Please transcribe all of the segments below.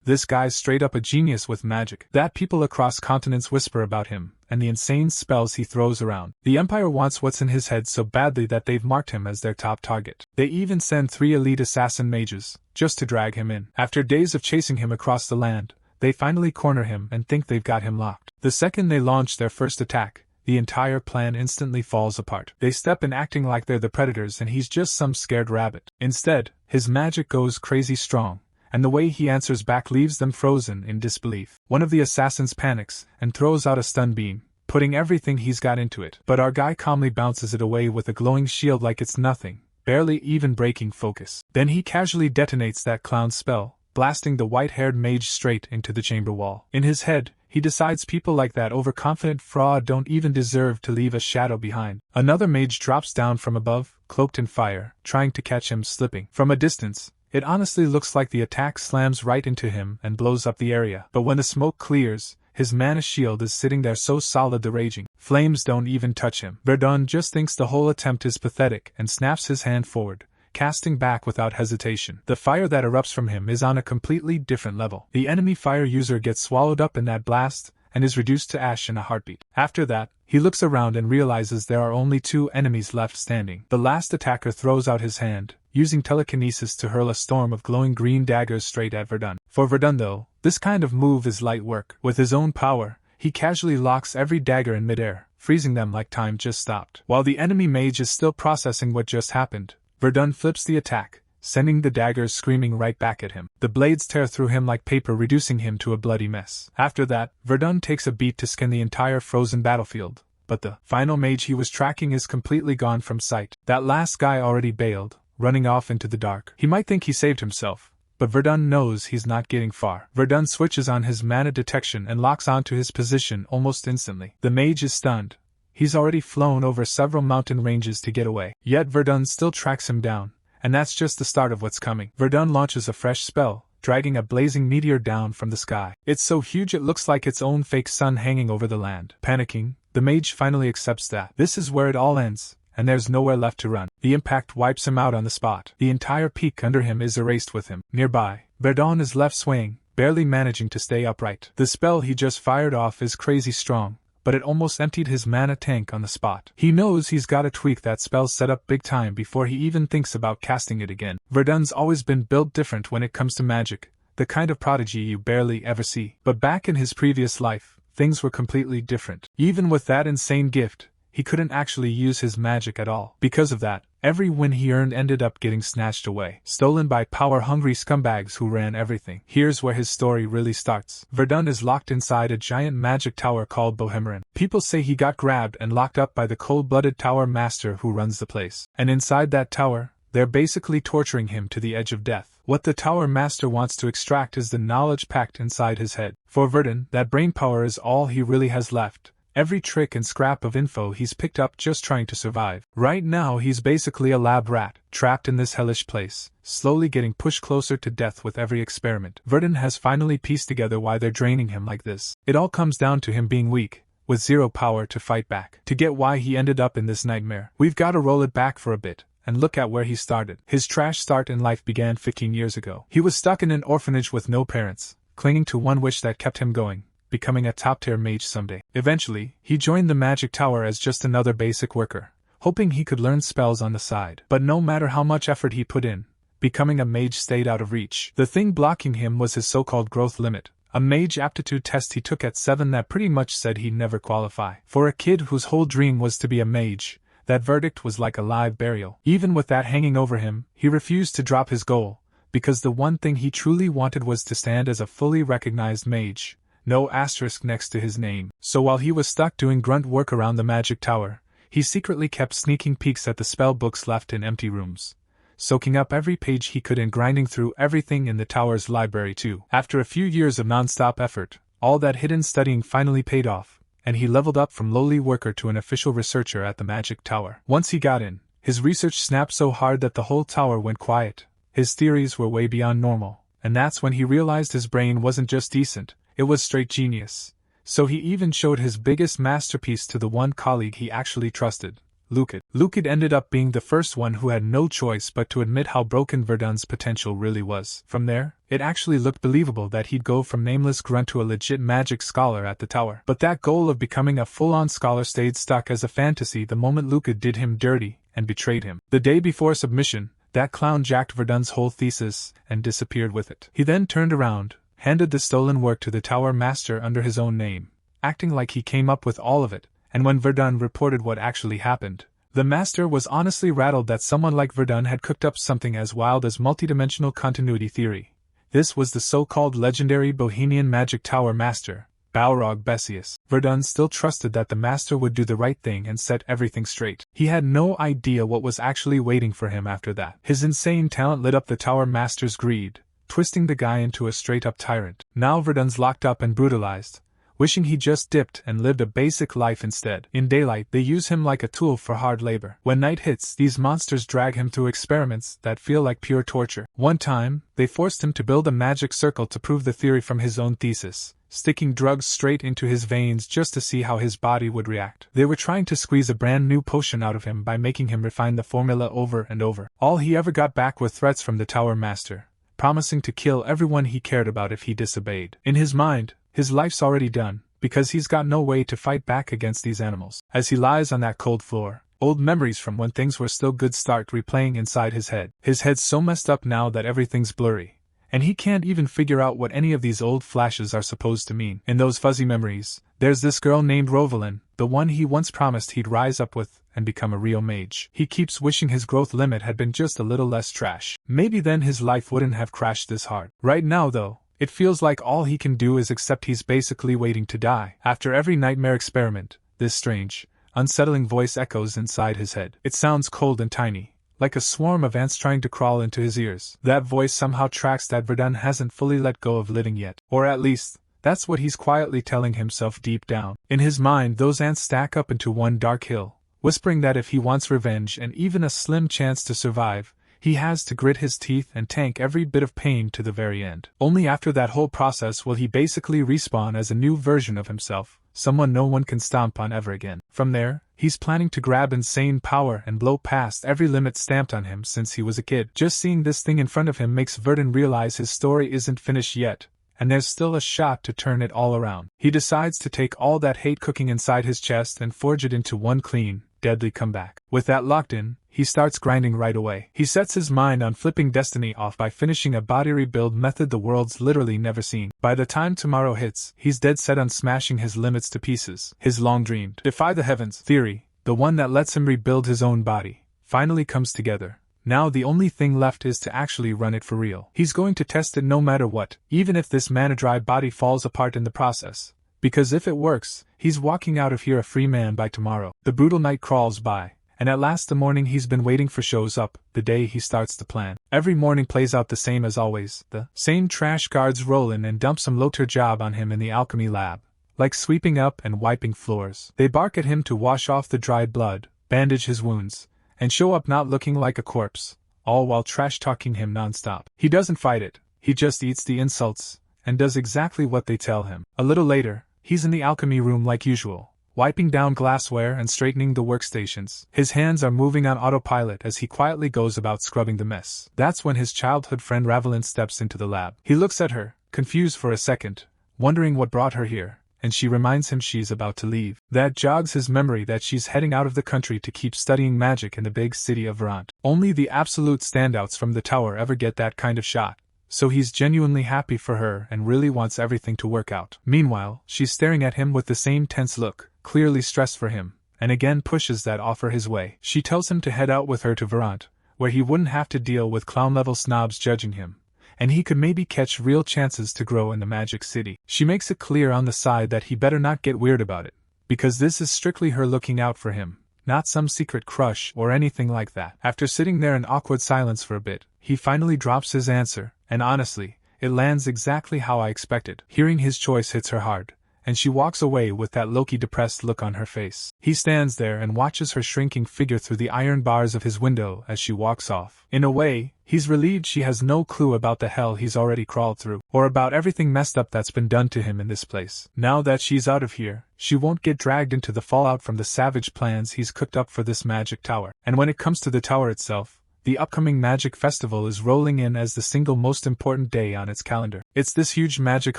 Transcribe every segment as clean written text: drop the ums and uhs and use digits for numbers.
This guy's straight up a genius with magic. That people across continents whisper about him, and the insane spells he throws around. The Empire wants what's in his head so badly that they've marked him as their top target. They even send 3 elite assassin mages, just to drag him in. After days of chasing him across the land, they finally corner him and think they've got him locked. The second they launch their first attack, the entire plan instantly falls apart. They step in acting like they're the predators and he's just some scared rabbit. Instead, his magic goes crazy strong, and the way he answers back leaves them frozen in disbelief. One of the assassins panics and throws out a stun beam, putting everything he's got into it. But our guy calmly bounces it away with a glowing shield like it's nothing, barely even breaking focus. Then he casually detonates that clown spell, blasting the white-haired mage straight into the chamber wall. In his head, he decides people like that overconfident fraud don't even deserve to leave a shadow behind. Another mage drops down from above, cloaked in fire, trying to catch him slipping. From a distance, it honestly looks like the attack slams right into him and blows up the area. But when the smoke clears, his mana shield is sitting there so solid the raging flames don't even touch him. Verdun just thinks the whole attempt is pathetic and snaps his hand forward, casting back without hesitation. The fire that erupts from him is on a completely different level. The enemy fire user gets swallowed up in that blast and is reduced to ash in a heartbeat. After that, he looks around and realizes there are only 2 enemies left standing. The last attacker throws out his hand, using telekinesis to hurl a storm of glowing green daggers straight at Verdun. For Verdun though, this kind of move is light work. With his own power, he casually locks every dagger in midair, freezing them like time just stopped. While the enemy mage is still processing what just happened, Verdun flips the attack, sending the daggers screaming right back at him. The blades tear through him like paper, reducing him to a bloody mess. After that, Verdun takes a beat to scan the entire frozen battlefield, but the final mage he was tracking is completely gone from sight. That last guy already bailed, running off into the dark. He might think he saved himself, but Verdun knows he's not getting far. Verdun switches on his mana detection and locks onto his position almost instantly. The mage is stunned. He's already flown over several mountain ranges to get away. Yet Verdun still tracks him down, and that's just the start of what's coming. Verdun launches a fresh spell, dragging a blazing meteor down from the sky. It's so huge it looks like its own fake sun hanging over the land. Panicking, the mage finally accepts that this is where it all ends, and there's nowhere left to run. The impact wipes him out on the spot. The entire peak under him is erased with him. Nearby, Verdun is left swaying, barely managing to stay upright. The spell he just fired off is crazy strong, but it almost emptied his mana tank on the spot. He knows he's gotta tweak that spell setup big time before he even thinks about casting it again. Verdun's always been built different when it comes to magic, the kind of prodigy you barely ever see. But back in his previous life, things were completely different. Even with that insane gift, he couldn't actually use his magic at all. Because of that, every win he earned ended up getting snatched away, stolen by power-hungry scumbags who ran everything. Here's where his story really starts. Verdun is locked inside a giant magic tower called Bohemian. People say he got grabbed and locked up by the cold-blooded tower master who runs the place. And inside that tower, they're basically torturing him to the edge of death. What the tower master wants to extract is the knowledge packed inside his head. For Verdun, that brain power is all he really has left. Every trick and scrap of info he's picked up just trying to survive. Right now he's basically a lab rat, trapped in this hellish place, slowly getting pushed closer to death with every experiment. Verdun has finally pieced together why they're draining him like this. It all comes down to him being weak, with zero power to fight back. To get why he ended up in this nightmare, we've got to roll it back for a bit, and look at where he started. His trash start in life began 15 years ago. He was stuck in an orphanage with no parents, clinging to one wish that kept him going: becoming a top-tier mage someday. Eventually, he joined the magic tower as just another basic worker, hoping he could learn spells on the side. But no matter how much effort he put in, becoming a mage stayed out of reach. The thing blocking him was his so-called growth limit, a mage aptitude test he took at 7 that pretty much said he'd never qualify. For a kid whose whole dream was to be a mage, that verdict was like a live burial. Even with that hanging over him, he refused to drop his goal, because the one thing he truly wanted was to stand as a fully recognized mage. No asterisk next to his name. So while he was stuck doing grunt work around the magic tower, he secretly kept sneaking peeks at the spell books left in empty rooms, soaking up every page he could and grinding through everything in the tower's library too. After a few years of non-stop effort, all that hidden studying finally paid off, and he leveled up from lowly worker to an official researcher at the magic tower. Once he got in, his research snapped so hard that the whole tower went quiet. His theories were way beyond normal, and that's when he realized his brain wasn't just decent, it was straight genius. So he even showed his biggest masterpiece to the one colleague he actually trusted, Lukan ended up being the first one who had no choice but to admit how broken Verdun's potential really was. From there, it actually looked believable that he'd go from nameless grunt to a legit magic scholar at the tower. But that goal of becoming a full-on scholar stayed stuck as a fantasy the moment Lukan did him dirty and betrayed him. The day before submission, that clown jacked Verdun's whole thesis and disappeared with it. He then turned around, handed the stolen work to the tower master under his own name, acting like he came up with all of it, and when Verdun reported what actually happened, the master was honestly rattled that someone like Verdun had cooked up something as wild as multidimensional continuity theory. This was the so-called legendary Bohemian magic tower master, Balrog Bessius. Verdun still trusted that the master would do the right thing and set everything straight. He had no idea what was actually waiting for him after that. His insane talent lit up the tower master's greed, twisting the guy into a straight-up tyrant. Now Verdun's locked up and brutalized, wishing he just dipped and lived a basic life instead. In daylight, they use him like a tool for hard labor. When night hits, these monsters drag him through experiments that feel like pure torture. One time, they forced him to build a magic circle to prove the theory from his own thesis, sticking drugs straight into his veins just to see how his body would react. They were trying to squeeze a brand new potion out of him by making him refine the formula over and over. All he ever got back were threats from the tower master, promising to kill everyone he cared about if he disobeyed. In his mind, his life's already done, because he's got no way to fight back against these animals. As he lies on that cold floor, old memories from when things were still good start replaying inside his head. His head's so messed up now that everything's blurry, and he can't even figure out what any of these old flashes are supposed to mean. In those fuzzy memories, there's this girl named Ravelin, the one he once promised he'd rise up with and become a real mage. He keeps wishing his growth limit had been just a little less trash. Maybe then his life wouldn't have crashed this hard. Right now though, it feels like all he can do is accept he's basically waiting to die. After every nightmare experiment, this strange, unsettling voice echoes inside his head. It sounds cold and tiny, like a swarm of ants trying to crawl into his ears. That voice somehow tracks that Verdun hasn't fully let go of living yet. Or at least, that's what he's quietly telling himself deep down. In his mind, those ants stack up into one dark hill, whispering that if he wants revenge and even a slim chance to survive, he has to grit his teeth and tank every bit of pain to the very end. Only after that whole process will he basically respawn as a new version of himself, someone no one can stomp on ever again. From there, he's planning to grab insane power and blow past every limit stamped on him since he was a kid. Just seeing this thing in front of him makes Verdun realize his story isn't finished yet, and there's still a shot to turn it all around. He decides to take all that hate cooking inside his chest and forge it into one clean, deadly comeback. With that locked in, he starts grinding right away. He sets his mind on flipping destiny off by finishing a body rebuild method the world's literally never seen. By the time tomorrow hits, he's dead set on smashing his limits to pieces. His long-dreamed defy the heavens theory, the one that lets him rebuild his own body, finally comes together. Now the only thing left is to actually run it for real. He's going to test it no matter what, even if this mana-dry body falls apart in the process. Because if it works, he's walking out of here a free man by tomorrow. The brutal night crawls by, and at last the morning he's been waiting for shows up, the day he starts to plan. Every morning plays out the same as always. The same trash guards roll in and dump some low-tier job on him in the alchemy lab, like sweeping up and wiping floors. They bark at him to wash off the dried blood, bandage his wounds, and show up not looking like a corpse, all while trash-talking him non-stop. He doesn't fight it, he just eats the insults, and does exactly what they tell him. A little later, he's in the alchemy room like usual, wiping down glassware and straightening the workstations. His hands are moving on autopilot as he quietly goes about scrubbing the mess. That's when his childhood friend Ravelin steps into the lab. He looks at her, confused for a second, wondering what brought her here, and she reminds him she's about to leave. That jogs his memory that she's heading out of the country to keep studying magic in the big city of Verdun. Only the absolute standouts from the tower ever get that kind of shot, so he's genuinely happy for her and really wants everything to work out. Meanwhile, she's staring at him with the same tense look, clearly stressed for him, and again pushes that offer his way. She tells him to head out with her to Verdun, where he wouldn't have to deal with clown-level snobs judging him, and he could maybe catch real chances to grow in the Magic City. She makes it clear on the side that he better not get weird about it, because this is strictly her looking out for him, not some secret crush or anything like that. After sitting there in awkward silence for a bit, he finally drops his answer, and honestly, it lands exactly how I expected. Hearing his choice hits her hard, and she walks away with that low-key depressed look on her face. He stands there and watches her shrinking figure through the iron bars of his window as she walks off. In a way, he's relieved she has no clue about the hell he's already crawled through, or about everything messed up that's been done to him in this place. Now that she's out of here, she won't get dragged into the fallout from the savage plans he's cooked up for this magic tower. And when it comes to the tower itself, the upcoming Magic Festival is rolling in as the single most important day on its calendar. It's this huge magic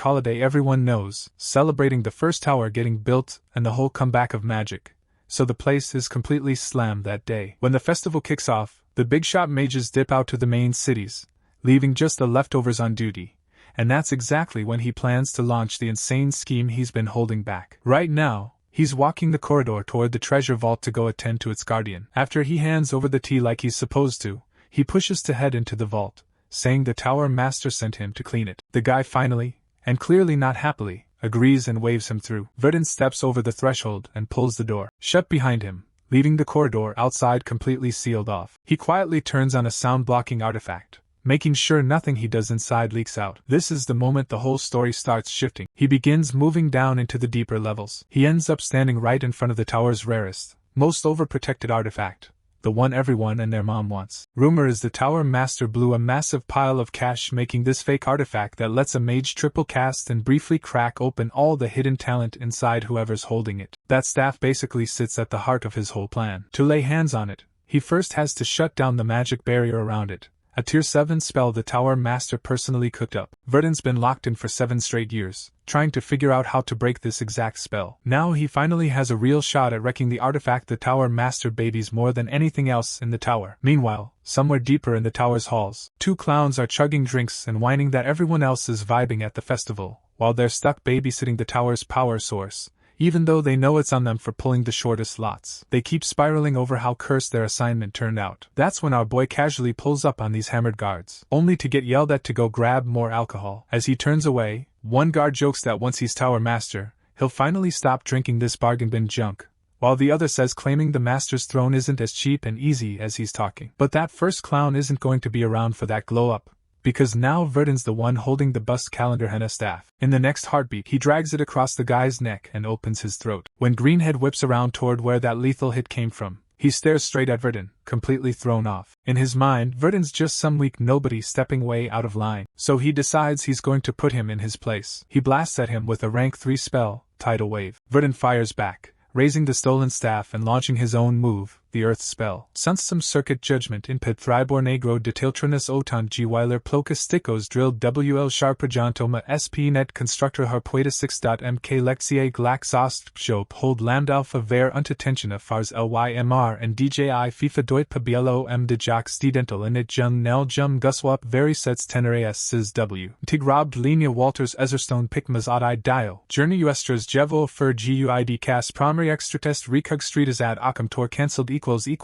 holiday everyone knows, celebrating the first tower getting built and the whole comeback of magic, so the place is completely slammed that day. When the festival kicks off, the big shot mages dip out to the main cities, leaving just the leftovers on duty, and that's exactly when he plans to launch the insane scheme he's been holding back. Right now, he's walking the corridor toward the treasure vault to go attend to its guardian. After he hands over the tea like he's supposed to, he pushes to head into the vault, saying the tower master sent him to clean it. The guy finally, and clearly not happily, agrees and waves him through. Verdun steps over the threshold and pulls the door shut behind him, leaving the corridor outside completely sealed off. He quietly turns on a sound-blocking artifact, making sure nothing he does inside leaks out. This is the moment the whole story starts shifting. He begins moving down into the deeper levels. He ends up standing right in front of the tower's rarest, most overprotected artifact, the one everyone and their mom wants. Rumor is the tower master blew a massive pile of cash making this fake artifact that lets a mage triple cast and briefly crack open all the hidden talent inside whoever's holding it. That staff basically sits at the heart of his whole plan. To lay hands on it, he first has to shut down the magic barrier around it, a tier 7 spell the tower master personally cooked up. Verdun's been locked in for 7 straight years, trying to figure out how to break this exact spell. Now he finally has a real shot at wrecking the artifact the tower master babies more than anything else in the tower. Meanwhile, somewhere deeper in the tower's halls, 2 clowns are chugging drinks and whining that everyone else is vibing at the festival, while they're stuck babysitting the tower's power source, even though they know it's on them for pulling the shortest lots. They keep spiraling over how cursed their assignment turned out. That's when our boy casually pulls up on these hammered guards, only to get yelled at to go grab more alcohol. As he turns away, one guard jokes that once he's tower master, he'll finally stop drinking this bargain bin junk, while the other says claiming the master's throne isn't as cheap and easy as he's talking. But that first clown isn't going to be around for that glow-up, because now Verdun's the one holding the bust calendar henna staff. In the next heartbeat, he drags it across the guy's neck and opens his throat. When Greenhead whips around toward where that lethal hit came from, he stares straight at Verdun, completely thrown off. In his mind, Verdun's just some weak nobody stepping way out of line, so he decides he's going to put him in his place. He blasts at him with a rank 3 spell, Tidal Wave. Verdun fires back, raising the stolen staff and launching his own move, the Earth spell. Sunsum Circuit Judgment in Pit Thribor Negro Detiltrinus Otan G. Weiler Plocus Sticos Drilled WL Sharprajantoma SP Net Constructor Harpoeta 6.mk Lexie Glax Ost Job Hold Lambda Alpha Ver Untertensione Fars LYMR and DJI FIFA Deut Pabielo M. De Jack Stidental Init Jung Nel Jum Guswap Very Sets Tenereas Sis W. Tigrobbed Linia Walters Ezerstone Picmas Odd Dial Journey Uestras Jevo Fur GUID Cast Primary Extratest Recug Street is ad Occam Tor Cancelled Fin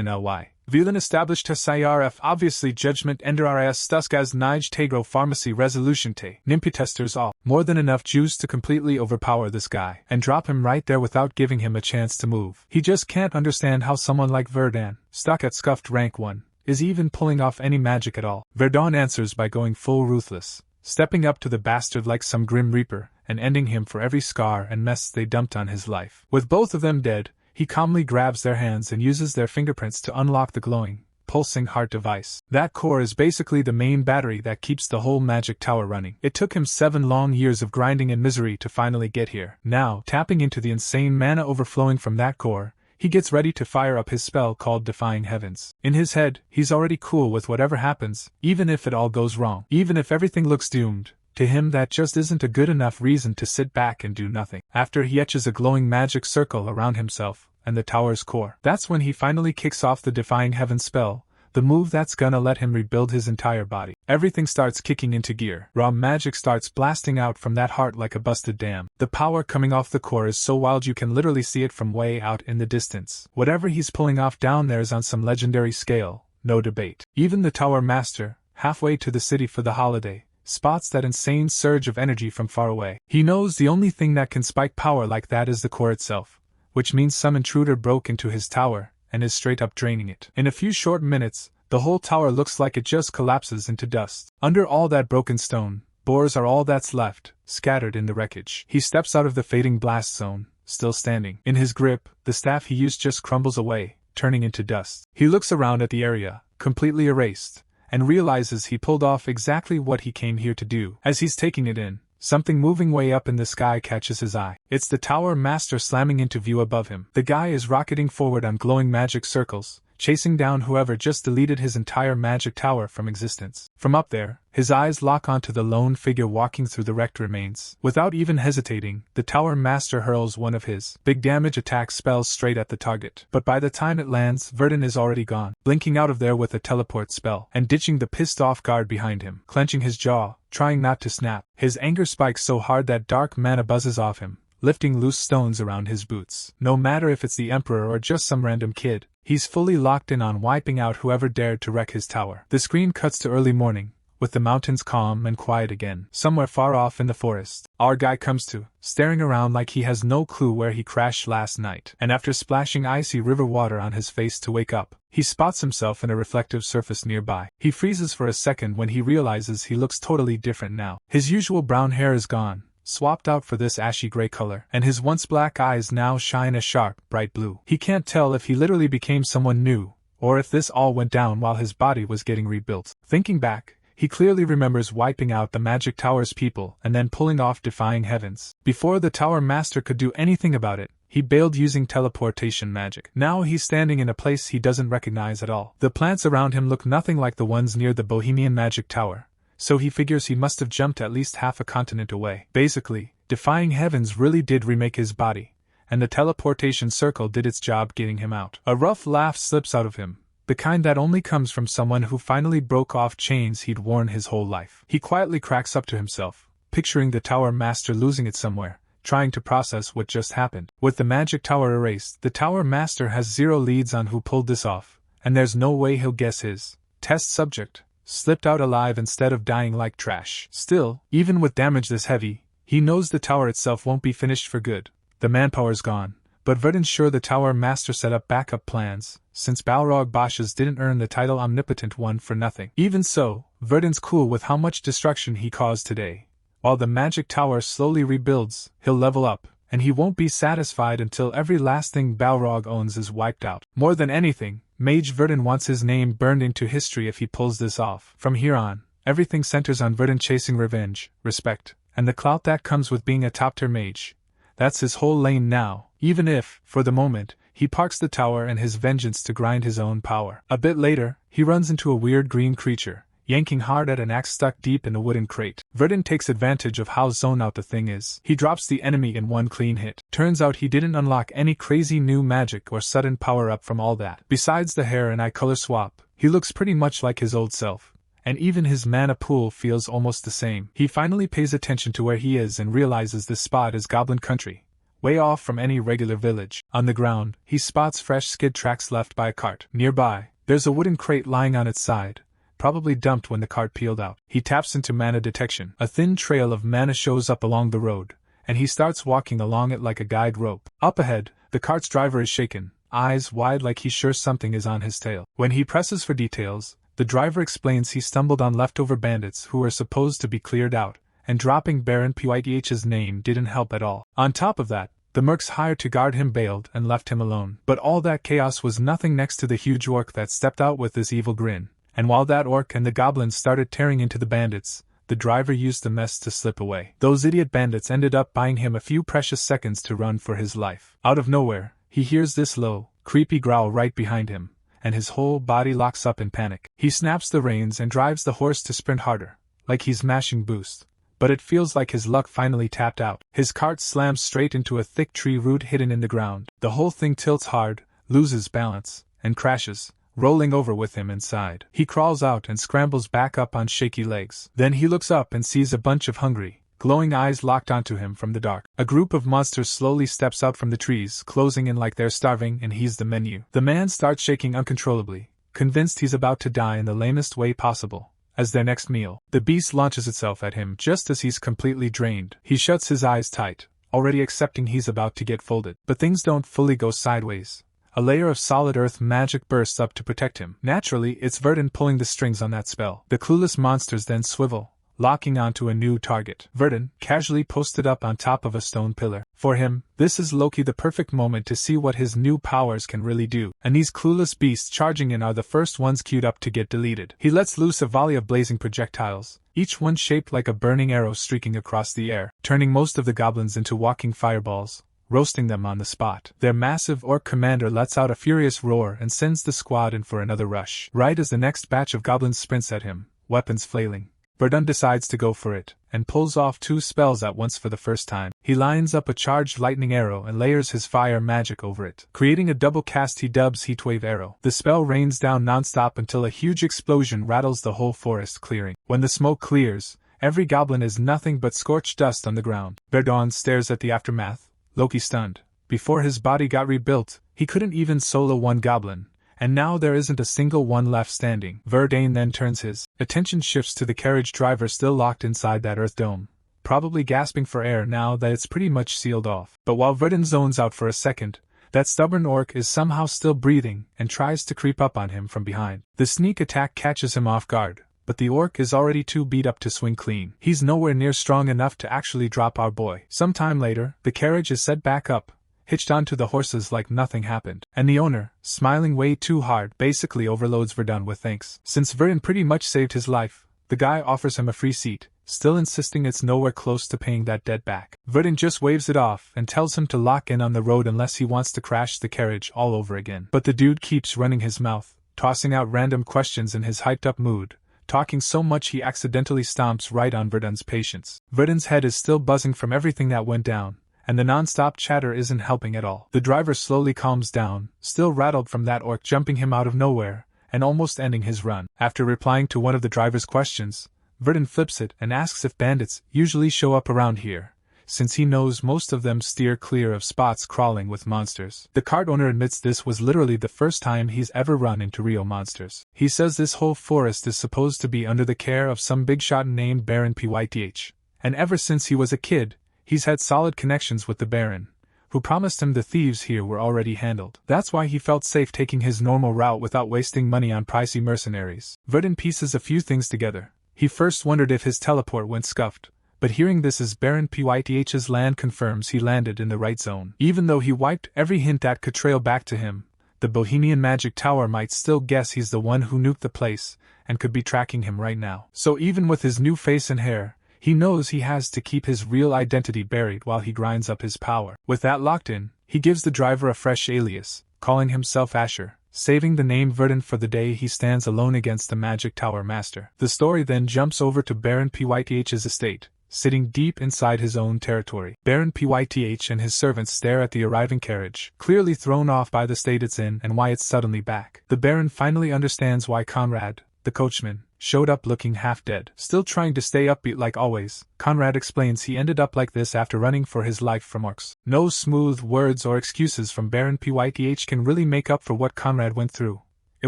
ly. Villain established SIRF obviously judgment Enderas Stuskas Nige Tegro Pharmacy Resolution Te. Nimputesters all. More than enough Jews to completely overpower this guy and drop him right there without giving him a chance to move. He just can't understand how someone like Verdun, stuck at scuffed rank 1, is even pulling off any magic at all. Verdun answers by going full ruthless, stepping up to the bastard like some grim reaper, and ending him for every scar and mess they dumped on his life. With both of them dead, he calmly grabs their hands and uses their fingerprints to unlock the glowing, pulsing heart device. That core is basically the main battery that keeps the whole magic tower running. It took him 7 long years of grinding and misery to finally get here. Now, tapping into the insane mana overflowing from that core, he gets ready to fire up his spell called Defying Heavens. In his head, he's already cool with whatever happens, even if it all goes wrong. Even if everything looks doomed, to him that just isn't a good enough reason to sit back and do nothing. After he etches a glowing magic circle around himself and the tower's core, that's when he finally kicks off the Defying Heavens spell, the move that's gonna let him rebuild his entire body. Everything starts kicking into gear. Raw magic starts blasting out from that heart like a busted dam. The power coming off the core is so wild you can literally see it from way out in the distance. Whatever he's pulling off down there is on some legendary scale, no debate. Even the tower master, halfway to the city for the holiday, spots that insane surge of energy from far away. He knows the only thing that can spike power like that is the core itself, which means some intruder broke into his tower and is straight up draining it. In a few short minutes, the whole tower looks like it just collapses into dust. Under all that broken stone, Boars are all that's left, scattered in the wreckage. He steps out of the fading blast zone, still standing. In his grip, the staff he used just crumbles away, turning into dust. He looks around at the area, completely erased, and realizes he pulled off exactly what he came here to do. As he's taking it in, something moving way up in the sky catches his eye. It's the Tower Master slamming into view above him. The guy is rocketing forward on glowing magic circles, chasing down whoever just deleted his entire magic tower from existence. From up there, his eyes lock onto the lone figure walking through the wrecked remains. Without even hesitating, the Tower Master hurls one of his big damage attack spells straight at the target. But by the time it lands, Verdun is already gone, blinking out of there with a teleport spell, and ditching the pissed-off guard behind him, clenching his jaw, trying not to snap. His anger spikes so hard that dark mana buzzes off him, lifting loose stones around his boots. No matter if it's the Emperor or just some random kid, he's fully locked in on wiping out whoever dared to wreck his tower. The screen cuts to early morning, with the mountains calm and quiet again. Somewhere far off in the forest, our guy comes to, staring around like he has no clue where he crashed last night. And after splashing icy river water on his face to wake up, he spots himself in a reflective surface nearby. He freezes for a second when he realizes he looks totally different now. His usual brown hair is gone, swapped out for this ashy gray color, and his once black eyes now shine a sharp, bright blue. He can't tell if he literally became someone new, or if this all went down while his body was getting rebuilt. Thinking back, he clearly remembers wiping out the Magic Tower's people and then pulling off Defying Heavens. Before the Tower Master could do anything about it, he bailed using teleportation magic. Now he's standing in a place he doesn't recognize at all. The plants around him look nothing like the ones near the Bohemian Magic Tower, so he figures he must have jumped at least half a continent away. Basically, Defying Heavens really did remake his body, and the teleportation circle did its job getting him out. A rough laugh slips out of him, the kind that only comes from someone who finally broke off chains he'd worn his whole life. He quietly cracks up to himself, picturing the Tower Master losing it somewhere, trying to process what just happened. With the Magic Tower erased, the Tower Master has zero leads on who pulled this off, and there's no way he'll guess his test subject slipped out alive instead of dying like trash. Still, even with damage this heavy, he knows the tower itself won't be finished for good. The manpower's gone, but Verdun's sure the Tower Master set up backup plans, since Balrog Bosch's didn't earn the title Omnipotent One for nothing. Even so, Verdun's cool with how much destruction he caused today. While the Magic Tower slowly rebuilds, he'll level up, and he won't be satisfied until every last thing Balrog owns is wiped out. More than anything, Mage Verdun wants his name burned into history if he pulls this off. From here on, everything centers on Verdun chasing revenge, respect, and the clout that comes with being a top-tier mage. That's his whole lane now, even if, for the moment, he parks the tower and his vengeance to grind his own power. A bit later, he runs into a weird green creature, yanking hard at an axe stuck deep in a wooden crate. Verdun takes advantage of how zoned out the thing is. He drops the enemy in one clean hit. Turns out he didn't unlock any crazy new magic or sudden power-up from all that. Besides the hair and eye color swap, he looks pretty much like his old self, and even his mana pool feels almost the same. He finally pays attention to where he is and realizes this spot is Goblin Country, way off from any regular village. On the ground, he spots fresh skid tracks left by a cart. Nearby, there's a wooden crate lying on its side, probably dumped when the cart peeled out. He taps into mana detection. A thin trail of mana shows up along the road, and he starts walking along it like a guide rope. Up ahead, the cart's driver is shaken, eyes wide like he's sure something is on his tail. When he presses for details, the driver explains he stumbled on leftover bandits who were supposed to be cleared out, and dropping Baron Pyth's name didn't help at all. On top of that, the mercs hired to guard him bailed and left him alone. But all that chaos was nothing next to the huge orc that stepped out with this evil grin. And while that orc and the goblins started tearing into the bandits, the driver used the mess to slip away. Those idiot bandits ended up buying him a few precious seconds to run for his life. Out of nowhere, he hears this low, creepy growl right behind him, and his whole body locks up in panic. He snaps the reins and drives the horse to sprint harder, like he's mashing boost. But it feels like his luck finally tapped out. His cart slams straight into a thick tree root hidden in the ground. The whole thing tilts hard, loses balance, and crashes, rolling over with him inside. He crawls out and scrambles back up on shaky legs. Then he looks up and sees a bunch of hungry, glowing eyes locked onto him from the dark. A group of monsters slowly steps out from the trees, closing in like they're starving, and he's the menu. The man starts shaking uncontrollably, convinced he's about to die in the lamest way possible. As their next meal, the beast launches itself at him just as he's completely drained. He shuts his eyes tight, already accepting he's about to get folded. But things don't fully go sideways. A layer of solid earth magic bursts up to protect him. Naturally, it's Verdun pulling the strings on that spell. The clueless monsters then swivel, locking onto a new target. Verdun, casually posted up on top of a stone pillar. For him, this is low-key the perfect moment to see what his new powers can really do, and these clueless beasts charging in are the first ones queued up to get deleted. He lets loose a volley of blazing projectiles, each one shaped like a burning arrow streaking across the air, turning most of the goblins into walking fireballs, roasting them on the spot. Their massive orc commander lets out a furious roar and sends the squad in for another rush. Right as the next batch of goblins sprints at him, weapons flailing, Verdun decides to go for it, and pulls off 2 spells at once for the first time. He lines up a charged lightning arrow and layers his fire magic over it, creating a double cast he dubs Heatwave Arrow. The spell rains down non-stop until a huge explosion rattles the whole forest clearing. When the smoke clears, every goblin is nothing but scorched dust on the ground. Verdun stares at the aftermath, Loki stunned. Before his body got rebuilt, he couldn't even solo one goblin, and now there isn't a single one left standing. Verdun then turns his attention shifts to the carriage driver still locked inside that earth dome, probably gasping for air now that it's pretty much sealed off. But while Verdun zones out for a second, that stubborn orc is somehow still breathing and tries to creep up on him from behind. The sneak attack catches him off guard, but the orc is already too beat up to swing clean. He's nowhere near strong enough to actually drop our boy. Sometime later, the carriage is set back up, hitched onto the horses like nothing happened, and the owner, smiling way too hard, basically overloads Verdun with thanks. Since Verdun pretty much saved his life, the guy offers him a free seat, still insisting it's nowhere close to paying that debt back. Verdun just waves it off and tells him to lock in on the road unless he wants to crash the carriage all over again. But the dude keeps running his mouth, tossing out random questions in his hyped-up mood, talking so much he accidentally stomps right on Verdun's patience. Verdun's head is still buzzing from everything that went down, and the non-stop chatter isn't helping at all. The driver slowly calms down, still rattled from that orc jumping him out of nowhere, and almost ending his run. After replying to one of the driver's questions, Verdun flips it and asks if bandits usually show up around here, since he knows most of them steer clear of spots crawling with monsters. The cart owner admits this was literally the first time he's ever run into real monsters. He says this whole forest is supposed to be under the care of some big shot named Baron Pyth, and ever since he was a kid, he's had solid connections with the Baron, who promised him the thieves here were already handled. That's why he felt safe taking his normal route without wasting money on pricey mercenaries. Verdun pieces a few things together. He first wondered if his teleport went scuffed, but hearing this as Baron Pyth's land confirms he landed in the right zone. Even though he wiped every hint that could trail back to him, the Bohemian Magic Tower might still guess he's the one who nuked the place, and could be tracking him right now. So even with his new face and hair, he knows he has to keep his real identity buried while he grinds up his power. With that locked in, he gives the driver a fresh alias, calling himself Asher, saving the name Verdun for the day he stands alone against the Magic Tower Master. The story then jumps over to Baron Pyth's estate, sitting deep inside his own territory. Baron Pyth and his servants stare at the arriving carriage, clearly thrown off by the state it's in and why it's suddenly back. The Baron finally understands why Conrad, the coachman, showed up looking half dead. Still trying to stay upbeat like always, Conrad explains he ended up like this after running for his life from orcs. No smooth words or excuses from Baron Pyth can really make up for what Conrad went through. It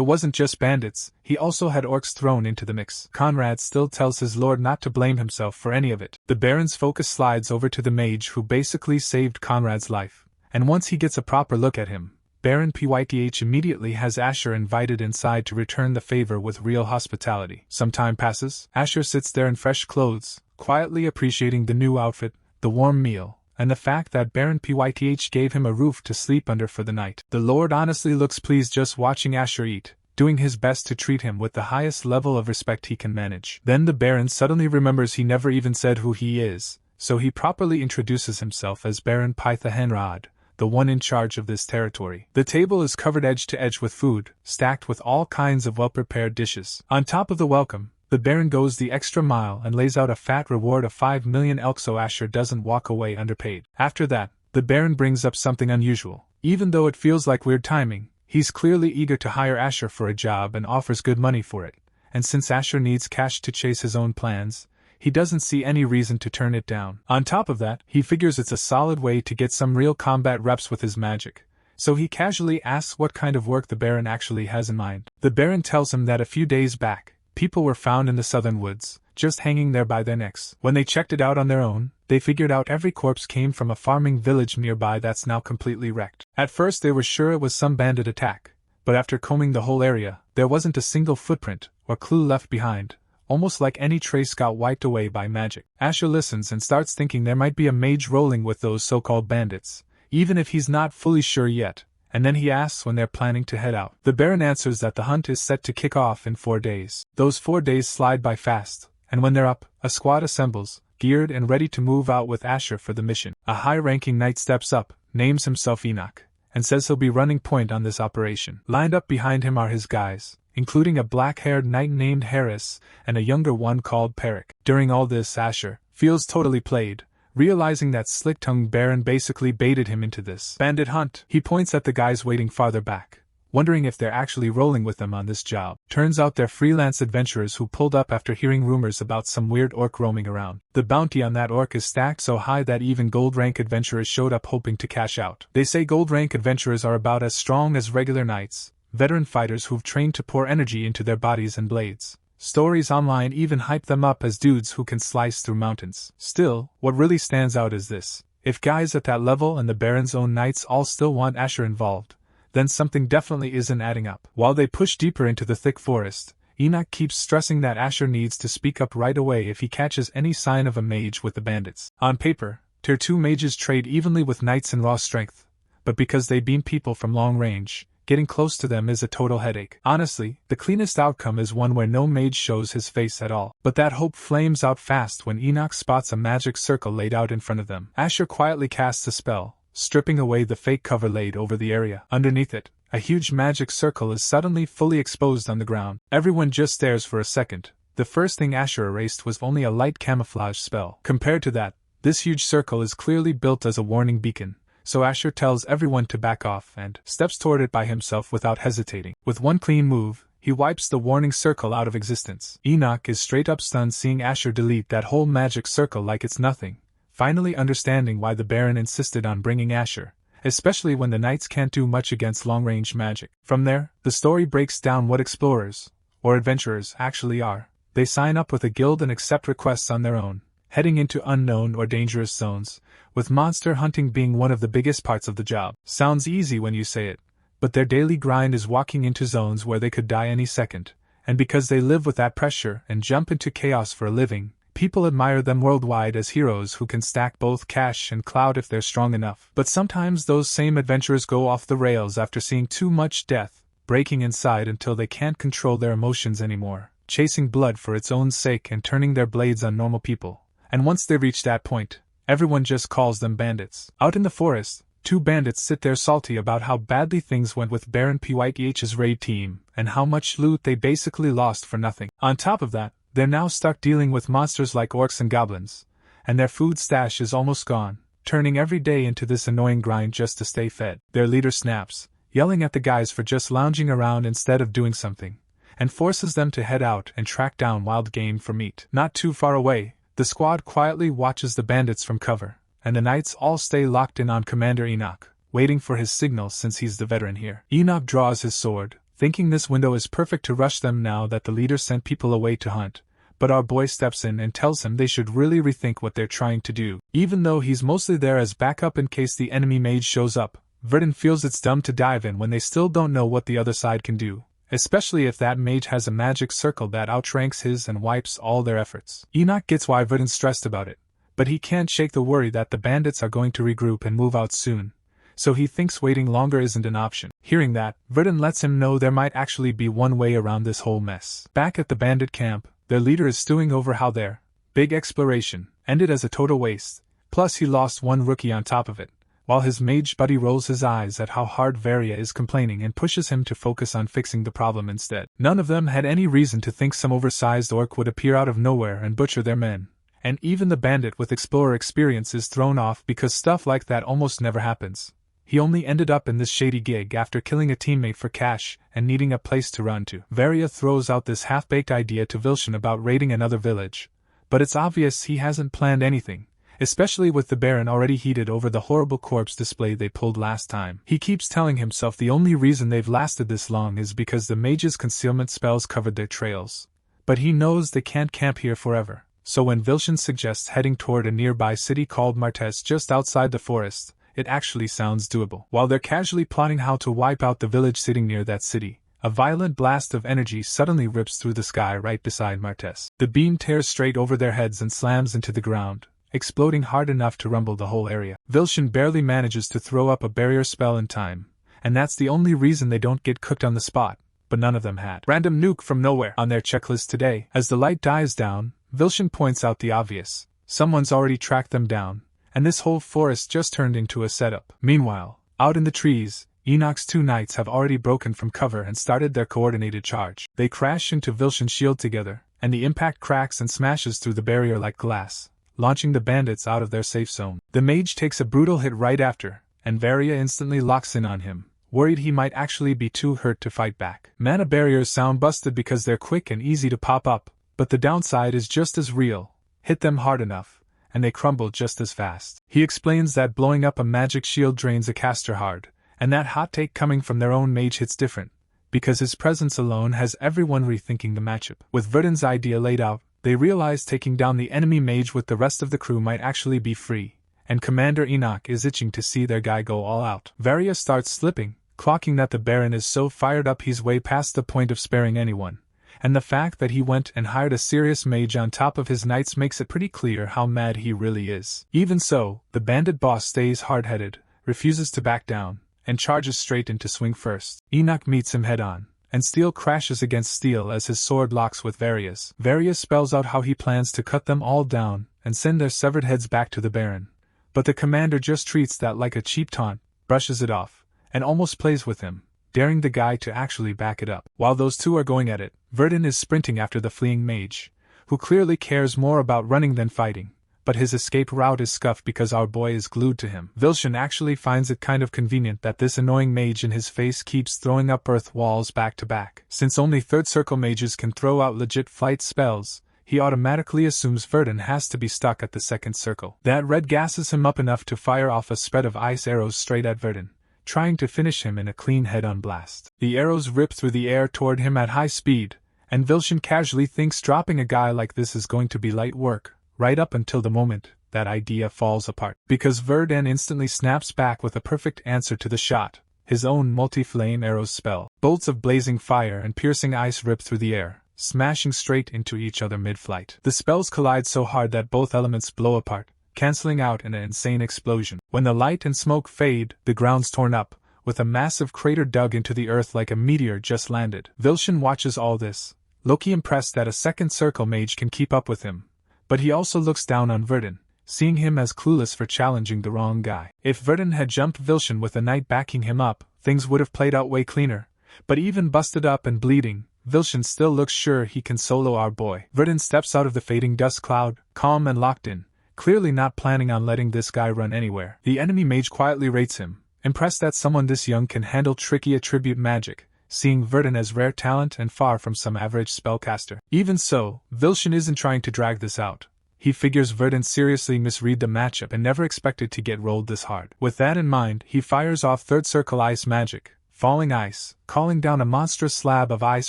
wasn't just bandits, he also had orcs thrown into the mix. Conrad still tells his lord not to blame himself for any of it. The Baron's focus slides over to the mage who basically saved Conrad's life, and once he gets a proper look at him, Baron Pyth immediately has Asher invited inside to return the favor with real hospitality. Some time passes. Asher sits there in fresh clothes, quietly appreciating the new outfit, the warm meal, and the fact that Baron Pyth gave him a roof to sleep under for the night. The Lord honestly looks pleased just watching Asher eat, doing his best to treat him with the highest level of respect he can manage. Then the Baron suddenly remembers he never even said who he is, so he properly introduces himself as Baron Pyth, the one in charge of this territory. The table is covered edge to edge with food, stacked with all kinds of well-prepared dishes. On top of the welcome, the Baron goes the extra mile and lays out a fat reward of 5 million elk so Asher doesn't walk away underpaid. After that, the Baron brings up something unusual. Even though it feels like weird timing, he's clearly eager to hire Asher for a job and offers good money for it, and since Asher needs cash to chase his own plans, he doesn't see any reason to turn it down. On top of that, he figures it's a solid way to get some real combat reps with his magic, so he casually asks what kind of work the Baron actually has in mind. The Baron tells him that a few days back, people were found in the southern woods, just hanging there by their necks. When they checked it out on their own, they figured out every corpse came from a farming village nearby that's now completely wrecked. At first they were sure it was some bandit attack, but after combing the whole area, there wasn't a single footprint or clue left behind, almost like any trace got wiped away by magic. Asher listens and starts thinking there might be a mage rolling with those so-called bandits, even if he's not fully sure yet, and then he asks when they're planning to head out. The Baron answers that the hunt is set to kick off in 4 days. Those 4 days slide by fast, and when they're up, a squad assembles, geared and ready to move out with Asher for the mission. A high-ranking knight steps up, names himself Enoch, and says he'll be running point on this operation. Lined up behind him are his guys, including a black-haired knight named Harris and a younger one called Peric. During all this, Asher feels totally played, realizing that slick-tongued Baron basically baited him into this bandit hunt. He points at the guys waiting farther back, wondering if they're actually rolling with them on this job. Turns out they're freelance adventurers who pulled up after hearing rumors about some weird orc roaming around. The bounty on that orc is stacked so high that even gold-rank adventurers showed up hoping to cash out. They say gold-rank adventurers are about as strong as regular knights, veteran fighters who've trained to pour energy into their bodies and blades. Stories online even hype them up as dudes who can slice through mountains. Still, what really stands out is this: if guys at that level and the Baron's own knights all still want Asher involved, then something definitely isn't adding up. While they push deeper into the thick forest, Enoch keeps stressing that Asher needs to speak up right away if he catches any sign of a mage with the bandits. On paper, Tier 2 mages trade evenly with knights in raw strength, but because they beam people from long range, getting close to them is a total headache. Honestly, the cleanest outcome is one where no mage shows his face at all. But that hope flames out fast when Enoch spots a magic circle laid out in front of them. Asher quietly casts a spell, stripping away the fake cover laid over the area. Underneath it, a huge magic circle is suddenly fully exposed on the ground. Everyone just stares for a second. The first thing Asher erased was only a light camouflage spell. Compared to that, this huge circle is clearly built as a warning beacon. So Asher tells everyone to back off and steps toward it by himself without hesitating. With one clean move, he wipes the warning circle out of existence. Enoch is straight up stunned seeing Asher delete that whole magic circle like it's nothing, finally understanding why the Baron insisted on bringing Asher, especially when the knights can't do much against long-range magic. From there, the story breaks down what explorers, or adventurers, actually are. They sign up with a guild and accept requests on their own, heading into unknown or dangerous zones, with monster hunting being one of the biggest parts of the job. Sounds easy when you say it, but their daily grind is walking into zones where they could die any second, and because they live with that pressure and jump into chaos for a living, people admire them worldwide as heroes who can stack both cash and clout if they're strong enough. But sometimes those same adventurers go off the rails after seeing too much death, breaking inside until they can't control their emotions anymore, chasing blood for its own sake and turning their blades on normal people. And once they reach that point, everyone just calls them bandits. Out in the forest, 2 bandits sit there salty about how badly things went with Baron Pyth's raid team, and how much loot they basically lost for nothing. On top of that, they're now stuck dealing with monsters like orcs and goblins, and their food stash is almost gone, turning every day into this annoying grind just to stay fed. Their leader snaps, yelling at the guys for just lounging around instead of doing something, and forces them to head out and track down wild game for meat. Not too far away, the squad quietly watches the bandits from cover, and the knights all stay locked in on Commander Enoch, waiting for his signal since he's the veteran here. Enoch draws his sword, thinking this window is perfect to rush them now that the leader sent people away to hunt, but our boy steps in and tells him they should really rethink what they're trying to do. Even though he's mostly there as backup in case the enemy mage shows up, Verdun feels it's dumb to dive in when they still don't know what the other side can do, especially if that mage has a magic circle that outranks his and wipes all their efforts. Enoch gets why Verdun's stressed about it, but he can't shake the worry that the bandits are going to regroup and move out soon, so he thinks waiting longer isn't an option. Hearing that, Verdun lets him know there might actually be one way around this whole mess. Back at the bandit camp, their leader is stewing over how their big exploration ended as a total waste, plus he lost one rookie on top of it, while his mage buddy rolls his eyes at how hard Varia is complaining and pushes him to focus on fixing the problem instead. None of them had any reason to think some oversized orc would appear out of nowhere and butcher their men, and even the bandit with explorer experience is thrown off because stuff like that almost never happens. He only ended up in this shady gig after killing a teammate for cash and needing a place to run to. Varia throws out this half-baked idea to Vilshan about raiding another village, but it's obvious he hasn't planned anything, especially with the Baron already heated over the horrible corpse display they pulled last time. He keeps telling himself the only reason they've lasted this long is because the mage's concealment spells covered their trails, but he knows they can't camp here forever. So when Vilshan suggests heading toward a nearby city called Martes just outside the forest, it actually sounds doable. While they're casually plotting how to wipe out the village sitting near that city, A violent blast of energy suddenly rips through the sky right beside Martes. The beam tears straight over their heads and slams into the ground, exploding hard enough to rumble the whole area. Vilshin barely manages to throw up a barrier spell in time, and that's the only reason they don't get cooked on the spot, but none of them had random nuke from nowhere on their checklist today. As the light dies down, Vilshin points out the obvious. Someone's already tracked them down, and this whole forest just turned into a setup. Meanwhile, out in the trees, Enoch's 2 knights have already broken from cover and started their coordinated charge. They crash into Vilshin's shield together, and the impact cracks and smashes through the barrier like glass, launching the bandits out of their safe zone. The mage takes a brutal hit right after, and Varia instantly locks in on him, worried he might actually be too hurt to fight back. Mana barriers sound busted because they're quick and easy to pop up, but the downside is just as real. Hit them hard enough, and they crumble just as fast. He explains that blowing up a magic shield drains a caster hard, and that hot take coming from their own mage hits different, because his presence alone has everyone rethinking the matchup. With Verdun's idea laid out, they realize taking down the enemy mage with the rest of the crew might actually be free, and Commander Enoch is itching to see their guy go all out. Varia starts slipping, clocking that the Baron is so fired up he's way past the point of sparing anyone, and the fact that he went and hired a serious mage on top of his knights makes it pretty clear how mad he really is. Even so, the bandit boss stays hard-headed, refuses to back down, and charges straight into swing first. Enoch meets him head-on, and steel crashes against steel as his sword locks with Varia's. Varia spells out how he plans to cut them all down and send their severed heads back to the Baron, but the commander just treats that like a cheap taunt, brushes it off, and almost plays with him, daring the guy to actually back it up. While those two are going at it, Verdun is sprinting after the fleeing mage, who clearly cares more about running than fighting, but his escape route is scuffed because our boy is glued to him. Vilshin actually finds it kind of convenient that this annoying mage in his face keeps throwing up earth walls back to back. Since only third circle mages can throw out legit flight spells, he automatically assumes Verdun has to be stuck at the second circle. That red gasses him up enough to fire off a spread of ice arrows straight at Verdun, trying to finish him in a clean head-on blast. The arrows rip through the air toward him at high speed, and Vilshin casually thinks dropping a guy like this is going to be light work, right up until the moment that idea falls apart. Because Verdun instantly snaps back with a perfect answer to the shot, his own multi-flame arrows spell. Bolts of blazing fire and piercing ice rip through the air, smashing straight into each other mid-flight. The spells collide so hard that both elements blow apart, canceling out in an insane explosion. When the light and smoke fade, the ground's torn up, with a massive crater dug into the earth like a meteor just landed. Vilshin watches all this, low-key impressed that a second circle mage can keep up with him, but he also looks down on Verdun, seeing him as clueless for challenging the wrong guy. If Verdun had jumped Vilshin with a knight backing him up, things would have played out way cleaner, but even busted up and bleeding, Vilshin still looks sure he can solo our boy. Verdun steps out of the fading dust cloud, calm and locked in, clearly not planning on letting this guy run anywhere. The enemy mage quietly rates him, impressed that someone this young can handle tricky attribute magic, seeing Verdun as rare talent and far from some average spellcaster. Even so, Vilshin isn't trying to drag this out. He figures Verdun seriously misread the matchup and never expected to get rolled this hard. With that in mind, he fires off third circle ice magic, falling ice, calling down a monstrous slab of ice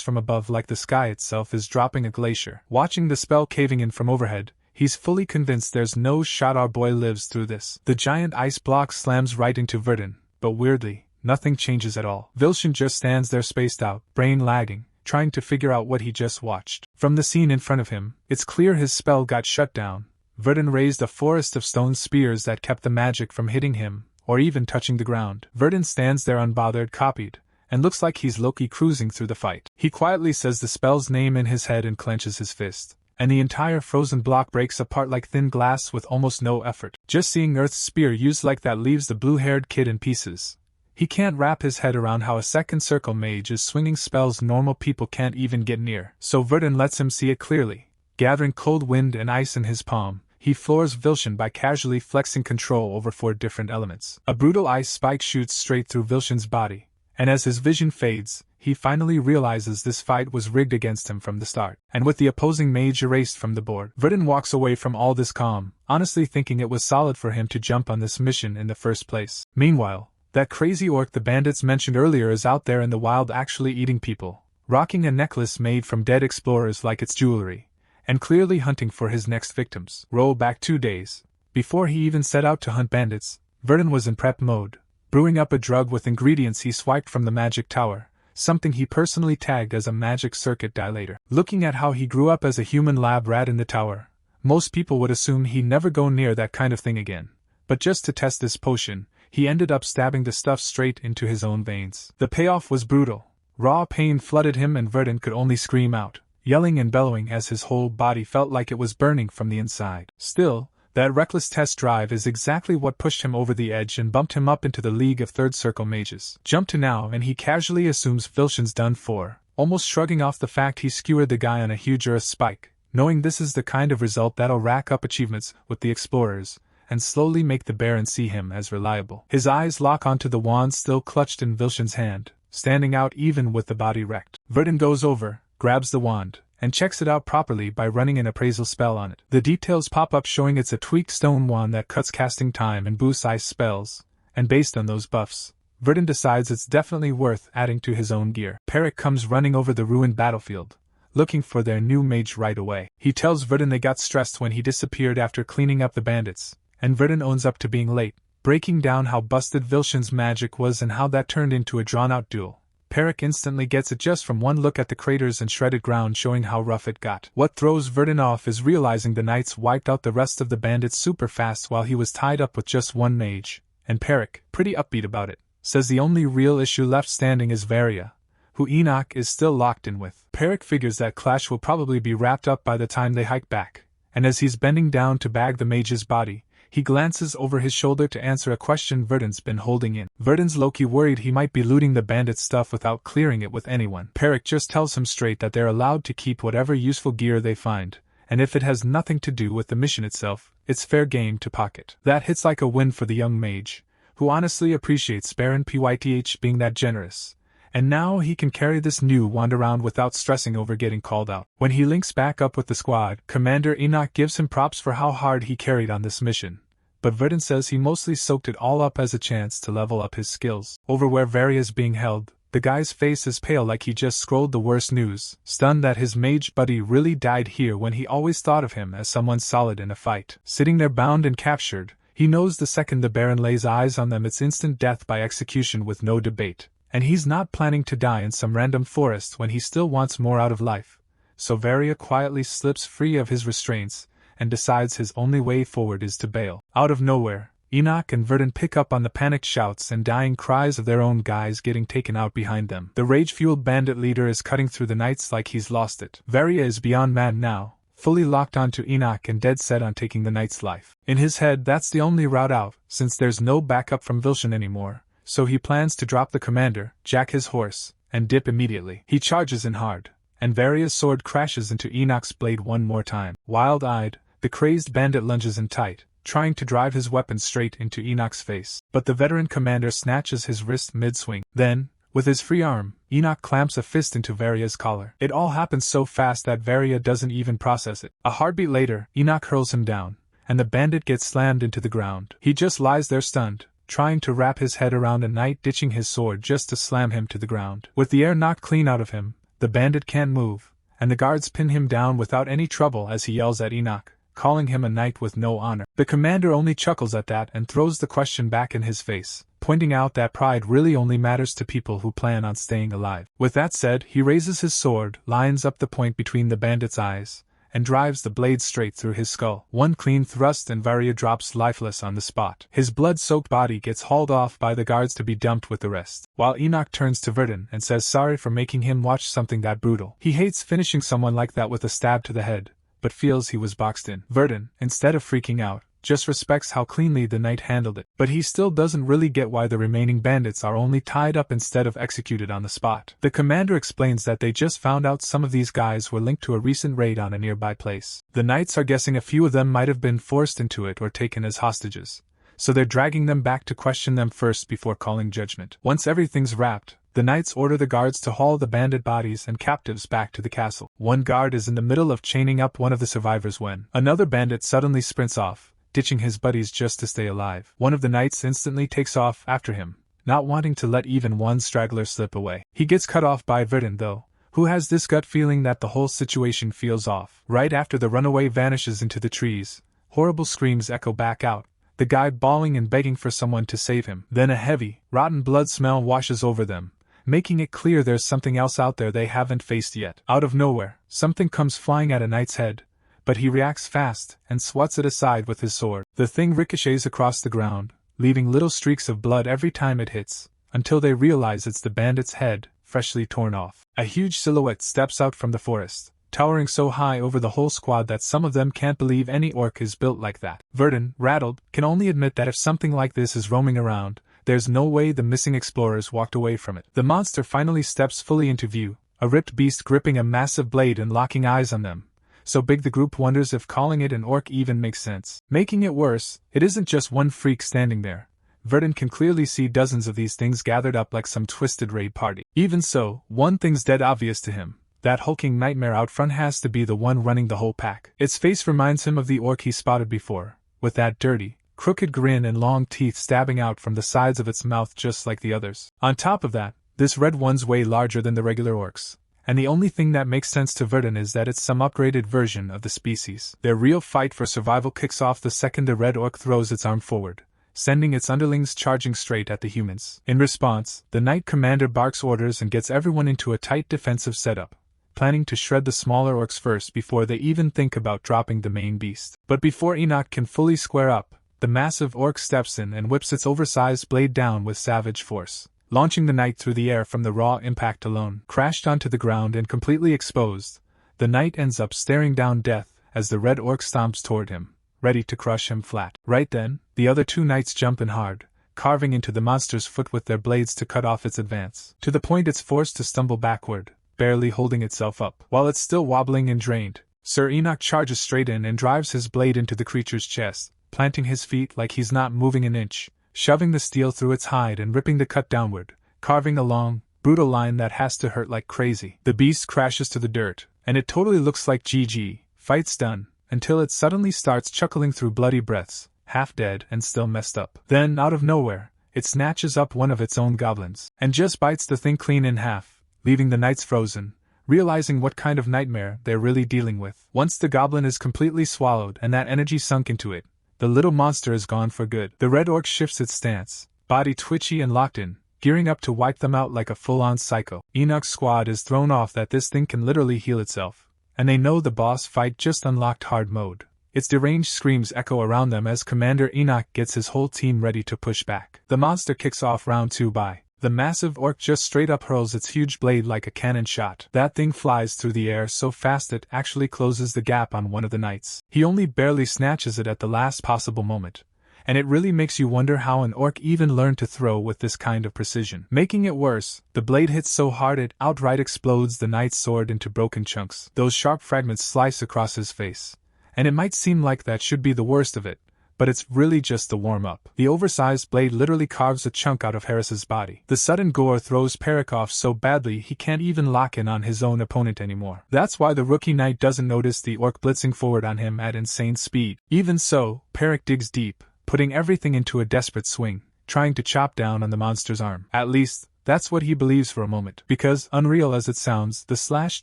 from above like the sky itself is dropping a glacier. Watching the spell caving in from overhead, he's fully convinced there's no shot our boy lives through this. The giant ice block slams right into Verdun, but weirdly, nothing changes at all. Vilshin just stands there spaced out, brain lagging, trying to figure out what he just watched. From the scene in front of him, it's clear his spell got shut down. Verdun raised a forest of stone spears that kept the magic from hitting him, or even touching the ground. Verdun stands there unbothered, copied, and looks like he's low-key cruising through the fight. He quietly says the spell's name in his head and clenches his fist, and the entire frozen block breaks apart like thin glass with almost no effort. Just seeing Earth's spear used like that leaves the blue-haired kid in pieces. He can't wrap his head around how a second circle mage is swinging spells normal people can't even get near. So Verdun lets him see it clearly. Gathering cold wind and ice in his palm, he floors Vilshin by casually flexing control over 4 different elements. A brutal ice spike shoots straight through Vilshin's body, and as his vision fades, he finally realizes this fight was rigged against him from the start. And with the opposing mage erased from the board, Verdun walks away from all this calm, honestly thinking it was solid for him to jump on this mission in the first place. Meanwhile, that crazy orc the bandits mentioned earlier is out there in the wild actually eating people, rocking a necklace made from dead explorers like it's jewelry, and clearly hunting for his next victims. Roll back 2 days. Before he even set out to hunt bandits, Verdun was in prep mode, brewing up a drug with ingredients he swiped from the magic tower, something he personally tagged as a magic circuit dilator. Looking at how he grew up as a human lab rat in the tower, most people would assume he'd never go near that kind of thing again. But just to test this potion, he ended up stabbing the stuff straight into his own veins. The payoff was brutal. Raw pain flooded him and Verdun could only scream out, yelling and bellowing as his whole body felt like it was burning from the inside. Still, that reckless test drive is exactly what pushed him over the edge and bumped him up into the League of Third Circle Mages. Jump to now and he casually assumes Vilshan's done for, almost shrugging off the fact he skewered the guy on a huge earth spike, knowing this is the kind of result that'll rack up achievements with the explorers, and slowly make the Baron see him as reliable. His eyes lock onto the wand still clutched in Vilshan's hand, standing out even with the body wrecked. Verdun goes over, grabs the wand, and checks it out properly by running an appraisal spell on it. The details pop up showing it's a tweaked stone wand that cuts casting time and boosts ice spells, and based on those buffs, Verdun decides it's definitely worth adding to his own gear. Peric comes running over the ruined battlefield, looking for their new mage right away. He tells Verdun they got stressed when he disappeared after cleaning up the bandits, and Verdun owns up to being late, breaking down how busted Vilshan's magic was and how that turned into a drawn-out duel. Peric instantly gets it just from one look at the craters and shredded ground showing how rough it got. What throws Verdun off is realizing the knights wiped out the rest of the bandits super fast while he was tied up with just one mage, and Peric, pretty upbeat about it, says the only real issue left standing is Varia, who Enoch is still locked in with. Peric figures that clash will probably be wrapped up by the time they hike back, and as he's bending down to bag the mage's body, he glances over his shoulder to answer a question Verdun's been holding in. Verdun's low-key worried he might be looting the bandits' stuff without clearing it with anyone. Peric just tells him straight that they're allowed to keep whatever useful gear they find, and if it has nothing to do with the mission itself, it's fair game to pocket. That hits like a win for the young mage, who honestly appreciates Baron Pyth being that generous. And now he can carry this new wand around without stressing over getting called out. When he links back up with the squad, Commander Enoch gives him props for how hard he carried on this mission, but Verdun says he mostly soaked it all up as a chance to level up his skills. Over where Varia is being held, the guy's face is pale like he just scrolled the worst news, stunned that his mage buddy really died here when he always thought of him as someone solid in a fight. Sitting there bound and captured, he knows the second the Baron lays eyes on them it's instant death by execution with no debate. And he's not planning to die in some random forest when he still wants more out of life, so Varia quietly slips free of his restraints, and decides his only way forward is to bail. Out of nowhere, Enoch and Verdun pick up on the panicked shouts and dying cries of their own guys getting taken out behind them. The rage-fueled bandit leader is cutting through the knights like he's lost it. Varia is beyond mad now, fully locked onto Enoch and dead set on taking the knight's life. In his head that's the only route out, since there's no backup from Vilshan anymore. So he plans to drop the commander, jack his horse, and dip immediately. He charges in hard, and Varia's sword crashes into Enoch's blade one more time. Wild-eyed, the crazed bandit lunges in tight, trying to drive his weapon straight into Enoch's face. But the veteran commander snatches his wrist mid-swing. Then, with his free arm, Enoch clamps a fist into Varia's collar. It all happens so fast that Varia doesn't even process it. A heartbeat later, Enoch hurls him down, and the bandit gets slammed into the ground. He just lies there stunned, trying to wrap his head around a knight ditching his sword just to slam him to the ground. With the air knocked clean out of him, the bandit can't move, and the guards pin him down without any trouble as he yells at Enoch, calling him a knight with no honor. The commander only chuckles at that and throws the question back in his face, pointing out that pride really only matters to people who plan on staying alive. With that said, he raises his sword, lines up the point between the bandit's eyes, and drives the blade straight through his skull. One clean thrust and Varia drops lifeless on the spot. His blood-soaked body gets hauled off by the guards to be dumped with the rest, while Enoch turns to Verdun and says sorry for making him watch something that brutal. He hates finishing someone like that with a stab to the head, but feels he was boxed in. Verdun, instead of freaking out, just respects how cleanly the knight handled it, but he still doesn't really get why the remaining bandits are only tied up instead of executed on the spot. The commander explains that they just found out some of these guys were linked to a recent raid on a nearby place. The knights are guessing a few of them might have been forced into it or taken as hostages, so they're dragging them back to question them first before calling judgment. Once everything's wrapped, the knights order the guards to haul the bandit bodies and captives back to the castle. One guard is in the middle of chaining up one of the survivors when another bandit suddenly sprints off, ditching his buddies just to stay alive. One of the knights instantly takes off after him, not wanting to let even one straggler slip away. He gets cut off by Verdun though, who has this gut feeling that the whole situation feels off. Right after the runaway vanishes into the trees, horrible screams echo back out, the guy bawling and begging for someone to save him. Then a heavy, rotten blood smell washes over them, making it clear there's something else out there they haven't faced yet. Out of nowhere, something comes flying at a knight's head, but he reacts fast and swats it aside with his sword. The thing ricochets across the ground, leaving little streaks of blood every time it hits, until they realize it's the bandit's head, freshly torn off. A huge silhouette steps out from the forest, towering so high over the whole squad that some of them can't believe any orc is built like that. Verdun, rattled, can only admit that if something like this is roaming around, there's no way the missing explorers walked away from it. The monster finally steps fully into view, a ripped beast gripping a massive blade and locking eyes on them. So big the group wonders if calling it an orc even makes sense. Making it worse, it isn't just one freak standing there. Verdun can clearly see dozens of these things gathered up like some twisted raid party. Even so, one thing's dead obvious to him. That hulking nightmare out front has to be the one running the whole pack. Its face reminds him of the orc he spotted before, with that dirty, crooked grin and long teeth stabbing out from the sides of its mouth just like the others. On top of that, this red one's way larger than the regular orcs, and the only thing that makes sense to Verdun is that it's some upgraded version of the species. Their real fight for survival kicks off the second the red orc throws its arm forward, sending its underlings charging straight at the humans. In response, the Knight Commander barks orders and gets everyone into a tight defensive setup, planning to shred the smaller orcs first before they even think about dropping the main beast. But before Enoch can fully square up, the massive orc steps in and whips its oversized blade down with savage force, launching the knight through the air from the raw impact alone. Crashed onto the ground and completely exposed, the knight ends up staring down death as the red orc stomps toward him, ready to crush him flat. Right then, the other two knights jump in hard, carving into the monster's foot with their blades to cut off its advance, to the point it's forced to stumble backward, barely holding itself up. While it's still wobbling and drained, Sir Enoch charges straight in and drives his blade into the creature's chest, planting his feet like he's not moving an inch, shoving the steel through its hide and ripping the cut downward, carving a long, brutal line that has to hurt like crazy. The beast crashes to the dirt, and it totally looks like GG, fight's done, until it suddenly starts chuckling through bloody breaths, half dead and still messed up. Then, out of nowhere, it snatches up one of its own goblins, and just bites the thing clean in half, leaving the knights frozen, realizing what kind of nightmare they're really dealing with. Once the goblin is completely swallowed and that energy sunk into it, the little monster is gone for good. The red orc shifts its stance, body twitchy and locked in, gearing up to wipe them out like a full-on psycho. Enoch's squad is thrown off that this thing can literally heal itself, and they know the boss fight just unlocked hard mode. Its deranged screams echo around them as Commander Enoch gets his whole team ready to push back. The monster kicks off round 2 by the massive orc just straight up hurls its huge blade like a cannon shot. That thing flies through the air so fast it actually closes the gap on one of the knights. He only barely snatches it at the last possible moment, and it really makes you wonder how an orc even learned to throw with this kind of precision. Making it worse, the blade hits so hard it outright explodes the knight's sword into broken chunks. Those sharp fragments slice across his face, and it might seem like that should be the worst of it, but it's really just the warm-up. The oversized blade literally carves a chunk out of Harris's body. The sudden gore throws Perek off so badly he can't even lock in on his own opponent anymore. That's why the rookie knight doesn't notice the orc blitzing forward on him at insane speed. Even so, Perek digs deep, putting everything into a desperate swing, trying to chop down on the monster's arm. At least, that's what he believes for a moment, because, unreal as it sounds, the slash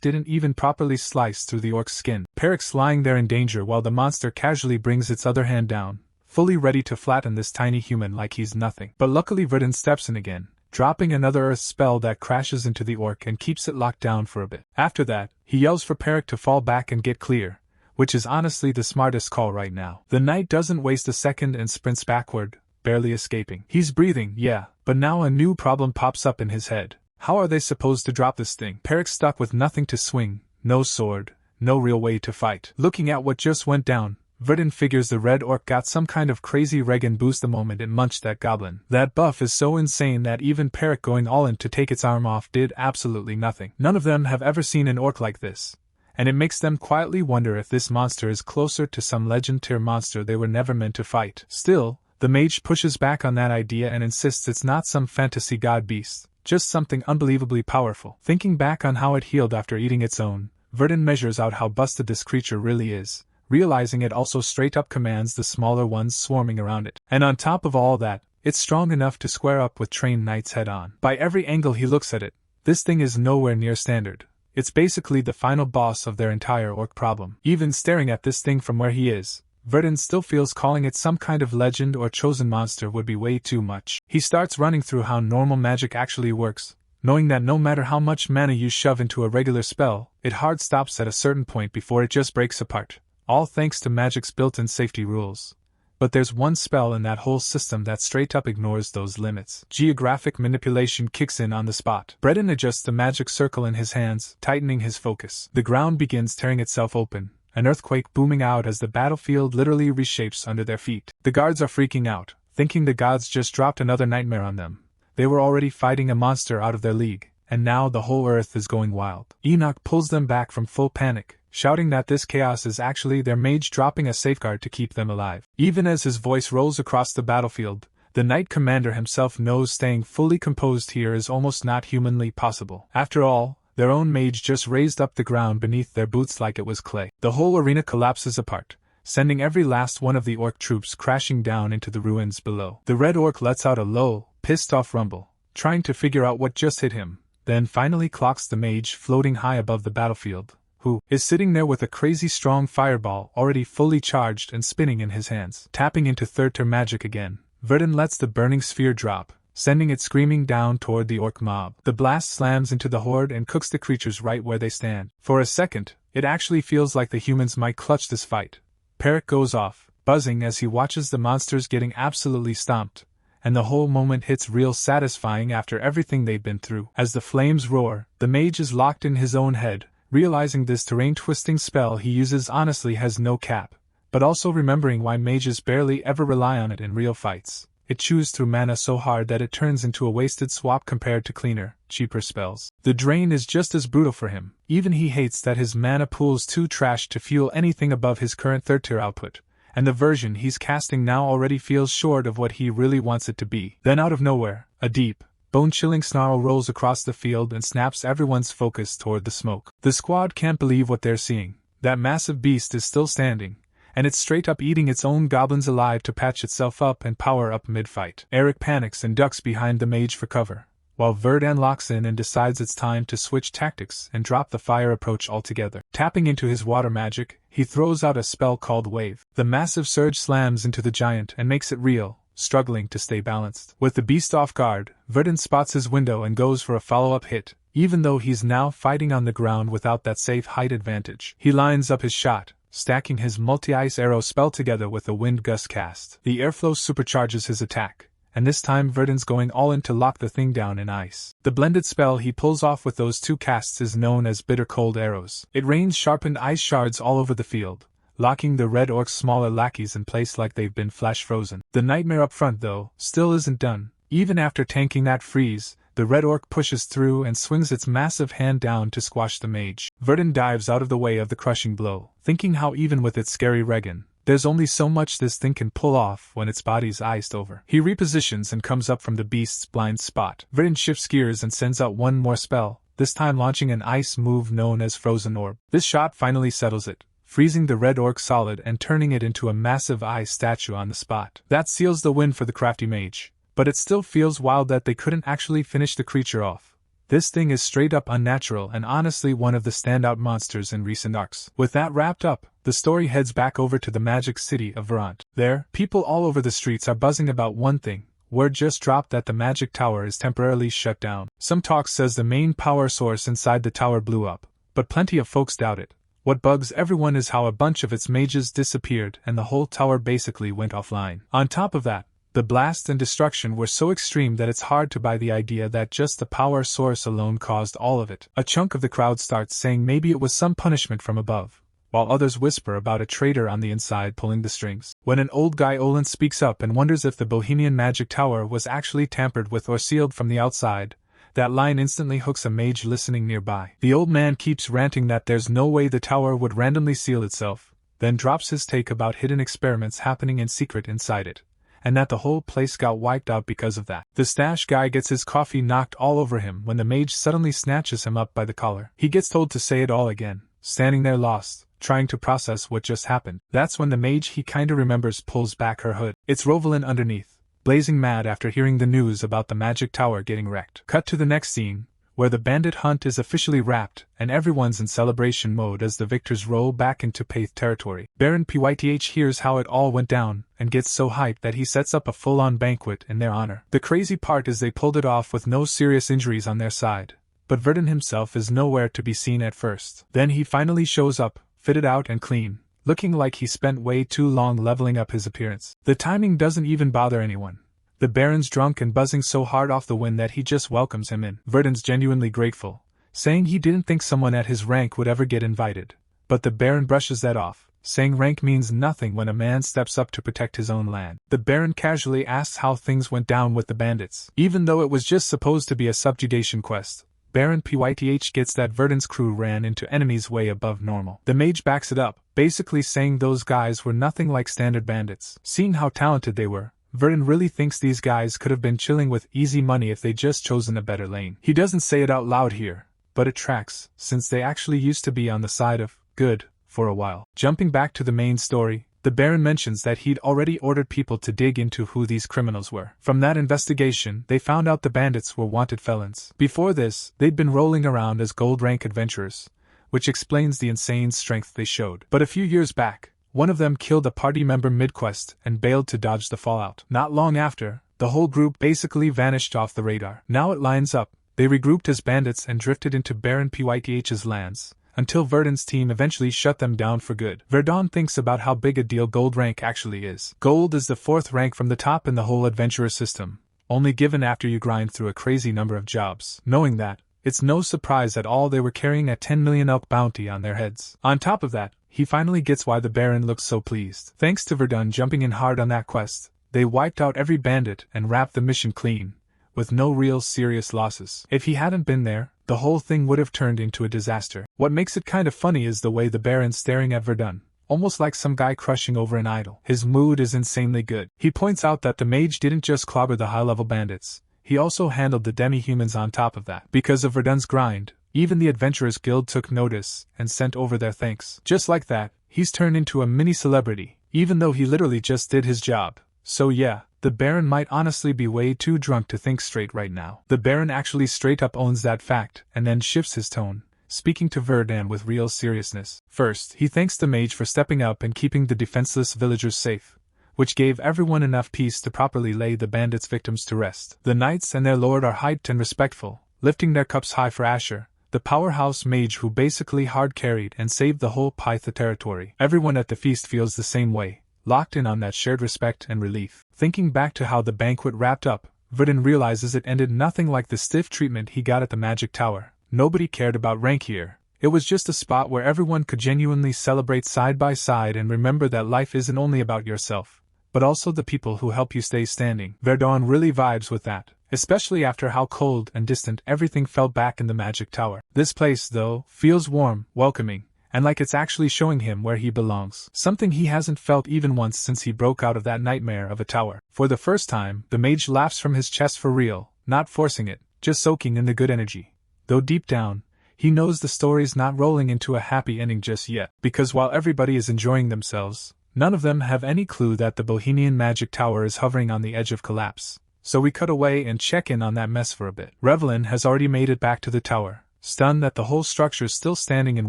didn't even properly slice through the orc's skin. Perek's lying there in danger while the monster casually brings its other hand down, fully ready to flatten this tiny human like he's nothing. But luckily Verdun steps in again, dropping another earth spell that crashes into the orc and keeps it locked down for a bit. After that, he yells for Perek to fall back and get clear, which is honestly the smartest call right now. The knight doesn't waste a second and sprints backward, barely escaping. He's breathing, yeah, but now a new problem pops up in his head. How are they supposed to drop this thing? Perek's stuck with nothing to swing, no sword, no real way to fight. Looking at what just went down, Verdun figures the red orc got some kind of crazy regen boost the moment it munched that goblin. That buff is so insane that even Perek going all in to take its arm off did absolutely nothing. None of them have ever seen an orc like this, and it makes them quietly wonder if this monster is closer to some legend tier monster they were never meant to fight. Still, the mage pushes back on that idea and insists it's not some fantasy god beast, just something unbelievably powerful. Thinking back on how it healed after eating its own, Verdun measures out how busted this creature really is, realizing it also straight up commands the smaller ones swarming around it. And on top of all that, it's strong enough to square up with trained knights head on. By every angle he looks at it, this thing is nowhere near standard. It's basically the final boss of their entire orc problem. Even staring at this thing from where he is, Verdun still feels calling it some kind of legend or chosen monster would be way too much. He starts running through how normal magic actually works, knowing that no matter how much mana you shove into a regular spell, it hard stops at a certain point before it just breaks apart, all thanks to Magic's built-in safety rules. But there's one spell in that whole system that straight up ignores those limits. Geographic manipulation kicks in on the spot. Verdun adjusts the magic circle in his hands, tightening his focus. The ground begins tearing itself open, an earthquake booming out as the battlefield literally reshapes under their feet. The guards are freaking out, thinking the gods just dropped another nightmare on them. They were already fighting a monster out of their league, and now the whole earth is going wild. Enoch pulls them back from full panic, shouting that this chaos is actually their mage dropping a safeguard to keep them alive. Even as his voice rolls across the battlefield, the Knight Commander himself knows staying fully composed here is almost not humanly possible. After all, their own mage just raised up the ground beneath their boots like it was clay. The whole arena collapses apart, sending every last one of the orc troops crashing down into the ruins below. The red orc lets out a low, pissed-off rumble, trying to figure out what just hit him, then finally clocks the mage floating high above the battlefield, who is sitting there with a crazy strong fireball already fully charged and spinning in his hands. Tapping into third-tier magic again, Verdun lets the burning sphere drop, sending it screaming down toward the orc mob. The blast slams into the horde and cooks the creatures right where they stand. For a second, it actually feels like the humans might clutch this fight. Parrot goes off, buzzing as he watches the monsters getting absolutely stomped, and the whole moment hits real satisfying after everything they've been through. As the flames roar, the mage is locked in his own head, realizing this terrain-twisting spell he uses honestly has no cap, but also remembering why mages barely ever rely on it in real fights. It chews through mana so hard that it turns into a wasted swap compared to cleaner, cheaper spells. The drain is just as brutal for him. Even he hates that his mana pool's too trash to fuel anything above his current third-tier output, and the version he's casting now already feels short of what he really wants it to be. Then out of nowhere, a deep, bone-chilling snarl rolls across the field and snaps everyone's focus toward the smoke. The squad can't believe what they're seeing. That massive beast is still standing, and it's straight up eating its own goblins alive to patch itself up and power up mid-fight. Eric panics and ducks behind the mage for cover, while Verdun locks in and decides it's time to switch tactics and drop the fire approach altogether. Tapping into his water magic, he throws out a spell called Wave. The massive surge slams into the giant and makes it real, struggling to stay balanced. With the beast off guard, Verdun spots his window and goes for a follow-up hit, even though he's now fighting on the ground without that safe height advantage. He lines up his shot, stacking his multi-ice arrow spell together with a wind gust cast. The airflow supercharges his attack, and this time Verdun's going all in to lock the thing down in ice. The blended spell he pulls off with those two casts is known as Bitter Cold Arrows. It rains sharpened ice shards all over the field, locking the red orc's smaller lackeys in place like they've been flash frozen. The nightmare up front, though, still isn't done. Even after tanking that freeze, the red orc pushes through and swings its massive hand down to squash the mage. Verdun dives out of the way of the crushing blow, thinking how even with its scary Regan, there's only so much this thing can pull off when its body's iced over. He repositions and comes up from the beast's blind spot. Verdun shifts gears and sends out one more spell, this time launching an ice move known as Frozen Orb. This shot finally settles it, freezing the red orc solid and turning it into a massive ice statue on the spot. That seals the win for the crafty mage. But it still feels wild that they couldn't actually finish the creature off. This thing is straight up unnatural and honestly one of the standout monsters in recent arcs. With that wrapped up, the story heads back over to the magic city of Verdun. There, people all over the streets are buzzing about one thing. Word just dropped that the magic tower is temporarily shut down. Some talk says the main power source inside the tower blew up, but plenty of folks doubt it. What bugs everyone is how a bunch of its mages disappeared and the whole tower basically went offline. On top of that, the blast and destruction were so extreme that it's hard to buy the idea that just the power source alone caused all of it. A chunk of the crowd starts saying maybe it was some punishment from above, while others whisper about a traitor on the inside pulling the strings. When an old guy Olin speaks up and wonders if the Bohemian magic tower was actually tampered with or sealed from the outside, that line instantly hooks a mage listening nearby. The old man keeps ranting that there's no way the tower would randomly seal itself, then drops his take about hidden experiments happening in secret inside it, and that the whole place got wiped out because of that. The stash guy gets his coffee knocked all over him when the mage suddenly snatches him up by the collar. He gets told to say it all again, standing there lost, trying to process what just happened. That's when the mage he kinda remembers pulls back her hood. It's Ravelin underneath, blazing mad after hearing the news about the magic tower getting wrecked. Cut to the next scene, where the bandit hunt is officially wrapped, and everyone's in celebration mode as the victors roll back into Pyth territory. Baron Pyth hears how it all went down, and gets so hyped that he sets up a full-on banquet in their honor. The crazy part is they pulled it off with no serious injuries on their side, but Verdun himself is nowhere to be seen at first. Then he finally shows up, fitted out and clean, looking like he spent way too long leveling up his appearance. The timing doesn't even bother anyone. The Baron's drunk and buzzing so hard off the wind that he just welcomes him in. Verdun's genuinely grateful, saying he didn't think someone at his rank would ever get invited. But the Baron brushes that off, saying rank means nothing when a man steps up to protect his own land. The Baron casually asks how things went down with the bandits. Even though it was just supposed to be a subjugation quest, Baron Pyth gets that Verdun's crew ran into enemies way above normal. The Mage backs it up, basically saying those guys were nothing like standard bandits. Seeing how talented they were, Verdun really thinks these guys could have been chilling with easy money if they'd just chosen a better lane. He doesn't say it out loud here, but it tracks, since they actually used to be on the side of good for a while. Jumping back to the main story, the Baron mentions that he'd already ordered people to dig into who these criminals were. From that investigation, they found out the bandits were wanted felons. Before this, they'd been rolling around as gold rank adventurers, which explains the insane strength they showed. But a few years back, one of them killed a party member mid-quest and bailed to dodge the fallout. Not long after, the whole group basically vanished off the radar. Now it lines up, they regrouped as bandits and drifted into Baron Pyth's lands, until Verdun's team eventually shut them down for good. Verdun thinks about how big a deal gold rank actually is. Gold is the 4th rank from the top in the whole adventurer system, only given after you grind through a crazy number of jobs. Knowing that, it's no surprise at all they were carrying a 10 million elk bounty on their heads. On top of that, he finally gets why the Baron looks so pleased. Thanks to Verdun jumping in hard on that quest, they wiped out every bandit and wrapped the mission clean, with no real serious losses. If he hadn't been there, the whole thing would have turned into a disaster. What makes it kind of funny is the way the Baron's staring at Verdun, almost like some guy crushing over an idol. His mood is insanely good. He points out that the Mage didn't just clobber the high-level bandits, he also handled the demi-humans on top of that. Because of Verdun's grind, even the Adventurers Guild took notice and sent over their thanks. Just like that, he's turned into a mini-celebrity, even though he literally just did his job. So yeah, the Baron might honestly be way too drunk to think straight right now. The Baron actually straight up owns that fact, and then shifts his tone, speaking to Verdun with real seriousness. First, he thanks the Mage for stepping up and keeping the defenseless villagers safe, which gave everyone enough peace to properly lay the bandits' victims to rest. The knights and their lord are hyped and respectful, lifting their cups high for Asura, the powerhouse mage who basically hard-carried and saved the whole Pyth territory. Everyone at the feast feels the same way, locked in on that shared respect and relief. Thinking back to how the banquet wrapped up, Verdun realizes it ended nothing like the stiff treatment he got at the Magic Tower. Nobody cared about rank here. It was just a spot where everyone could genuinely celebrate side by side and remember that life isn't only about yourself, but also the people who help you stay standing. Verdun really vibes with that, especially after how cold and distant everything felt back in the Magic Tower. This place, though, feels warm, welcoming, and like it's actually showing him where he belongs. Something he hasn't felt even once since he broke out of that nightmare of a tower. For the first time, the Mage laughs from his chest for real, not forcing it, just soaking in the good energy. Though deep down, he knows the story's not rolling into a happy ending just yet, because while everybody is enjoying themselves, none of them have any clue that the Bohemian Magic Tower is hovering on the edge of collapse. So we cut away and check in on that mess for a bit. Ravelin has already made it back to the tower, stunned that the whole structure's still standing in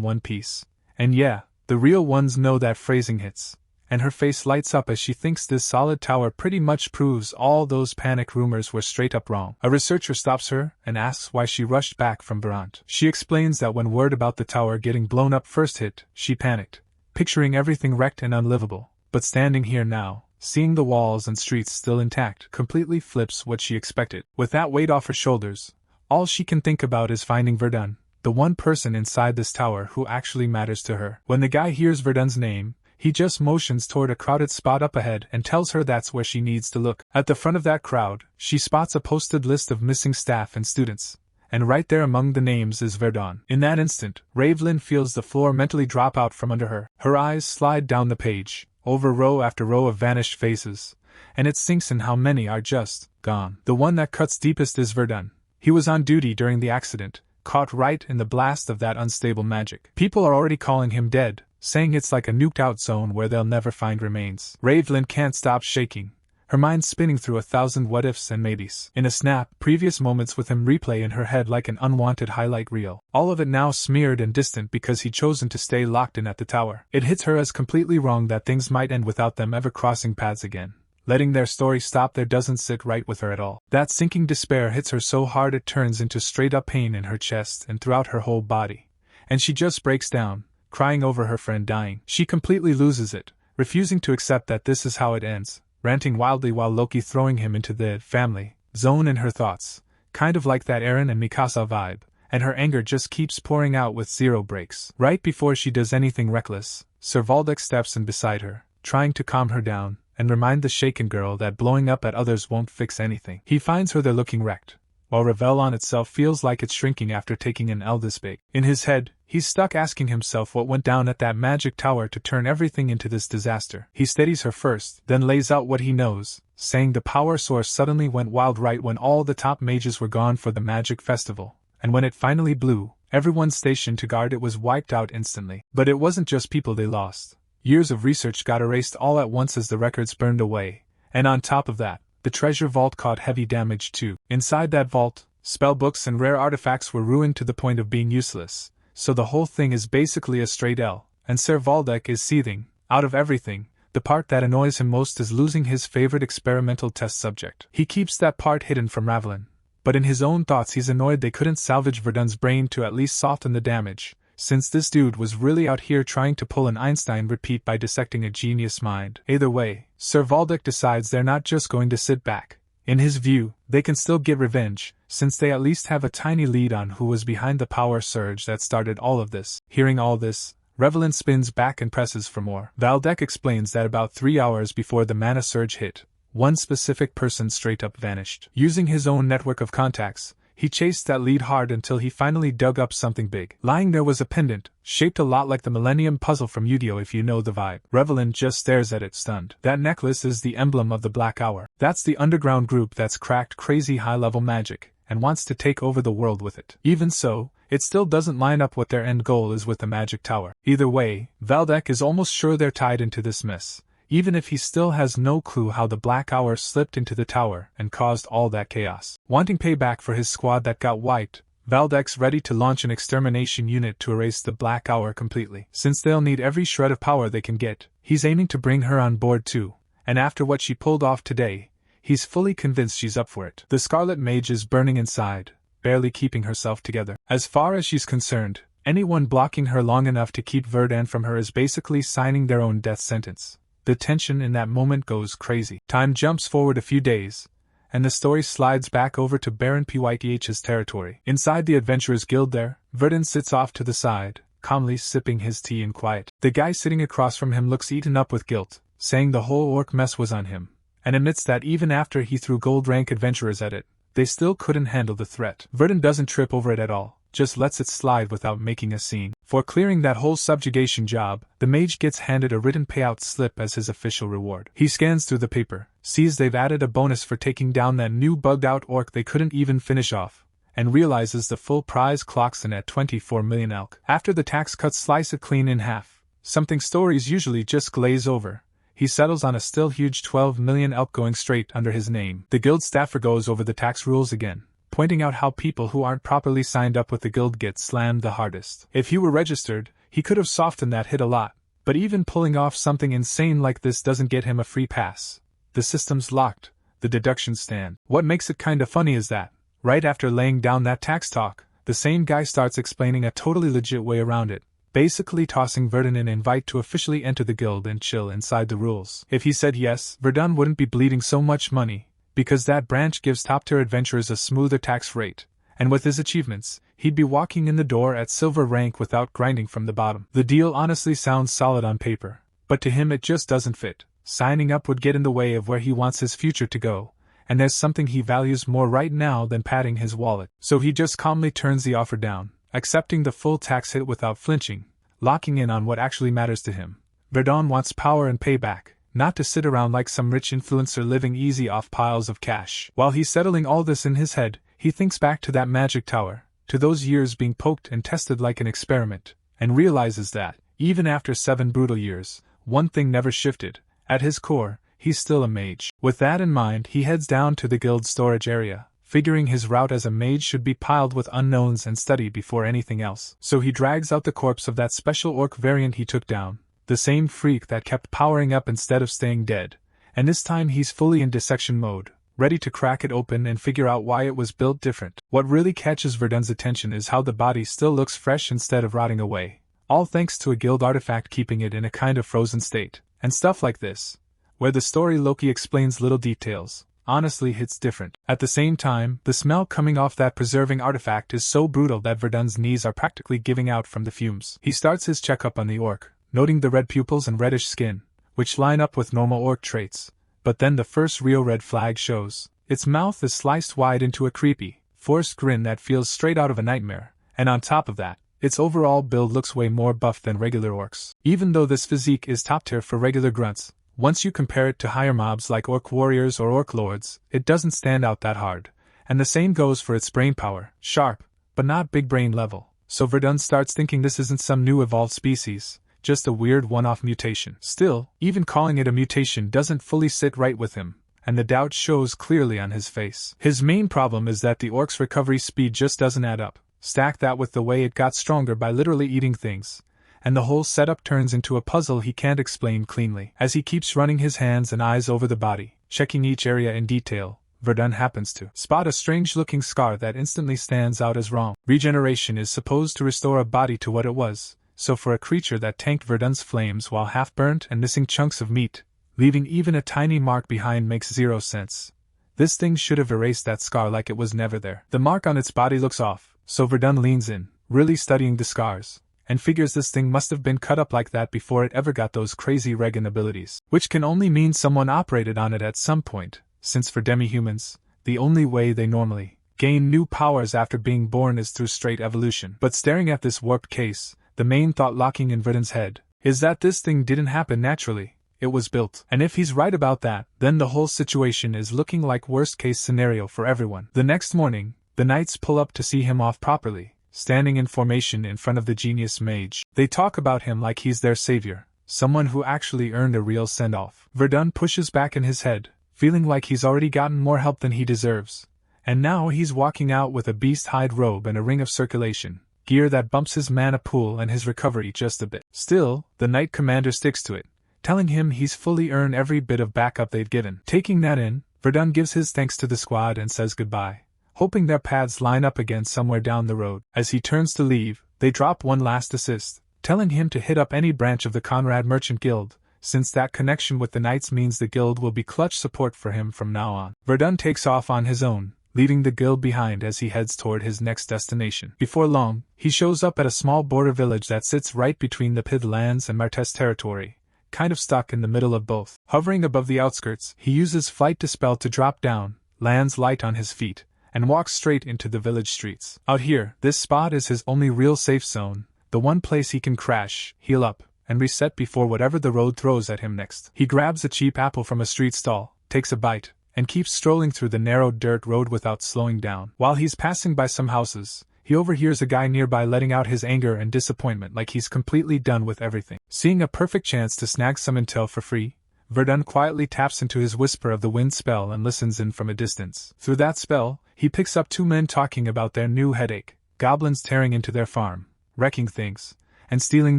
one piece. And yeah, the real ones know that phrasing hits, and her face lights up as she thinks this solid tower pretty much proves all those panic rumors were straight up wrong. A researcher stops her and asks why she rushed back from Verdun. She explains that when word about the tower getting blown up first hit, she panicked, picturing everything wrecked and unlivable. But standing here now, seeing the walls and streets still intact, completely flips what she expected. With that weight off her shoulders, all she can think about is finding Verdun, the one person inside this tower who actually matters to her. When the guy hears Verdun's name, he just motions toward a crowded spot up ahead and tells her that's where she needs to look. At the front of that crowd, she spots a posted list of missing staff and students, and right there among the names is Verdun. In that instant, Ravelin feels the floor mentally drop out from under her. Her eyes slide down the page, over row after row of vanished faces, and it sinks in how many are just gone. The one that cuts deepest is Verdun. He was on duty during the accident, caught right in the blast of that unstable magic. People are already calling him dead, saying it's like a nuked-out zone where they'll never find remains. Ravelin can't stop shaking, her mind spinning through 1,000 what-ifs and maybes. In a snap, previous moments with him replay in her head like an unwanted highlight reel. All of it now smeared and distant because he'd chosen to stay locked in at the tower. It hits her as completely wrong that things might end without them ever crossing paths again. Letting their story stop there doesn't sit right with her at all. That sinking despair hits her so hard it turns into straight-up pain in her chest and throughout her whole body. And she just breaks down, crying over her friend dying. She completely loses it, refusing to accept that this is how it ends, ranting wildly while Loki throwing him into the family zone in her thoughts, kind of like that Eren and Mikasa vibe, and her anger just keeps pouring out with zero breaks. Right before she does anything reckless, Sir Valdek steps in beside her, trying to calm her down and remind the shaken girl that blowing up at others won't fix anything. He finds her there looking wrecked, while Ravelin itself feels like it's shrinking after taking an L this big. In his head, he's stuck asking himself what went down at that magic tower to turn everything into this disaster. He steadies her first, then lays out what he knows, saying the power source suddenly went wild right when all the top mages were gone for the magic festival, and when it finally blew, everyone stationed to guard it was wiped out instantly. But it wasn't just people they lost. Years of research got erased all at once as the records burned away, and on top of that, the treasure vault caught heavy damage too. Inside that vault, spellbooks and rare artifacts were ruined to the point of being useless, so the whole thing is basically a straight L, and Sir Valdek is seething. Out of everything, the part that annoys him most is losing his favorite experimental test subject. He keeps that part hidden from Ravelin, but in his own thoughts he's annoyed they couldn't salvage Verdun's brain to at least soften the damage, since this dude was really out here trying to pull an Einstein repeat by dissecting a genius mind. Either way, Sir Valdek decides they're not just going to sit back. In his view, they can still get revenge, since they at least have a tiny lead on who was behind the power surge that started all of this. Hearing all this, Ravelin spins back and presses for more. Valdek explains that about 3 hours before the mana surge hit, one specific person straight up vanished. Using his own network of contacts, he chased that lead hard until he finally dug up something big. Lying there was a pendant, shaped a lot like the Millennium Puzzle from Yu-Gi-Oh! If you know the vibe. Ravelin just stares at it stunned. That necklace is the emblem of the Black Hour. That's the underground group that's cracked crazy high-level magic, and wants to take over the world with it. Even so, it still doesn't line up what their end goal is with the magic tower. Either way, Valdek is almost sure they're tied into this mess, even if he still has no clue how the Black Hour slipped into the tower and caused all that chaos. Wanting payback for his squad that got wiped, Valdek's ready to launch an extermination unit to erase the Black Hour completely. Since they'll need every shred of power they can get, he's aiming to bring her on board too, and after what she pulled off today, he's fully convinced she's up for it. The Scarlet Mage is burning inside, barely keeping herself together. As far as she's concerned, anyone blocking her long enough to keep Verdun from her is basically signing their own death sentence. The tension in that moment goes crazy. Time jumps forward a few days, and the story slides back over to Baron Pyth's territory. Inside the Adventurers Guild there, Verdun sits off to the side, calmly sipping his tea in quiet. The guy sitting across from him looks eaten up with guilt, saying the whole orc mess was on him, and admits that even after he threw gold rank adventurers at it, they still couldn't handle the threat. Verdun doesn't trip over it at all, just lets it slide without making a scene. For clearing that whole subjugation job, the mage gets handed a written payout slip as his official reward. He scans through the paper, sees they've added a bonus for taking down that new bugged-out orc they couldn't even finish off, and realizes the full prize clocks in at 24 million elk. After the tax cuts slice it clean in half, something stories usually just glaze over, he settles on a still huge 12 million elk going straight under his name. The guild staffer goes over the tax rules again, pointing out how people who aren't properly signed up with the guild get slammed the hardest. If he were registered, he could have softened that hit a lot, but even pulling off something insane like this doesn't get him a free pass. The system's locked, the deductions stand. What makes it kinda funny is that, right after laying down that tax talk, the same guy starts explaining a totally legit way around it, basically tossing Verdun an invite to officially enter the guild and chill inside the rules. If he said yes, Verdun wouldn't be bleeding so much money, because that branch gives top-tier adventurers a smoother tax rate, and with his achievements, he'd be walking in the door at silver rank without grinding from the bottom. The deal honestly sounds solid on paper, but to him it just doesn't fit. Signing up would get in the way of where he wants his future to go, and there's something he values more right now than padding his wallet. So he just calmly turns the offer down, accepting the full tax hit without flinching, locking in on what actually matters to him. Verdun wants power and payback, not to sit around like some rich influencer living easy off piles of cash. While he's settling all this in his head, he thinks back to that magic tower, to those years being poked and tested like an experiment, and realizes that, even after 7 brutal years, one thing never shifted. At his core, he's still a mage. With that in mind, he heads down to the guild storage area, figuring his route as a mage should be piled with unknowns and study before anything else. So he drags out the corpse of that special orc variant he took down, the same freak that kept powering up instead of staying dead, and this time he's fully in dissection mode, ready to crack it open and figure out why it was built different. What really catches Verdun's attention is how the body still looks fresh instead of rotting away, all thanks to a guild artifact keeping it in a kind of frozen state. And stuff like this, where the story Loki explains little details, honestly hits different. At the same time, the smell coming off that preserving artifact is so brutal that Verdun's knees are practically giving out from the fumes. He starts his checkup on the orc, noting the red pupils and reddish skin, which line up with normal orc traits, but then the first real red flag shows. Its mouth is sliced wide into a creepy, forced grin that feels straight out of a nightmare, and on top of that, its overall build looks way more buff than regular orcs. Even though this physique is top tier for regular grunts, once you compare it to higher mobs like orc warriors or orc lords, it doesn't stand out that hard, and the same goes for its brain power, sharp, but not big brain level. So Verdun starts thinking this isn't some new evolved species, just a weird one-off mutation. Still, even calling it a mutation doesn't fully sit right with him, and the doubt shows clearly on his face. His main problem is that the orc's recovery speed just doesn't add up. Stack that with the way it got stronger by literally eating things, and the whole setup turns into a puzzle he can't explain cleanly. As he keeps running his hands and eyes over the body, checking each area in detail, Verdun happens to spot a strange-looking scar that instantly stands out as wrong. Regeneration is supposed to restore a body to what it was, so for a creature that tanked Verdun's flames while half-burnt and missing chunks of meat, leaving even a tiny mark behind makes zero sense. This thing should have erased that scar like it was never there. The mark on its body looks off, so Verdun leans in, really studying the scars, and figures this thing must have been cut up like that before it ever got those crazy Regan abilities. Which can only mean someone operated on it at some point, since for demi-humans, the only way they normally gain new powers after being born is through straight evolution. But staring at this warped case, the main thought locking in Verdun's head is that this thing didn't happen naturally, it was built. And if he's right about that, then the whole situation is looking like worst-case scenario for everyone. The next morning, the knights pull up to see him off properly, standing in formation in front of the genius mage. They talk about him like he's their savior, someone who actually earned a real send-off. Verdun pushes back in his head, feeling like he's already gotten more help than he deserves, and now he's walking out with a beast-hide robe and a ring of circulation, gear that bumps his mana pool and his recovery just a bit. Still, the knight commander sticks to it, telling him he's fully earned every bit of backup they've given. Taking that in, Verdun gives his thanks to the squad and says goodbye, hoping their paths line up again somewhere down the road. As he turns to leave, they drop one last assist, telling him to hit up any branch of the Conrad Merchant Guild, since that connection with the Knights means the guild will be clutch support for him from now on. Verdun takes off on his own, leaving the guild behind as he heads toward his next destination. Before long, he shows up at a small border village that sits right between the Pyth lands and Martes territory, kind of stuck in the middle of both. Hovering above the outskirts, he uses Flight Dispel to drop down, lands light on his feet, and walks straight into the village streets. Out here, this spot is his only real safe zone, the one place he can crash, heal up, and reset before whatever the road throws at him next. He grabs a cheap apple from a street stall, takes a bite, and keeps strolling through the narrow dirt road without slowing down. While he's passing by some houses, he overhears a guy nearby letting out his anger and disappointment like he's completely done with everything. Seeing a perfect chance to snag some intel for free, Verdun quietly taps into his Whisper of the Wind spell and listens in from a distance. Through that spell, he picks up two men talking about their new headache, goblins tearing into their farm, wrecking things, and stealing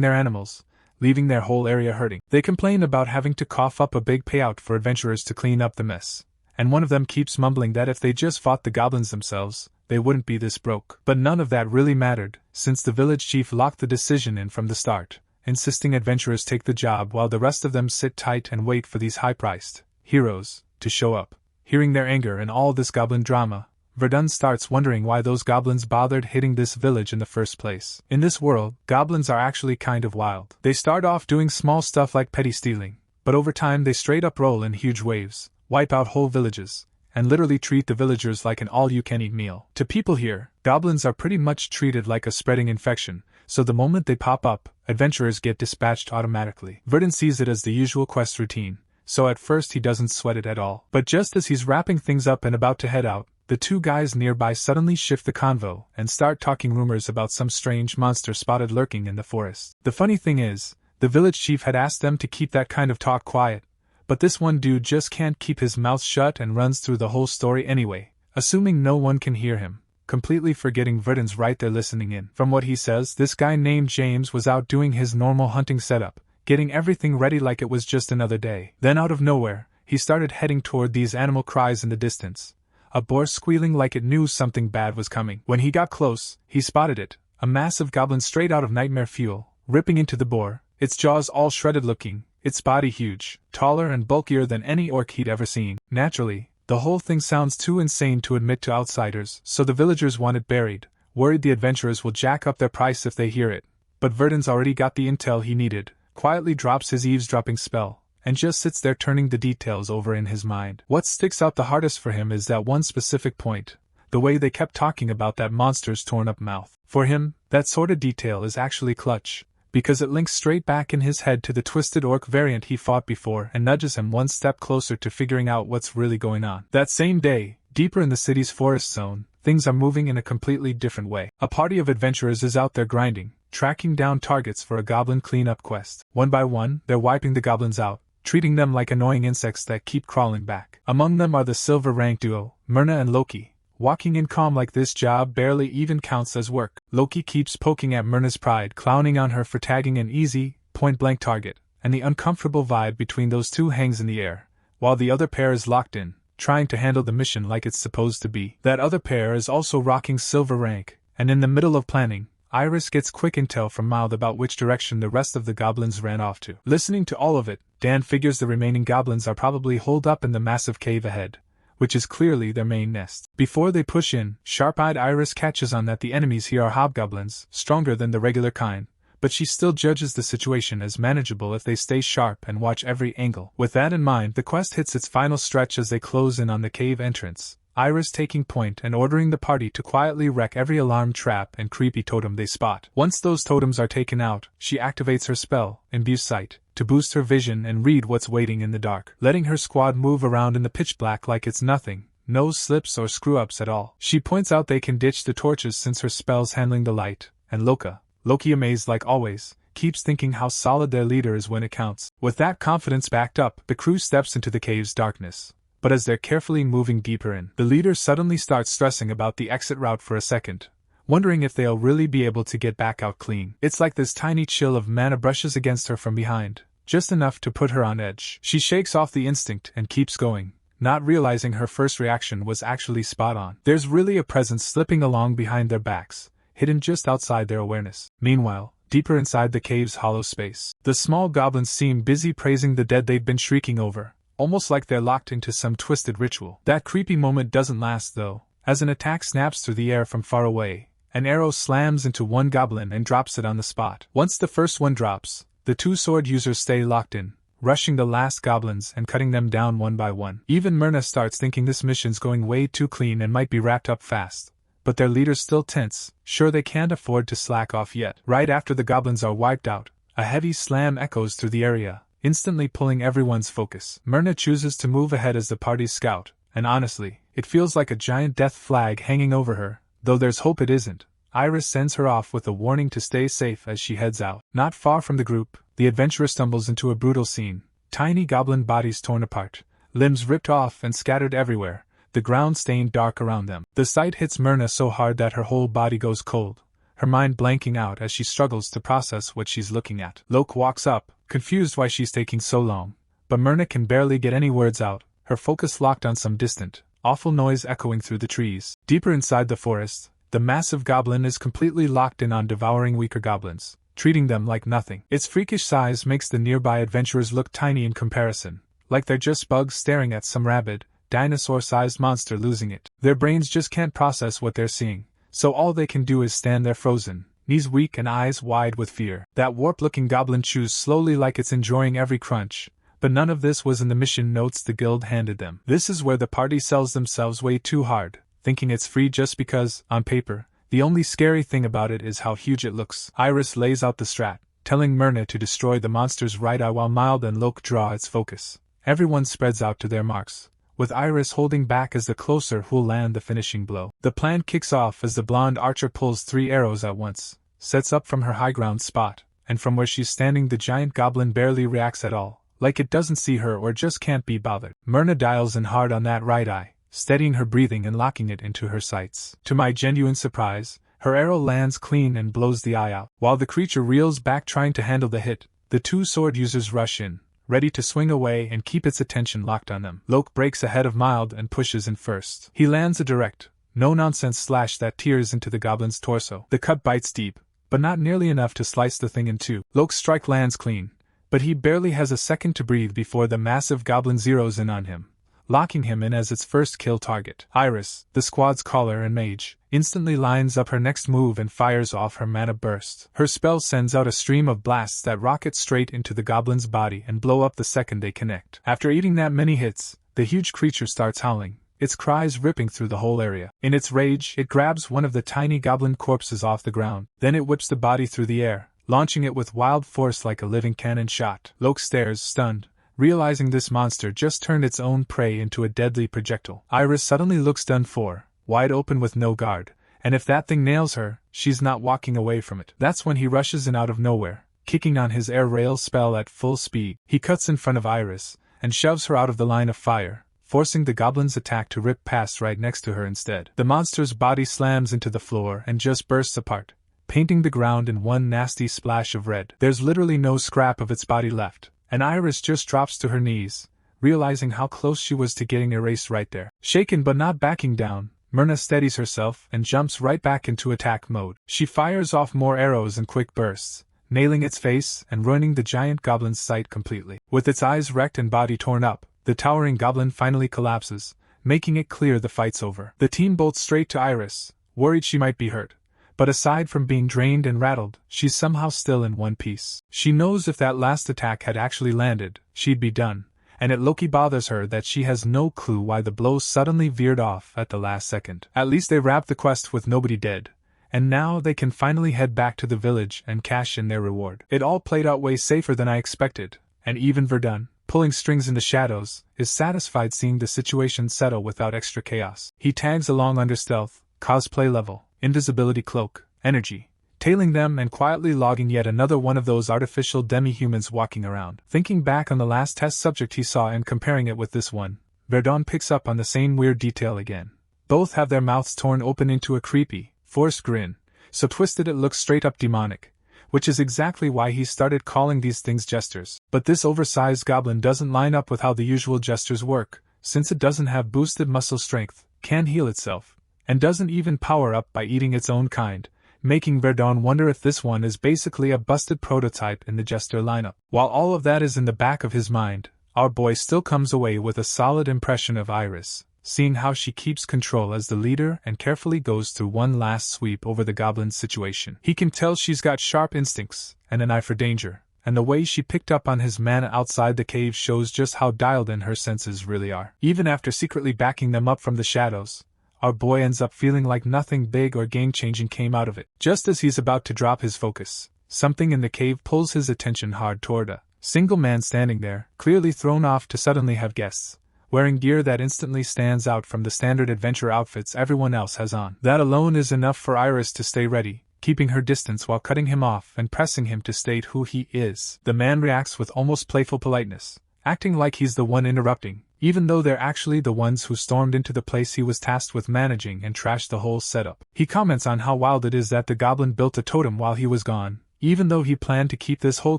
their animals, leaving their whole area hurting. They complain about having to cough up a big payout for adventurers to clean up the mess, and one of them keeps mumbling that if they just fought the goblins themselves, they wouldn't be this broke. But none of that really mattered, since the village chief locked the decision in from the start, insisting adventurers take the job while the rest of them sit tight and wait for these high-priced heroes to show up. Hearing their anger and all this goblin drama, Verdun starts wondering why those goblins bothered hitting this village in the first place. In this world, goblins are actually kind of wild. They start off doing small stuff like petty stealing, but over time they straight up roll in huge waves, wipe out whole villages, and literally treat the villagers like an all-you-can-eat meal. To people here, goblins are pretty much treated like a spreading infection, so the moment they pop up, adventurers get dispatched automatically. Verdun sees it as the usual quest routine, so at first he doesn't sweat it at all. But just as he's wrapping things up and about to head out, the two guys nearby suddenly shift the convo and start talking rumors about some strange monster spotted lurking in the forest. The funny thing is, the village chief had asked them to keep that kind of talk quiet, but this one dude just can't keep his mouth shut and runs through the whole story anyway, assuming no one can hear him, completely forgetting Verdun's right there listening in. From what he says, this guy named James was out doing his normal hunting setup, getting everything ready like it was just another day. Then out of nowhere, he started heading toward these animal cries in the distance. A boar squealing like it knew something bad was coming. When he got close, he spotted it, a massive goblin straight out of Nightmare Fuel, ripping into the boar, its jaws all shredded looking, its body huge, taller and bulkier than any orc he'd ever seen. Naturally, the whole thing sounds too insane to admit to outsiders, so the villagers want it buried, worried the adventurers will jack up their price if they hear it. But Verdun's already got the intel he needed, quietly drops his eavesdropping spell, and just sits there turning the details over in his mind. What sticks out the hardest for him is that one specific point, the way they kept talking about that monster's torn up mouth. For him, that sort of detail is actually clutch, because it links straight back in his head to the twisted orc variant he fought before and nudges him one step closer to figuring out what's really going on. That same day, deeper in the city's forest zone, things are moving in a completely different way. A party of adventurers is out there grinding, tracking down targets for a goblin cleanup quest. One by one, they're wiping the goblins out, treating them like annoying insects that keep crawling back. Among them are the silver rank duo, Myrna and Loki, walking in calm like this job barely even counts as work. Loki keeps poking at Myrna's pride, clowning on her for tagging an easy, point-blank target, and the uncomfortable vibe between those two hangs in the air, while the other pair is locked in, trying to handle the mission like it's supposed to be. That other pair is also rocking silver rank, and in the middle of planning, Iris gets quick intel from Mouth about which direction the rest of the goblins ran off to. Listening to all of it, Dan figures the remaining goblins are probably holed up in the massive cave ahead, which is clearly their main nest. Before they push in, sharp-eyed Iris catches on that the enemies here are hobgoblins, stronger than the regular kind, but she still judges the situation as manageable if they stay sharp and watch every angle. With that in mind, the quest hits its final stretch as they close in on the cave entrance, Iris taking point and ordering the party to quietly wreck every alarm trap and creepy totem they spot. Once those totems are taken out, she activates her spell, Imbue Sight, to boost her vision and read what's waiting in the dark, letting her squad move around in the pitch black like it's nothing, no slips or screw-ups at all. She points out they can ditch the torches since her spell's handling the light, and Loki, amazed like always, keeps thinking how solid their leader is when it counts. With that confidence backed up, the crew steps into the cave's darkness. But as they're carefully moving deeper in, the leader suddenly starts stressing about the exit route for a second, wondering if they'll really be able to get back out clean. It's like this tiny chill of mana brushes against her from behind, just enough to put her on edge. She shakes off the instinct and keeps going, not realizing her first reaction was actually spot on. There's really a presence slipping along behind their backs, hidden just outside their awareness. Meanwhile, deeper inside the cave's hollow space, the small goblins seem busy praising the dead they've been shrieking over, almost like they're locked into some twisted ritual. That creepy moment doesn't last though, as an attack snaps through the air from far away. An arrow slams into one goblin and drops it on the spot. Once the first one drops, the two sword users stay locked in, rushing the last goblins and cutting them down one by one. Even Myrna starts thinking this mission's going way too clean and might be wrapped up fast, but their leader's still tense, sure they can't afford to slack off yet. Right after the goblins are wiped out, a heavy slam echoes through the area, instantly pulling everyone's focus. Myrna chooses to move ahead as the party's scout, and honestly, it feels like a giant death flag hanging over her, though there's hope it isn't. Iris sends her off with a warning to stay safe as she heads out. Not far from the group, the adventurer stumbles into a brutal scene. Tiny goblin bodies torn apart, limbs ripped off and scattered everywhere, the ground stained dark around them. The sight hits Myrna so hard that her whole body goes cold, her mind blanking out as she struggles to process what she's looking at. Loke walks up, confused why she's taking so long, but Myrna can barely get any words out, her focus locked on some distant, awful noise echoing through the trees. Deeper inside the forest, the massive goblin is completely locked in on devouring weaker goblins, treating them like nothing. Its freakish size makes the nearby adventurers look tiny in comparison, like they're just bugs staring at some rabid, dinosaur-sized monster losing it. Their brains just can't process what they're seeing, so all they can do is stand there frozen, knees weak and eyes wide with fear. That warped-looking goblin chews slowly like it's enjoying every crunch, but none of this was in the mission notes the guild handed them. This is where the party sells themselves way too hard, thinking it's free just because, on paper, the only scary thing about it is how huge it looks. Iris lays out the strat, telling Myrna to destroy the monster's right eye while Mild and Loke draw its focus. Everyone spreads out to their marks, with Iris holding back as the closer who'll land the finishing blow. The plan kicks off as the blonde archer pulls 3 arrows at once, sets up from her high ground spot, and from where she's standing the giant goblin barely reacts at all, like it doesn't see her or just can't be bothered. Myrna dials in hard on that right eye, steadying her breathing and locking it into her sights. To my genuine surprise, her arrow lands clean and blows the eye out. While the creature reels back trying to handle the hit, the two sword users rush in, ready to swing away and keep its attention locked on them. Loke breaks ahead of Mild and pushes in first. He lands a direct, no-nonsense slash that tears into the goblin's torso. The cut bites deep, but not nearly enough to slice the thing in two. Loke's strike lands clean, but he barely has a second to breathe before the massive goblin zeroes in on him, locking him in as its first kill target. Iris, the squad's caller and mage, instantly lines up her next move and fires off her mana burst. Her spell sends out a stream of blasts that rocket straight into the goblin's body and blow up the second they connect. After eating that many hits, the huge creature starts howling, its cries ripping through the whole area. In its rage, it grabs one of the tiny goblin corpses off the ground. Then it whips the body through the air, launching it with wild force like a living cannon shot. Loke stares, stunned, realizing this monster just turned its own prey into a deadly projectile. Iris suddenly looks done for, wide open with no guard, and if that thing nails her, she's not walking away from it. That's when he rushes in out of nowhere, kicking on his air rail spell at full speed. He cuts in front of Iris, and shoves her out of the line of fire, forcing the goblin's attack to rip past right next to her instead. The monster's body slams into the floor and just bursts apart, painting the ground in one nasty splash of red. There's literally no scrap of its body left, and Iris just drops to her knees, realizing how close she was to getting erased right there. Shaken but not backing down, Myrna steadies herself and jumps right back into attack mode. She fires off more arrows in quick bursts, nailing its face and ruining the giant goblin's sight completely. With its eyes wrecked and body torn up, the towering goblin finally collapses, making it clear the fight's over. The team bolts straight to Iris, worried she might be hurt. But aside from being drained and rattled, she's somehow still in one piece. She knows if that last attack had actually landed, she'd be done, and it low-key bothers her that she has no clue why the blow suddenly veered off at the last second. At least they wrapped the quest with nobody dead, and now they can finally head back to the village and cash in their reward. It all played out way safer than I expected, and even Verdun, pulling strings in the shadows, is satisfied seeing the situation settle without extra chaos. He tags along under stealth, cosplay level, invisibility cloak, energy, tailing them and quietly logging yet another one of those artificial demi-humans walking around. Thinking back on the last test subject he saw and comparing it with this one, Verdun picks up on the same weird detail again. Both have their mouths torn open into a creepy, forced grin, so twisted it looks straight up demonic, which is exactly why he started calling these things jesters. But this oversized goblin doesn't line up with how the usual jesters work, since it doesn't have boosted muscle strength, can heal itself, and doesn't even power up by eating its own kind, making Verdun wonder if this one is basically a busted prototype in the jester lineup. While all of that is in the back of his mind, our boy still comes away with a solid impression of Iris, seeing how she keeps control as the leader and carefully goes through one last sweep over the goblin's situation. He can tell she's got sharp instincts and an eye for danger, and the way she picked up on his mana outside the cave shows just how dialed in her senses really are. Even after secretly backing them up from the shadows, our boy ends up feeling like nothing big or game-changing came out of it. Just as he's about to drop his focus, something in the cave pulls his attention hard toward a single man standing there, clearly thrown off to suddenly have guests, wearing gear that instantly stands out from the standard adventure outfits everyone else has on. That alone is enough for Iris to stay ready, keeping her distance while cutting him off and pressing him to state who he is. The man reacts with almost playful politeness, acting like he's the one interrupting, even though they're actually the ones who stormed into the place he was tasked with managing and trashed the whole setup. He comments on how wild it is that the goblin built a totem while he was gone, even though he planned to keep this whole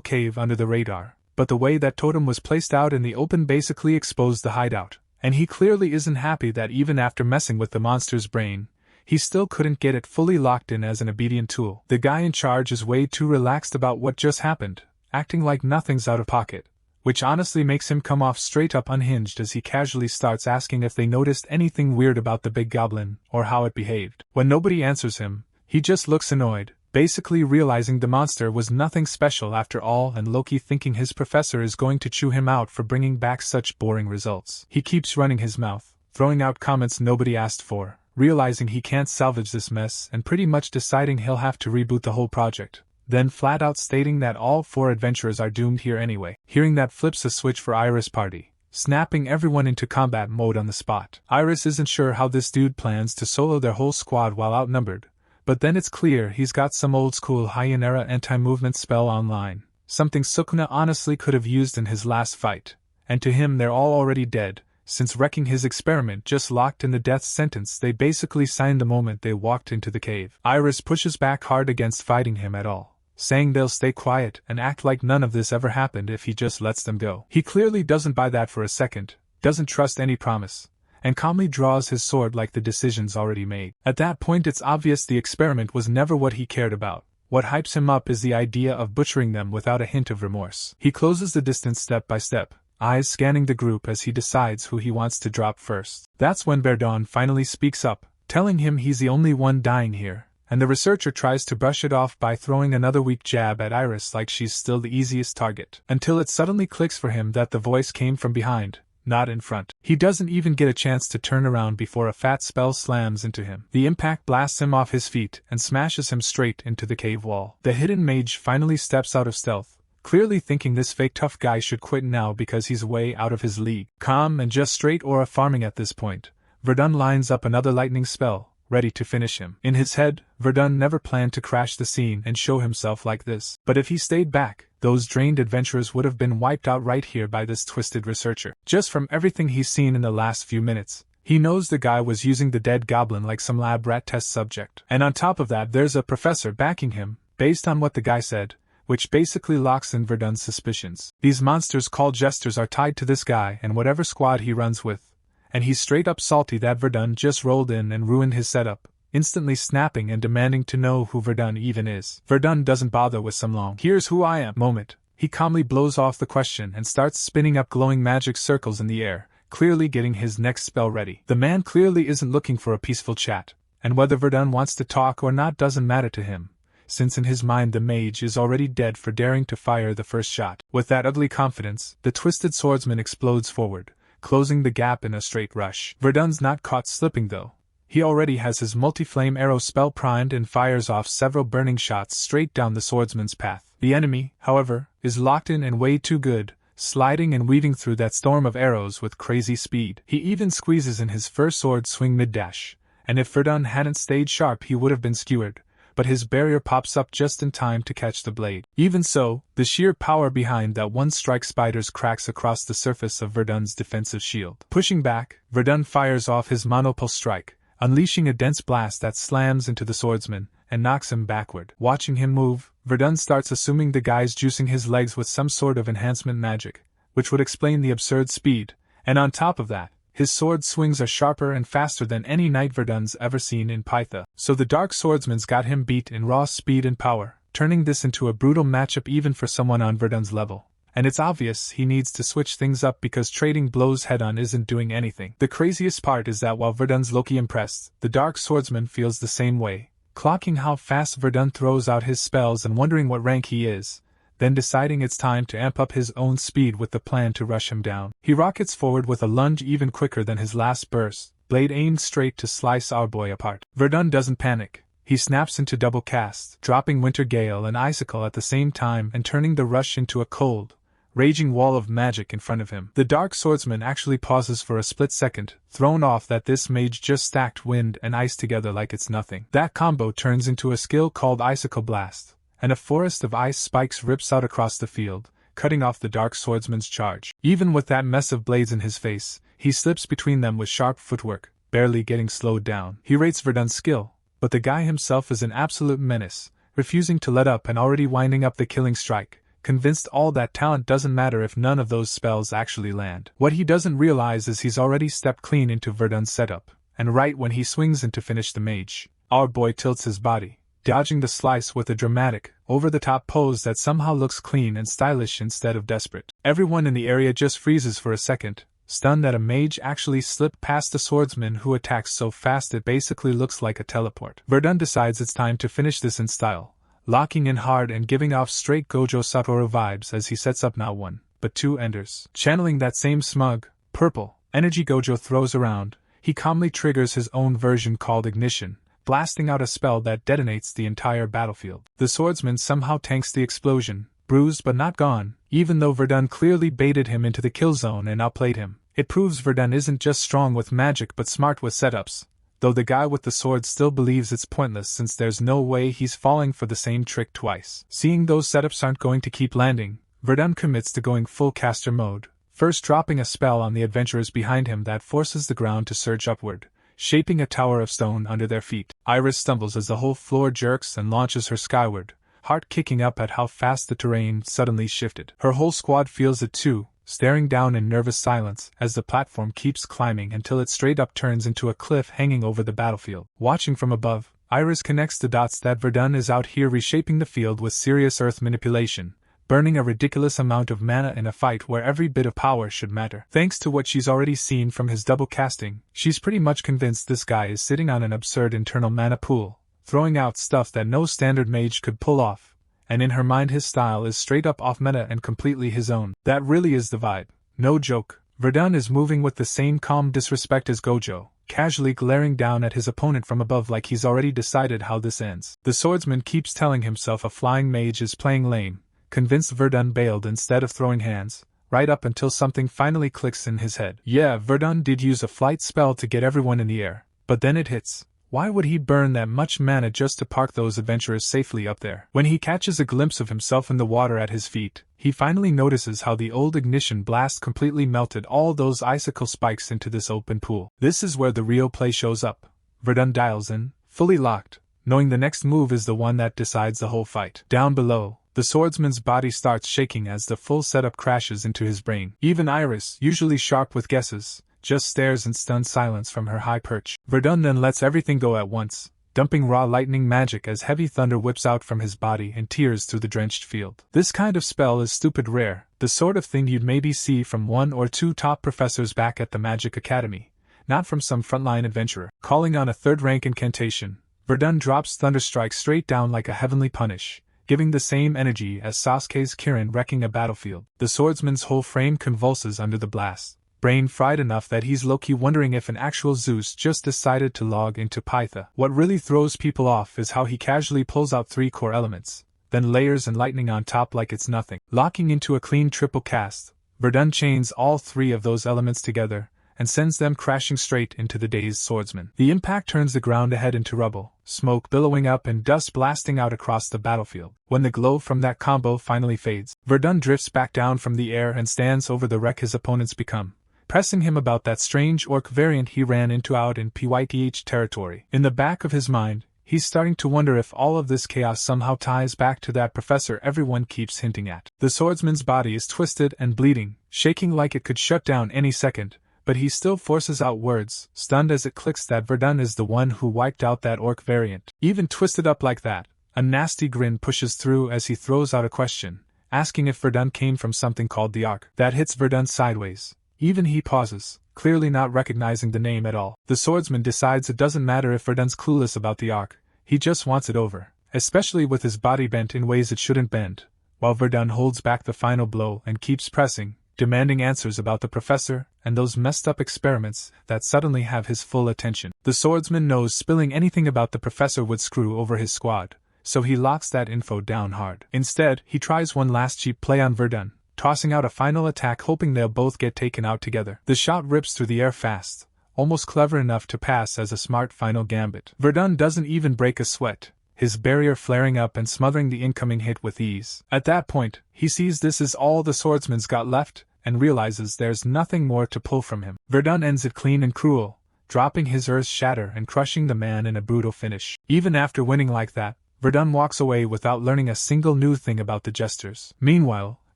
cave under the radar. But the way that totem was placed out in the open basically exposed the hideout, and he clearly isn't happy that even after messing with the monster's brain, he still couldn't get it fully locked in as an obedient tool. The guy in charge is way too relaxed about what just happened, acting like nothing's out of pocket, which honestly makes him come off straight up unhinged as he casually starts asking if they noticed anything weird about the big goblin, or how it behaved. When nobody answers him, he just looks annoyed, basically realizing the monster was nothing special after all and Loki thinking his professor is going to chew him out for bringing back such boring results. He keeps running his mouth, throwing out comments nobody asked for, realizing he can't salvage this mess and pretty much deciding he'll have to reboot the whole project, then flat out stating that all 4 adventurers are doomed here anyway. Hearing that flips a switch for Iris' party, snapping everyone into combat mode on the spot. Iris isn't sure how this dude plans to solo their whole squad while outnumbered, but then it's clear he's got some old-school Hyenera anti-movement spell online, something Sukuna honestly could have used in his last fight, and to him they're all already dead, since wrecking his experiment just locked in the death sentence they basically signed the moment they walked into the cave. Iris pushes back hard against fighting him at all, saying they'll stay quiet and act like none of this ever happened if he just lets them go. He clearly doesn't buy that for a second, doesn't trust any promise, and calmly draws his sword like the decision's already made. At that point it's obvious the experiment was never what he cared about. What hypes him up is the idea of butchering them without a hint of remorse. He closes the distance step by step, eyes scanning the group as he decides who he wants to drop first. That's when Verdun finally speaks up, telling him he's the only one dying here, and the researcher tries to brush it off by throwing another weak jab at Iris like she's still the easiest target, until it suddenly clicks for him that the voice came from behind, not in front. He doesn't even get a chance to turn around before a fat spell slams into him. The impact blasts him off his feet and smashes him straight into the cave wall. The hidden mage finally steps out of stealth, clearly thinking this fake tough guy should quit now because he's way out of his league. Calm and just straight aura farming at this point, Verdun lines up another lightning spell, ready to finish him. In his head, Verdun never planned to crash the scene and show himself like this. But if he stayed back, those drained adventurers would have been wiped out right here by this twisted researcher. Just from everything he's seen in the last few minutes, he knows the guy was using the dead goblin like some lab rat test subject. And on top of that there's a professor backing him, based on what the guy said, which basically locks in Verdun's suspicions. These monsters called jesters are tied to this guy and whatever squad he runs with, and he's straight up salty that Verdun just rolled in and ruined his setup, instantly snapping and demanding to know who Verdun even is. Verdun doesn't bother with some long "here's who I am" moment. He calmly blows off the question and starts spinning up glowing magic circles in the air, clearly getting his next spell ready. The man clearly isn't looking for a peaceful chat, and whether Verdun wants to talk or not doesn't matter to him, since in his mind the mage is already dead for daring to fire the first shot. With that ugly confidence, the twisted swordsman explodes forward, closing the gap in a straight rush. Verdun's not caught slipping though. He already has his multi-flame arrow spell primed and fires off several burning shots straight down the swordsman's path. The enemy, however, is locked in and way too good, sliding and weaving through that storm of arrows with crazy speed. He even squeezes in his first sword swing mid-dash, and if Verdun hadn't stayed sharp he would have been skewered, but his barrier pops up just in time to catch the blade. Even so, the sheer power behind that one strike spiders cracks across the surface of Verdun's defensive shield. Pushing back, Verdun fires off his monopole strike, unleashing a dense blast that slams into the swordsman and knocks him backward. Watching him move, Verdun starts assuming the guy's juicing his legs with some sort of enhancement magic, which would explain the absurd speed, and on top of that, his sword swings are sharper and faster than any knight Verdun's ever seen in Pyth. So the dark swordsman's got him beat in raw speed and power, turning this into a brutal matchup even for someone on Verdun's level. And it's obvious he needs to switch things up because trading blows head-on isn't doing anything. The craziest part is that while Verdun's low-key impressed, the dark swordsman feels the same way, clocking how fast Verdun throws out his spells and wondering what rank he is, then deciding it's time to amp up his own speed with the plan to rush him down. He rockets forward with a lunge even quicker than his last burst, blade aimed straight to slice our boy apart. Verdun doesn't panic. He snaps into double cast, dropping Winter Gale and Icicle at the same time and turning the rush into a cold, raging wall of magic in front of him. The dark swordsman actually pauses for a split second, thrown off that this mage just stacked wind and ice together like it's nothing. That combo turns into a skill called Icicle Blast, and a forest of ice spikes rips out across the field, cutting off the dark swordsman's charge. Even with that mess of blades in his face, he slips between them with sharp footwork, barely getting slowed down. He rates Verdun's skill, but the guy himself is an absolute menace, refusing to let up and already winding up the killing strike, convinced all that talent doesn't matter if none of those spells actually land. What he doesn't realize is he's already stepped clean into Verdun's setup, and right when he swings in to finish the mage, our boy tilts his body, dodging the slice with a dramatic, over-the-top pose that somehow looks clean and stylish instead of desperate. Everyone in the area just freezes for a second, stunned that a mage actually slipped past the swordsman who attacks so fast it basically looks like a teleport. Verdun decides it's time to finish this in style, locking in hard and giving off straight Gojo Satoru vibes as he sets up not one, but two enders. Channeling that same smug, purple, energy Gojo throws around, he calmly triggers his own version called Ignition, blasting out a spell that detonates the entire battlefield. The swordsman somehow tanks the explosion, bruised but not gone, even though Verdun clearly baited him into the kill zone and outplayed him. It proves Verdun isn't just strong with magic but smart with setups. though the guy with the sword still believes it's pointless since there's no way he's falling for the same trick twice. Seeing those setups aren't going to keep landing, Verdun commits to going full caster mode, first dropping a spell on the adventurers behind him that forces the ground to surge upward, shaping a tower of stone under their feet. Iris stumbles as the whole floor jerks and launches her skyward, heart kicking up at how fast the terrain suddenly shifted. Her whole squad feels it too, staring down in nervous silence as the platform keeps climbing until it straight up turns into a cliff hanging over the battlefield. Watching from above, Iris connects the dots that Verdun is out here reshaping the field with serious earth manipulation, burning a ridiculous amount of mana in a fight where every bit of power should matter. Thanks to what she's already seen from his double casting, she's pretty much convinced this guy is sitting on an absurd internal mana pool, throwing out stuff that no standard mage could pull off. And in her mind his style is straight up off meta and completely his own. That really is the vibe. No joke. Verdun is moving with the same calm disrespect as Gojo, casually glaring down at his opponent from above like he's already decided how this ends. The swordsman keeps telling himself a flying mage is playing lame, convinced Verdun bailed instead of throwing hands, right up until something finally clicks in his head. Yeah, Verdun did use a flight spell to get everyone in the air, but then it hits. Why would he burn that much mana just to park those adventurers safely up there? When he catches a glimpse of himself in the water at his feet, he finally notices how the old ignition blast completely melted all those icicle spikes into this open pool. This is where the real play shows up. Verdun dials in, fully locked, knowing the next move is the one that decides the whole fight. Down below, the swordsman's body starts shaking as the full setup crashes into his brain. Even Iris, usually sharp with guesses, just stares in stunned silence from her high perch. Verdun then lets everything go at once, dumping raw lightning magic as heavy thunder whips out from his body and tears through the drenched field. This kind of spell is stupid rare, the sort of thing you'd maybe see from one or two top professors back at the Magic Academy, not from some frontline adventurer. Calling on a third-rank incantation, Verdun drops Thunderstrike straight down like a heavenly punish, giving the same energy as Sasuke's Kirin wrecking a battlefield. The swordsman's whole frame convulses under the blast, brain fried enough that he's low-key wondering if an actual Zeus just decided to log into Pyth. What really throws people off is how he casually pulls out 3 core elements, then layers and lightning on top like it's nothing. Locking into a clean triple cast, Verdun chains all 3 of those elements together, and sends them crashing straight into the dazed swordsman. The impact turns the ground ahead into rubble, smoke billowing up and dust blasting out across the battlefield. When the glow from that combo finally fades, Verdun drifts back down from the air and stands over the wreck his opponents become, pressing him about that strange orc variant he ran into out in Pyth territory. In the back of his mind, he's starting to wonder if all of this chaos somehow ties back to that professor everyone keeps hinting at. The swordsman's body is twisted and bleeding, shaking like it could shut down any second, but he still forces out words, stunned as it clicks that Verdun is the one who wiped out that orc variant. Even twisted up like that, a nasty grin pushes through as he throws out a question, asking if Verdun came from something called the Ark. That hits Verdun sideways. Even he pauses, clearly not recognizing the name at all. The swordsman decides it doesn't matter if Verdun's clueless about the Ark, he just wants it over, especially with his body bent in ways it shouldn't bend, while Verdun holds back the final blow and keeps pressing, demanding answers about the professor and those messed up experiments that suddenly have his full attention. The swordsman knows spilling anything about the professor would screw over his squad, so he locks that info down hard. Instead, he tries one last cheap play on Verdun, tossing out a final attack hoping they'll both get taken out together. The shot rips through the air fast, almost clever enough to pass as a smart final gambit. Verdun doesn't even break a sweat, his barrier flaring up and smothering the incoming hit with ease. At that point, he sees this is all the swordsman's got left, and realizes there's nothing more to pull from him. Verdun ends it clean and cruel, dropping his earth shatter and crushing the man in a brutal finish. Even after winning like that, Verdun walks away without learning a single new thing about the jesters. Meanwhile,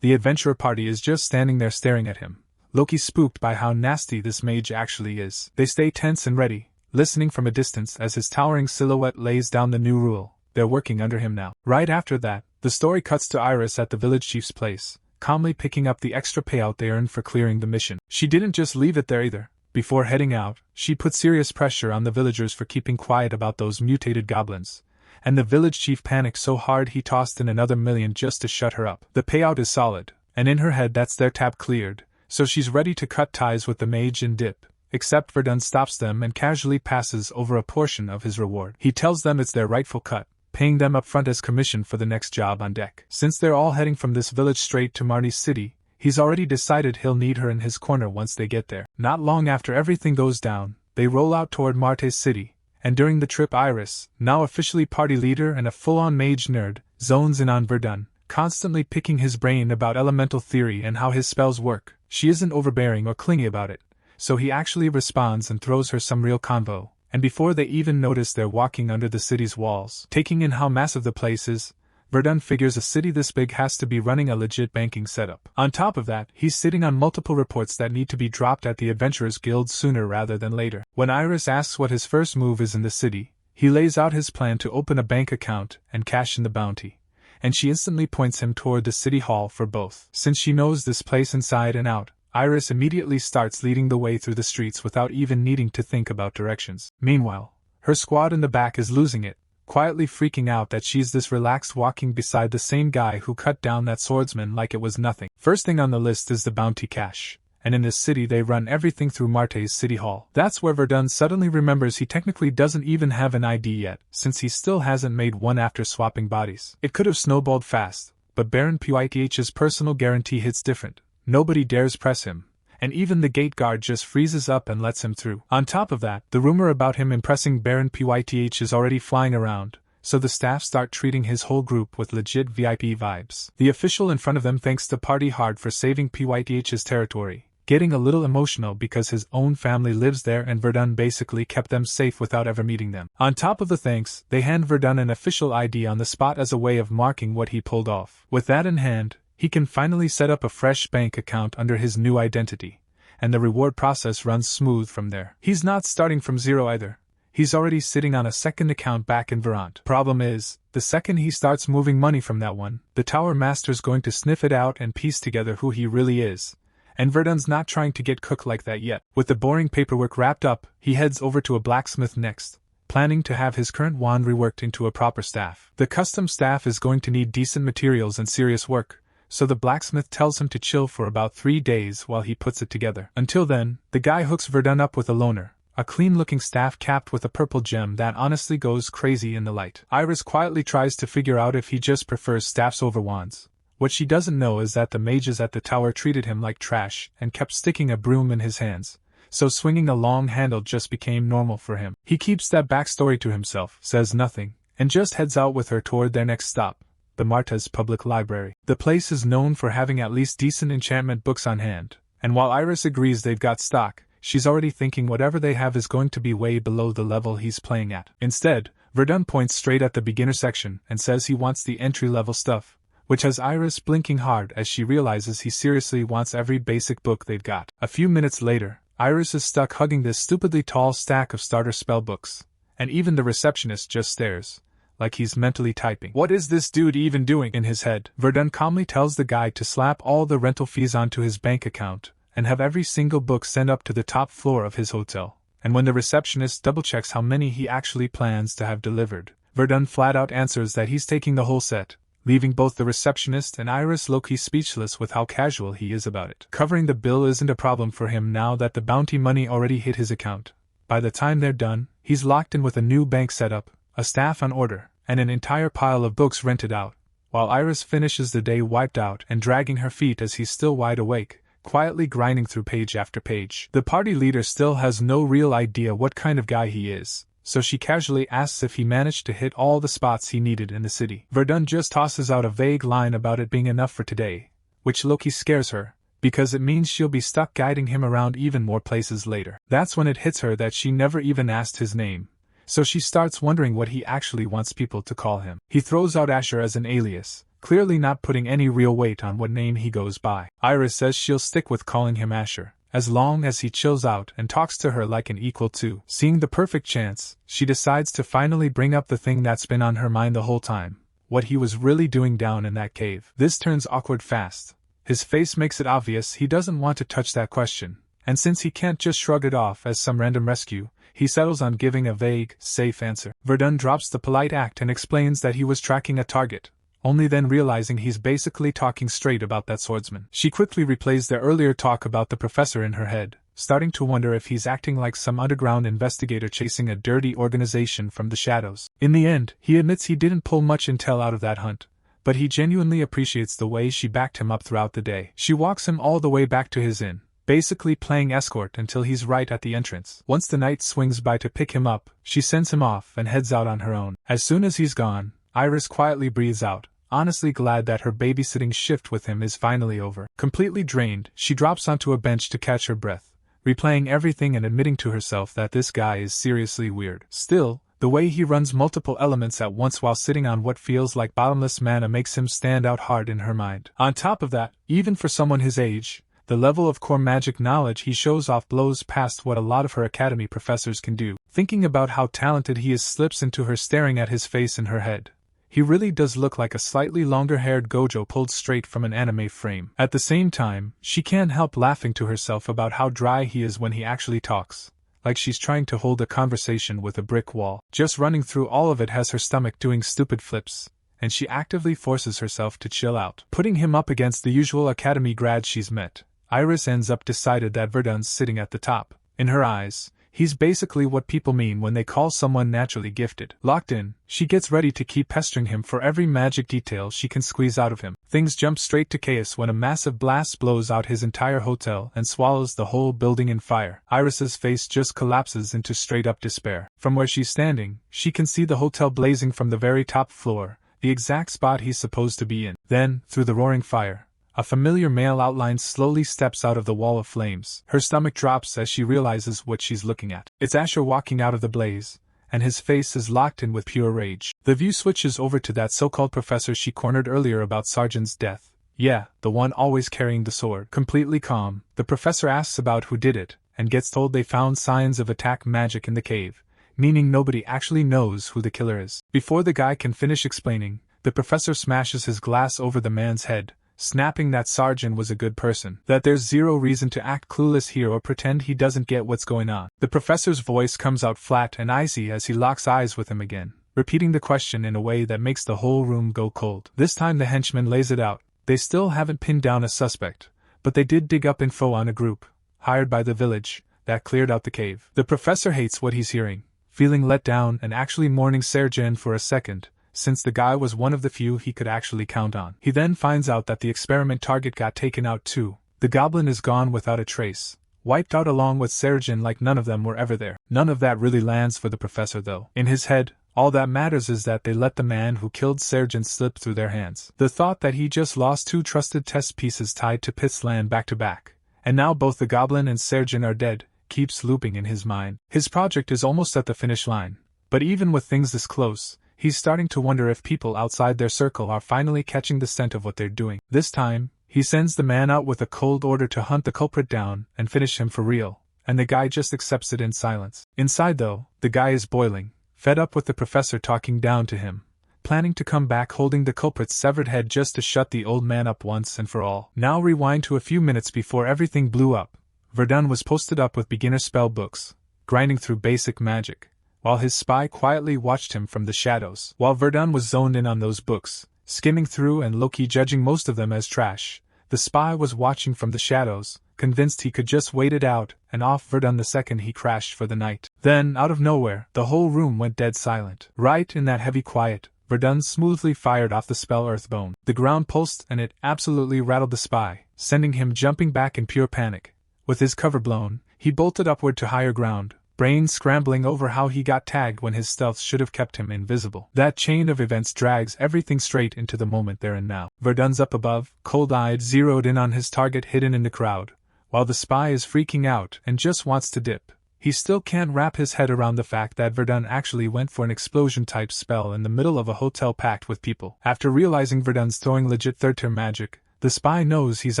the adventurer party is just standing there staring at him, low-key spooked by how nasty this mage actually is. They stay tense and ready, listening from a distance as his towering silhouette lays down the new rule. They're working under him now. Right after that, the story cuts to Iris at the village chief's place, calmly picking up the extra payout they earned for clearing the mission. She didn't just leave it there either. Before heading out, she put serious pressure on the villagers for keeping quiet about those mutated goblins, and the village chief panicked so hard he tossed in another million just to shut her up. The payout is solid, and in her head that's their tab cleared, so she's ready to cut ties with the mage and dip, except Verdun stops them and casually passes over a portion of his reward. He tells them it's their rightful cut, paying them up front as commission for the next job on deck. Since they're all heading from this village straight to Marnie's city, he's already decided he'll need her in his corner once they get there. Not long after everything goes down, they roll out toward Marte's city, And during the trip Iris, now officially party leader and a full-on mage nerd, zones in on Verdun, constantly picking his brain about elemental theory and how his spells work. She isn't overbearing or clingy about it, so he actually responds and throws her some real convo. And before they even notice they're walking under the city's walls, taking in how massive the place is, Verdun figures a city this big has to be running a legit banking setup. On top of that, he's sitting on multiple reports that need to be dropped at the Adventurers Guild sooner rather than later. When Iris asks what his first move is in the city, he lays out his plan to open a bank account and cash in the bounty, and she instantly points him toward the city hall for both. Since she knows this place inside and out, Iris immediately starts leading the way through the streets without even needing to think about directions. Meanwhile, her squad in the back is losing it, quietly freaking out that she's this relaxed walking beside the same guy who cut down that swordsman like it was nothing. First thing on the list is the bounty cash, and in this city they run everything through Marte's city hall. That's where Verdun suddenly remembers he technically doesn't even have an ID yet, since he still hasn't made one after swapping bodies. It could have snowballed fast, but Baron Pyth's personal guarantee hits different. Nobody dares press him, and even the gate guard just freezes up and lets him through. On top of that, the rumor about him impressing Baron Pyth is already flying around, so the staff start treating his whole group with legit VIP vibes. The official in front of them thanks the party hard for saving Pyth's territory, getting a little emotional because his own family lives there and Verdun basically kept them safe without ever meeting them. On top of the thanks, they hand Verdun an official ID on the spot as a way of marking what he pulled off. With that in hand, he can finally set up a fresh bank account under his new identity, and the reward process runs smooth from there. He's not starting from zero either. He's already sitting on a second account back in Verdun. Problem is, the second he starts moving money from that one, the Tower Master's going to sniff it out and piece together who he really is. And Verdun's not trying to get cooked like that yet. With the boring paperwork wrapped up, he heads over to a blacksmith next, planning to have his current wand reworked into a proper staff. The custom staff is going to need decent materials and serious work, so the blacksmith tells him to chill for about 3 days while he puts it together. Until then, the guy hooks Verdun up with a loner, a clean-looking staff capped with a purple gem that honestly goes crazy in the light. Iris quietly tries to figure out if he just prefers staffs over wands. What she doesn't know is that the mages at the tower treated him like trash and kept sticking a broom in his hands, so swinging a long handle just became normal for him. He keeps that backstory to himself, says nothing, and just heads out with her toward their next stop, the Marta's public library. The place is known for having at least decent enchantment books on hand, and while Iris agrees they've got stock, she's already thinking whatever they have is going to be way below the level he's playing at. Instead, Verdun points straight at the beginner section and says he wants the entry-level stuff, which has Iris blinking hard as she realizes he seriously wants every basic book they've got. A few minutes later, Iris is stuck hugging this stupidly tall stack of starter spell books, and even the receptionist just stares, like he's mentally typing. What is this dude even doing in his head? Verdun calmly tells the guy to slap all the rental fees onto his bank account, and have every single book sent up to the top floor of his hotel. And when the receptionist double-checks how many he actually plans to have delivered, Verdun flat-out answers that he's taking the whole set, leaving both the receptionist and Iris low-key speechless with how casual he is about it. Covering the bill isn't a problem for him now that the bounty money already hit his account. By the time they're done, he's locked in with a new bank setup, a staff on order, and an entire pile of books rented out, while Iris finishes the day wiped out and dragging her feet as he's still wide awake, quietly grinding through page after page. The party leader still has no real idea what kind of guy he is, so she casually asks if he managed to hit all the spots he needed in the city. Verdun just tosses out a vague line about it being enough for today, which low-key scares her, because it means she'll be stuck guiding him around even more places later. That's when it hits her that she never even asked his name, so she starts wondering what he actually wants people to call him. He throws out Asher as an alias, clearly not putting any real weight on what name he goes by. Iris says she'll stick with calling him Asher, as long as he chills out and talks to her like an equal too. Seeing the perfect chance, she decides to finally bring up the thing that's been on her mind the whole time, what he was really doing down in that cave. This turns awkward fast. His face makes it obvious he doesn't want to touch that question, and since he can't just shrug it off as some random rescue, he settles on giving a vague, safe answer. Verdun drops the polite act and explains that he was tracking a target, only then realizing he's basically talking straight about that swordsman. She quickly replays their earlier talk about the professor in her head, starting to wonder if he's acting like some underground investigator chasing a dirty organization from the shadows. In the end, he admits he didn't pull much intel out of that hunt, but he genuinely appreciates the way she backed him up throughout the day. She walks him all the way back to his inn, basically playing escort until he's right at the entrance. Once the knight swings by to pick him up, she sends him off and heads out on her own. As soon as he's gone, Iris quietly breathes out, honestly glad that her babysitting shift with him is finally over. Completely drained, she drops onto a bench to catch her breath, replaying everything and admitting to herself that this guy is seriously weird. Still, the way he runs multiple elements at once while sitting on what feels like bottomless mana makes him stand out hard in her mind. On top of that, even for someone his age, the level of core magic knowledge he shows off blows past what a lot of her academy professors can do. Thinking about how talented he is slips into her staring at his face in her head. He really does look like a slightly longer-haired Gojo pulled straight from an anime frame. At the same time, she can't help laughing to herself about how dry he is when he actually talks, like she's trying to hold a conversation with a brick wall. Just running through all of it has her stomach doing stupid flips, and she actively forces herself to chill out. Putting him up against the usual academy grads she's met, Iris ends up decided that Verdun's sitting at the top. In her eyes, he's basically what people mean when they call someone naturally gifted. Locked in, she gets ready to keep pestering him for every magic detail she can squeeze out of him. Things jump straight to chaos when a massive blast blows out his entire hotel and swallows the whole building in fire. Iris's face just collapses into straight-up despair. From where she's standing, she can see the hotel blazing from the very top floor, the exact spot he's supposed to be in. Then, through the roaring fire, a familiar male outline slowly steps out of the wall of flames. Her stomach drops as she realizes what she's looking at. It's Asher walking out of the blaze, and his face is locked in with pure rage. The view switches over to that so-called professor she cornered earlier about Sargent's death. Yeah, the one always carrying the sword. Completely calm, the professor asks about who did it, and gets told they found signs of attack magic in the cave, meaning nobody actually knows who the killer is. Before the guy can finish explaining, the professor smashes his glass over the man's head, snapping that Sargent was a good person, that there's zero reason to act clueless here or pretend he doesn't get what's going on. The professor's voice comes out flat and icy as he locks eyes with him again, repeating the question in a way that makes the whole room go cold. This time the henchman lays it out. They still haven't pinned down a suspect, but they did dig up info on a group, hired by the village, that cleared out the cave. The professor hates what he's hearing, feeling let down and actually mourning Sargent for a second, since the guy was one of the few he could actually count on. He then finds out that the experiment target got taken out too. The goblin is gone without a trace, wiped out along with Sargent like none of them were ever there. None of that really lands for the professor though. In his head, all that matters is that they let the man who killed Sargent slip through their hands. The thought that he just lost two trusted test pieces tied to Pyth's land back to back, and now both the goblin and Sargent are dead, keeps looping in his mind. His project is almost at the finish line, but even with things this close, he's starting to wonder if people outside their circle are finally catching the scent of what they're doing. This time, he sends the man out with a cold order to hunt the culprit down and finish him for real, and the guy just accepts it in silence. Inside though, the guy is boiling, fed up with the professor talking down to him, planning to come back holding the culprit's severed head just to shut the old man up once and for all. Now rewind to a few minutes before everything blew up. Verdun was posted up with beginner spell books, grinding through basic magic, while his spy quietly watched him from the shadows. While Verdun was zoned in on those books, skimming through and low-key judging most of them as trash, the spy was watching from the shadows, convinced he could just wait it out and off Verdun the second he crashed for the night. Then, out of nowhere, the whole room went dead silent. Right in that heavy quiet, Verdun smoothly fired off the spell Earthbone. The ground pulsed and it absolutely rattled the spy, sending him jumping back in pure panic. With his cover blown, he bolted upward to higher ground, brain scrambling over how he got tagged when his stealth should have kept him invisible. That chain of events drags everything straight into the moment they're in now. Verdun's up above, cold-eyed, zeroed in on his target hidden in the crowd, while the spy is freaking out and just wants to dip. He still can't wrap his head around the fact that Verdun actually went for an explosion-type spell in the middle of a hotel packed with people. After realizing Verdun's throwing legit third-tier magic, the spy knows he's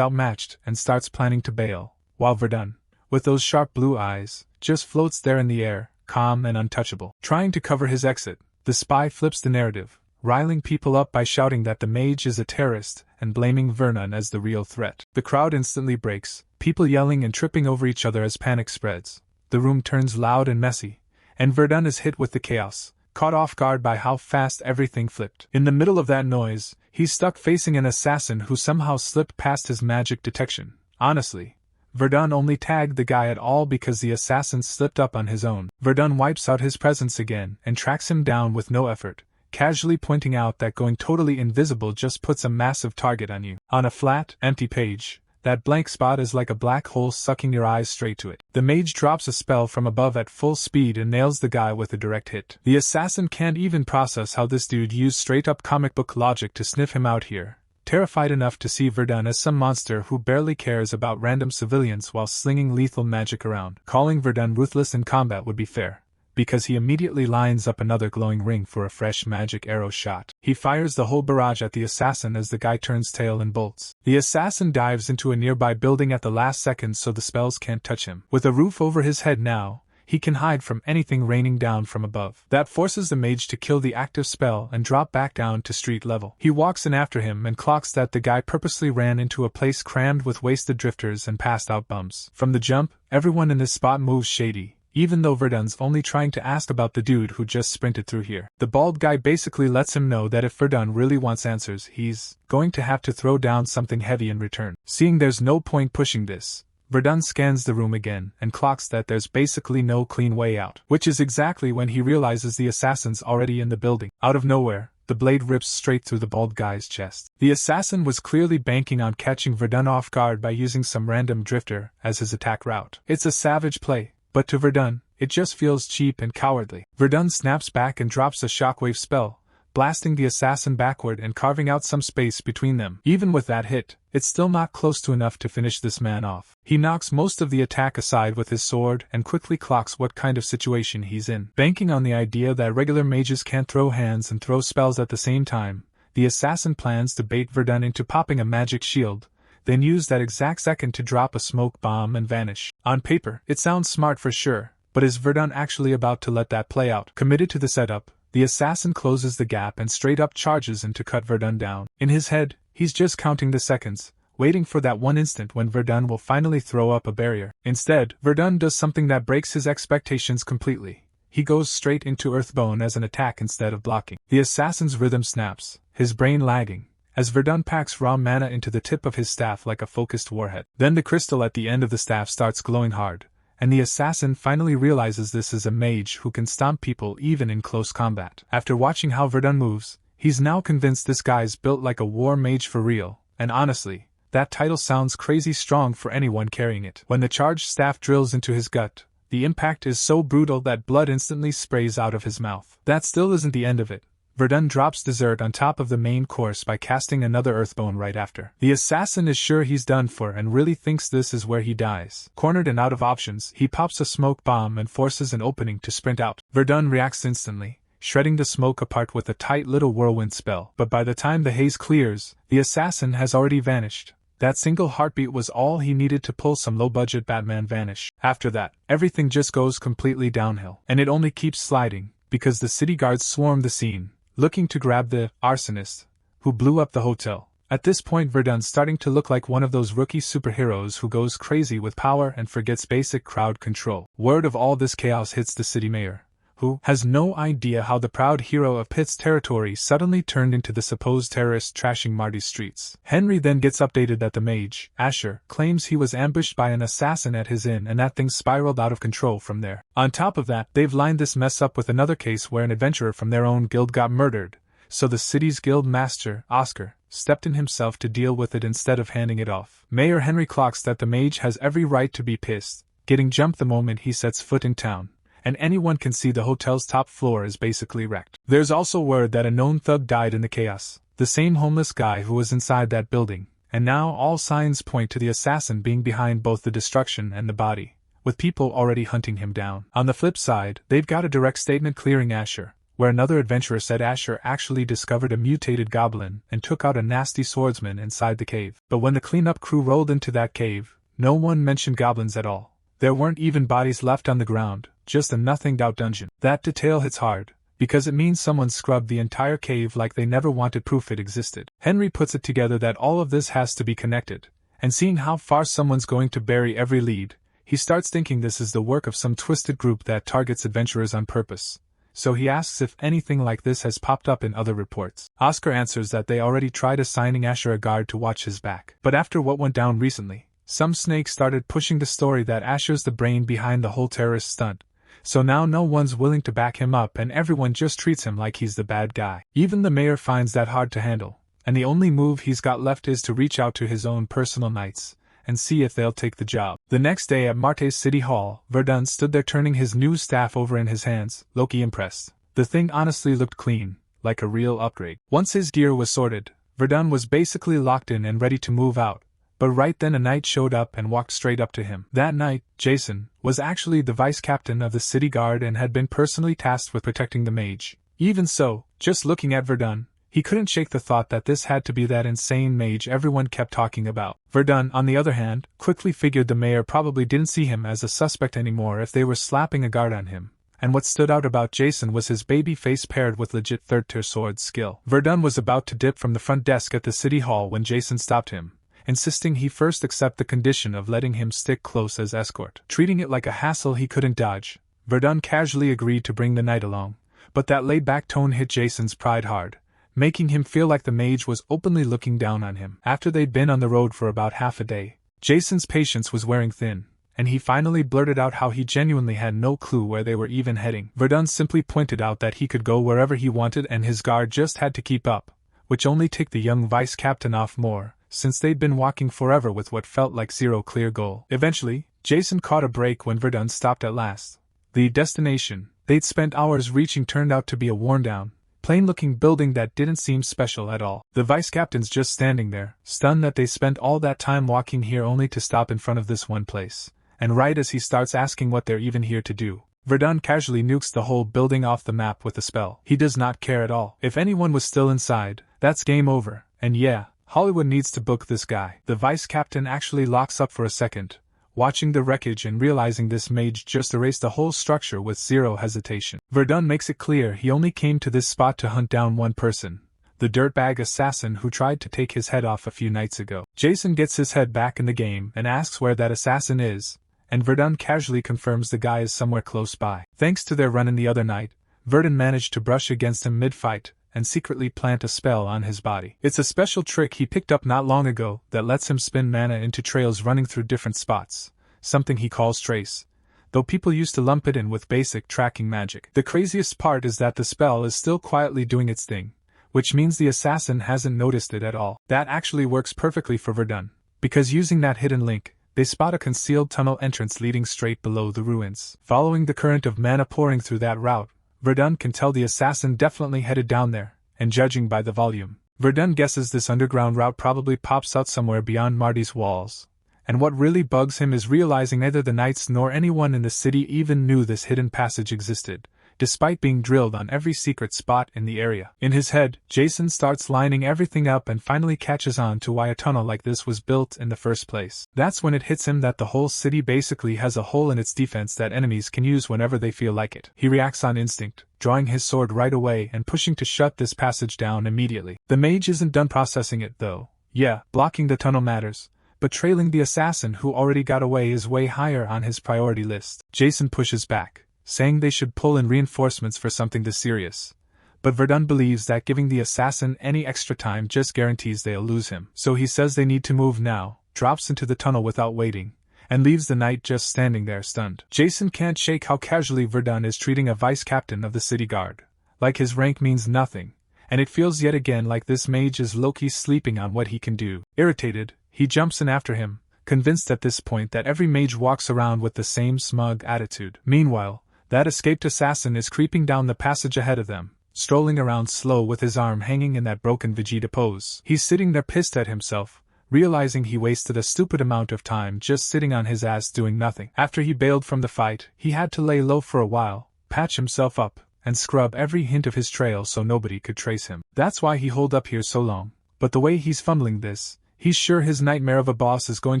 outmatched and starts planning to bail, while Verdun, with those sharp blue eyes, just floats there in the air, calm and untouchable. Trying to cover his exit, the spy flips the narrative, riling people up by shouting that the mage is a terrorist and blaming Verdun as the real threat. The crowd instantly breaks, people yelling and tripping over each other as panic spreads. The room turns loud and messy, and Verdun is hit with the chaos, caught off guard by how fast everything flipped. In the middle of that noise, he's stuck facing an assassin who somehow slipped past his magic detection. Honestly, Verdun only tagged the guy at all because the assassin slipped up on his own. Verdun wipes out his presence again and tracks him down with no effort, casually pointing out that going totally invisible just puts a massive target on you. On a flat, empty page, That blank spot is like a black hole sucking your eyes straight to it. The mage drops a spell from above at full speed and nails the guy with a direct hit. The assassin can't even process how this dude used straight-up comic book logic to sniff him out here, terrified enough to see Verdun as some monster who barely cares about random civilians while slinging lethal magic around. Calling Verdun ruthless in combat would be fair, because he immediately lines up another glowing ring for a fresh magic arrow shot. He fires the whole barrage at the assassin as the guy turns tail and bolts. The assassin dives into a nearby building at the last second so the spells can't touch him. With a roof over his head now, he can hide from anything raining down from above. That forces the mage to kill the active spell and drop back down to street level. He walks in after him and clocks that the guy purposely ran into a place crammed with wasted drifters and passed out bums. From the jump, everyone in this spot moves shady, even though Verdun's only trying to ask about the dude who just sprinted through here. The bald guy basically lets him know that if Verdun really wants answers, he's going to have to throw down something heavy in return. Seeing there's no point pushing this, Verdun scans the room again and clocks that there's basically no clean way out, which is exactly when he realizes the assassin's already in the building. Out of nowhere, the blade rips straight through the bald guy's chest. The assassin was clearly banking on catching Verdun off guard by using some random drifter as his attack route. It's a savage play, but to Verdun, it just feels cheap and cowardly. Verdun snaps back and drops a shockwave spell, blasting the assassin backward and carving out some space between them. Even with that hit, it's still not close to enough to finish this man off. He knocks most of the attack aside with his sword and quickly clocks what kind of situation he's in. Banking on the idea that regular mages can't throw hands and throw spells at the same time, the assassin plans to bait Verdun into popping a magic shield, then use that exact second to drop a smoke bomb and vanish. On paper, it sounds smart for sure, but is Verdun actually about to let that play out? Committed to the setup, the assassin closes the gap and straight up charges in to cut Verdun down. In his head, he's just counting the seconds, waiting for that one instant when Verdun will finally throw up a barrier. Instead, Verdun does something that breaks his expectations completely. He goes straight into Earthbone as an attack instead of blocking. The assassin's rhythm snaps, his brain lagging, as Verdun packs raw mana into the tip of his staff like a focused warhead. Then the crystal at the end of the staff starts glowing hard, and the assassin finally realizes this is a mage who can stomp people even in close combat. After watching how Verdun moves, he's now convinced this guy's built like a war mage for real, and honestly, that title sounds crazy strong for anyone carrying it. When the charged staff drills into his gut, the impact is so brutal that blood instantly sprays out of his mouth. That still isn't the end of it. Verdun drops dessert on top of the main course by casting another Earthbone right after. The assassin is sure he's done for and really thinks this is where he dies. Cornered and out of options, he pops a smoke bomb and forces an opening to sprint out. Verdun reacts instantly, shredding the smoke apart with a tight little whirlwind spell. But by the time the haze clears, the assassin has already vanished. That single heartbeat was all he needed to pull some low-budget Batman vanish. After that, everything just goes completely downhill. And it only keeps sliding, because the city guards swarm the scene, looking to grab the arsonist who blew up the hotel. At this point, Verdun's starting to look like one of those rookie superheroes who goes crazy with power and forgets basic crowd control. Word of all this chaos hits the city mayor, who has no idea how the proud hero of Pyth's territory suddenly turned into the supposed terrorist trashing Marty's streets. Henry then gets updated that the mage, Asher, claims he was ambushed by an assassin at his inn and that thing spiraled out of control from there. On top of that, they've lined this mess up with another case where an adventurer from their own guild got murdered, so the city's guild master, Oscar, stepped in himself to deal with it instead of handing it off. Mayor Henry clocks that the mage has every right to be pissed, getting jumped the moment he sets foot in town, and anyone can see the hotel's top floor is basically wrecked. There's also word that a known thug died in the chaos, the same homeless guy who was inside that building, and now all signs point to the assassin being behind both the destruction and the body, with people already hunting him down. On the flip side, they've got a direct statement clearing Asher, where another adventurer said Asher actually discovered a mutated goblin and took out a nasty swordsman inside the cave. But when the cleanup crew rolled into that cave, no one mentioned goblins at all. There weren't even bodies left on the ground, just a nothinged-out dungeon. That detail hits hard, because it means someone scrubbed the entire cave like they never wanted proof it existed. Henry puts it together that all of this has to be connected, and seeing how far someone's going to bury every lead, he starts thinking this is the work of some twisted group that targets adventurers on purpose. So he asks if anything like this has popped up in other reports. Oscar answers that they already tried assigning Asher a guard to watch his back. But after what went down recently, some snakes started pushing the story that Asher's the brain behind the whole terrorist stunt, so now no one's willing to back him up and everyone just treats him like he's the bad guy. Even the mayor finds that hard to handle, and the only move he's got left is to reach out to his own personal knights and see if they'll take the job. The next day at Marte's city hall, Verdun stood there turning his new staff over in his hands, Loki impressed. The thing honestly looked clean, like a real upgrade. Once his gear was sorted, Verdun was basically locked in and ready to move out. But right then a knight showed up and walked straight up to him. That knight, Jason, was actually the vice captain of the city guard and had been personally tasked with protecting the mage. Even so, just looking at Verdun, he couldn't shake the thought that this had to be that insane mage everyone kept talking about. Verdun, on the other hand, quickly figured the mayor probably didn't see him as a suspect anymore if they were slapping a guard on him. And what stood out about Jason was his baby face paired with legit third-tier sword skill. Verdun was about to dip from the front desk at the city hall when Jason stopped him, insisting he first accept the condition of letting him stick close as escort. Treating it like a hassle he couldn't dodge, Verdun casually agreed to bring the knight along, but that laid-back tone hit Jason's pride hard, making him feel like the mage was openly looking down on him. After they'd been on the road for about half a day, Jason's patience was wearing thin, and he finally blurted out how he genuinely had no clue where they were even heading. Verdun simply pointed out that he could go wherever he wanted and his guard just had to keep up, which only ticked the young vice captain off more, since they'd been walking forever with what felt like zero clear goal. Eventually, Jason caught a break when Verdun stopped at last. The destination they'd spent hours reaching turned out to be a worn-down, plain-looking building that didn't seem special at all. The vice captain's just standing there, stunned that they spent all that time walking here only to stop in front of this one place. And right as he starts asking what they're even here to do, Verdun casually nukes the whole building off the map with a spell. He does not care at all. If anyone was still inside, that's game over, and yeah, Hollywood needs to book this guy. The vice captain actually locks up for a second, watching the wreckage and realizing this mage just erased the whole structure with zero hesitation. Verdun makes it clear he only came to this spot to hunt down one person, the dirtbag assassin who tried to take his head off a few nights ago. Jason gets his head back in the game and asks where that assassin is, and Verdun casually confirms the guy is somewhere close by. Thanks to their run-in the other night, Verdun managed to brush against him mid-fight and secretly plant a spell on his body. It's a special trick he picked up not long ago that lets him spin mana into trails running through different spots, something he calls trace, though people used to lump it in with basic tracking magic. The craziest part is that the spell is still quietly doing its thing, which means the assassin hasn't noticed it at all. That actually works perfectly for Verdun, because using that hidden link, they spot a concealed tunnel entrance leading straight below the ruins. Following the current of mana pouring through that route, Verdun can tell the assassin definitely headed down there, and judging by the volume, Verdun guesses this underground route probably pops out somewhere beyond Marty's walls. And what really bugs him is realizing neither the knights nor anyone in the city even knew this hidden passage existed, despite being drilled on every secret spot in the area. In his head, Jason starts lining everything up and finally catches on to why a tunnel like this was built in the first place. That's when it hits him that the whole city basically has a hole in its defense that enemies can use whenever they feel like it. He reacts on instinct, drawing his sword right away and pushing to shut this passage down immediately. The mage isn't done processing it though. Yeah, blocking the tunnel matters, but trailing the assassin who already got away is way higher on his priority list. Jason pushes back, saying they should pull in reinforcements for something this serious. But Verdun believes that giving the assassin any extra time just guarantees they'll lose him. So he says they need to move now, drops into the tunnel without waiting, and leaves the knight just standing there stunned. Jason can't shake how casually Verdun is treating a vice captain of the city guard, like his rank means nothing, and it feels yet again like this mage is low-key sleeping on what he can do. Irritated, he jumps in after him, convinced at this point that every mage walks around with the same smug attitude. Meanwhile, that escaped assassin is creeping down the passage ahead of them, strolling around slow with his arm hanging in that broken Vegeta pose. He's sitting there pissed at himself, realizing he wasted a stupid amount of time just sitting on his ass doing nothing. After he bailed from the fight, he had to lay low for a while, patch himself up, and scrub every hint of his trail so nobody could trace him. That's why he holed up here so long, but the way he's fumbling this, he's sure his nightmare of a boss is going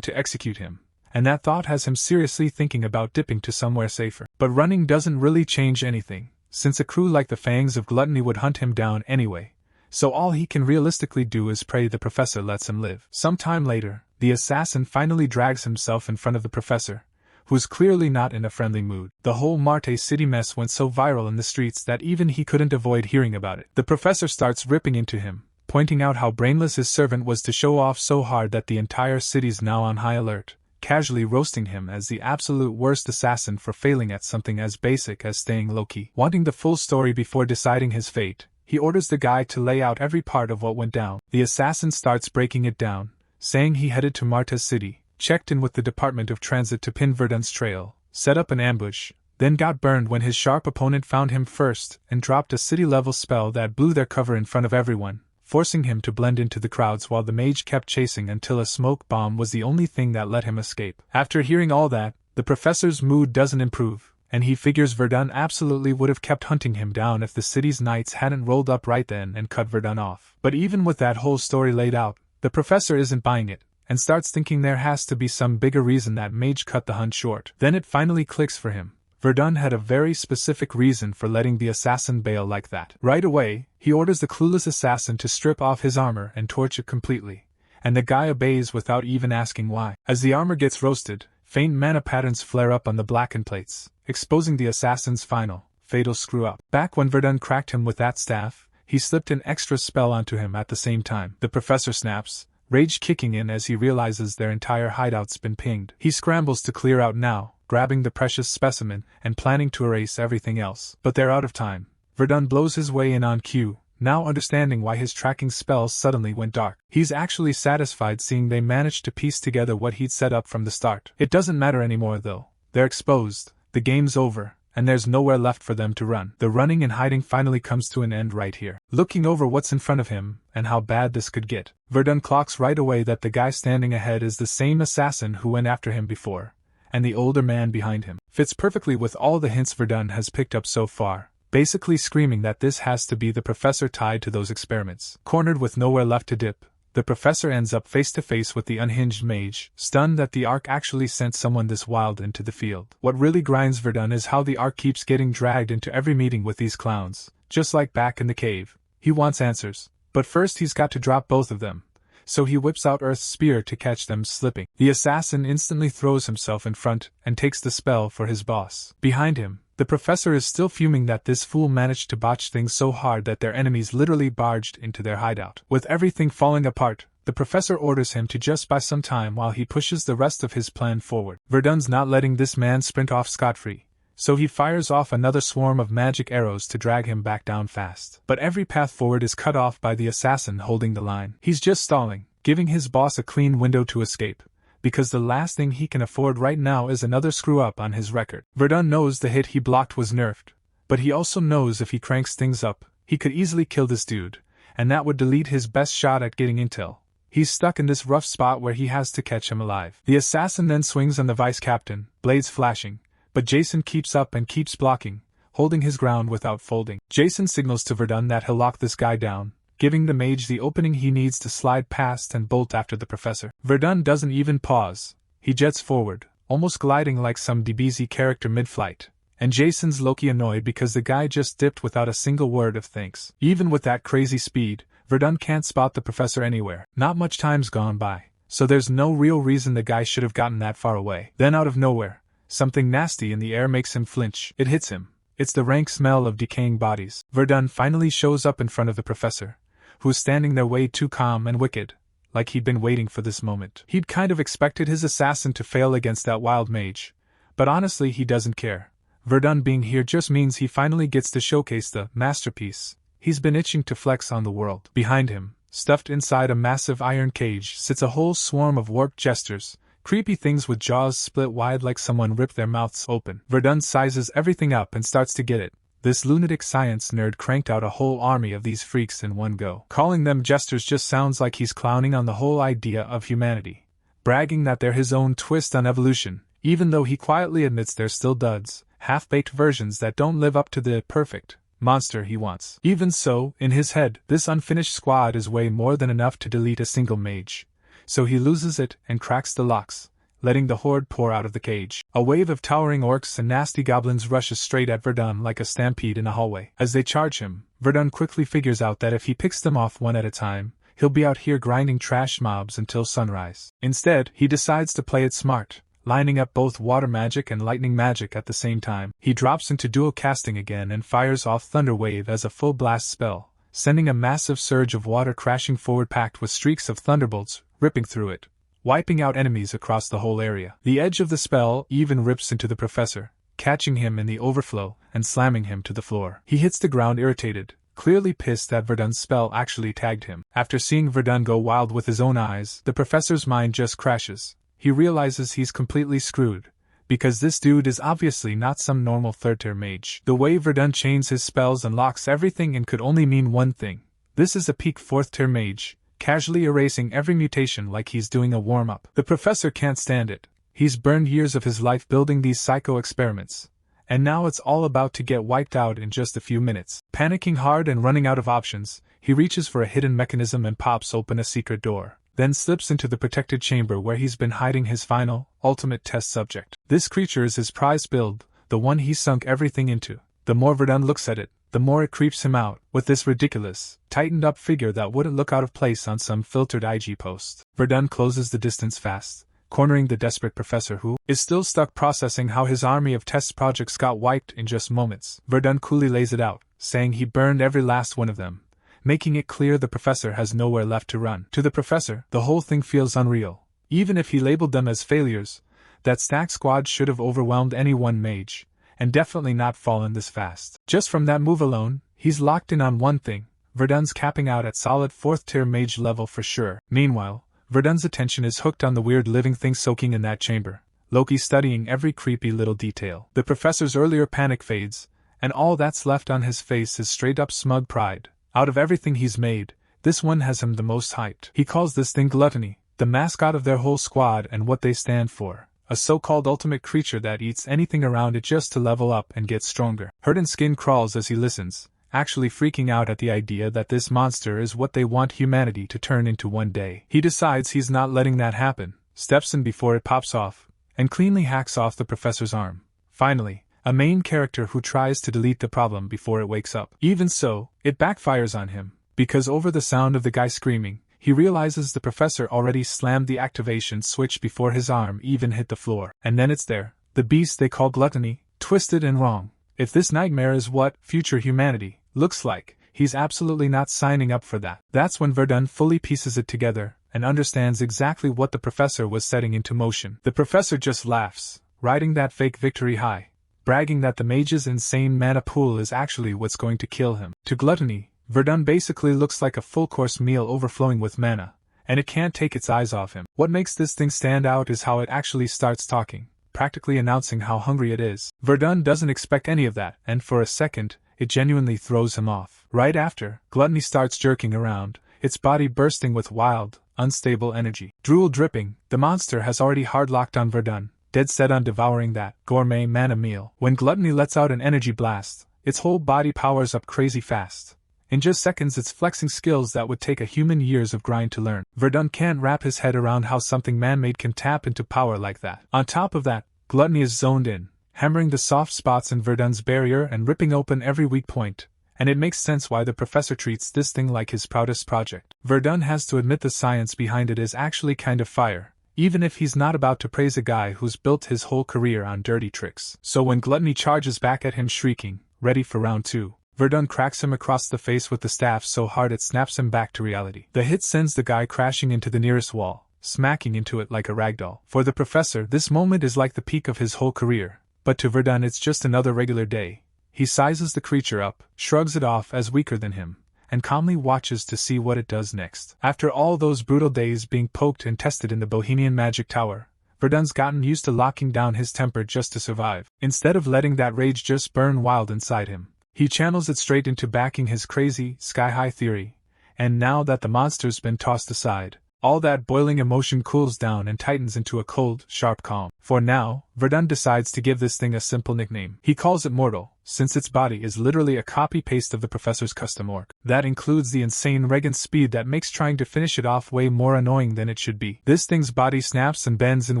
to execute him. And that thought has him seriously thinking about dipping to somewhere safer. But running doesn't really change anything, since a crew like the Fangs of Gluttony would hunt him down anyway, so all he can realistically do is pray the professor lets him live. Sometime later, the assassin finally drags himself in front of the professor, who's clearly not in a friendly mood. The whole Marte city mess went so viral in the streets that even he couldn't avoid hearing about it. The professor starts ripping into him, pointing out how brainless his servant was to show off so hard that the entire city's now on high alert, casually roasting him as the absolute worst assassin for failing at something as basic as staying low-key. Wanting the full story before deciding his fate, he orders the guy to lay out every part of what went down. The assassin starts breaking it down, saying he headed to Marta's city, checked in with the Department of Transit to pin Verdun's trail, set up an ambush, then got burned when his sharp opponent found him first and dropped a city-level spell that blew their cover in front of everyone, forcing him to blend into the crowds while the mage kept chasing until a smoke bomb was the only thing that let him escape. After hearing all that, the professor's mood doesn't improve, and he figures Verdun absolutely would have kept hunting him down if the city's knights hadn't rolled up right then and cut Verdun off. But even with that whole story laid out, the professor isn't buying it, and starts thinking there has to be some bigger reason that Mage cut the hunt short. Then it finally clicks for him. Verdun had a very specific reason for letting the assassin bail like that. Right away, he orders the clueless assassin to strip off his armor and torch it completely, and the guy obeys without even asking why. As the armor gets roasted, faint mana patterns flare up on the blackened plates, exposing the assassin's final, fatal screw-up. Back when Verdun cracked him with that staff, he slipped an extra spell onto him at the same time. The professor snaps, rage kicking in as he realizes their entire hideout's been pinged. He scrambles to clear out now, grabbing the precious specimen and planning to erase everything else. But they're out of time. Verdun blows his way in on cue, now understanding why his tracking spells suddenly went dark. He's actually satisfied seeing they managed to piece together what he'd set up from the start. It doesn't matter anymore though. They're exposed, the game's over, and there's nowhere left for them to run. The running and hiding finally comes to an end right here. Looking over what's in front of him, and how bad this could get, Verdun clocks right away that the guy standing ahead is the same assassin who went after him before, and the older man behind him fits perfectly with all the hints Verdun has picked up so far, basically screaming that this has to be the professor tied to those experiments. Cornered with nowhere left to dip, the professor ends up face to face with the unhinged mage, stunned that the Ark actually sent someone this wild into the field. What really grinds Verdun is how the Ark keeps getting dragged into every meeting with these clowns, just like back in the cave. He wants answers, but first he's got to drop both of them, so he whips out Earth's spear to catch them slipping. The assassin instantly throws himself in front and takes the spell for his boss. Behind him, the professor is still fuming that this fool managed to botch things so hard that their enemies literally barged into their hideout. With everything falling apart, the professor orders him to just buy some time while he pushes the rest of his plan forward. Verdun's not letting this man sprint off scot-free, so he fires off another swarm of magic arrows to drag him back down fast. But every path forward is cut off by the assassin holding the line. He's just stalling, giving his boss a clean window to escape, because the last thing he can afford right now is another screw-up on his record. Verdun knows the hit he blocked was nerfed, but he also knows if he cranks things up, he could easily kill this dude, and that would delete his best shot at getting intel. He's stuck in this rough spot where he has to catch him alive. The assassin then swings on the vice captain, blades flashing, but Jason keeps up and keeps blocking, holding his ground without folding. Jason signals to Verdun that he'll lock this guy down, giving the mage the opening he needs to slide past and bolt after the professor. Verdun doesn't even pause. He jets forward, almost gliding like some DBZ character mid-flight, and Jason's low-key annoyed because the guy just dipped without a single word of thanks. Even with that crazy speed, Verdun can't spot the professor anywhere. Not much time's gone by, so there's no real reason the guy should have gotten that far away. Then out of nowhere, something nasty in the air makes him flinch. It hits him. It's the rank smell of decaying bodies. Verdun finally shows up in front of the professor, who's standing there way too calm and wicked, like he'd been waiting for this moment. He'd kind of expected his assassin to fail against that wild mage, but honestly he doesn't care. Verdun being here just means he finally gets to showcase the masterpiece he's been itching to flex on the world. Behind him, stuffed inside a massive iron cage, sits a whole swarm of warped jesters, creepy things with jaws split wide like someone ripped their mouths open. Verdun sizes everything up and starts to get it. This lunatic science nerd cranked out a whole army of these freaks in one go. Calling them jesters just sounds like he's clowning on the whole idea of humanity, bragging that they're his own twist on evolution, even though he quietly admits they're still duds, half-baked versions that don't live up to the perfect monster he wants. Even so, in his head, this unfinished squad is way more than enough to delete a single mage, so he loses it and cracks the locks, letting the horde pour out of the cage. A wave of towering orcs and nasty goblins rushes straight at Verdun like a stampede in a hallway. As they charge him, Verdun quickly figures out that if he picks them off one at a time, he'll be out here grinding trash mobs until sunrise. Instead, he decides to play it smart, lining up both water magic and lightning magic at the same time. He drops into dual casting again and fires off Thunder Wave as a full blast spell, sending a massive surge of water crashing forward packed with streaks of thunderbolts ripping through it, wiping out enemies across the whole area. The edge of the spell even rips into the professor, catching him in the overflow and slamming him to the floor. He hits the ground irritated, clearly pissed that Verdun's spell actually tagged him. After seeing Verdun go wild with his own eyes, the professor's mind just crashes, he realizes he's completely screwed, because this dude is obviously not some normal third-tier mage. The way Verdun chains his spells and locks everything in could only mean one thing. This is a peak fourth-tier mage, casually erasing every mutation like he's doing a warm-up. The professor can't stand it. He's burned years of his life building these psycho experiments, and now it's all about to get wiped out in just a few minutes. Panicking hard and running out of options, he reaches for a hidden mechanism and pops open a secret door, then slips into the protected chamber where he's been hiding his final, ultimate test subject. This creature is his prized build, the one he sunk everything into. The more Verdun looks at it, the more it creeps him out, with this ridiculous, tightened-up figure that wouldn't look out of place on some filtered IG post. Verdun closes the distance fast, cornering the desperate professor who is still stuck processing how his army of test projects got wiped in just moments. Verdun coolly lays it out, saying he burned every last one of them, making it clear the professor has nowhere left to run. To the professor, the whole thing feels unreal. Even if he labeled them as failures, that stack squad should have overwhelmed any one mage, and definitely not fallen this fast. Just from that move alone, he's locked in on one thing: Verdun's capping out at solid 4th-tier mage level for sure. Meanwhile, Verdun's attention is hooked on the weird living thing soaking in that chamber, Loki studying every creepy little detail. The professor's earlier panic fades, and all that's left on his face is straight-up smug pride. Out of everything he's made, this one has him the most hyped. He calls this thing Gluttony, the mascot of their whole squad and what they stand for. A so-called ultimate creature that eats anything around it just to level up and get stronger. Verdun's skin crawls as he listens, actually freaking out at the idea that this monster is what they want humanity to turn into one day. He decides he's not letting that happen, steps in before it pops off, and cleanly hacks off the professor's arm. Finally, a main character who tries to delete the problem before it wakes up. Even so, it backfires on him, because over the sound of the guy screaming, he realizes the professor already slammed the activation switch before his arm even hit the floor. And then it's there, the beast they call Gluttony, twisted and wrong. If this nightmare is what future humanity looks like, he's absolutely not signing up for that. That's when Verdun fully pieces it together and understands exactly what the professor was setting into motion. The professor just laughs, riding that fake victory high, bragging that the mage's insane mana pool is actually what's going to kill him. To Gluttony, Verdun basically looks like a full-course meal overflowing with mana, and it can't take its eyes off him. What makes this thing stand out is how it actually starts talking, practically announcing how hungry it is. Verdun doesn't expect any of that, and for a second, it genuinely throws him off. Right after, Gluttony starts jerking around, its body bursting with wild, unstable energy. Drool dripping, the monster has already hard-locked on Verdun, dead set on devouring that gourmet mana meal. When Gluttony lets out an energy blast, its whole body powers up crazy fast. In just seconds it's flexing skills that would take a human years of grind to learn. Verdun can't wrap his head around how something man-made can tap into power like that. On top of that, Gluttony is zoned in, hammering the soft spots in Verdun's barrier and ripping open every weak point, and it makes sense why the professor treats this thing like his proudest project. Verdun has to admit the science behind it is actually kind of fire, even if he's not about to praise a guy who's built his whole career on dirty tricks. So when Gluttony charges back at him shrieking, ready for round 2, Verdun cracks him across the face with the staff so hard it snaps him back to reality. The hit sends the guy crashing into the nearest wall, smacking into it like a ragdoll. For the professor, this moment is like the peak of his whole career, but to Verdun it's just another regular day. He sizes the creature up, shrugs it off as weaker than him, and calmly watches to see what it does next. After all those brutal days being poked and tested in the Bohemian Magic Tower, Verdun's gotten used to locking down his temper just to survive. Instead of letting that rage just burn wild inside him, he channels it straight into backing his crazy, sky-high theory, and now that the monster's been tossed aside, all that boiling emotion cools down and tightens into a cold, sharp calm. For now, Verdun decides to give this thing a simple nickname. He calls it Mortal, since its body is literally a copy-paste of the professor's custom orc. That includes the insane regent speed that makes trying to finish it off way more annoying than it should be. This thing's body snaps and bends in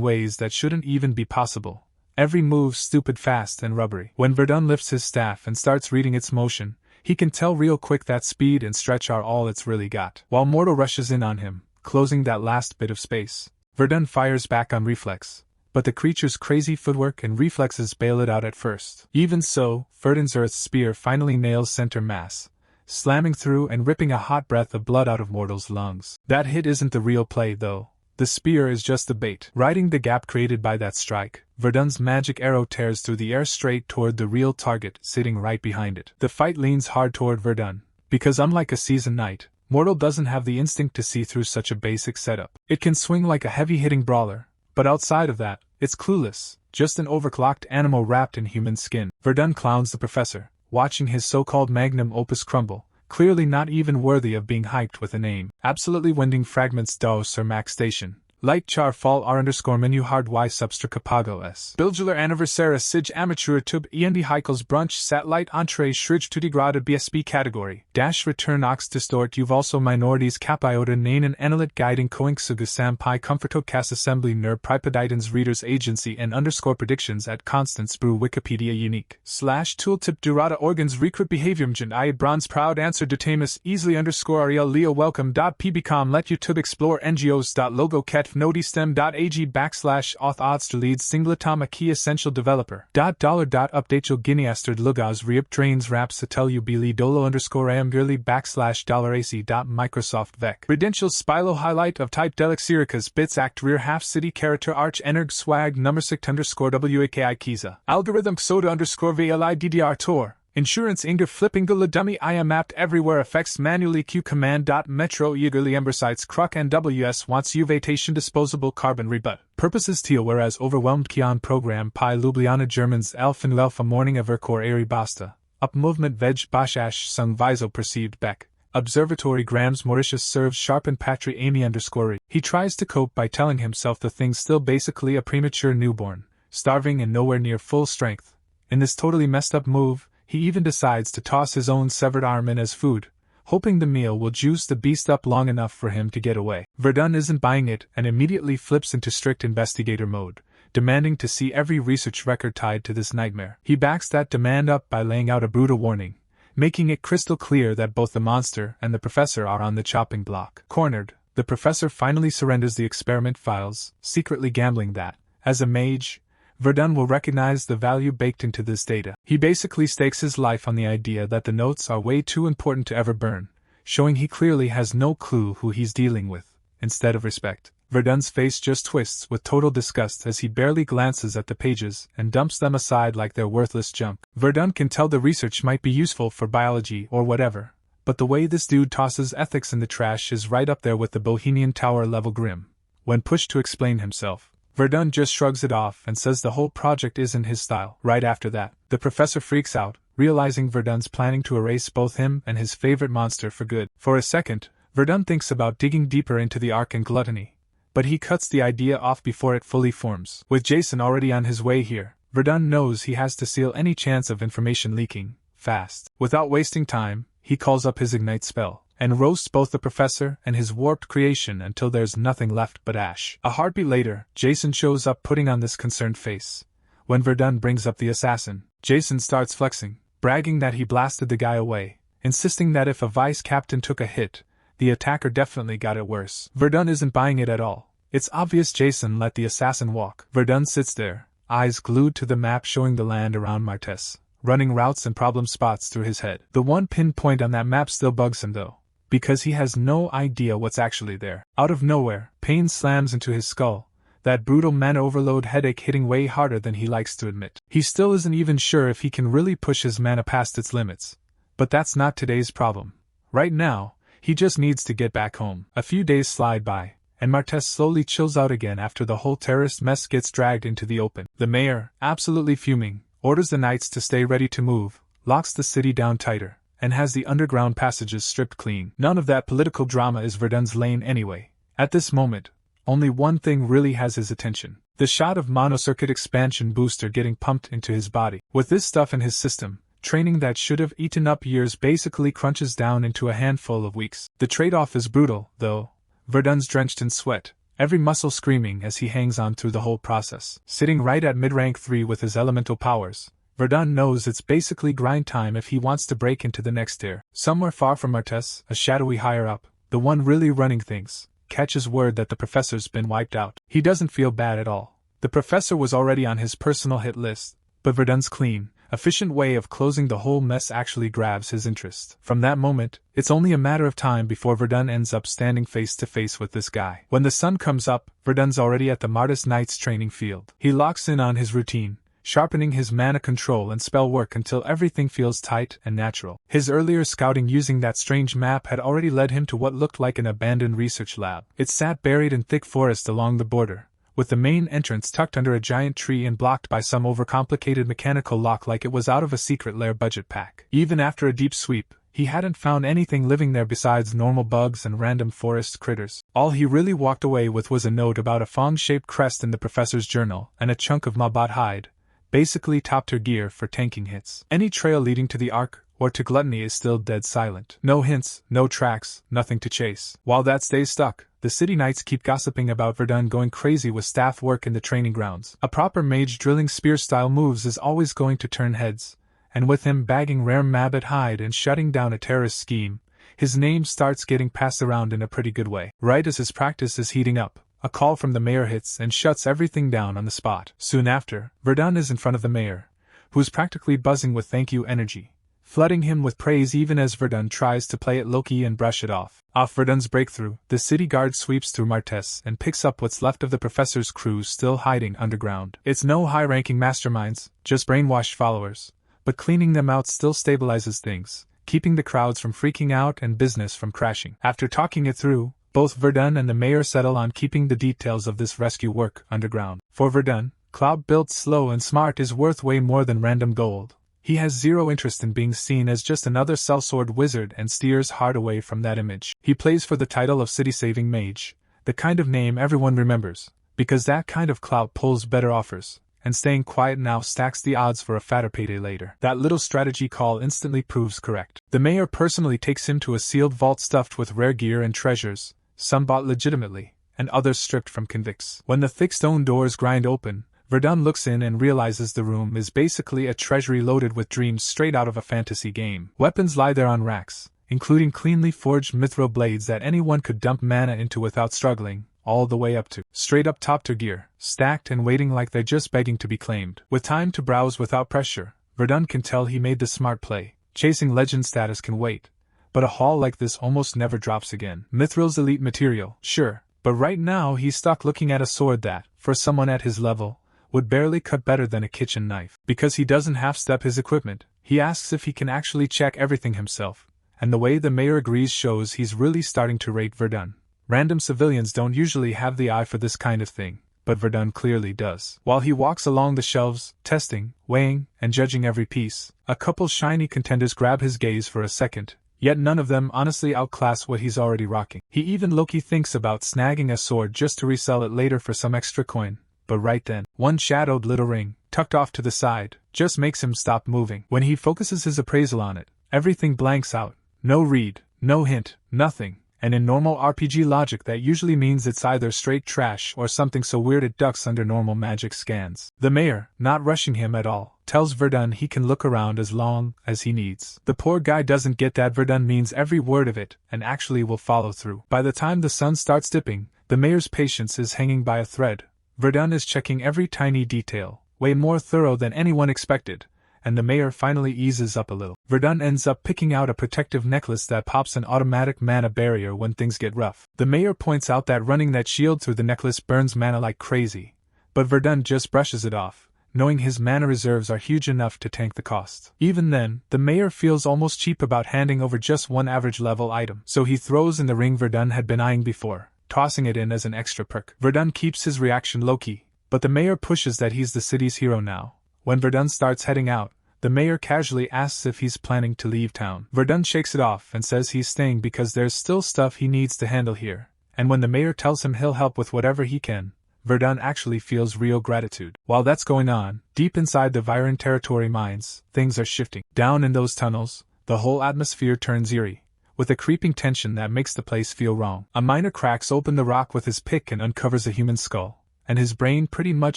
ways that shouldn't even be possible. Every move stupid fast and rubbery. When Verdun lifts his staff and starts reading its motion, he can tell real quick that speed and stretch are all it's really got. While Mortal rushes in on him, closing that last bit of space, Verdun fires back on reflex, but the creature's crazy footwork and reflexes bail it out at first. Even so, Verdun's earth spear finally nails center mass, slamming through and ripping a hot breath of blood out of Mortal's lungs. That hit isn't the real play though. The spear is just the bait. Riding the gap created by that strike, Verdun's magic arrow tears through the air straight toward the real target sitting right behind it. The fight leans hard toward Verdun, because unlike a seasoned knight, Mortal doesn't have the instinct to see through such a basic setup. It can swing like a heavy-hitting brawler, But outside of that, it's clueless, just an overclocked animal wrapped in human skin. Verdun clowns the professor, watching his so-called magnum opus crumble, clearly not even worthy of being hyped with a name. Absolutely wending fragments dos or max station. Light char fall r_menu hard y substra capago s. Bilgular anniversary sig amateur tub end heikels brunch satellite entree shrij tudigrada bsb category. Dash return ox distort you've also minorities capiota nanen analyt guiding coinksugu sampai comforto cas assembly ner pripoditans readers agency and _ predictions at constant sprue Wikipedia unique. / tooltip durata organs recruit behaviormgent iad bronze proud answer dutamus easily _ ariel leo welcome. Pbcom let youtube explore ngos. Logo ket nodistem.ag /auth odsterleads singletama key essential developer. $updatechel guineasterd lugaz reap trains rap satelu bili dolo _amgirly /$ac. Microsoft vec. Credentials spilo highlight of type delexiricas bits act rear half city character arch energ swag numbersict _waki kiza. Algorithm soda _vli ddr tor. Insurance Inga flipping the dummy I am mapped everywhere effects manually q command. Metro eagerly embersites cruk and ws wants uvatation disposable carbon rebut. Purposes teal whereas overwhelmed kion program pi Ljubljana Germans elfen alpha morning evercore airy basta. Up movement veg bashash sung viso perceived beck. Observatory Grams Mauritius serves sharpen patry Amy _ He tries to cope by telling himself the thing's still basically a premature newborn, starving and nowhere near full strength. In this totally messed up move, he even decides to toss his own severed arm in as food, hoping the meal will juice the beast up long enough for him to get away. Verdun isn't buying it and immediately flips into strict investigator mode, demanding to see every research record tied to this nightmare. He backs that demand up by laying out a brutal warning, making it crystal clear that both the monster and the professor are on the chopping block. Cornered, the professor finally surrenders the experiment files, secretly gambling that, as a mage, Verdun will recognize the value baked into this data. He basically stakes his life on the idea that the notes are way too important to ever burn, showing he clearly has no clue who he's dealing with. Instead of respect, Verdun's face just twists with total disgust as he barely glances at the pages and dumps them aside like they're worthless junk. Verdun can tell the research might be useful for biology or whatever, but the way this dude tosses ethics in the trash is right up there with the Bohemian Tower level grim. When pushed to explain himself, Verdun just shrugs it off and says the whole project isn't his style. Right after that, the professor freaks out, realizing Verdun's planning to erase both him and his favorite monster for good. For a second, Verdun thinks about digging deeper into the arc and gluttony, but he cuts the idea off before it fully forms. With Jason already on his way here, Verdun knows he has to seal any chance of information leaking, fast. Without wasting time, he calls up his ignite spell, and roasts both the professor and his warped creation until there's nothing left but ash. A heartbeat later, Jason shows up putting on this concerned face. When Verdun brings up the assassin, Jason starts flexing, bragging that he blasted the guy away, insisting that if a vice captain took a hit, the attacker definitely got it worse. Verdun isn't buying it at all. It's obvious Jason let the assassin walk. Verdun sits there, eyes glued to the map showing the land around Martes, running routes and problem spots through his head. The one pinpoint on that map still bugs him though, because he has no idea what's actually there. Out of nowhere, pain slams into his skull, that brutal mana overload headache hitting way harder than he likes to admit. He still isn't even sure if he can really push his mana past its limits, but that's not today's problem. Right now, he just needs to get back home. A few days slide by, and Martes slowly chills out again after the whole terrorist mess gets dragged into the open. The mayor, absolutely fuming, orders the knights to stay ready to move, locks the city down tighter, and has the underground passages stripped clean. None of that political drama is Verdun's lane anyway. At this moment, only one thing really has his attention: the shot of monocircuit expansion booster getting pumped into his body. With this stuff in his system, training that should have eaten up years basically crunches down into a handful of weeks. The trade-off is brutal, though. Verdun's drenched in sweat, every muscle screaming as he hangs on through the whole process. Sitting right at mid-rank 3 with his elemental powers, Verdun knows it's basically grind time if he wants to break into the next tier. Somewhere far from Martes, a shadowy higher up, the one really running things, catches word that the professor's been wiped out. He doesn't feel bad at all. The professor was already on his personal hit list, but Verdun's clean, efficient way of closing the whole mess actually grabs his interest. From that moment, it's only a matter of time before Verdun ends up standing face to face with this guy. When the sun comes up, Verdun's already at the Martes Knights training field. He locks in on his routine, sharpening his mana control and spell work until everything feels tight and natural. His earlier scouting using that strange map had already led him to what looked like an abandoned research lab. It sat buried in thick forest along the border, with the main entrance tucked under a giant tree and blocked by some overcomplicated mechanical lock like it was out of a secret lair budget pack. Even after a deep sweep, he hadn't found anything living there besides normal bugs and random forest critters. All he really walked away with was a note about a fong-shaped crest in the professor's journal and a chunk of mabat hide, basically top-tier gear for tanking hits. Any trail leading to the Ark or to Gluttony is still dead silent. No hints, no tracks, nothing to chase. While that stays stuck, the city knights keep gossiping about Verdun going crazy with staff work in the training grounds. A proper mage drilling spear-style moves is always going to turn heads, and with him bagging rare mabat hide and shutting down a terrorist scheme, his name starts getting passed around in a pretty good way. Right as his practice is heating up, a call from the mayor hits and shuts everything down on the spot. Soon after, Verdun is in front of the mayor, who's practically buzzing with thank you energy, flooding him with praise even as Verdun tries to play it low-key and brush it off. Off Verdun's breakthrough, the city guard sweeps through Martes and picks up what's left of the professor's crew still hiding underground. It's no high-ranking masterminds, just brainwashed followers, but cleaning them out still stabilizes things, keeping the crowds from freaking out and business from crashing. After talking it through, both Verdun and the mayor settle on keeping the details of this rescue work underground. For Verdun, Cloud built slow and smart is worth way more than random gold. He has zero interest in being seen as just another sellsword wizard and steers hard away from that image. He plays for the title of city-saving mage, the kind of name everyone remembers, because that kind of clout pulls better offers, and staying quiet now stacks the odds for a fatter payday later. That little strategy call instantly proves correct. The mayor personally takes him to a sealed vault stuffed with rare gear and treasures, some bought legitimately, and others stripped from convicts. When the thick stone doors grind open, Verdun looks in and realizes the room is basically a treasury loaded with dreams straight out of a fantasy game. Weapons lie there on racks, including cleanly forged mithril blades that anyone could dump mana into without struggling, all the way up to straight-up top-tier gear, stacked and waiting like they're just begging to be claimed. With time to browse without pressure, Verdun can tell he made the smart play. Chasing legend status can wait, but a haul like this almost never drops again. Mithril's elite material, sure, but right now he's stuck looking at a sword that, for someone at his level, would barely cut better than a kitchen knife. Because he doesn't half-step his equipment, he asks if he can actually check everything himself, and the way the mayor agrees shows he's really starting to rate Verdun. Random civilians don't usually have the eye for this kind of thing, but Verdun clearly does. While he walks along the shelves, testing, weighing, and judging every piece, a couple shiny contenders grab his gaze for a second, yet none of them honestly outclass what he's already rocking. He even low-key thinks about snagging a sword just to resell it later for some extra coin. But right then, one shadowed little ring, tucked off to the side, just makes him stop moving. When he focuses his appraisal on it, everything blanks out. No read, no hint, nothing. And in normal RPG logic that usually means it's either straight trash or something so weird it ducks under normal magic scans. The mayor, not rushing him at all, tells Verdun he can look around as long as he needs. The poor guy doesn't get that Verdun means every word of it and actually will follow through. By the time the sun starts dipping, the mayor's patience is hanging by a thread. Verdun is checking every tiny detail, way more thorough than anyone expected, and the mayor finally eases up a little. Verdun ends up picking out a protective necklace that pops an automatic mana barrier when things get rough. The mayor points out that running that shield through the necklace burns mana like crazy, but Verdun just brushes it off, knowing his mana reserves are huge enough to tank the cost. Even then, the mayor feels almost cheap about handing over just one average level item, so he throws in the ring Verdun had been eyeing before, tossing it in as an extra perk. Verdun keeps his reaction low-key, but the mayor pushes that he's the city's hero now. When Verdun starts heading out, the mayor casually asks if he's planning to leave town. Verdun shakes it off and says he's staying because there's still stuff he needs to handle here, and when the mayor tells him he'll help with whatever he can, Verdun actually feels real gratitude. While that's going on, deep inside the Viren territory mines, things are shifting. Down in those tunnels, the whole atmosphere turns eerie, with a creeping tension that makes the place feel wrong. A miner cracks open the rock with his pick and uncovers a human skull, and his brain pretty much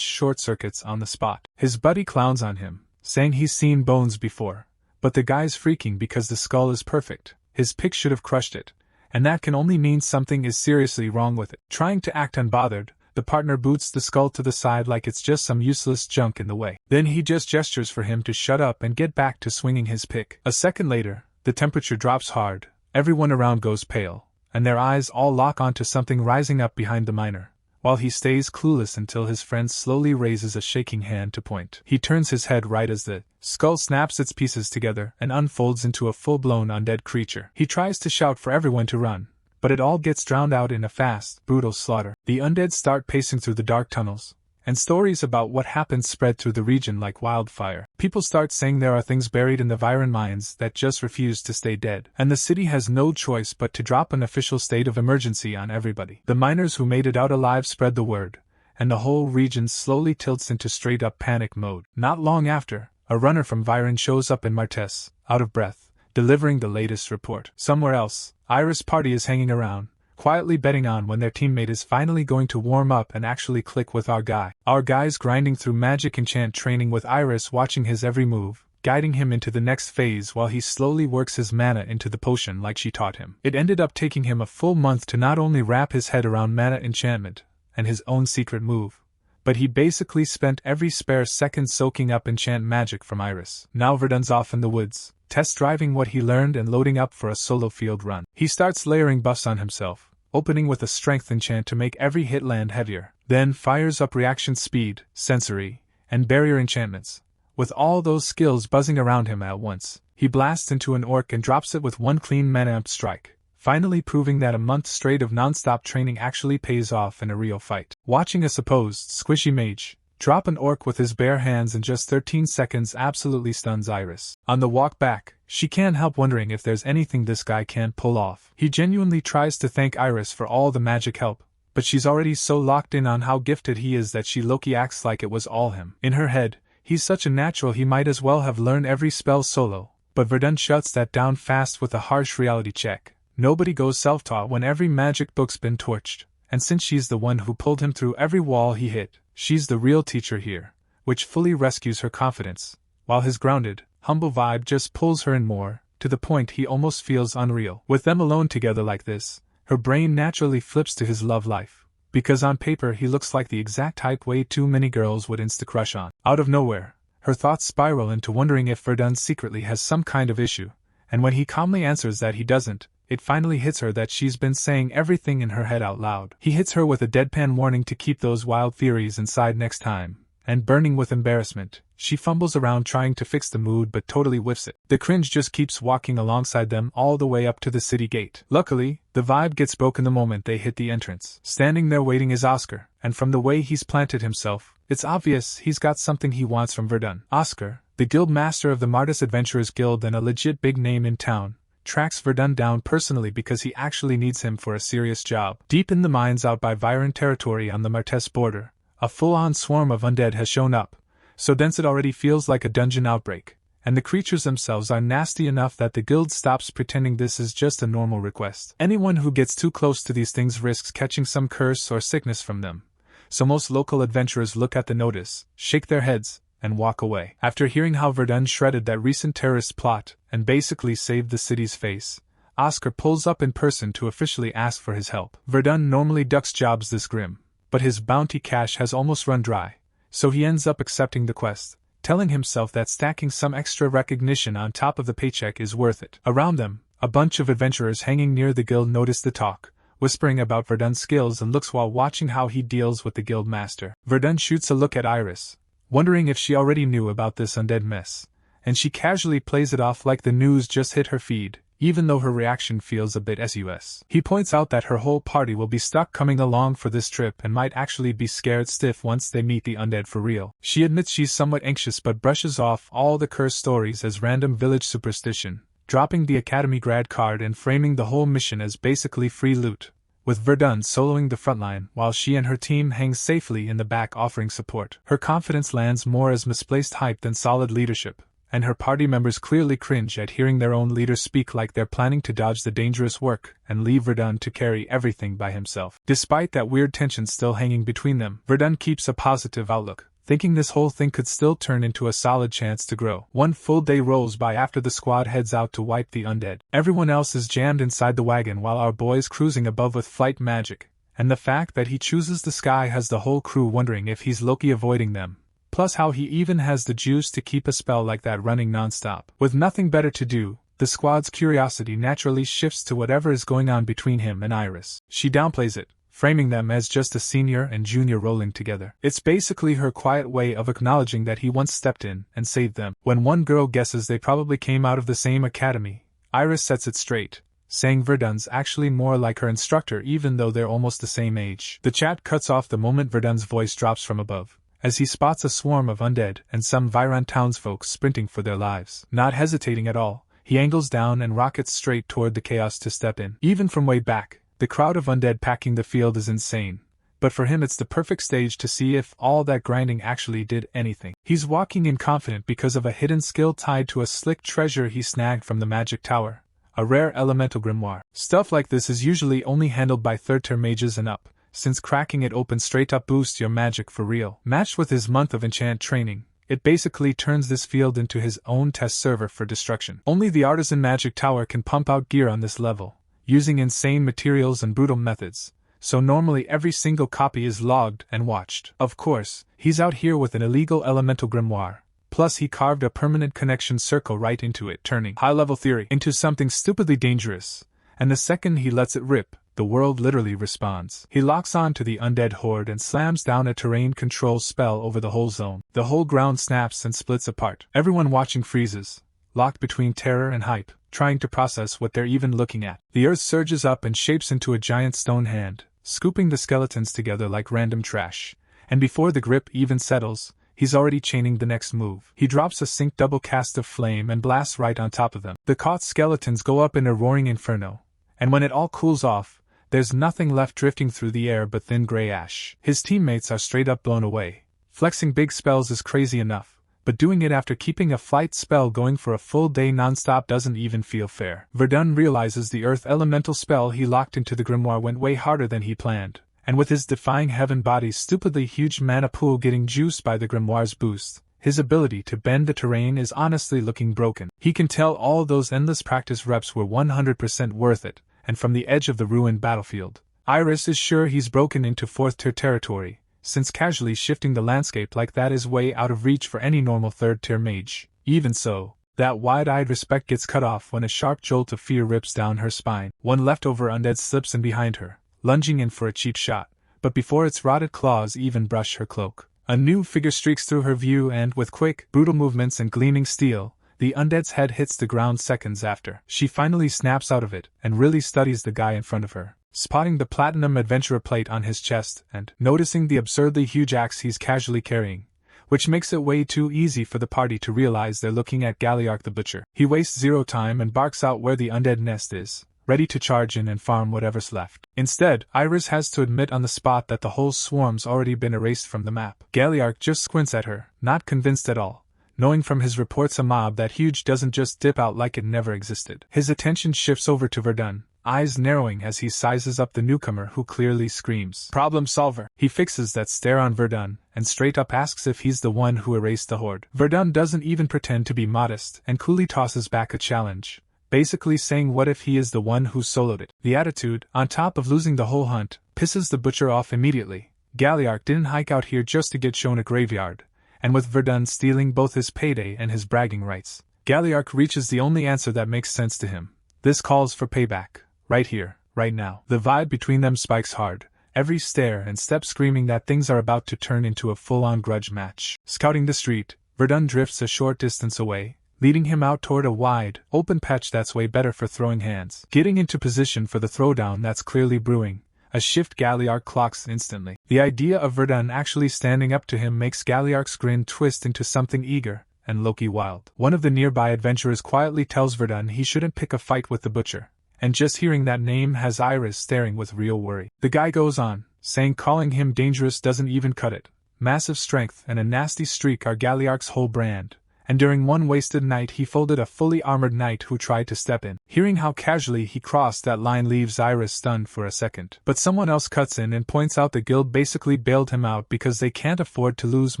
short-circuits on the spot. His buddy clowns on him, saying he's seen bones before, but the guy's freaking because the skull is perfect. His pick should have crushed it, and that can only mean something is seriously wrong with it. Trying to act unbothered, the partner boots the skull to the side like it's just some useless junk in the way. Then he just gestures for him to shut up and get back to swinging his pick. A second later, the temperature drops hard. Everyone around goes pale, and their eyes all lock onto something rising up behind the miner, while he stays clueless until his friend slowly raises a shaking hand to point. He turns his head right as the skull snaps its pieces together and unfolds into a full-blown undead creature. He tries to shout for everyone to run, but it all gets drowned out in a fast, brutal slaughter. The undead start pacing through the dark tunnels, and stories about what happened spread through the region like wildfire. People start saying there are things buried in the Viren mines that just refuse to stay dead, and the city has no choice but to drop an official state of emergency on everybody. The miners who made it out alive spread the word, and the whole region slowly tilts into straight-up panic mode. Not long after, a runner from Viren shows up in Martes, out of breath, delivering the latest report. Somewhere else, Iris' party is hanging around, quietly betting on when their teammate is finally going to warm up and actually click with our guy. Our guy's grinding through magic enchant training with Iris watching his every move, guiding him into the next phase while he slowly works his mana into the potion like she taught him. It ended up taking him a full month to not only wrap his head around mana enchantment and his own secret move, but he basically spent every spare second soaking up enchant magic from Iris. Now Verdun's off in the woods, test driving what he learned and loading up for a solo field run. He starts layering buffs on himself, opening with a strength enchant to make every hit land heavier, then fires up reaction speed, sensory, and barrier enchantments. With all those skills buzzing around him at once, he blasts into an orc and drops it with one clean mana strike, finally proving that a month straight of non-stop training actually pays off in a real fight. Watching a supposed squishy mage drop an orc with his bare hands in just 13 seconds absolutely stuns Iris. On the walk back, she can't help wondering if there's anything this guy can't pull off. He genuinely tries to thank Iris for all the magic help, but she's already so locked in on how gifted he is that she low-key acts like it was all him. In her head, he's such a natural he might as well have learned every spell solo, but Verdun shuts that down fast with a harsh reality check. Nobody goes self-taught when every magic book's been torched, and since she's the one who pulled him through every wall he hit, she's the real teacher here, which fully rescues her confidence, while his grounded, humble vibe just pulls her in more, to the point he almost feels unreal. With them alone together like this, her brain naturally flips to his love life, because on paper he looks like the exact type way too many girls would insta-crush on. Out of nowhere, her thoughts spiral into wondering if Verdun secretly has some kind of issue, and when he calmly answers that he doesn't, it finally hits her that she's been saying everything in her head out loud. He hits her with a deadpan warning to keep those wild theories inside next time, and burning with embarrassment, she fumbles around trying to fix the mood but totally whiffs it. The cringe just keeps walking alongside them all the way up to the city gate. Luckily, the vibe gets broken the moment they hit the entrance. Standing there waiting is Oscar, and from the way he's planted himself, it's obvious he's got something he wants from Verdun. Oscar, the guild master of the Martis Adventurers Guild and a legit big name in town, tracks Verdun down personally because he actually needs him for a serious job. Deep in the mines out by Viren territory on the Martes border, a full-on swarm of undead has shown up, so dense it already feels like a dungeon outbreak, and the creatures themselves are nasty enough that the guild stops pretending this is just a normal request. Anyone who gets too close to these things risks catching some curse or sickness from them, so most local adventurers look at the notice, shake their heads, and walk away. After hearing how Verdun shredded that recent terrorist plot and basically saved the city's face, Oscar pulls up in person to officially ask for his help. Verdun normally ducks jobs this grim, but his bounty cash has almost run dry, so he ends up accepting the quest, telling himself that stacking some extra recognition on top of the paycheck is worth it. Around them, a bunch of adventurers hanging near the guild notice the talk, whispering about Verdun's skills and looks while watching how he deals with the guild master. Verdun shoots a look at Iris, wondering if she already knew about this undead mess, and she casually plays it off like the news just hit her feed, even though her reaction feels a bit sus. He points out that her whole party will be stuck coming along for this trip and might actually be scared stiff once they meet the undead for real. She admits she's somewhat anxious but brushes off all the curse stories as random village superstition, dropping the Academy grad card and framing the whole mission as basically free loot, with Verdun soloing the frontline while she and her team hang safely in the back offering support. Her confidence lands more as misplaced hype than solid leadership, and her party members clearly cringe at hearing their own leader speak like they're planning to dodge the dangerous work and leave Verdun to carry everything by himself. Despite that weird tension still hanging between them, Verdun keeps a positive outlook, thinking this whole thing could still turn into a solid chance to grow. One full day rolls by after the squad heads out to wipe the undead. Everyone else is jammed inside the wagon while our boy's cruising above with flight magic, and the fact that he chooses the sky has the whole crew wondering if he's low-key avoiding them, plus how he even has the juice to keep a spell like that running non-stop. With nothing better to do, the squad's curiosity naturally shifts to whatever is going on between him and Iris. She downplays it, framing them as just a senior and junior rolling together. It's basically her quiet way of acknowledging that he once stepped in and saved them. When one girl guesses they probably came out of the same academy, Iris sets it straight, saying Verdun's actually more like her instructor even though they're almost the same age. The chat cuts off the moment Verdun's voice drops from above, as he spots a swarm of undead and some Viron townsfolk sprinting for their lives. Not hesitating at all, he angles down and rockets straight toward the chaos to step in. Even from way back, the crowd of undead packing the field is insane, but for him it's the perfect stage to see if all that grinding actually did anything. He's walking in confident because of a hidden skill tied to a slick treasure he snagged from the magic tower, a rare elemental grimoire. Stuff like this is usually only handled by third-tier mages and up, since cracking it open straight-up boosts your magic for real. Matched with his month of enchant training, it basically turns this field into his own test server for destruction. Only the artisan magic tower can pump out gear on this level, using insane materials and brutal methods, so normally every single copy is logged and watched. Of course, he's out here with an illegal elemental grimoire, plus he carved a permanent connection circle right into it, turning high-level theory into something stupidly dangerous, and the second he lets it rip, the world literally responds. He locks on to the undead horde and slams down a terrain control spell over the whole zone. The whole ground snaps and splits apart. Everyone watching freezes, locked between terror and hype, trying to process what they're even looking at. The earth surges up and shapes into a giant stone hand, scooping the skeletons together like random trash, and before the grip even settles, he's already chaining the next move. He drops a sync double cast of flame and blasts right on top of them. The caught skeletons go up in a roaring inferno, and when it all cools off, there's nothing left drifting through the air but thin gray ash. His teammates are straight up blown away. Flexing big spells is crazy enough, but doing it after keeping a flight spell going for a full day non-stop doesn't even feel fair. Verdun realizes the earth elemental spell he locked into the grimoire went way harder than he planned, and with his defying heaven body's stupidly huge mana pool getting juiced by the grimoire's boost, his ability to bend the terrain is honestly looking broken. He can tell all those endless practice reps were 100% worth it, and from the edge of the ruined battlefield, Iris is sure he's broken into fourth-tier territory, since casually shifting the landscape like that is way out of reach for any normal third-tier mage. Even so, that wide-eyed respect gets cut off when a sharp jolt of fear rips down her spine. One leftover undead slips in behind her, lunging in for a cheap shot, but before its rotted claws even brush her cloak, a new figure streaks through her view and, with quick, brutal movements and gleaming steel, the undead's head hits the ground seconds after. She finally snaps out of it and really studies the guy in front of her, spotting the platinum adventurer plate on his chest and noticing the absurdly huge axe he's casually carrying, which makes it way too easy for the party to realize they're looking at Galliarch the Butcher. He wastes zero time and barks out where the undead nest is, ready to charge in and farm whatever's left. Instead, Iris has to admit on the spot that the whole swarm's already been erased from the map. Galliarch just squints at her, not convinced at all, knowing from his reports a mob that huge doesn't just dip out like it never existed. His attention shifts over to Verdun, eyes narrowing as he sizes up the newcomer who clearly screams, "Problem solver!" He fixes that stare on Verdun, and straight up asks if he's the one who erased the horde. Verdun doesn't even pretend to be modest and coolly tosses back a challenge, basically saying what if he is the one who soloed it. The attitude, on top of losing the whole hunt, pisses the butcher off immediately. Galliarch didn't hike out here just to get shown a graveyard, and with Verdun stealing both his payday and his bragging rights, Galliarch reaches the only answer that makes sense to him. This calls for payback, right here, right now. The vibe between them spikes hard, every stare and step screaming that things are about to turn into a full-on grudge match. Scouting the street, Verdun drifts a short distance away, leading him out toward a wide, open patch that's way better for throwing hands. Getting into position for the throwdown that's clearly brewing, a shift Galliarch clocks instantly. The idea of Verdun actually standing up to him makes Galliarch's grin twist into something eager and low-key wild. One of the nearby adventurers quietly tells Verdun he shouldn't pick a fight with the butcher, and just hearing that name has Iris staring with real worry. The guy goes on, saying calling him dangerous doesn't even cut it. Massive strength and a nasty streak are Galliarch's whole brand, and during one wasted night he folded a fully armored knight who tried to step in. Hearing how casually he crossed that line leaves Iris stunned for a second. But someone else cuts in and points out the guild basically bailed him out because they can't afford to lose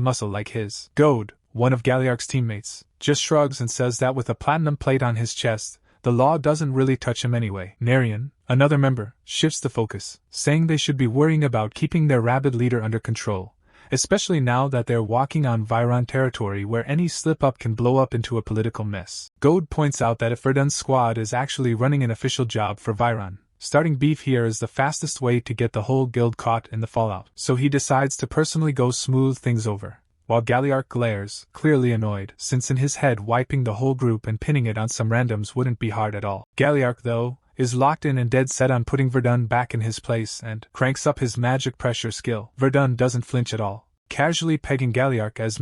muscle like his. Goad, one of Galliarch's teammates, just shrugs and says that with a platinum plate on his chest, the law doesn't really touch him anyway. Narian, another member, shifts the focus, saying they should be worrying about keeping their rabid leader under control, especially now that they're walking on Viron territory where any slip-up can blow up into a political mess. Goad points out that if Verdun's squad is actually running an official job for Viron, starting beef here is the fastest way to get the whole guild caught in the fallout. So he decides to personally go smooth things over, while Galliarch glares, clearly annoyed, since in his head wiping the whole group and pinning it on some randoms wouldn't be hard at all. Galliarch, though, is locked in and dead set on putting Verdun back in his place and cranks up his magic pressure skill. Verdun doesn't flinch at all, casually pegging Galliark as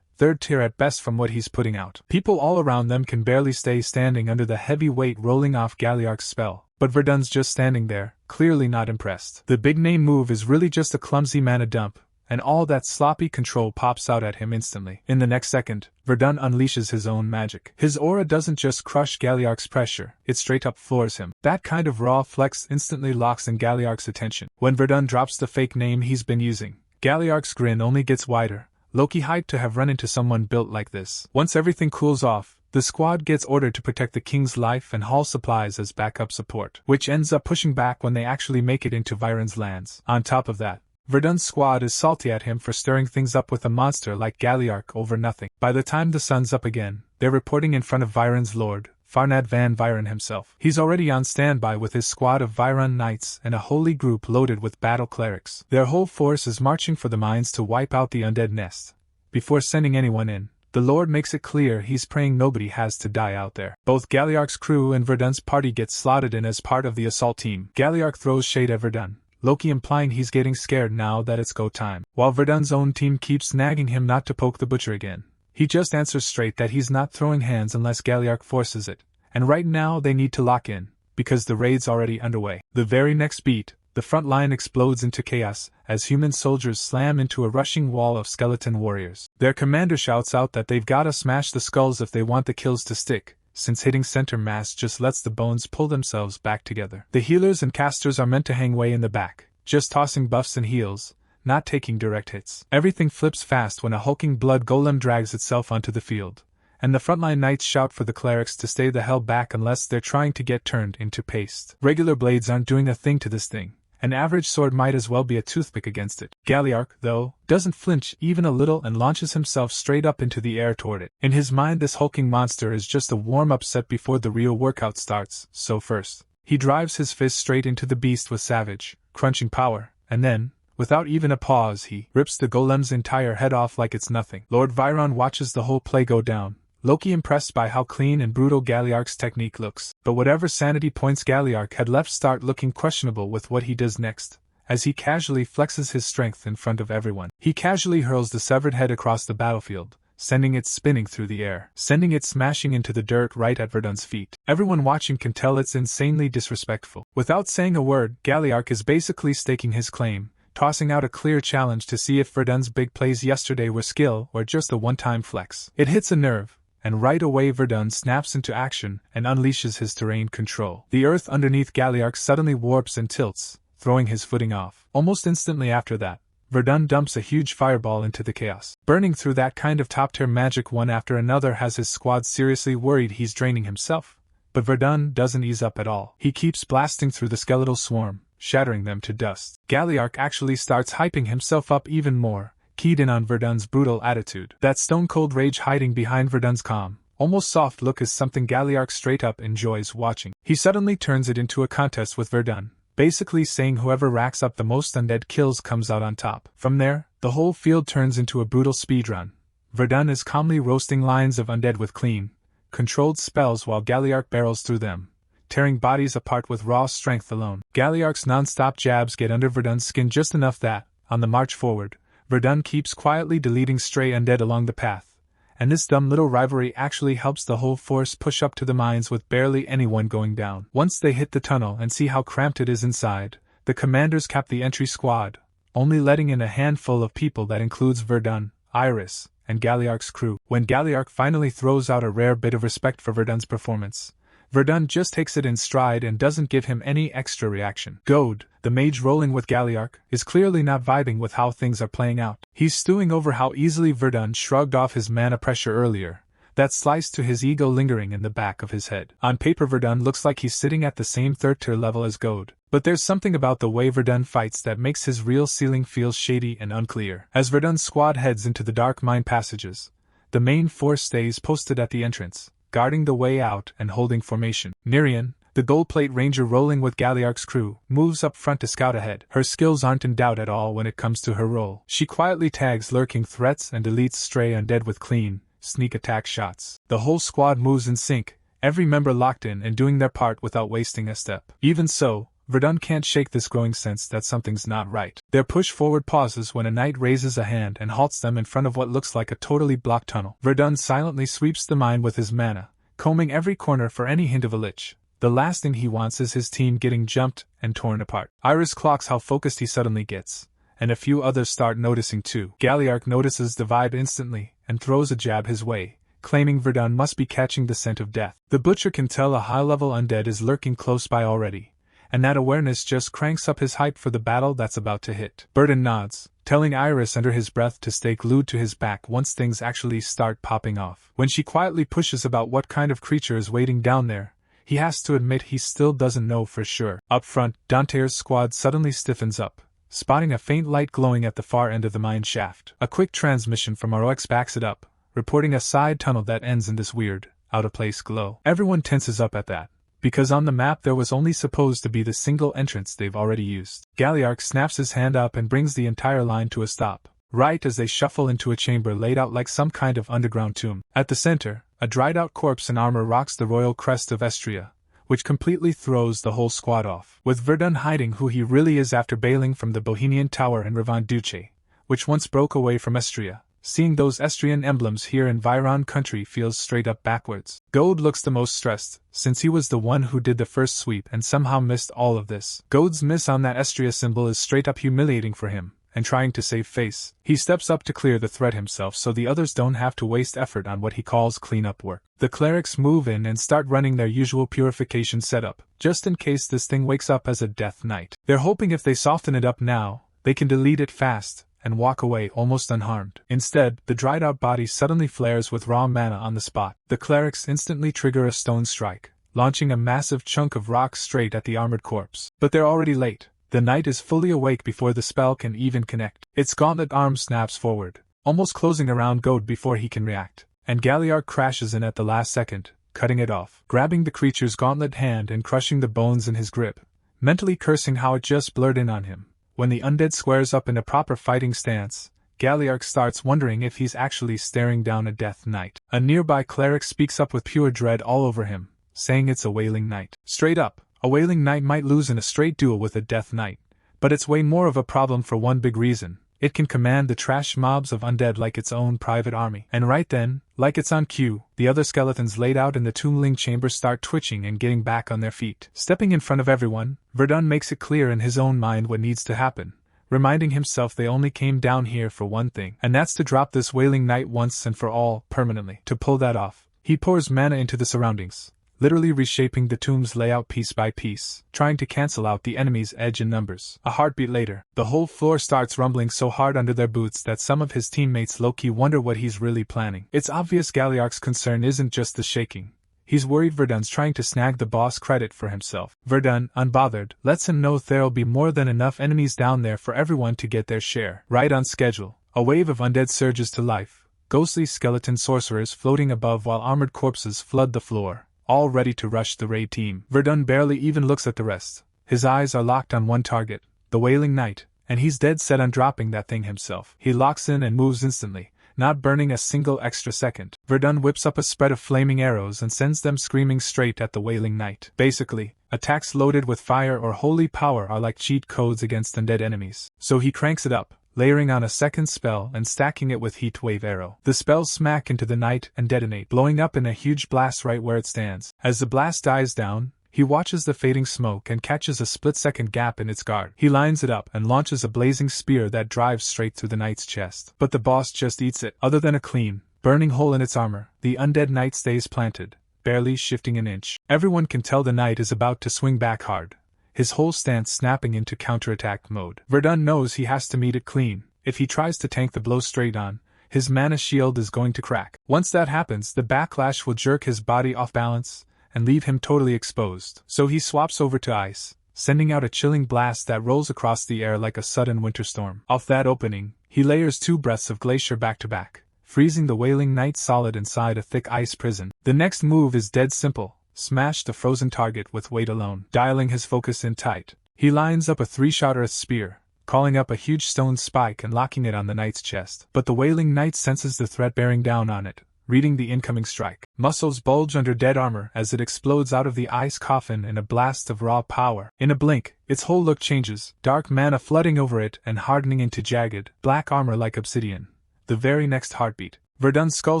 third tier at best from what he's putting out. People all around them can barely stay standing under the heavy weight rolling off Galliark's spell, but Verdun's just standing there, clearly not impressed. The big name move is really just a clumsy mana dump, and all that sloppy control pops out at him instantly. In the next second, Verdun unleashes his own magic. His aura doesn't just crush Galliark's pressure, it straight up floors him. That kind of raw flex instantly locks in Galliark's attention. When Verdun drops the fake name he's been using, Galliark's grin only gets wider. Loki hyped to have run into someone built like this. Once everything cools off, the squad gets ordered to protect the king's life and haul supplies as backup support, which ends up pushing back when they actually make it into Viren's lands. On top of that, Verdun's squad is salty at him for stirring things up with a monster like Galliark over nothing. By the time the sun's up again, they're reporting in front of Viren's lord, Farnad van Viren himself. He's already on standby with his squad of Viren knights and a holy group loaded with battle clerics. Their whole force is marching for the mines to wipe out the undead nest. Before sending anyone in, the lord makes it clear he's praying nobody has to die out there. Both Galliark's crew and Verdun's party get slotted in as part of the assault team. Galliark throws shade at Verdun, Loki implying he's getting scared now that it's go time, while Verdun's own team keeps nagging him not to poke the butcher again. He just answers straight that he's not throwing hands unless Galliark forces it, and right now they need to lock in, because the raid's already underway. The very next beat, the front line explodes into chaos as human soldiers slam into a rushing wall of skeleton warriors. Their commander shouts out that they've gotta smash the skulls if they want the kills to stick, since hitting center mass just lets the bones pull themselves back together. The healers and casters are meant to hang way in the back, just tossing buffs and heals, not taking direct hits. Everything flips fast when a hulking blood golem drags itself onto the field, and the frontline knights shout for the clerics to stay the hell back unless they're trying to get turned into paste. Regular blades aren't doing a thing to this thing. An average sword might as well be a toothpick against it. Galliark, though, doesn't flinch even a little and launches himself straight up into the air toward it. In his mind, this hulking monster is just a warm-up set before the real workout starts, so first, he drives his fist straight into the beast with savage, crunching power, and then, without even a pause, he rips the golem's entire head off like it's nothing. Lord Viron watches the whole play go down, Loki impressed by how clean and brutal Galliark's technique looks. But whatever sanity points Galliark had left start looking questionable with what he does next, as he casually flexes his strength in front of everyone. He casually hurls the severed head across the battlefield, sending it spinning through the air, sending it smashing into the dirt right at Verdun's feet. Everyone watching can tell it's insanely disrespectful. Without saying a word, Galliark is basically staking his claim, tossing out a clear challenge to see if Verdun's big plays yesterday were skill or just a one-time flex. It hits a nerve, and right away Verdun snaps into action and unleashes his terrain control. The earth underneath Galliark suddenly warps and tilts, throwing his footing off. Almost instantly after that, Verdun dumps a huge fireball into the chaos. Burning through that kind of top-tier magic one after another has his squad seriously worried he's draining himself. But Verdun doesn't ease up at all. He keeps blasting through the skeletal swarm, shattering them to dust. Galliark actually starts hyping himself up even more, keyed in on Verdun's brutal attitude. That stone-cold rage hiding behind Verdun's calm, almost soft look is something Galliark straight up enjoys watching. He suddenly turns it into a contest with Verdun, basically saying whoever racks up the most undead kills comes out on top. From there, the whole field turns into a brutal speedrun. Verdun is calmly roasting lines of undead with clean, controlled spells while Galliark barrels through them, tearing bodies apart with raw strength alone. Galliark's non-stop jabs get under Verdun's skin just enough that, on the march forward, Verdun keeps quietly deleting stray undead along the path, and this dumb little rivalry actually helps the whole force push up to the mines with barely anyone going down. Once they hit the tunnel and see how cramped it is inside, the commanders cap the entry squad, only letting in a handful of people that includes Verdun, Iris, and Galliark's crew. When Galliark finally throws out a rare bit of respect for Verdun's performance, Verdun just takes it in stride and doesn't give him any extra reaction. Goad, the mage rolling with Galliark, is clearly not vibing with how things are playing out. He's stewing over how easily Verdun shrugged off his mana pressure earlier, that sliced to his ego lingering in the back of his head. On paper Verdun looks like he's sitting at the same third-tier level as Goad, but there's something about the way Verdun fights that makes his real ceiling feel shady and unclear. As Verdun's squad heads into the dark mine passages, the main force stays posted at the entrance, guarding the way out and holding formation. Nirian, the gold-plate ranger rolling with Galliark's crew, moves up front to scout ahead. Her skills aren't in doubt at all when it comes to her role. She quietly tags lurking threats and deletes stray undead with clean, sneak attack shots. The whole squad moves in sync, every member locked in and doing their part without wasting a step. Even so, Verdun can't shake this growing sense that something's not right. Their push forward pauses when a knight raises a hand and halts them in front of what looks like a totally blocked tunnel. Verdun silently sweeps the mine with his mana, combing every corner for any hint of a lich. The last thing he wants is his team getting jumped and torn apart. Iris clocks how focused he suddenly gets, and a few others start noticing too. Galliarch notices the vibe instantly and throws a jab his way, claiming Verdun must be catching the scent of death. The butcher can tell a high-level undead is lurking close by already, and that awareness just cranks up his hype for the battle that's about to hit. Verdun nods, telling Iris under his breath to stay glued to his back once things actually start popping off. When she quietly pushes about what kind of creature is waiting down there, he has to admit he still doesn't know for sure. Up front, Dante's squad suddenly stiffens up, spotting a faint light glowing at the far end of the mine shaft. A quick transmission from ROX backs it up, reporting a side tunnel that ends in this weird, out-of-place glow. Everyone tenses up at that, because on the map there was only supposed to be the single entrance they've already used. Galliarch snaps his hand up and brings the entire line to a stop, right as they shuffle into a chamber laid out like some kind of underground tomb. At the center, a dried-out corpse in armor rocks the royal crest of Estria, which completely throws the whole squad off. With Verdun hiding who he really is after bailing from the Bohemian Tower in Revan, which once broke away from Estria, seeing those Estrian emblems here in Viron country feels straight up backwards. Goad looks the most stressed, since he was the one who did the first sweep and somehow missed all of this. Goad's miss on that Estria symbol is straight up humiliating for him, and trying to save face, he steps up to clear the threat himself so the others don't have to waste effort on what he calls cleanup work. The clerics move in and start running their usual purification setup, just in case this thing wakes up as a death knight. They're hoping if they soften it up now, they can delete it fast and walk away almost unharmed. Instead, the dried-out body suddenly flares with raw mana on the spot. The clerics instantly trigger a stone strike, launching a massive chunk of rock straight at the armored corpse. But they're already late. The knight is fully awake before the spell can even connect. Its gauntlet arm snaps forward, almost closing around Goad before he can react, and Galliarch crashes in at the last second, cutting it off, grabbing the creature's gauntlet hand and crushing the bones in his grip, mentally cursing how it just blurred in on him. When the undead squares up in a proper fighting stance, Galliarch starts wondering if he's actually staring down a death knight. A nearby cleric speaks up with pure dread all over him, saying it's a wailing knight. Straight up, a wailing knight might lose in a straight duel with a death knight, but it's way more of a problem for one big reason. It can command the trash mobs of undead like its own private army. And right then, like it's on cue, the other skeletons laid out in the tombling chamber start twitching and getting back on their feet. Stepping in front of everyone, Verdun makes it clear in his own mind what needs to happen, reminding himself they only came down here for one thing, and that's to drop this wailing knight once and for all, permanently. To pull that off, he pours mana into the surroundings, literally reshaping the tomb's layout piece by piece, trying to cancel out the enemy's edge and numbers. A heartbeat later, the whole floor starts rumbling so hard under their boots that some of his teammates low-key wonder what he's really planning. It's obvious Galliarch's concern isn't just the shaking. He's worried Verdun's trying to snag the boss credit for himself. Verdun, unbothered, lets him know there'll be more than enough enemies down there for everyone to get their share. Right on schedule, a wave of undead surges to life, ghostly skeleton sorcerers floating above while armored corpses flood the floor, all ready to rush the raid team. Verdun barely even looks at the rest. His eyes are locked on one target, the Wailing Knight, and he's dead set on dropping that thing himself. He locks in and moves instantly, not burning a single extra second. Verdun whips up a spread of flaming arrows and sends them screaming straight at the Wailing Knight. Basically, attacks loaded with fire or holy power are like cheat codes against undead enemies. So he cranks it up, layering on a second spell and stacking it with Heat Wave Arrow. The spells smack into the knight and detonate, blowing up in a huge blast right where it stands. As the blast dies down, he watches the fading smoke and catches a split-second gap in its guard. He lines it up and launches a blazing spear that drives straight through the knight's chest. But the boss just eats it. Other than a clean, burning hole in its armor, the undead knight stays planted, barely shifting an inch. Everyone can tell the knight is about to swing back hard, his whole stance snapping into counterattack mode. Verdun knows he has to meet it clean. If he tries to tank the blow straight on, his mana shield is going to crack. Once that happens, the backlash will jerk his body off balance and leave him totally exposed. So he swaps over to ice, sending out a chilling blast that rolls across the air like a sudden winter storm. Off that opening, he layers 2 breaths of glacier back to back, freezing the Wailing Knight solid inside a thick ice prison. The next move is dead simple. Smash the frozen target with weight alone. Dialing his focus in tight, he lines up a 3-shot earth spear, calling up a huge stone spike and locking it on the knight's chest. But the Wailing Knight senses the threat bearing down on it, reading the incoming strike. Muscles bulge under dead armor as it explodes out of the ice coffin in a blast of raw power. In a blink, its whole look changes, dark mana flooding over it and hardening into jagged, black armor like obsidian. The very next heartbeat, Verdun's skull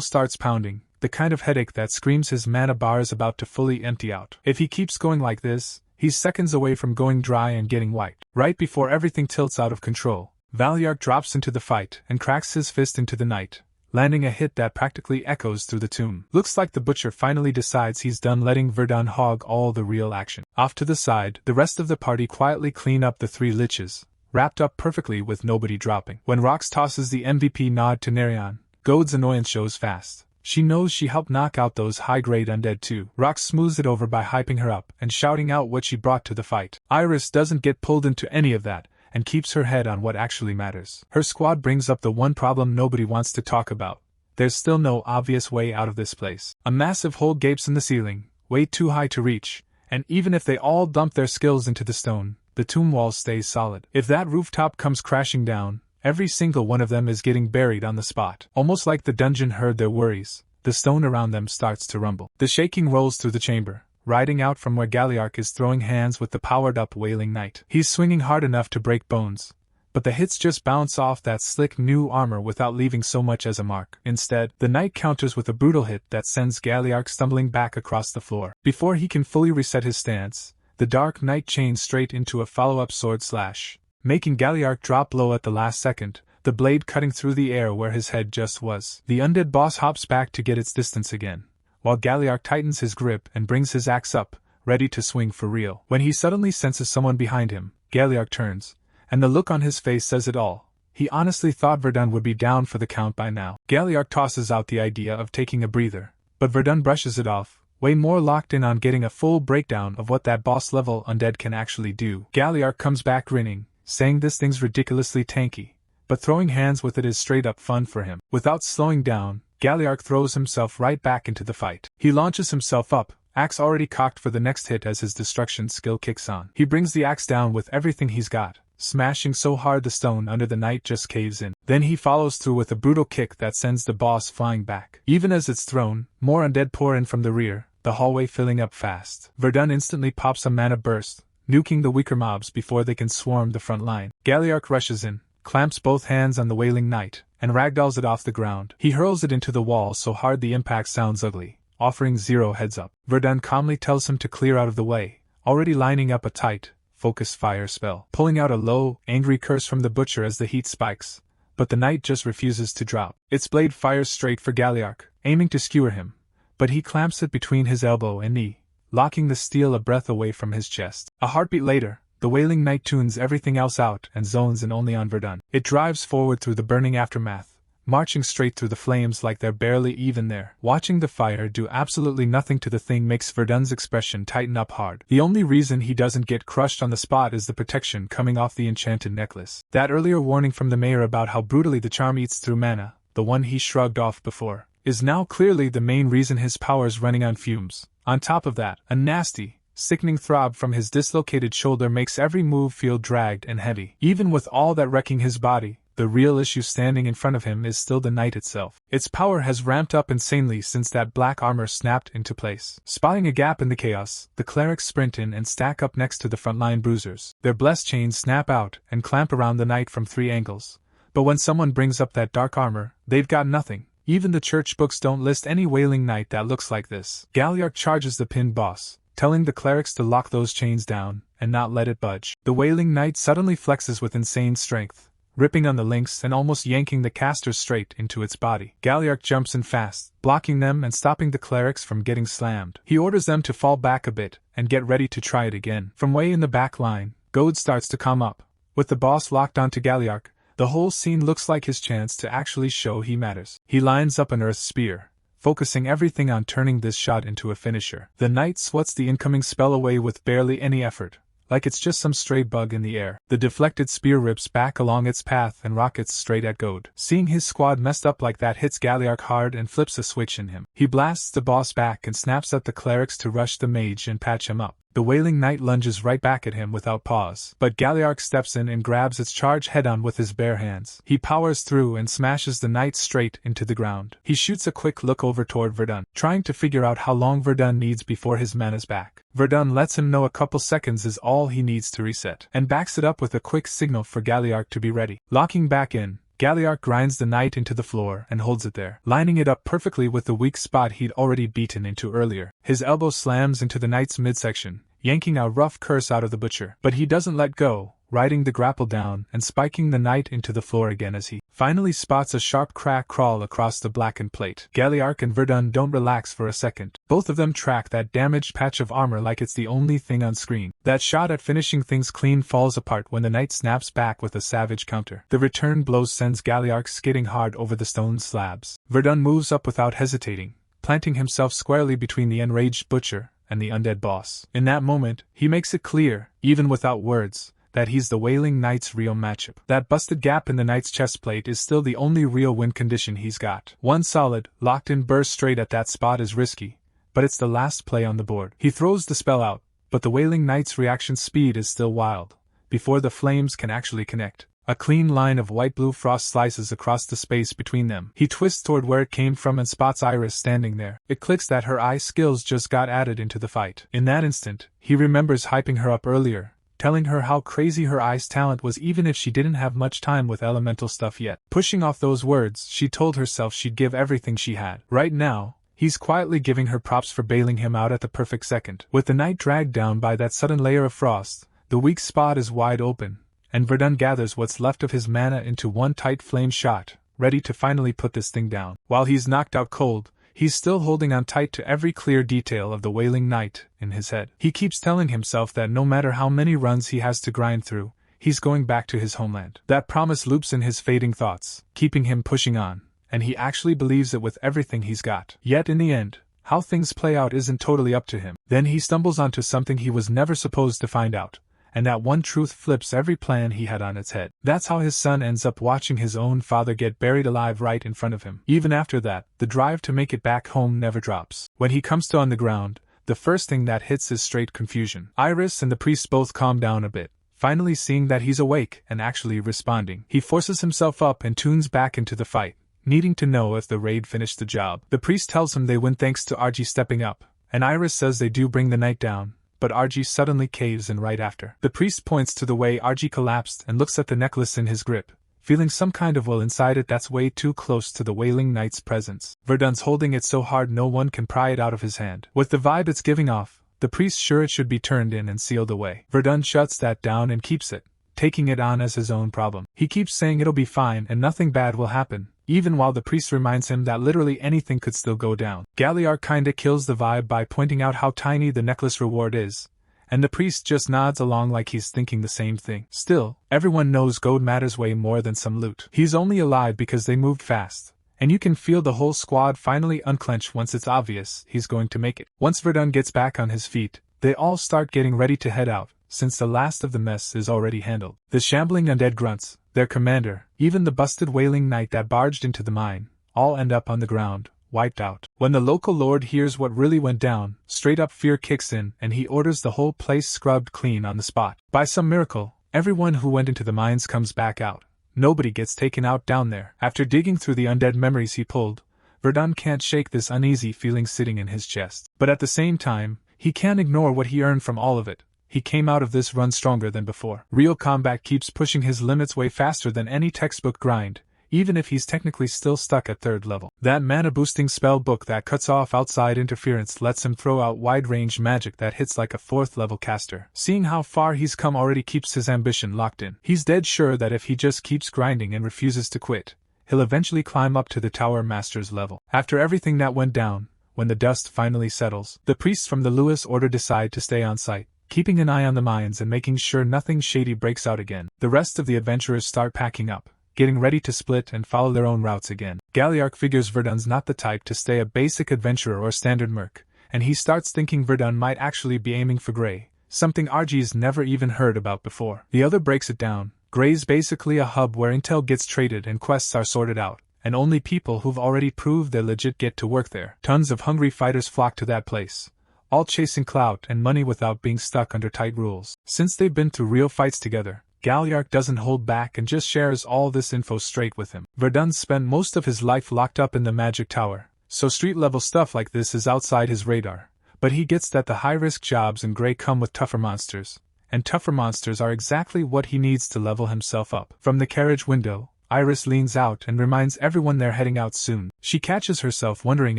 starts pounding, the kind of headache that screams his mana bar is about to fully empty out. If he keeps going like this, he's seconds away from going dry and getting wiped. Right before everything tilts out of control, Valiark drops into the fight and cracks his fist into the knight, landing a hit that practically echoes through the tomb. Looks like the butcher finally decides he's done letting Verdun hog all the real action. Off to the side, the rest of the party quietly clean up the 3 liches, wrapped up perfectly with nobody dropping. When Rox tosses the MVP nod to Nerion, Goad's annoyance shows fast. She knows she helped knock out those high-grade undead too. Rox smooths it over by hyping her up and shouting out what she brought to the fight. Iris doesn't get pulled into any of that, and keeps her head on what actually matters. Her squad brings up the one problem nobody wants to talk about. There's still no obvious way out of this place. A massive hole gapes in the ceiling, way too high to reach, and even if they all dump their skills into the stone, the tomb wall stays solid. If that rooftop comes crashing down, every single one of them is getting buried on the spot. Almost like the dungeon heard their worries, the stone around them starts to rumble. The shaking rolls through the chamber, riding out from where Galliark is throwing hands with the powered-up Wailing Knight. He's swinging hard enough to break bones, but the hits just bounce off that slick new armor without leaving so much as a mark. Instead, the knight counters with a brutal hit that sends Galliark stumbling back across the floor. Before he can fully reset his stance, the Dark Knight chains straight into a follow-up sword slash, making Galliark drop low at the last second, the blade cutting through the air where his head just was. The undead boss hops back to get its distance again, while Galliark tightens his grip and brings his axe up, ready to swing for real. When he suddenly senses someone behind him, Galliark turns, and the look on his face says it all. He honestly thought Verdun would be down for the count by now. Galliark tosses out the idea of taking a breather, but Verdun brushes it off, way more locked in on getting a full breakdown of what that boss-level undead can actually do. Galliark comes back grinning, saying this thing's ridiculously tanky, but throwing hands with it is straight-up fun for him. Without slowing down, Galliark throws himself right back into the fight. He launches himself up, axe already cocked for the next hit as his destruction skill kicks on. He brings the axe down with everything he's got, smashing so hard the stone under the knight just caves in. Then he follows through with a brutal kick that sends the boss flying back. Even as it's thrown, more undead pour in from the rear, the hallway filling up fast. Verdun instantly pops a mana burst, nuking the weaker mobs before they can swarm the front line. Galliark rushes in, clamps both hands on the Wailing Knight, and ragdolls it off the ground. He hurls it into the wall so hard the impact sounds ugly, offering 0 heads up. Verdun calmly tells him to clear out of the way, already lining up a tight, focus fire spell, pulling out a low, angry curse from the butcher as the heat spikes, but the knight just refuses to drop. Its blade fires straight for Galliark, aiming to skewer him, but he clamps it between his elbow and knee, locking the steel a breath away from his chest. A heartbeat later, the Wailing Knight tunes everything else out and zones in only on Verdun. It drives forward through the burning aftermath, marching straight through the flames like they're barely even there. Watching the fire do absolutely nothing to the thing makes Verdun's expression tighten up hard. The only reason he doesn't get crushed on the spot is the protection coming off the enchanted necklace. That earlier warning from the mayor about how brutally the charm eats through mana, the one he shrugged off before, is now clearly the main reason his power's running on fumes. On top of that, a nasty, sickening throb from his dislocated shoulder makes every move feel dragged and heavy. Even with all that wrecking his body, the real issue standing in front of him is still the knight itself. Its power has ramped up insanely since that black armor snapped into place. Spotting a gap in the chaos, the clerics sprint in and stack up next to the frontline bruisers. Their blessed chains snap out and clamp around the knight from 3 angles. But when someone brings up that dark armor, they've got nothing. Even the church books don't list any Wailing Knight that looks like this. Galliark charges the pinned boss, telling the clerics to lock those chains down and not let it budge. The Wailing Knight suddenly flexes with insane strength, ripping on the links and almost yanking the casters straight into its body. Galliark jumps in fast, blocking them and stopping the clerics from getting slammed. He orders them to fall back a bit and get ready to try it again. From way in the back line, Goad starts to come up. With the boss locked onto Galliark, the whole scene looks like his chance to actually show he matters. He lines up an earth spear, focusing everything on turning this shot into a finisher. The knight swats the incoming spell away with barely any effort, like it's just some stray bug in the air. The deflected spear rips back along its path and rockets straight at Goad. Seeing his squad messed up like that hits Galliark hard and flips a switch in him. He blasts the boss back and snaps at the clerics to rush the mage and patch him up. The Wailing Knight lunges right back at him without pause, but Galliark steps in and grabs its charge head-on with his bare hands. He powers through and smashes the knight straight into the ground. He shoots a quick look over toward Verdun, trying to figure out how long Verdun needs before his mana's back. Verdun lets him know a couple seconds is all he needs to reset, and backs it up with a quick signal for Galliark to be ready. Locking back in, Galliark grinds the knight into the floor and holds it there, lining it up perfectly with the weak spot he'd already beaten into earlier. His elbow slams into the knight's midsection, yanking a rough curse out of the butcher. But he doesn't let go, riding the grapple down and spiking the knight into the floor again as he finally spots a sharp crack crawl across the blackened plate. Galliark and Verdun don't relax for a second. Both of them track that damaged patch of armor like it's the only thing on screen. That shot at finishing things clean falls apart when the knight snaps back with a savage counter. The return blow sends Galliark skidding hard over the stone slabs. Verdun moves up without hesitating, planting himself squarely between the enraged butcher and the undead boss. In that moment, he makes it clear, even without words, that he's the Wailing Knight's real matchup. That busted gap in the knight's chestplate is still the only real win condition he's got. One solid, locked-in burst straight at that spot is risky, but it's the last play on the board. He throws the spell out, but the Wailing Knight's reaction speed is still wild. Before the flames can actually connect, a clean line of white-blue frost slices across the space between them. He twists toward where it came from and spots Iris standing there. It clicks that her eye skills just got added into the fight. In that instant, he remembers hyping her up earlier, telling her how crazy her eyes talent was even if she didn't have much time with elemental stuff yet. Pushing off those words, she told herself she'd give everything she had. Right now, he's quietly giving her props for bailing him out at the perfect second. With the knight dragged down by that sudden layer of frost, the weak spot is wide open, and Verdun gathers what's left of his mana into one tight flame shot, ready to finally put this thing down. While he's knocked out cold, he's still holding on tight to every clear detail of the Wailing Knight in his head. He keeps telling himself that no matter how many runs he has to grind through, he's going back to his homeland. That promise loops in his fading thoughts, keeping him pushing on, and he actually believes it with everything he's got. Yet in the end, how things play out isn't totally up to him. Then he stumbles onto something he was never supposed to find out, and that one truth flips every plan he had on its head. That's how his son ends up watching his own father get buried alive right in front of him. Even after that, the drive to make it back home never drops. When he comes to on the ground, the first thing that hits is straight confusion. Iris and the priest both calm down a bit, finally seeing that he's awake and actually responding. He forces himself up and tunes back into the fight, needing to know if the raid finished the job. The priest tells him they win thanks to RG stepping up, and Iris says they do bring the knight down, but RG suddenly caves in right after. The priest points to the way RG collapsed and looks at the necklace in his grip, feeling some kind of will inside it that's way too close to the Wailing Knight's presence. Verdun's holding it so hard no one can pry it out of his hand. With the vibe it's giving off, the priest's sure it should be turned in and sealed away. Verdun shuts that down and keeps it, taking it on as his own problem. He keeps saying it'll be fine and nothing bad will happen, even while the priest reminds him that literally anything could still go down. Galliark kinda kills the vibe by pointing out how tiny the necklace reward is, and the priest just nods along like he's thinking the same thing. Still, everyone knows gold matters way more than some loot. He's only alive because they moved fast, and you can feel the whole squad finally unclench once it's obvious he's going to make it. Once Verdun gets back on his feet, they all start getting ready to head out, since the last of the mess is already handled. The shambling undead grunts, their commander, even the busted Wailing Knight that barged into the mine, all end up on the ground, wiped out. When the local lord hears what really went down, straight up fear kicks in and he orders the whole place scrubbed clean on the spot. By some miracle, everyone who went into the mines comes back out. Nobody gets taken out down there. After digging through the undead memories he pulled, Verdun can't shake this uneasy feeling sitting in his chest. But at the same time, he can't ignore what he earned from all of it. He came out of this run stronger than before. Real combat keeps pushing his limits way faster than any textbook grind, even if he's technically still stuck at 3rd level. That mana-boosting spell book that cuts off outside interference lets him throw out wide-range magic that hits like a 4th level caster. Seeing how far he's come already keeps his ambition locked in. He's dead sure that if he just keeps grinding and refuses to quit, he'll eventually climb up to the Tower Master's level. After everything that went down, when the dust finally settles, the priests from the Lewis Order decide to stay on site, keeping an eye on the mines and making sure nothing shady breaks out again. The rest of the adventurers start packing up, getting ready to split and follow their own routes again. Galliark figures Verdun's not the type to stay a basic adventurer or standard merc, and he starts thinking Verdun might actually be aiming for Grey, something RG's never even heard about before. The other breaks it down. Grey's basically a hub where intel gets traded and quests are sorted out, and only people who've already proved they're legit get to work there. Tons of hungry fighters flock to that place, all chasing clout and money without being stuck under tight rules. Since they've been through real fights together, Galliarch doesn't hold back and just shares all this info straight with him. Verdun spent most of his life locked up in the magic tower, so street-level stuff like this is outside his radar. But he gets that the high-risk jobs in Grey come with tougher monsters, and tougher monsters are exactly what he needs to level himself up. From the carriage window, Iris leans out and reminds everyone they're heading out soon. She catches herself wondering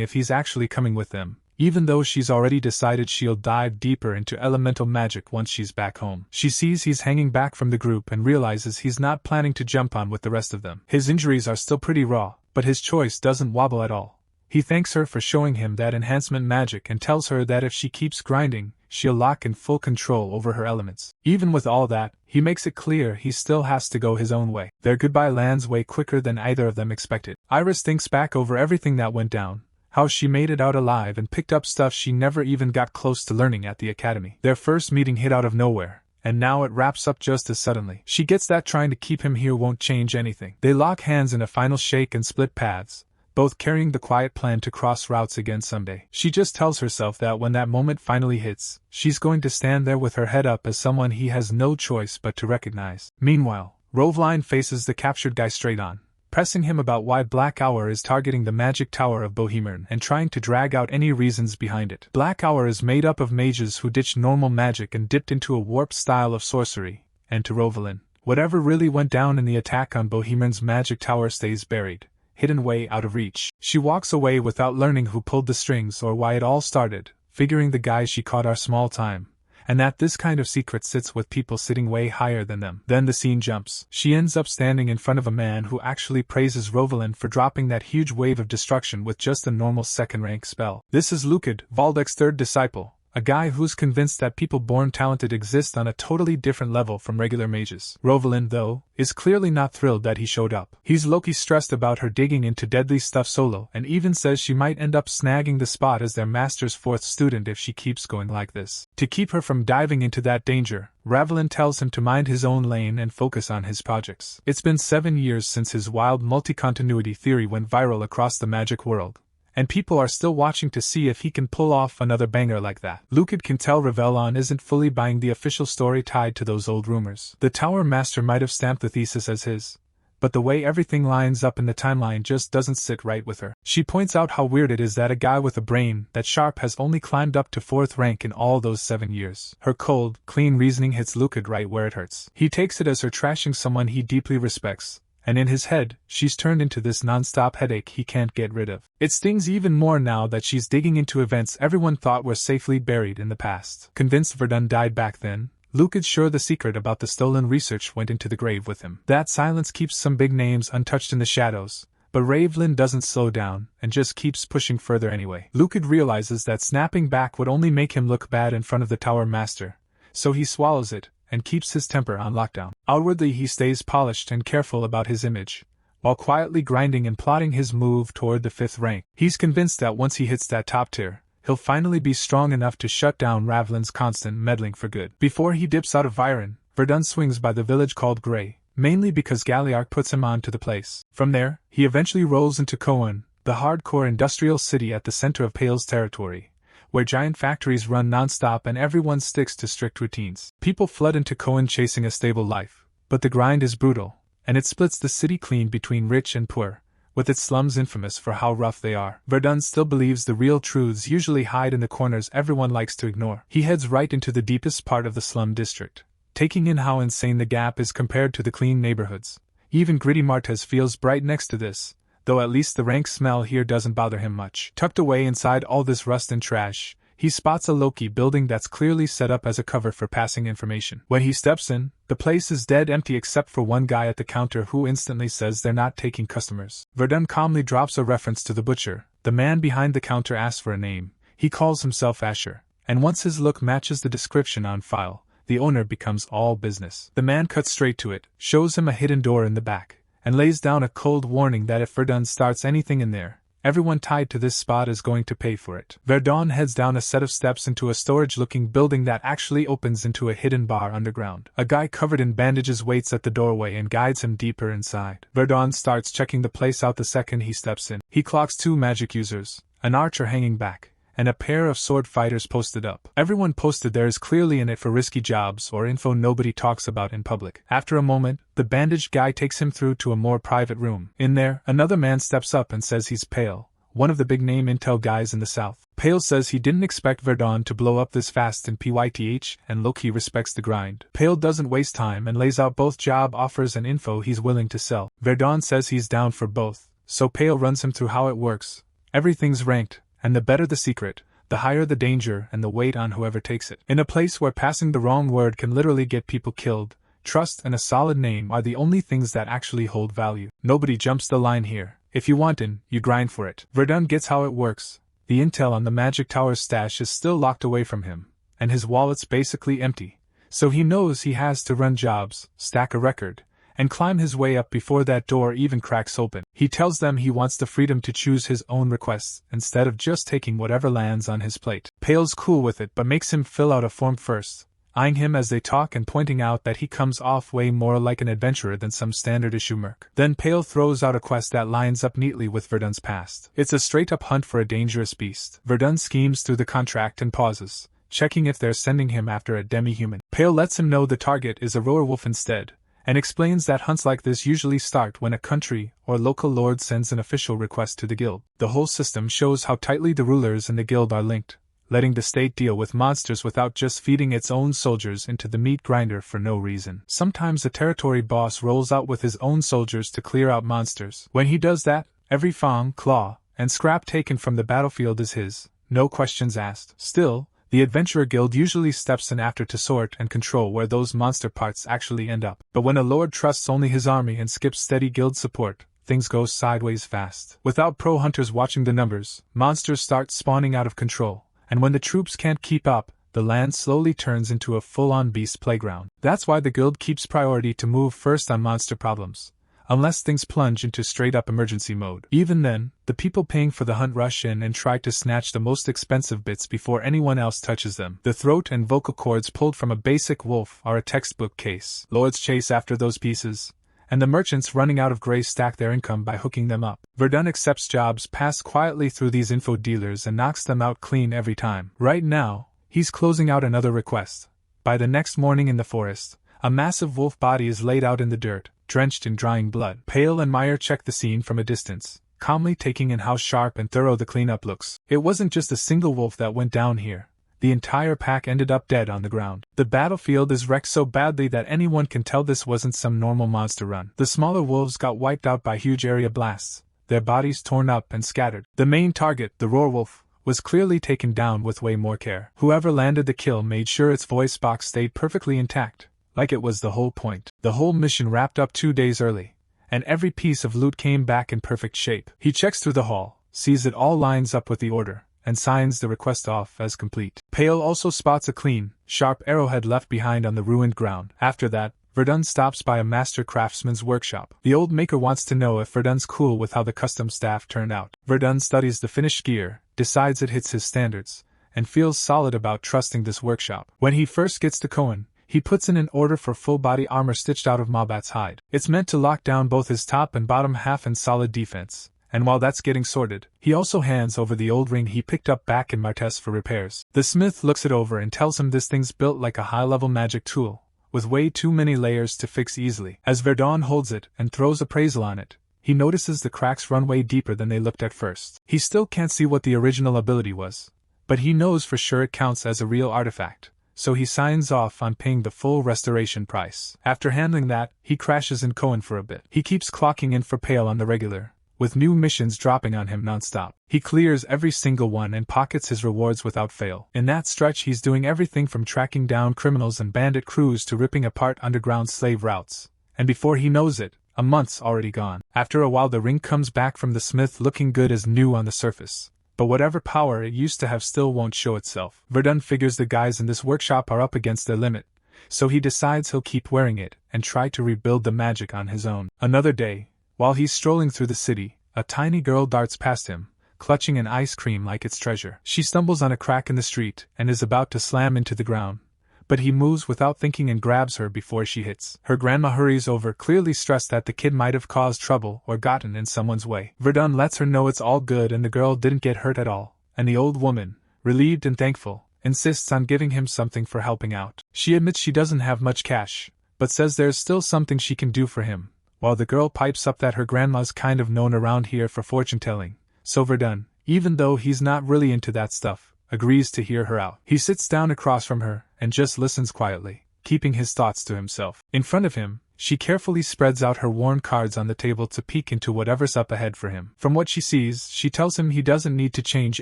if he's actually coming with them, even though she's already decided she'll dive deeper into elemental magic once she's back home. She sees he's hanging back from the group and realizes he's not planning to jump on with the rest of them. His injuries are still pretty raw, but his choice doesn't wobble at all. He thanks her for showing him that enhancement magic and tells her that if she keeps grinding, she'll lock in full control over her elements. Even with all that, he makes it clear he still has to go his own way. Their goodbye lands way quicker than either of them expected. Iris thinks back over everything that went down, how she made it out alive and picked up stuff she never even got close to learning at the academy. Their first meeting hit out of nowhere, and now it wraps up just as suddenly. She gets that trying to keep him here won't change anything. They lock hands in a final shake and split paths, both carrying the quiet plan to cross routes again someday. She just tells herself that when that moment finally hits, she's going to stand there with her head up as someone he has no choice but to recognize. Meanwhile, Ravelin faces the captured guy straight on, pressing him about why Black Hour is targeting the magic tower of Bohemian and trying to drag out any reasons behind it. Black Hour is made up of mages who ditched normal magic and dipped into a warped style of sorcery, and to Ravelin, whatever really went down in the attack on Bohemian's magic tower stays buried, hidden way out of reach. She walks away without learning who pulled the strings or why it all started, figuring the guys she caught are small time, and that this kind of secret sits with people sitting way higher than them. Then the scene jumps. She ends up standing in front of a man who actually praises Ravelin for dropping that huge wave of destruction with just a normal second-rank spell. This is Lukan, Valdek's third disciple, a guy who's convinced that people born talented exist on a totally different level from regular mages. Ravelin, though, is clearly not thrilled that he showed up. He's low-key stressed about her digging into deadly stuff solo and even says she might end up snagging the spot as their master's fourth student if she keeps going like this. To keep her from diving into that danger, Ravelin tells him to mind his own lane and focus on his projects. It's been 7 years since his wild multi-continuity theory went viral across the magic world, and people are still watching to see if he can pull off another banger like that. Lukan can tell Ravelin isn't fully buying the official story tied to those old rumors. The Tower Master might have stamped the thesis as his, but the way everything lines up in the timeline just doesn't sit right with her. She points out how weird it is that a guy with a brain that sharp has only climbed up to 4th rank in all those 7 years. Her cold, clean reasoning hits Lukan right where it hurts. He takes it as her trashing someone he deeply respects, and in his head, she's turned into this non-stop headache he can't get rid of. It stings even more now that she's digging into events everyone thought were safely buried in the past. Convinced Verdun died back then, Lukan's sure the secret about the stolen research went into the grave with him. That silence keeps some big names untouched in the shadows, but Ravelin doesn't slow down and just keeps pushing further anyway. Lukan realizes that snapping back would only make him look bad in front of the Tower Master, so he swallows it and keeps his temper on lockdown. Outwardly he stays polished and careful about his image, while quietly grinding and plotting his move toward the 5th rank. He's convinced that once he hits that top tier, he'll finally be strong enough to shut down Ravelin's constant meddling for good. Before he dips out of Viren, Verdun swings by the village called Grey, mainly because Galliarch puts him on to the place. From there, he eventually rolls into Koan, the hardcore industrial city at the center of Pale's territory, where giant factories run non-stop and everyone sticks to strict routines. People flood into Koan chasing a stable life, but the grind is brutal, and it splits the city clean between rich and poor, with its slums infamous for how rough they are. Verdun still believes the real truths usually hide in the corners everyone likes to ignore. He heads right into the deepest part of the slum district, taking in how insane the gap is compared to the clean neighborhoods. Even gritty Martez feels bright next to this, though at least the rank smell here doesn't bother him much. Tucked away inside all this rust and trash, he spots a low-key building that's clearly set up as a cover for passing information. When he steps in, the place is dead empty except for one guy at the counter who instantly says they're not taking customers. Verdun calmly drops a reference to the butcher. The man behind the counter asks for a name. He calls himself Asher, and once his look matches the description on file, the owner becomes all business. The man cuts straight to it, shows him a hidden door in the back, and lays down a cold warning that if Verdun starts anything in there, everyone tied to this spot is going to pay for it. Verdun heads down a set of steps into a storage-looking building that actually opens into a hidden bar underground. A guy covered in bandages waits at the doorway and guides him deeper inside. Verdun starts checking the place out the second he steps in. He clocks 2 magic users, an archer hanging back, and a pair of sword fighters posted up. Everyone posted there is clearly in it for risky jobs or info nobody talks about in public. After a moment, the bandaged guy takes him through to a more private room. In there, another man steps up and says he's Pale, one of the big-name intel guys in the south. Pale says he didn't expect Verdun to blow up this fast in Pyth, and low-key respects the grind. Pale doesn't waste time and lays out both job offers and info he's willing to sell. Verdun says he's down for both, so Pale runs him through how it works. Everything's ranked, and the better the secret, the higher the danger and the weight on whoever takes it. In a place where passing the wrong word can literally get people killed, trust and a solid name are the only things that actually hold value. Nobody jumps the line here. If you want in, you grind for it. Verdun gets how it works. The intel on the Magic Tower's stash is still locked away from him, and his wallet's basically empty, so he knows he has to run jobs, stack a record, and climb his way up before that door even cracks open. He tells them he wants the freedom to choose his own requests, instead of just taking whatever lands on his plate. Pale's cool with it but makes him fill out a form first, eyeing him as they talk and pointing out that he comes off way more like an adventurer than some standard-issue merc. Then Pale throws out a quest that lines up neatly with Verdun's past. It's a straight-up hunt for a dangerous beast. Verdun schemes through the contract and pauses, checking if they're sending him after a demi-human. Pale lets him know the target is a roar wolf instead, and explains that hunts like this usually start when a country or local lord sends an official request to the guild. The whole system shows how tightly the rulers and the guild are linked, letting the state deal with monsters without just feeding its own soldiers into the meat grinder for no reason. Sometimes a territory boss rolls out with his own soldiers to clear out monsters. When he does that, every fang, claw, and scrap taken from the battlefield is his, no questions asked. Still, the Adventurer Guild usually steps in after to sort and control where those monster parts actually end up. But when a lord trusts only his army and skips steady guild support, things go sideways fast. Without pro hunters watching the numbers, monsters start spawning out of control, and when the troops can't keep up, the land slowly turns into a full-on beast playground. That's why the guild keeps priority to move first on monster problems, unless things plunge into straight-up emergency mode. Even then, the people paying for the hunt rush in and try to snatch the most expensive bits before anyone else touches them. The throat and vocal cords pulled from a basic wolf are a textbook case. Lords chase after those pieces, and the merchants running out of gray stack their income by hooking them up. Verdun accepts jobs passed quietly through these info dealers and knocks them out clean every time. Right now, he's closing out another request. By the next morning in the forest, a massive wolf body is laid out in the dirt, drenched in drying blood. Pale and Meyer check the scene from a distance, calmly taking in how sharp and thorough the cleanup looks. It wasn't just a single wolf that went down here. The entire pack ended up dead on the ground. The battlefield is wrecked so badly that anyone can tell this wasn't some normal monster run. The smaller wolves got wiped out by huge area blasts, their bodies torn up and scattered. The main target, the roar wolf, was clearly taken down with way more care. Whoever landed the kill made sure its voice box stayed perfectly intact, like it was the whole point. The whole mission wrapped up 2 days early, and every piece of loot came back in perfect shape. He checks through the hall, sees it all lines up with the order, and signs the request off as complete. Pale also spots a clean, sharp arrowhead left behind on the ruined ground. After that, Verdun stops by a master craftsman's workshop. The old maker wants to know if Verdun's cool with how the custom staff turned out. Verdun studies the finished gear, decides it hits his standards, and feels solid about trusting this workshop. When he first gets to Cohen, he puts in an order for full-body armor stitched out of Mabat's hide. It's meant to lock down both his top and bottom half and solid defense. And while that's getting sorted, he also hands over the old ring he picked up back in Martes for repairs. The smith looks it over and tells him this thing's built like a high-level magic tool, with way too many layers to fix easily. As Verdun holds it and throws appraisal on it, he notices the cracks run way deeper than they looked at first. He still can't see what the original ability was, but he knows for sure it counts as a real artifact, so he signs off on paying the full restoration price. After handling that, he crashes in Cohen for a bit. He keeps clocking in for Pale on the regular, with new missions dropping on him non-stop. He clears every single one and pockets his rewards without fail. In that stretch he's doing everything from tracking down criminals and bandit crews to ripping apart underground slave routes. And before he knows it, a month's already gone. After a while the ring comes back from the smith looking good as new on the surface, but whatever power it used to have still won't show itself. Verdun figures the guys in this workshop are up against their limit, so he decides he'll keep wearing it and try to rebuild the magic on his own. Another day, while he's strolling through the city, a tiny girl darts past him, clutching an ice cream like its treasure. She stumbles on a crack in the street and is about to slam into the ground, but he moves without thinking and grabs her before she hits. Her grandma hurries over, clearly stressed that the kid might have caused trouble or gotten in someone's way. Verdun lets her know it's all good and the girl didn't get hurt at all, and the old woman, relieved and thankful, insists on giving him something for helping out. She admits she doesn't have much cash, but says there's still something she can do for him, while the girl pipes up that her grandma's kind of known around here for fortune-telling, so Verdun, even though he's not really into that stuff, agrees to hear her out. He sits down across from her and just listens quietly, keeping his thoughts to himself. In front of him, she carefully spreads out her worn cards on the table to peek into whatever's up ahead for him. From what she sees, she tells him he doesn't need to change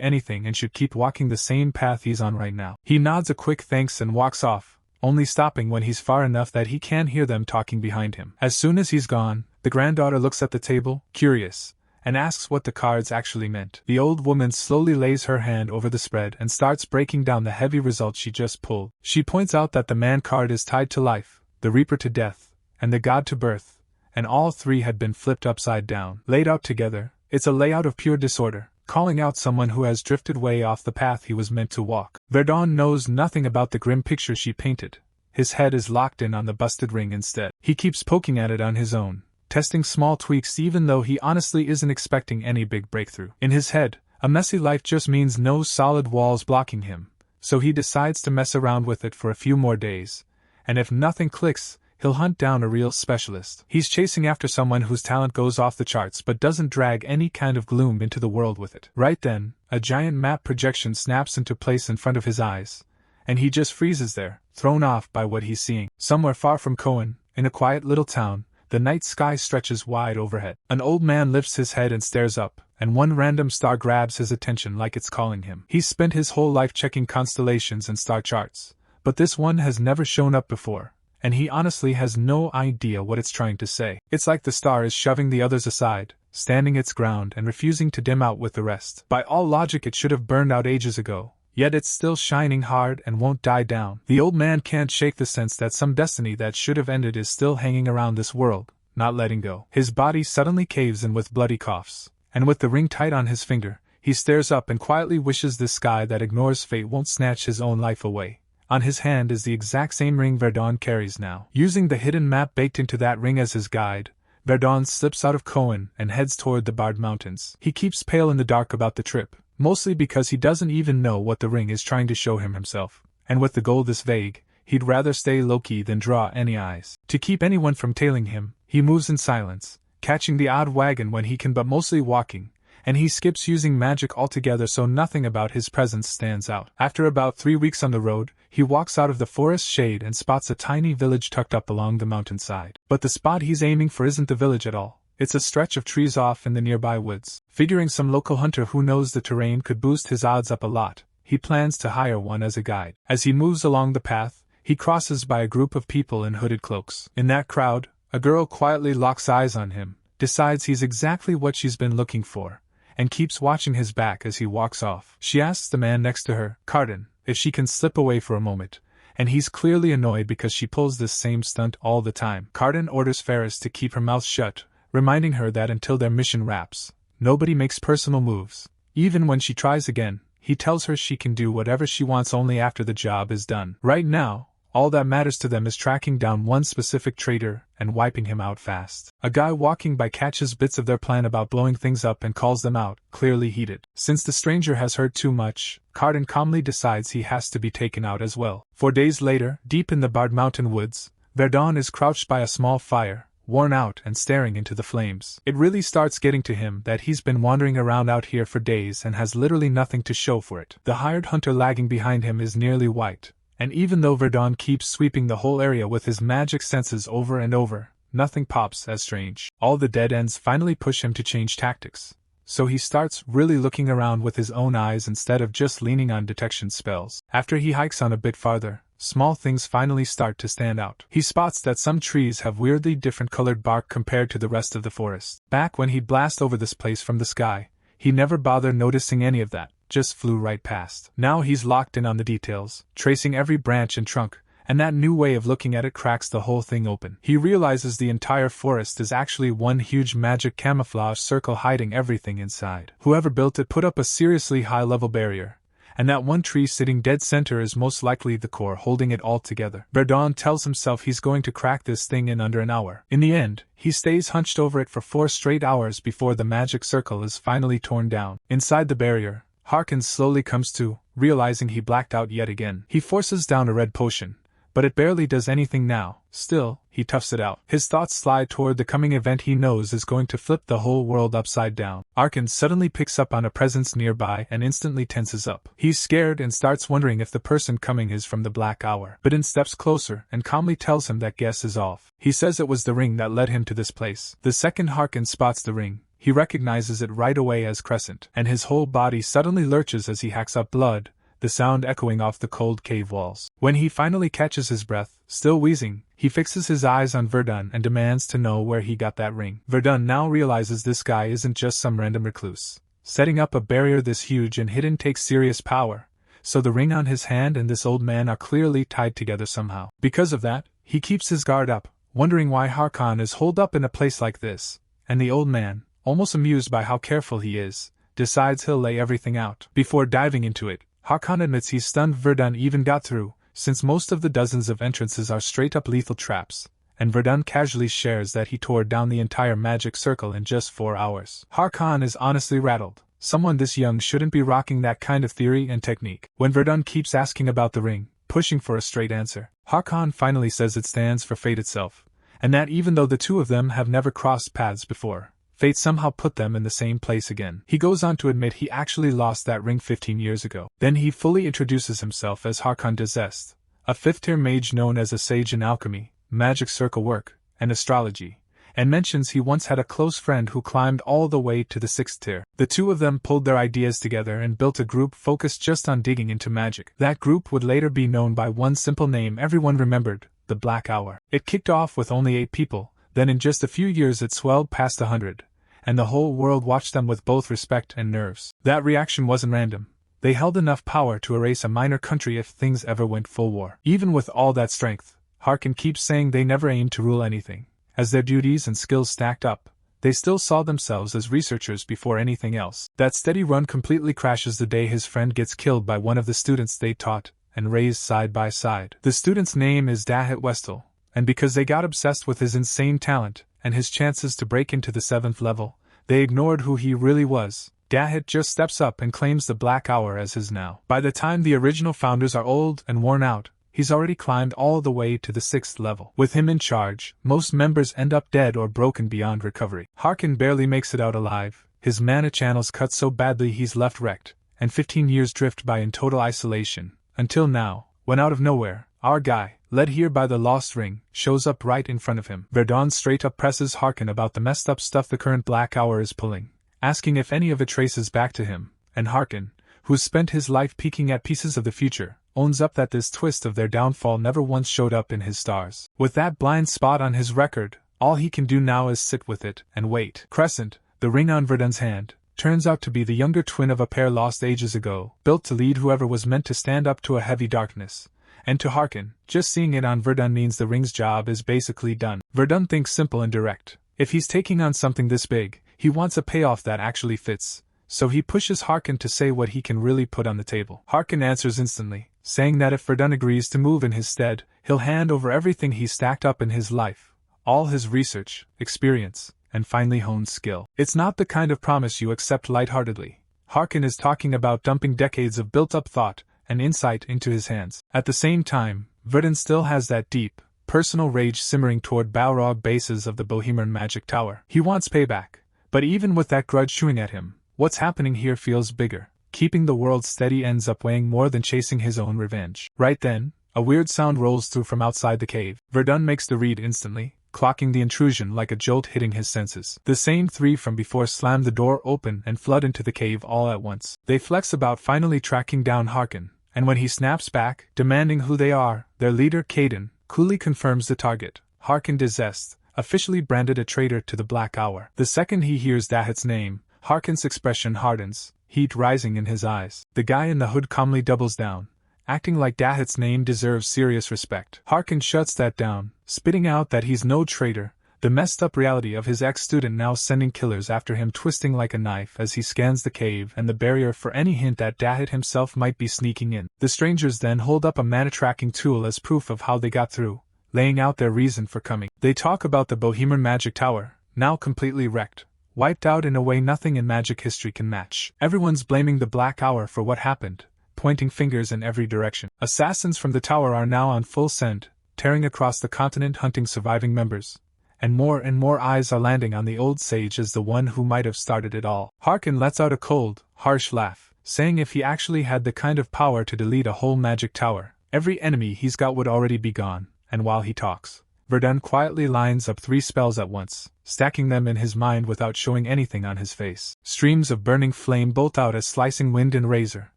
anything and should keep walking the same path he's on right now. He nods a quick thanks and walks off, only stopping when he's far enough that he can hear them talking behind him. As soon as he's gone, the granddaughter looks at the table, curious, and asks what the cards actually meant. The old woman slowly lays her hand over the spread and starts breaking down the heavy result she just pulled. She points out that the man card is tied to life, the reaper to death, and the god to birth, and all three had been flipped upside down. Laid out together, it's a layout of pure disorder, calling out someone who has drifted way off the path he was meant to walk. Verdun knows nothing about the grim picture she painted. His head is locked in on the busted ring instead. He keeps poking at it on his own, testing small tweaks even though he honestly isn't expecting any big breakthrough. In his head, a messy life just means no solid walls blocking him, so he decides to mess around with it for a few more days, and if nothing clicks, he'll hunt down a real specialist. He's chasing after someone whose talent goes off the charts but doesn't drag any kind of gloom into the world with it. Right then, a giant map projection snaps into place in front of his eyes, and he just freezes there, thrown off by what he's seeing. Somewhere far from Cohen, in a quiet little town, the night sky stretches wide overhead. An old man lifts his head and stares up, and one random star grabs his attention like it's calling him. He's spent his whole life checking constellations and star charts, but this one has never shown up before, and he honestly has no idea what it's trying to say. It's like the star is shoving the others aside, standing its ground and refusing to dim out with the rest. By all logic it should have burned out ages ago, yet it's still shining hard and won't die down. The old man can't shake the sense that some destiny that should have ended is still hanging around this world, not letting go. His body suddenly caves in with bloody coughs, and with the ring tight on his finger, he stares up and quietly wishes the sky that ignores fate won't snatch his own life away. On his hand is the exact same ring Verdun carries now. Using the hidden map baked into that ring as his guide, Verdun slips out of Cohen and heads toward the Bard Mountains. He keeps pale in the dark about the trip, mostly because he doesn't even know what the ring is trying to show him himself, and with the goal this vague, he'd rather stay low-key than draw any eyes. To keep anyone from tailing him, he moves in silence, catching the odd wagon when he can but mostly walking, and he skips using magic altogether so nothing about his presence stands out. After about 3 weeks on the road, he walks out of the forest shade and spots a tiny village tucked up along the mountainside. But the spot he's aiming for isn't the village at all. It's a stretch of trees off in the nearby woods. Figuring some local hunter who knows the terrain could boost his odds up a lot, he plans to hire one as a guide. As he moves along the path, he crosses by a group of people in hooded cloaks. In that crowd, a girl quietly locks eyes on him, decides he's exactly what she's been looking for, and keeps watching his back as he walks off. She asks the man next to her, Cardin, if she can slip away for a moment, and he's clearly annoyed because she pulls this same stunt all the time. Cardin orders Ferris to keep her mouth shut, reminding her that until their mission wraps, nobody makes personal moves. Even when she tries again, he tells her she can do whatever she wants only after the job is done. Right now, all that matters to them is tracking down one specific traitor and wiping him out fast. A guy walking by catches bits of their plan about blowing things up and calls them out, clearly heated. Since the stranger has heard too much, Cardin calmly decides he has to be taken out as well. 4 days later, deep in the Bard Mountain woods, Verdun is crouched by a small fire, worn out and staring into the flames. It really starts getting to him that he's been wandering around out here for days and has literally nothing to show for it. The hired hunter lagging behind him is nearly white, and even though Verdun keeps sweeping the whole area with his magic senses over and over, nothing pops as strange. All the dead ends finally push him to change tactics, so he starts really looking around with his own eyes instead of just leaning on detection spells. After he hikes on a bit farther, small things finally start to stand out. He spots that some trees have weirdly different colored bark compared to the rest of the forest. Back when he'd blast over this place from the sky, he never bothered noticing any of that, just flew right past. Now he's locked in on the details, tracing every branch and trunk, and that new way of looking at it cracks the whole thing open. He realizes the entire forest is actually one huge magic camouflage circle hiding everything inside. Whoever built it put up a seriously high-level barrier, and that one tree sitting dead center is most likely the core holding it all together. Verdun tells himself he's going to crack this thing in under an hour. In the end, he stays hunched over it for 4 straight hours before the magic circle is finally torn down. Inside the barrier, Harkins slowly comes to, realizing he blacked out yet again. He forces down a red potion, but it barely does anything now. Still, he toughs it out. His thoughts slide toward the coming event he knows is going to flip the whole world upside down. Arkan suddenly picks up on a presence nearby and instantly tenses up. He's scared and starts wondering if the person coming is from the Black Hour. Verdun steps closer and calmly tells him that guess is off. He says it was the ring that led him to this place. The second Harkin spots the ring, he recognizes it right away as Crescent, and his whole body suddenly lurches as he hacks up blood, the sound echoing off the cold cave walls. When he finally catches his breath, still wheezing, he fixes his eyes on Verdun and demands to know where he got that ring. Verdun now realizes this guy isn't just some random recluse. Setting up a barrier this huge and hidden takes serious power, so the ring on his hand and this old man are clearly tied together somehow. Because of that, he keeps his guard up, wondering why Harkon is holed up in a place like this, and the old man, almost amused by how careful he is, decides he'll lay everything out. Before diving into it, Harkon admits he's stunned Verdun even got through, since most of the dozens of entrances are straight-up lethal traps, and Verdun casually shares that he tore down the entire magic circle in just 4 hours. Harkon is honestly rattled. Someone this young shouldn't be rocking that kind of theory and technique. When Verdun keeps asking about the ring, pushing for a straight answer, Harkon finally says it stands for fate itself, and that even though the two of them have never crossed paths before, fate somehow put them in the same place again. He goes on to admit he actually lost that ring 15 years ago. Then he fully introduces himself as Harkon Dezest, a 5th-tier mage known as a sage in alchemy, magic circle work, and astrology, and mentions he once had a close friend who climbed all the way to the 6th tier. The two of them pulled their ideas together and built a group focused just on digging into magic. That group would later be known by one simple name everyone remembered, the Black Hour. It kicked off with only 8 people, then in just a few years it swelled past 100, and the whole world watched them with both respect and nerves. That reaction wasn't random. They held enough power to erase a minor country if things ever went full war. Even with all that strength, Harkin keeps saying they never aimed to rule anything. As their duties and skills stacked up, they still saw themselves as researchers before anything else. That steady run completely crashes the day his friend gets killed by one of the students they taught and raised side by side. The student's name is Dahit Westel, and because they got obsessed with his insane talent and his chances to break into the 7th level, they ignored who he really was. Dahit just steps up and claims the Black Hour as his now. By the time the original founders are old and worn out, he's already climbed all the way to the 6th level. With him in charge, most members end up dead or broken beyond recovery. Harkin barely makes it out alive, his mana channels cut so badly he's left wrecked, and 15 years drift by in total isolation, until now, when out of nowhere, our guy, led here by the lost ring, shows up right in front of him. Verdun straight up presses Harkin about the messed up stuff the current Black Hour is pulling, asking if any of it traces back to him, and Harkin, who's spent his life peeking at pieces of the future, owns up that this twist of their downfall never once showed up in his stars. With that blind spot on his record, all he can do now is sit with it and wait. Crescent, the ring on Verdun's hand, turns out to be the younger twin of a pair lost ages ago, built to lead whoever was meant to stand up to a heavy darkness. And to Harkin, just seeing it on Verdun means the ring's job is basically done. Verdun thinks simple and direct. If he's taking on something this big, he wants a payoff that actually fits, so he pushes Harkin to say what he can really put on the table. Harkin answers instantly, saying that if Verdun agrees to move in his stead, he'll hand over everything he's stacked up in his life, all his research, experience, and finely honed skill. It's not the kind of promise you accept lightheartedly. Harkin is talking about dumping decades of built-up thought and insight into his hands. At the same time, Verdun still has that deep, personal rage simmering toward Balrog bases of the Bohemian Magic Tower. He wants payback, but even with that grudge chewing at him, what's happening here feels bigger. Keeping the world steady ends up weighing more than chasing his own revenge. Right then, a weird sound rolls through from outside the cave. Verdun makes the read instantly, clocking the intrusion like a jolt hitting his senses. The same 3 from before slam the door open and flood into the cave all at once. They flex about finally tracking down Harkin, and when he snaps back, demanding who they are, their leader Caden coolly confirms the target. Harkin Dezest, officially branded a traitor to the Black Hour. The second he hears Dahit's name, Harkin's expression hardens, heat rising in his eyes. The guy in the hood calmly doubles down, acting like Dahit's name deserves serious respect. Harkin shuts that down, spitting out that he's no traitor, the messed up reality of his ex-student now sending killers after him twisting like a knife as he scans the cave and the barrier for any hint that Dahit himself might be sneaking in. The strangers then hold up a mana-tracking tool as proof of how they got through, laying out their reason for coming. They talk about the Bohemian Magic Tower, now completely wrecked, wiped out in a way nothing in magic history can match. Everyone's blaming the Black Hour for what happened, pointing fingers in every direction. Assassins from the tower are now on full send, tearing across the continent hunting surviving members, and more eyes are landing on the old sage as the one who might have started it all. Harkin lets out a cold, harsh laugh, saying if he actually had the kind of power to delete a whole magic tower, every enemy he's got would already be gone, and while he talks, Verdun quietly lines up 3 spells at once, stacking them in his mind without showing anything on his face. Streams of burning flame bolt out as slicing wind and razor,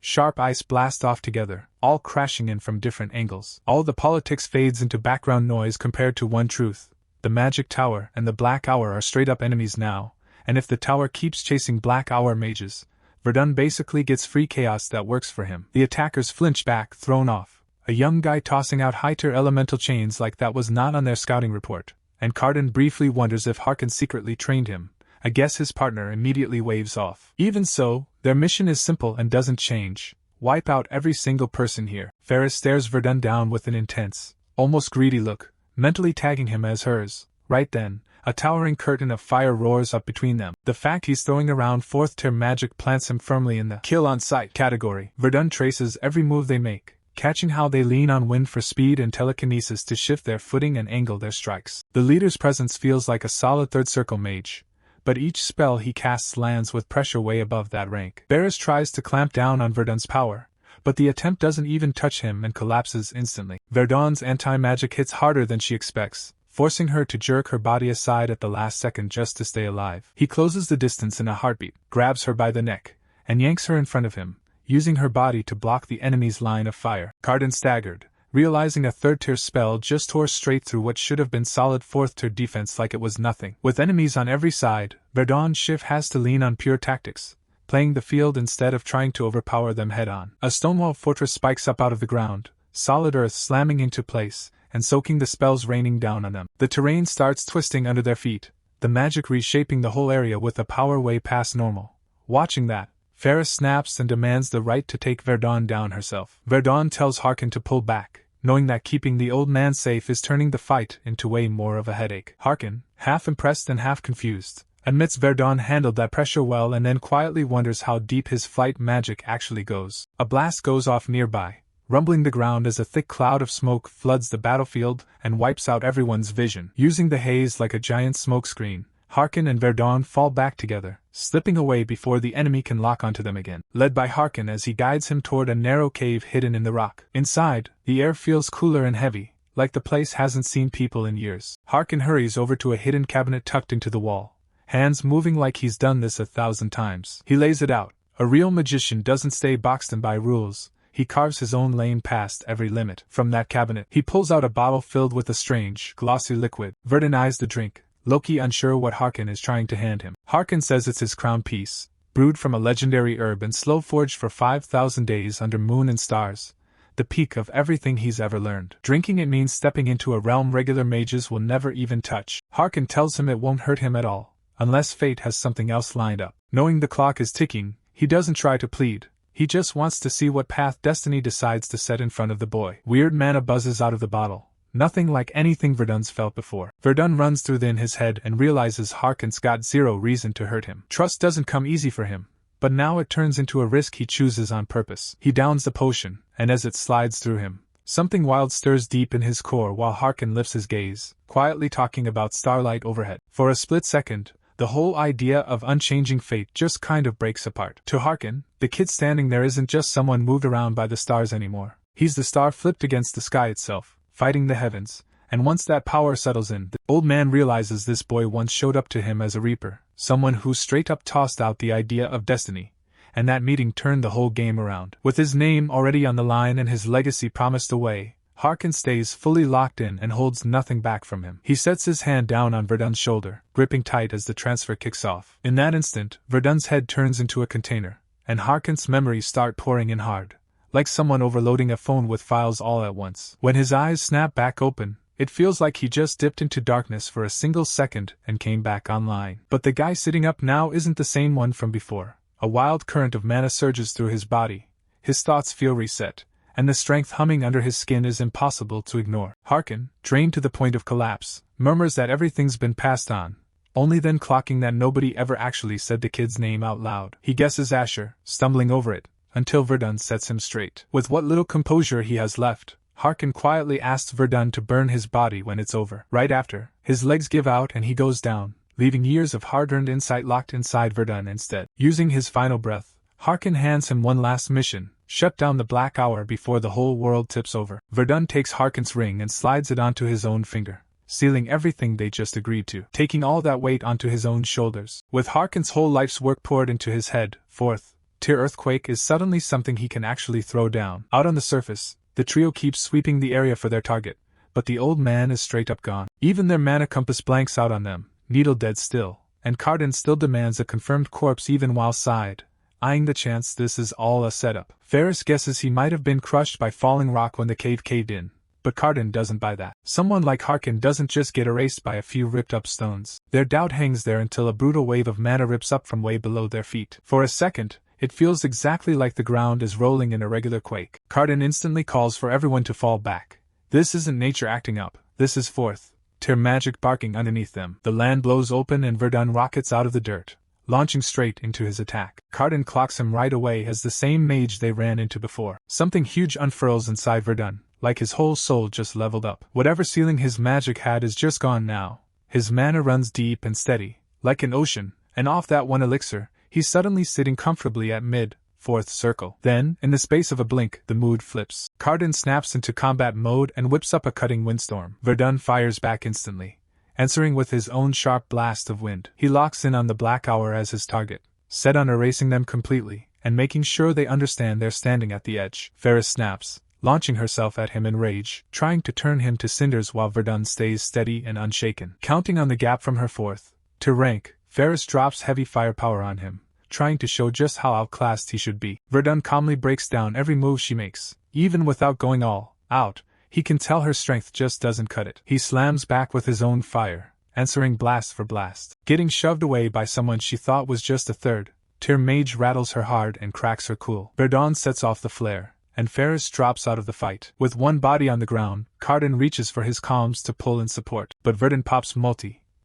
sharp ice blast off together, all crashing in from different angles. All the politics fades into background noise compared to one truth. The magic tower and the black hour are straight up enemies now, and if the tower keeps chasing black hour mages, Verdun basically gets free chaos that works for him. The attackers flinch back, thrown off. A young guy tossing out high-tier elemental chains like that was not on their scouting report, and Cardin briefly wonders if Harkin secretly trained him. I guess his partner immediately waves off. Even so, their mission is simple and doesn't change. Wipe out every single person here. Ferris stares Verdun down with an intense, almost greedy look, mentally tagging him as hers. Right then, a towering curtain of fire roars up between them. The fact he's throwing around 4th tier magic plants him firmly in the kill on sight category. Verdun traces every move they make, catching how they lean on wind for speed and telekinesis to shift their footing and angle their strikes. The leader's presence feels like a solid 3rd circle mage, but each spell he casts lands with pressure way above that rank. Barris tries to clamp down on Verdun's power, but the attempt doesn't even touch him and collapses instantly. Verdun's anti-magic hits harder than she expects, forcing her to jerk her body aside at the last second just to stay alive. He closes the distance in a heartbeat, grabs her by the neck, and yanks her in front of him, using her body to block the enemy's line of fire. Cardin staggered, realizing a 3rd tier spell just tore straight through what should have been solid 4th tier defense like it was nothing. With enemies on every side, Verdun's Schiff has to lean on pure tactics, playing the field instead of trying to overpower them head-on. A stonewall fortress spikes up out of the ground, solid earth slamming into place, and soaking the spells raining down on them. The terrain starts twisting under their feet, the magic reshaping the whole area with a power way past normal. Watching that, Ferris snaps and demands the right to take Verdun down herself. Verdun tells Harkin to pull back, knowing that keeping the old man safe is turning the fight into way more of a headache. Harkin, half impressed and half confused, admits Verdun handled that pressure well and then quietly wonders how deep his flight magic actually goes. A blast goes off nearby, rumbling the ground as a thick cloud of smoke floods the battlefield and wipes out everyone's vision. Using the haze like a giant smokescreen, Harkin and Verdun fall back together, slipping away before the enemy can lock onto them again. Led by Harkin as he guides him toward a narrow cave hidden in the rock. Inside, the air feels cooler and heavy, like the place hasn't seen people in years. Harkin hurries over to a hidden cabinet tucked into the wall, hands moving like he's done this 1,000 times. He lays it out. A real magician doesn't stay boxed in by rules. He carves his own lane past every limit. From that cabinet, he pulls out a bottle filled with a strange, glossy liquid. Verdun eyes the drink, Loki unsure what Harkin is trying to hand him. Harkin says it's his crown piece, brewed from a legendary herb and slow forged for 5,000 days under moon and stars, the peak of everything he's ever learned. Drinking it means stepping into a realm regular mages will never even touch. Harkin tells him it won't hurt him at all, unless fate has something else lined up. Knowing the clock is ticking, he doesn't try to plead. He just wants to see what path destiny decides to set in front of the boy. Weird mana buzzes out of the bottle, nothing like anything Verdun's felt before. Verdun runs through in his head and realizes Harkin's got zero reason to hurt him. Trust doesn't come easy for him, but now it turns into a risk he chooses on purpose. He downs the potion, and as it slides through him, something wild stirs deep in his core while Harkin lifts his gaze, quietly talking about starlight overhead. For a split second, the whole idea of unchanging fate just kind of breaks apart. To Harkin, the kid standing there isn't just someone moved around by the stars anymore. He's the star flipped against the sky itself, fighting the heavens, and once that power settles in, the old man realizes this boy once showed up to him as a reaper, someone who straight up tossed out the idea of destiny, and that meeting turned the whole game around. With his name already on the line and his legacy promised away, Harkin stays fully locked in and holds nothing back from him. He sets his hand down on Verdun's shoulder, gripping tight as the transfer kicks off. In that instant, Verdun's head turns into a container, and Harkin's memories start pouring in hard, like someone overloading a phone with files all at once. When his eyes snap back open, it feels like he just dipped into darkness for a single second and came back online. But the guy sitting up now isn't the same one from before. A wild current of mana surges through his body, his thoughts feel reset, and the strength humming under his skin is impossible to ignore. Harkin, drained to the point of collapse, murmurs that everything's been passed on, only then clocking that nobody ever actually said the kid's name out loud. He guesses Asher, stumbling over it, until Verdun sets him straight. With what little composure he has left, Harkin quietly asks Verdun to burn his body when it's over. Right after, his legs give out and he goes down, leaving years of hard-earned insight locked inside Verdun instead. Using his final breath, Harkin hands him one last mission: shut down the Black Hour before the whole world tips over. Verdun takes Harkin's ring and slides it onto his own finger, sealing everything they just agreed to, taking all that weight onto his own shoulders. With Harkin's whole life's work poured into his head, fourth tier earthquake is suddenly something he can actually throw down. Out on the surface, the trio keeps sweeping the area for their target, but the old man is straight up gone. Even their mana compass blanks out on them, needle dead still, and Cardin still demands a confirmed corpse even while side eyeing the chance this is all a setup. Ferris guesses he might have been crushed by falling rock when the cave caved in, but Cardin doesn't buy that. Someone like Harkin doesn't just get erased by a few ripped up stones. Their doubt hangs there until a brutal wave of mana rips up from way below their feet. For a second, it feels exactly like the ground is rolling in a regular quake. Cardin instantly calls for everyone to fall back. This isn't nature acting up, this is fourth tier magic barking underneath them. The land blows open and Verdun rockets out of the dirt, launching straight into his attack. Cardin clocks him right away as the same mage they ran into before. Something huge unfurls inside Verdun, like his whole soul just leveled up. Whatever ceiling his magic had is just gone now. His mana runs deep and steady, like an ocean, and off that one elixir, he's suddenly sitting comfortably at mid-fourth circle. Then, in the space of a blink, the mood flips. Cardin snaps into combat mode and whips up a cutting windstorm. Verdun fires back instantly, answering with his own sharp blast of wind. He locks in on the Black Hour as his target, set on erasing them completely, and making sure they understand they're standing at the edge. Ferris snaps, launching herself at him in rage, trying to turn him to cinders while Verdun stays steady and unshaken. Counting on the gap from her fourth to rank, Ferris drops heavy firepower on him, trying to show just how outclassed he should be. Verdun calmly breaks down every move she makes. Even without going all out, he can tell her strength just doesn't cut it. He slams back with his own fire, answering blast for blast. Getting shoved away by someone she thought was just a third tier mage rattles her hard and cracks her cool. Verdun sets off the flare, and Ferris drops out of the fight. With one body on the ground, Cardin reaches for his comms to pull in support, but Verdun pops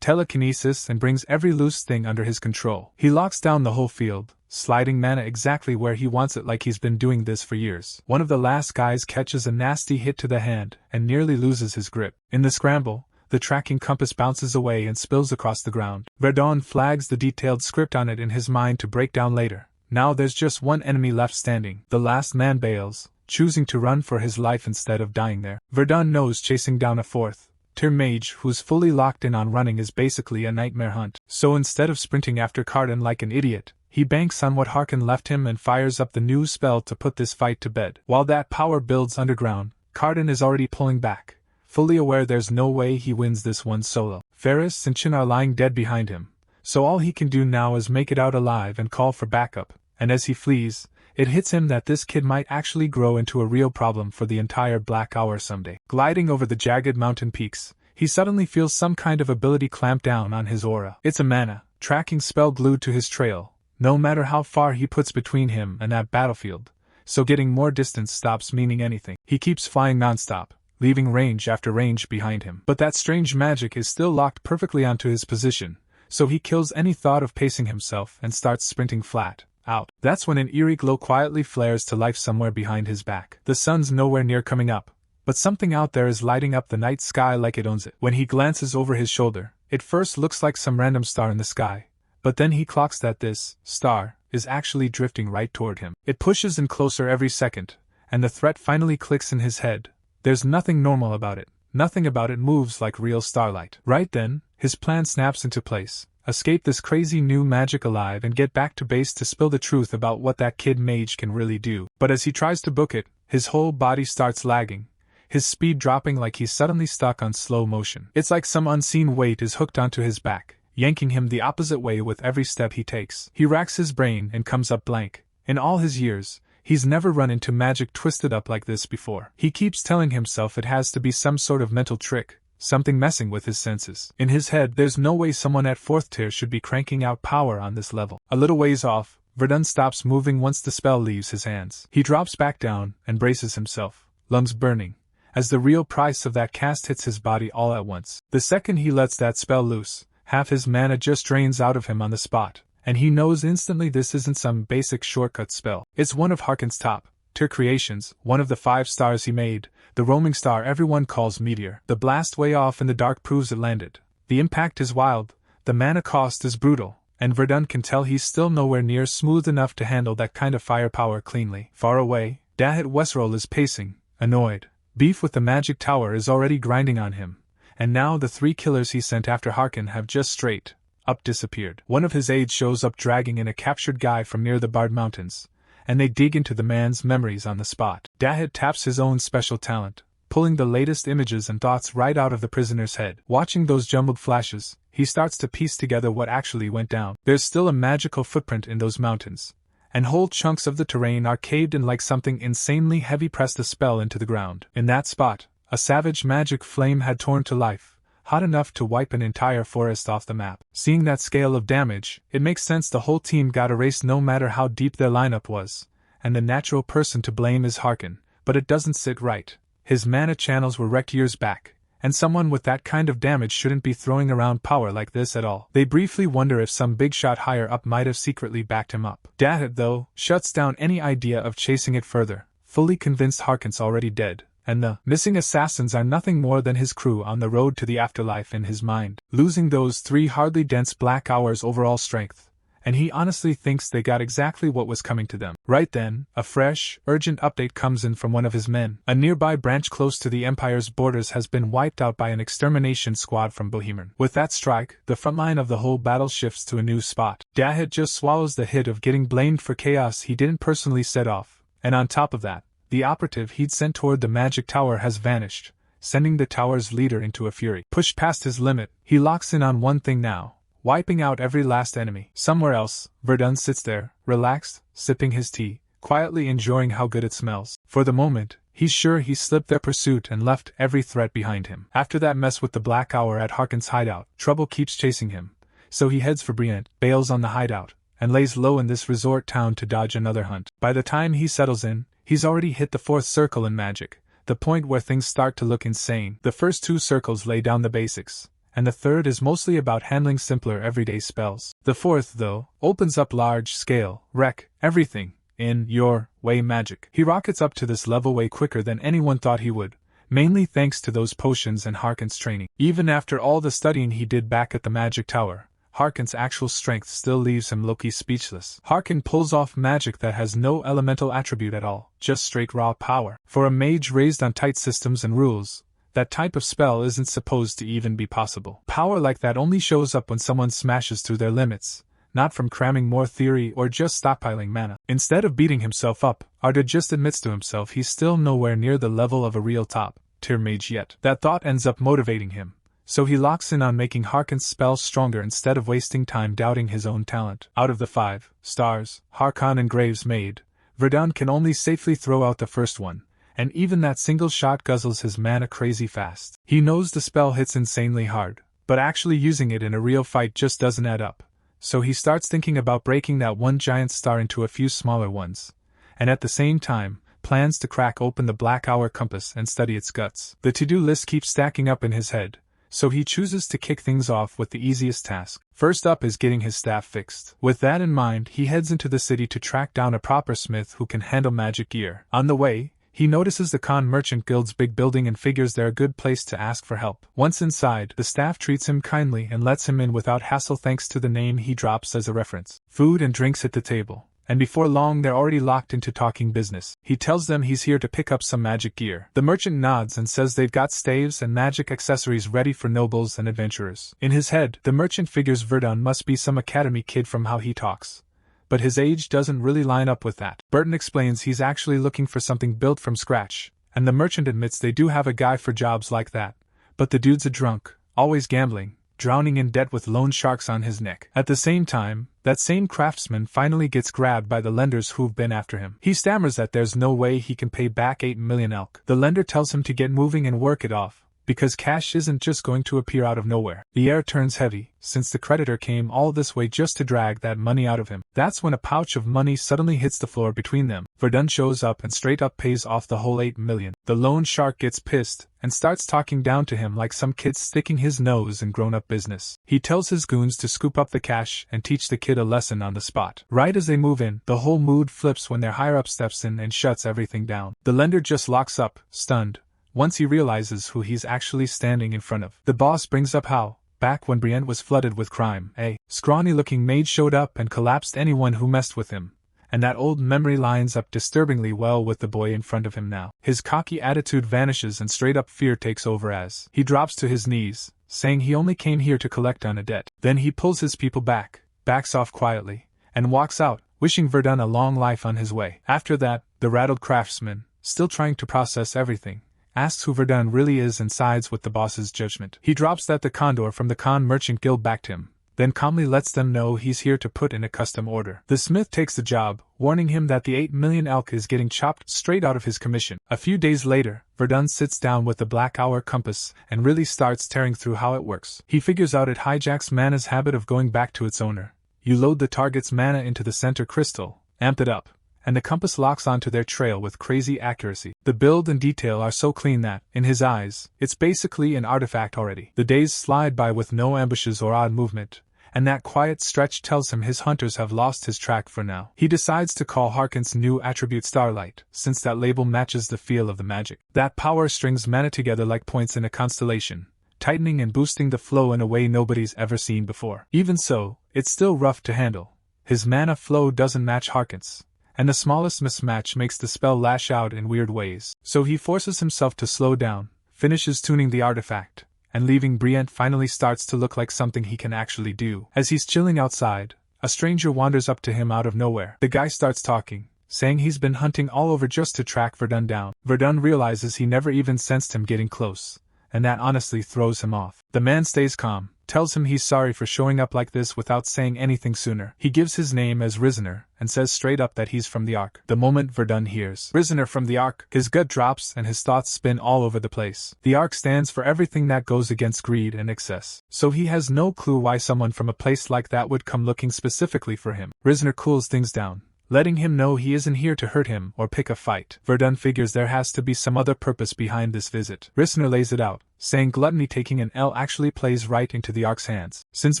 telekinesis and brings every loose thing under his control. He locks down the whole field, sliding mana exactly where he wants it like he's been doing this for years. One of the last guys catches a nasty hit to the hand and nearly loses his grip. In the scramble, the tracking compass bounces away and spills across the ground. Verdun flags the detailed script on it in his mind to break down later. Now there's just one enemy left standing. The last man bails, choosing to run for his life instead of dying there. Verdun knows chasing down a fourth tier mage who's fully locked in on running is basically a nightmare hunt. So instead of sprinting after Cardin like an idiot, he banks on what Harkin left him and fires up the new spell to put this fight to bed. While that power builds underground, Cardin is already pulling back, fully aware there's no way he wins this one solo. Ferris and Chin are lying dead behind him, so all he can do now is make it out alive and call for backup, and as he flees, it hits him that this kid might actually grow into a real problem for the entire Black Hour someday. Gliding over the jagged mountain peaks, he suddenly feels some kind of ability clamp down on his aura. It's a mana tracking spell glued to his trail, no matter how far he puts between him and that battlefield, so getting more distance stops meaning anything. He keeps flying nonstop, leaving range after range behind him. But that strange magic is still locked perfectly onto his position, so he kills any thought of pacing himself and starts sprinting flat out. That's when an eerie glow quietly flares to life somewhere behind his back. The sun's nowhere near coming up, but something out there is lighting up the night sky like it owns it. When he glances over his shoulder, it first looks like some random star in the sky, but then he clocks that this star is actually drifting right toward him. It pushes in closer every second, and the threat finally clicks in his head. There's nothing normal about it. Nothing about it moves like real starlight. Right then, his plan snaps into place. Escape this crazy new magic alive and get back to base to spill the truth about what that kid mage can really do. But as he tries to book it, his whole body starts lagging, his speed dropping like he's suddenly stuck on slow motion. It's like some unseen weight is hooked onto his back, yanking him the opposite way with every step he takes. He racks his brain and comes up blank. In all his years, he's never run into magic twisted up like this before. He keeps telling himself it has to be some sort of mental trick, something messing with his senses. In his head, there's no way someone at 4th tier should be cranking out power on this level. A little ways off, Verdun stops moving once the spell leaves his hands. He drops back down and braces himself, lungs burning, as the real price of that cast hits his body all at once. The second he lets that spell loose, half his mana just drains out of him on the spot, and he knows instantly this isn't some basic shortcut spell. It's one of Harken's top-tier creations, one of the 5 stars he made, the roaming star everyone calls Meteor. The blast way off in the dark proves it landed. The impact is wild, the mana cost is brutal, and Verdun can tell he's still nowhere near smooth enough to handle that kind of firepower cleanly. Far away, Dahit Westroll is pacing, annoyed. Beef with the magic tower is already grinding on him, and now the 3 killers he sent after Harken have just straight up disappeared. One of his aides shows up dragging in a captured guy from near the Bard Mountains, and they dig into the man's memories on the spot. Dahit taps his own special talent, pulling the latest images and thoughts right out of the prisoner's head. Watching those jumbled flashes, he starts to piece together what actually went down. There's still a magical footprint in those mountains, and whole chunks of the terrain are caved in like something insanely heavy pressed a spell into the ground. In that spot, a savage magic flame had torn to life, hot enough to wipe an entire forest off the map. Seeing that scale of damage, it makes sense the whole team got erased no matter how deep their lineup was, and the natural person to blame is Harken, but it doesn't sit right. His mana channels were wrecked years back, and someone with that kind of damage shouldn't be throwing around power like this at all. They briefly wonder if some big shot higher up might have secretly backed him up. Dahit, though, shuts down any idea of chasing it further, fully convinced Harken's already dead, and the missing assassins are nothing more than his crew on the road to the afterlife in his mind. Losing those 3 hardly dense black hours' overall strength, and he honestly thinks they got exactly what was coming to them. Right then, a fresh, urgent update comes in from one of his men. A nearby branch close to the Empire's borders has been wiped out by an extermination squad from Bohemian. With that strike, the front line of the whole battle shifts to a new spot. Dahit just swallows the hit of getting blamed for chaos he didn't personally set off, and on top of that, the operative he'd sent toward the magic tower has vanished, sending the tower's leader into a fury. Pushed past his limit, he locks in on one thing now, wiping out every last enemy. Somewhere else, Verdun sits there, relaxed, sipping his tea, quietly enjoying how good it smells. For the moment, he's sure he slipped their pursuit and left every threat behind him. After that mess with the Black Hour at Harken's hideout, trouble keeps chasing him, so he heads for Brienne, bails on the hideout, and lays low in this resort town to dodge another hunt. By the time he settles in, he's already hit the 4th circle in magic, the point where things start to look insane. The first 2 circles lay down the basics, and the 3rd is mostly about handling simpler everyday spells. The 4th, though, opens up large-scale, wreck, everything, in your way magic. He rockets up to this level way quicker than anyone thought he would, mainly thanks to those potions and Harken's training. Even after all the studying he did back at the magic tower, Harken's actual strength still leaves him low-key speechless. Harken pulls off magic that has no elemental attribute at all, just straight raw power. For a mage raised on tight systems and rules, that type of spell isn't supposed to even be possible. Power like that only shows up when someone smashes through their limits, not from cramming more theory or just stockpiling mana. Instead of beating himself up, Arda just admits to himself he's still nowhere near the level of a real top-tier mage yet. That thought ends up motivating him, so he locks in on making Harken's spells stronger instead of wasting time doubting his own talent. Out of the 5 stars Harkon and Graves made, Verdun can only safely throw out the first one, and even that single shot guzzles his mana crazy fast. He knows the spell hits insanely hard, but actually using it in a real fight just doesn't add up, so he starts thinking about breaking that one giant star into a few smaller ones, and at the same time, plans to crack open the Black Hour compass and study its guts. The to-do list keeps stacking up in his head, so he chooses to kick things off with the easiest task. First up is getting his staff fixed. With that in mind, he heads into the city to track down a proper smith who can handle magic gear. On the way, he notices the Khan Merchant Guild's big building and figures they're a good place to ask for help. Once inside, the staff treats him kindly and lets him in without hassle thanks to the name he drops as a reference. Food and drinks hit the table, and before long they're already locked into talking business. He tells them he's here to pick up some magic gear. The merchant nods and says they've got staves and magic accessories ready for nobles and adventurers. In his head, the merchant figures Verdun must be some academy kid from how he talks, but his age doesn't really line up with that. Burton explains he's actually looking for something built from scratch, and the merchant admits they do have a guy for jobs like that, but the dude's a drunk, always gambling, drowning in debt with loan sharks on his neck. At the same time, that same craftsman finally gets grabbed by the lenders who've been after him. He stammers that there's no way he can pay back 8 million elk. The lender tells him to get moving and work it off, because cash isn't just going to appear out of nowhere. The air turns heavy, since the creditor came all this way just to drag that money out of him. That's when a pouch of money suddenly hits the floor between them. Verdun shows up and straight up pays off the whole 8 million. The loan shark gets pissed and starts talking down to him like some kid sticking his nose in grown-up business. He tells his goons to scoop up the cash and teach the kid a lesson on the spot. Right as they move in, the whole mood flips when their higher-up steps in and shuts everything down. The lender just locks up, stunned, once he realizes who he's actually standing in front of. The boss brings up how, back when Brienne was flooded with crime, a scrawny-looking mage showed up and collapsed anyone who messed with him. And that old memory lines up disturbingly well with the boy in front of him now. His cocky attitude vanishes and straight-up fear takes over as he drops to his knees, saying he only came here to collect on a debt. Then he pulls his people back, backs off quietly, and walks out, wishing Verdun a long life on his way. After that, the rattled craftsman, still trying to process everything, asks who Verdun really is and sides with the boss's judgment. He drops that the condor from the Khan Merchant Guild backed him, then calmly lets them know he's here to put in a custom order. The smith takes the job, warning him that the 8 million elk is getting chopped straight out of his commission. A few days later, Verdun sits down with the Black Hour compass and really starts tearing through how it works. He figures out it hijacks mana's habit of going back to its owner. You load the target's mana into the center crystal, amp it up, and the compass locks onto their trail with crazy accuracy. The build and detail are so clean that, in his eyes, it's basically an artifact already. The days slide by with no ambushes or odd movement, and that quiet stretch tells him his hunters have lost his track for now. He decides to call Harkin's new attribute Starlight, since that label matches the feel of the magic. That power strings mana together like points in a constellation, tightening and boosting the flow in a way nobody's ever seen before. Even so, it's still rough to handle. His mana flow doesn't match Harkin's, and the smallest mismatch makes the spell lash out in weird ways. So he forces himself to slow down, finishes tuning the artifact, and leaving Brienne finally starts to look like something he can actually do. As he's chilling outside, a stranger wanders up to him out of nowhere. The guy starts talking, saying he's been hunting all over just to track Verdun down. Verdun realizes he never even sensed him getting close, and that honestly throws him off. The man stays calm, tells him he's sorry for showing up like this without saying anything sooner. He gives his name as Rizener, and says straight up that he's from the Ark. The moment Verdun hears Rizener from the Ark, his gut drops and his thoughts spin all over the place. The Ark stands for everything that goes against greed and excess, so he has no clue why someone from a place like that would come looking specifically for him. Rizener cools things down, letting him know he isn't here to hurt him or pick a fight. Verdun figures there has to be some other purpose behind this visit. Rizener lays it out, saying gluttony taking an L actually plays right into the Ark's hands. Since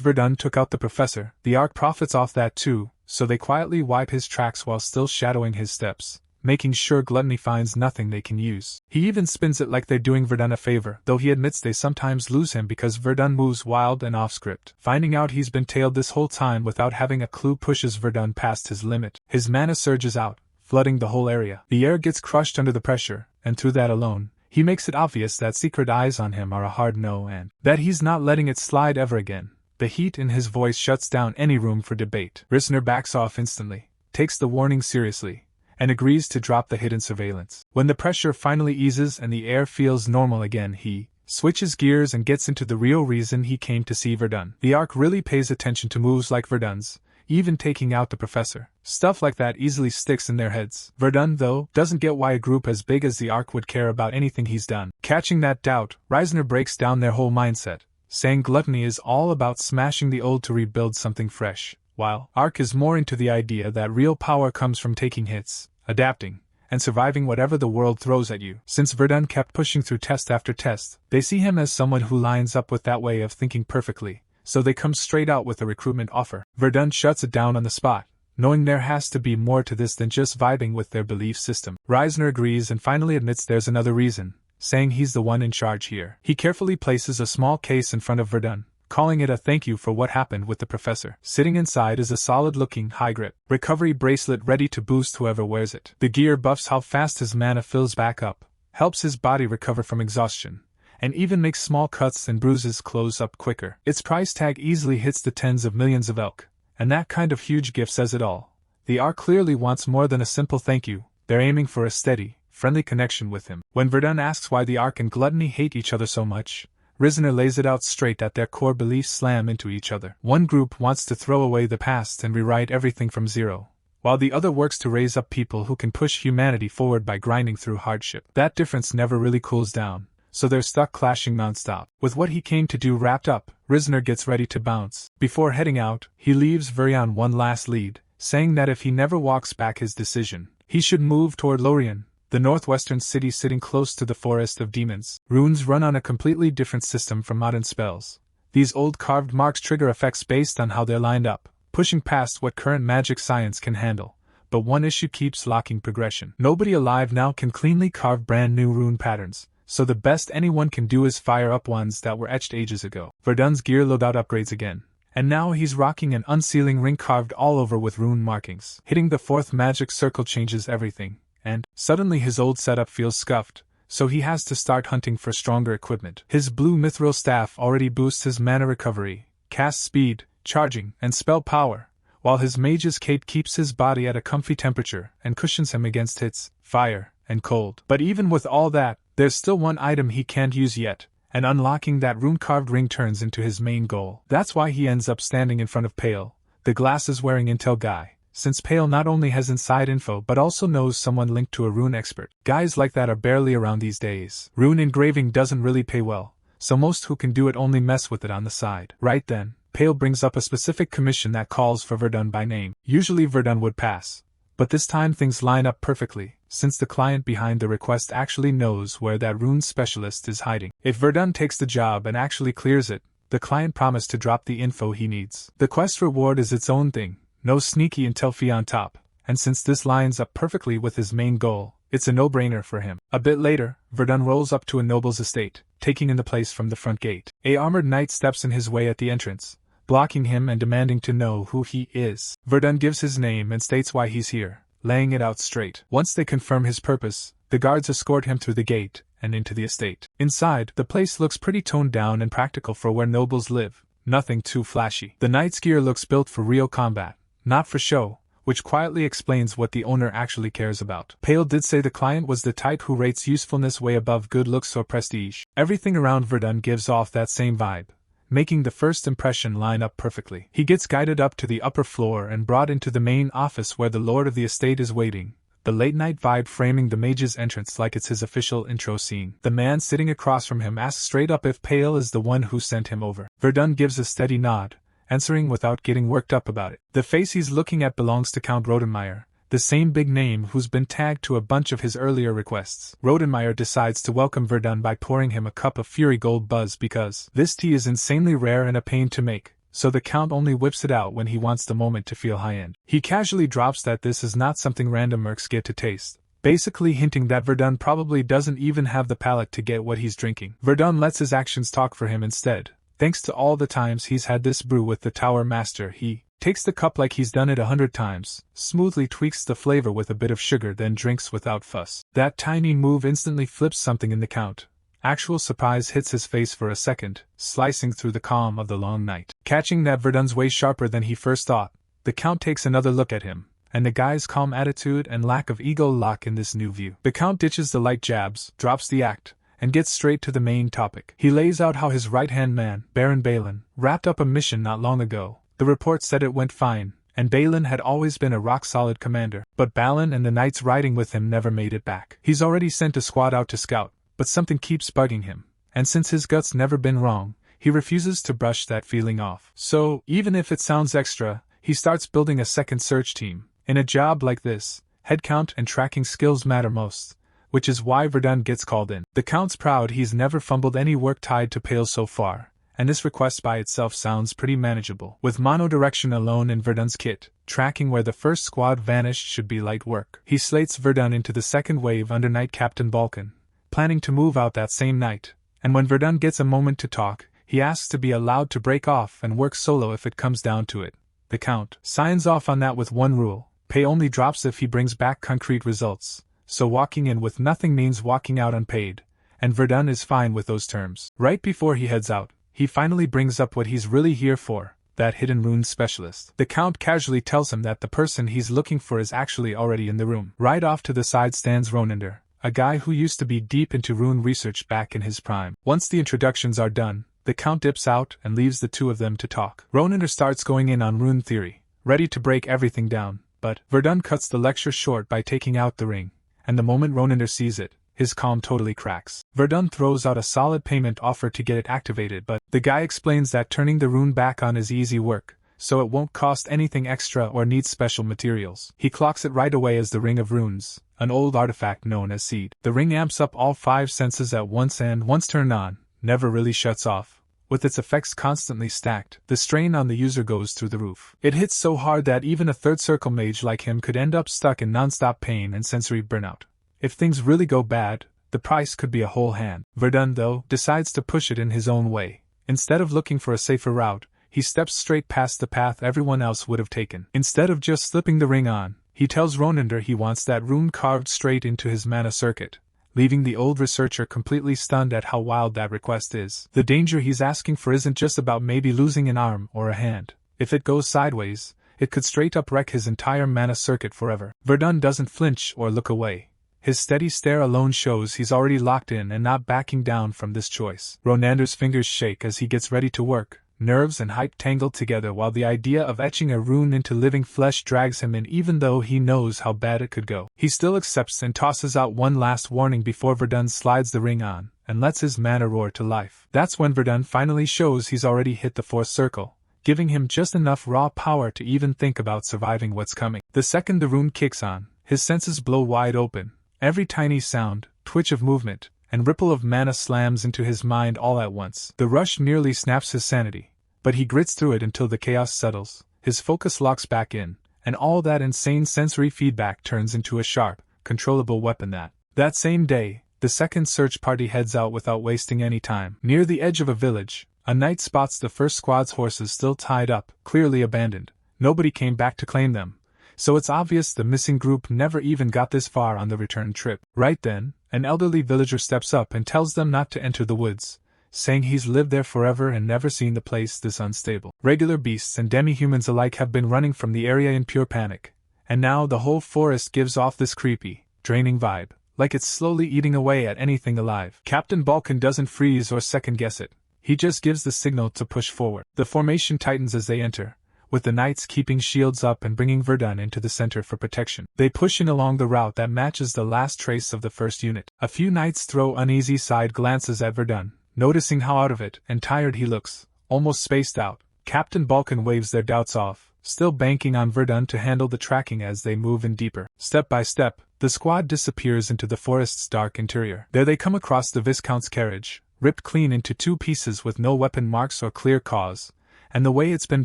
Verdun took out the professor, the Ark profits off that too, so they quietly wipe his tracks while still shadowing his steps, making sure gluttony finds nothing they can use. He even spins it like they're doing Verdun a favor, though he admits they sometimes lose him because Verdun moves wild and off-script. Finding out he's been tailed this whole time without having a clue pushes Verdun past his limit. His mana surges out, flooding the whole area. The air gets crushed under the pressure, and through that alone, he makes it obvious that secret eyes on him are a hard no and that he's not letting it slide ever again. The heat in his voice shuts down any room for debate. Rizener backs off instantly, takes the warning seriously, and agrees to drop the hidden surveillance. When the pressure finally eases and the air feels normal again, he switches gears and gets into the real reason he came to see Verdun. The Ark really pays attention to moves like Verdun's, even taking out the professor. Stuff like that easily sticks in their heads. Verdun, though, doesn't get why a group as big as the Ark would care about anything he's done. Catching that doubt, Rizener breaks down their whole mindset, saying gluttony is all about smashing the old to rebuild something fresh, while Ark is more into the idea that real power comes from taking hits, adapting, and surviving whatever the world throws at you. Since Verdun kept pushing through test after test, they see him as someone who lines up with that way of thinking perfectly, so they come straight out with a recruitment offer. Verdun shuts it down on the spot, knowing there has to be more to this than just vibing with their belief system. Rizener agrees and finally admits there's another reason, saying he's the one in charge here. He carefully places a small case in front of Verdun, calling it a thank you for what happened with the professor. Sitting inside is a solid-looking high-grip recovery bracelet ready to boost whoever wears it. The gear buffs how fast his mana fills back up, helps his body recover from exhaustion, and even makes small cuts and bruises close up quicker. Its price tag easily hits the tens of millions of elk, and that kind of huge gift says it all. The Ark clearly wants more than a simple thank you. They're aiming for a steady, friendly connection with him. When Verdun asks why the Ark and Gluttony hate each other so much, Rizener lays it out straight that their core beliefs slam into each other. One group wants to throw away the past and rewrite everything from zero, while the other works to raise up people who can push humanity forward by grinding through hardship. That difference never really cools down, so they're stuck clashing nonstop. With what he came to do wrapped up, Risner gets ready to bounce. Before heading out, he leaves Verdun one last lead, saying that if he never walks back his decision, he should move toward Lorien, the northwestern city sitting close to the Forest of Demons. Runes run on a completely different system from modern spells. These old carved marks trigger effects based on how they're lined up, pushing past what current magic science can handle. But one issue keeps locking progression. Nobody alive now can cleanly carve brand new rune patterns, so the best anyone can do is fire up ones that were etched ages ago. Verdun's gear loadout upgrades again, and now he's rocking an unsealing ring carved all over with rune markings. Hitting the 4th magic circle changes everything, and suddenly his old setup feels scuffed, so he has to start hunting for stronger equipment. His blue mithril staff already boosts his mana recovery, cast speed, charging, and spell power, while his mage's cape keeps his body at a comfy temperature and cushions him against hits, fire, and cold. But even with all that, there's still one item he can't use yet, and unlocking that rune-carved ring turns into his main goal. That's why he ends up standing in front of Pale, the glasses-wearing intel guy, since Pale not only has inside info but also knows someone linked to a rune expert. Guys like that are barely around these days. Rune engraving doesn't really pay well, so most who can do it only mess with it on the side. Right then, Pale brings up a specific commission that calls for Verdun by name. Usually Verdun would pass, but this time things line up perfectly, since the client behind the request actually knows where that rune specialist is hiding. If Verdun takes the job and actually clears it, the client promised to drop the info he needs. The quest reward is its own thing, no sneaky intel fee on top, and since this lines up perfectly with his main goal, it's a no-brainer for him. A bit later, Verdun rolls up to a noble's estate, taking in the place from the front gate. A armored knight steps in his way at the entrance, blocking him and demanding to know who he is. Verdun gives his name and states why he's here, laying it out straight. Once they confirm his purpose, the guards escort him through the gate and into the estate. Inside, the place looks pretty toned down and practical for where nobles live, nothing too flashy. The knight's gear looks built for real combat, not for show, which quietly explains what the owner actually cares about. Pale did say the client was the type who rates usefulness way above good looks or prestige. Everything around Verdun gives off that same vibe, making the first impression line up perfectly. He gets guided up to the upper floor and brought into the main office where the lord of the estate is waiting, the late-night vibe framing the mage's entrance like it's his official intro scene. The man sitting across from him asks straight up if Pale is the one who sent him over. Verdun gives a steady nod, answering without getting worked up about it. The face he's looking at belongs to Count Rodenmeyer, the same big name who's been tagged to a bunch of his earlier requests. Rodenmeyer decides to welcome Verdun by pouring him a cup of Fury Gold Buzz because this tea is insanely rare and a pain to make, so the Count only whips it out when he wants the moment to feel high-end. He casually drops that this is not something random mercs get to taste, basically hinting that Verdun probably doesn't even have the palate to get what he's drinking. Verdun lets his actions talk for him instead. Thanks to all the times he's had this brew with the Tower Master, he takes the cup like he's done it 100 times, smoothly tweaks the flavor with a bit of sugar, then drinks without fuss. That tiny move instantly flips something in the Count. Actual surprise hits his face for a second, slicing through the calm of the long night. Catching that Verdun's way sharper than he first thought, the Count takes another look at him, and the guy's calm attitude and lack of ego lock in this new view. The Count ditches the light jabs, drops the act, and gets straight to the main topic. He lays out how his right-hand man, Baron Balin, wrapped up a mission not long ago. The report said it went fine, and Balin had always been a rock-solid commander, but Balin and the knights riding with him never made it back. He's already sent a squad out to scout, but something keeps bugging him, and since his gut's never been wrong, he refuses to brush that feeling off. So, even if it sounds extra, he starts building a second search team. In a job like this, headcount and tracking skills matter most, which is why Verdun gets called in. The Count's proud he's never fumbled any work tied to Pale so far, and this request by itself sounds pretty manageable. With monodirection alone in Verdun's kit, tracking where the first squad vanished should be light work. He slates Verdun into the second wave under Knight Captain Balkan, planning to move out that same night, and when Verdun gets a moment to talk, he asks to be allowed to break off and work solo if it comes down to it. The Count signs off on that with one rule: pay only drops if he brings back concrete results. So walking in with nothing means walking out unpaid, and Verdun is fine with those terms. Right before he heads out, he finally brings up what he's really here for, that hidden rune specialist. The Count casually tells him that the person he's looking for is actually already in the room. Right off to the side stands Ronander, a guy who used to be deep into rune research back in his prime. Once the introductions are done, the Count dips out and leaves the two of them to talk. Ronander starts going in on rune theory, ready to break everything down, but Verdun cuts the lecture short by taking out the ring. And the moment Ronander sees it, his calm totally cracks. Verdun throws out a solid payment offer to get it activated, but the guy explains that turning the rune back on is easy work, so it won't cost anything extra or need special materials. He clocks it right away as the Ring of Runes, an old artifact known as Seed. The ring amps up all 5 senses at once and, once turned on, never really shuts off. With its effects constantly stacked, the strain on the user goes through the roof. It hits so hard that even a third circle mage like him could end up stuck in non-stop pain and sensory burnout. If things really go bad, the price could be a whole hand. Verdun, though, decides to push it in his own way. Instead of looking for a safer route, he steps straight past the path everyone else would have taken. Instead of just slipping the ring on, he tells Ronander he wants that rune carved straight into his mana circuit, leaving the old researcher completely stunned at how wild that request is. The danger he's asking for isn't just about maybe losing an arm or a hand. If it goes sideways, it could straight up wreck his entire mana circuit forever. Verdun doesn't flinch or look away. His steady stare alone shows he's already locked in and not backing down from this choice. Ronander's fingers shake as he gets ready to work, nerves and hype tangled together while the idea of etching a rune into living flesh drags him in even though he knows how bad it could go. He still accepts and tosses out one last warning before Verdun slides the ring on and lets his mana roar to life. That's when Verdun finally shows he's already hit the 4th circle, giving him just enough raw power to even think about surviving what's coming. The second the rune kicks on, his senses blow wide open. Every tiny sound, twitch of movement, and ripple of mana slams into his mind all at once. The rush nearly snaps his sanity, but he grits through it until the chaos settles, his focus locks back in, and all that insane sensory feedback turns into a sharp, controllable weapon that same day, the second search party heads out without wasting any time. Near the edge of a village, a knight spots the first squad's horses still tied up, clearly abandoned. Nobody came back to claim them, so it's obvious the missing group never even got this far on the return trip. Right then, an elderly villager steps up and tells them not to enter the woods, saying he's lived there forever and never seen the place this unstable. Regular beasts and demi-humans alike have been running from the area in pure panic, and now the whole forest gives off this creepy, draining vibe, like it's slowly eating away at anything alive. Captain Balkan doesn't freeze or second-guess it. He just gives the signal to push forward. The formation tightens as they enter, with the knights keeping shields up and bringing Verdun into the center for protection. They push in along the route that matches the last trace of the first unit. A few knights throw uneasy side glances at Verdun, noticing how out of it and tired he looks, almost spaced out. Captain Balkan waves their doubts off, still banking on Verdun to handle the tracking as they move in deeper. Step by step, the squad disappears into the forest's dark interior. There they come across the Viscount's carriage, ripped clean into 2 pieces with no weapon marks or clear cause, and the way it's been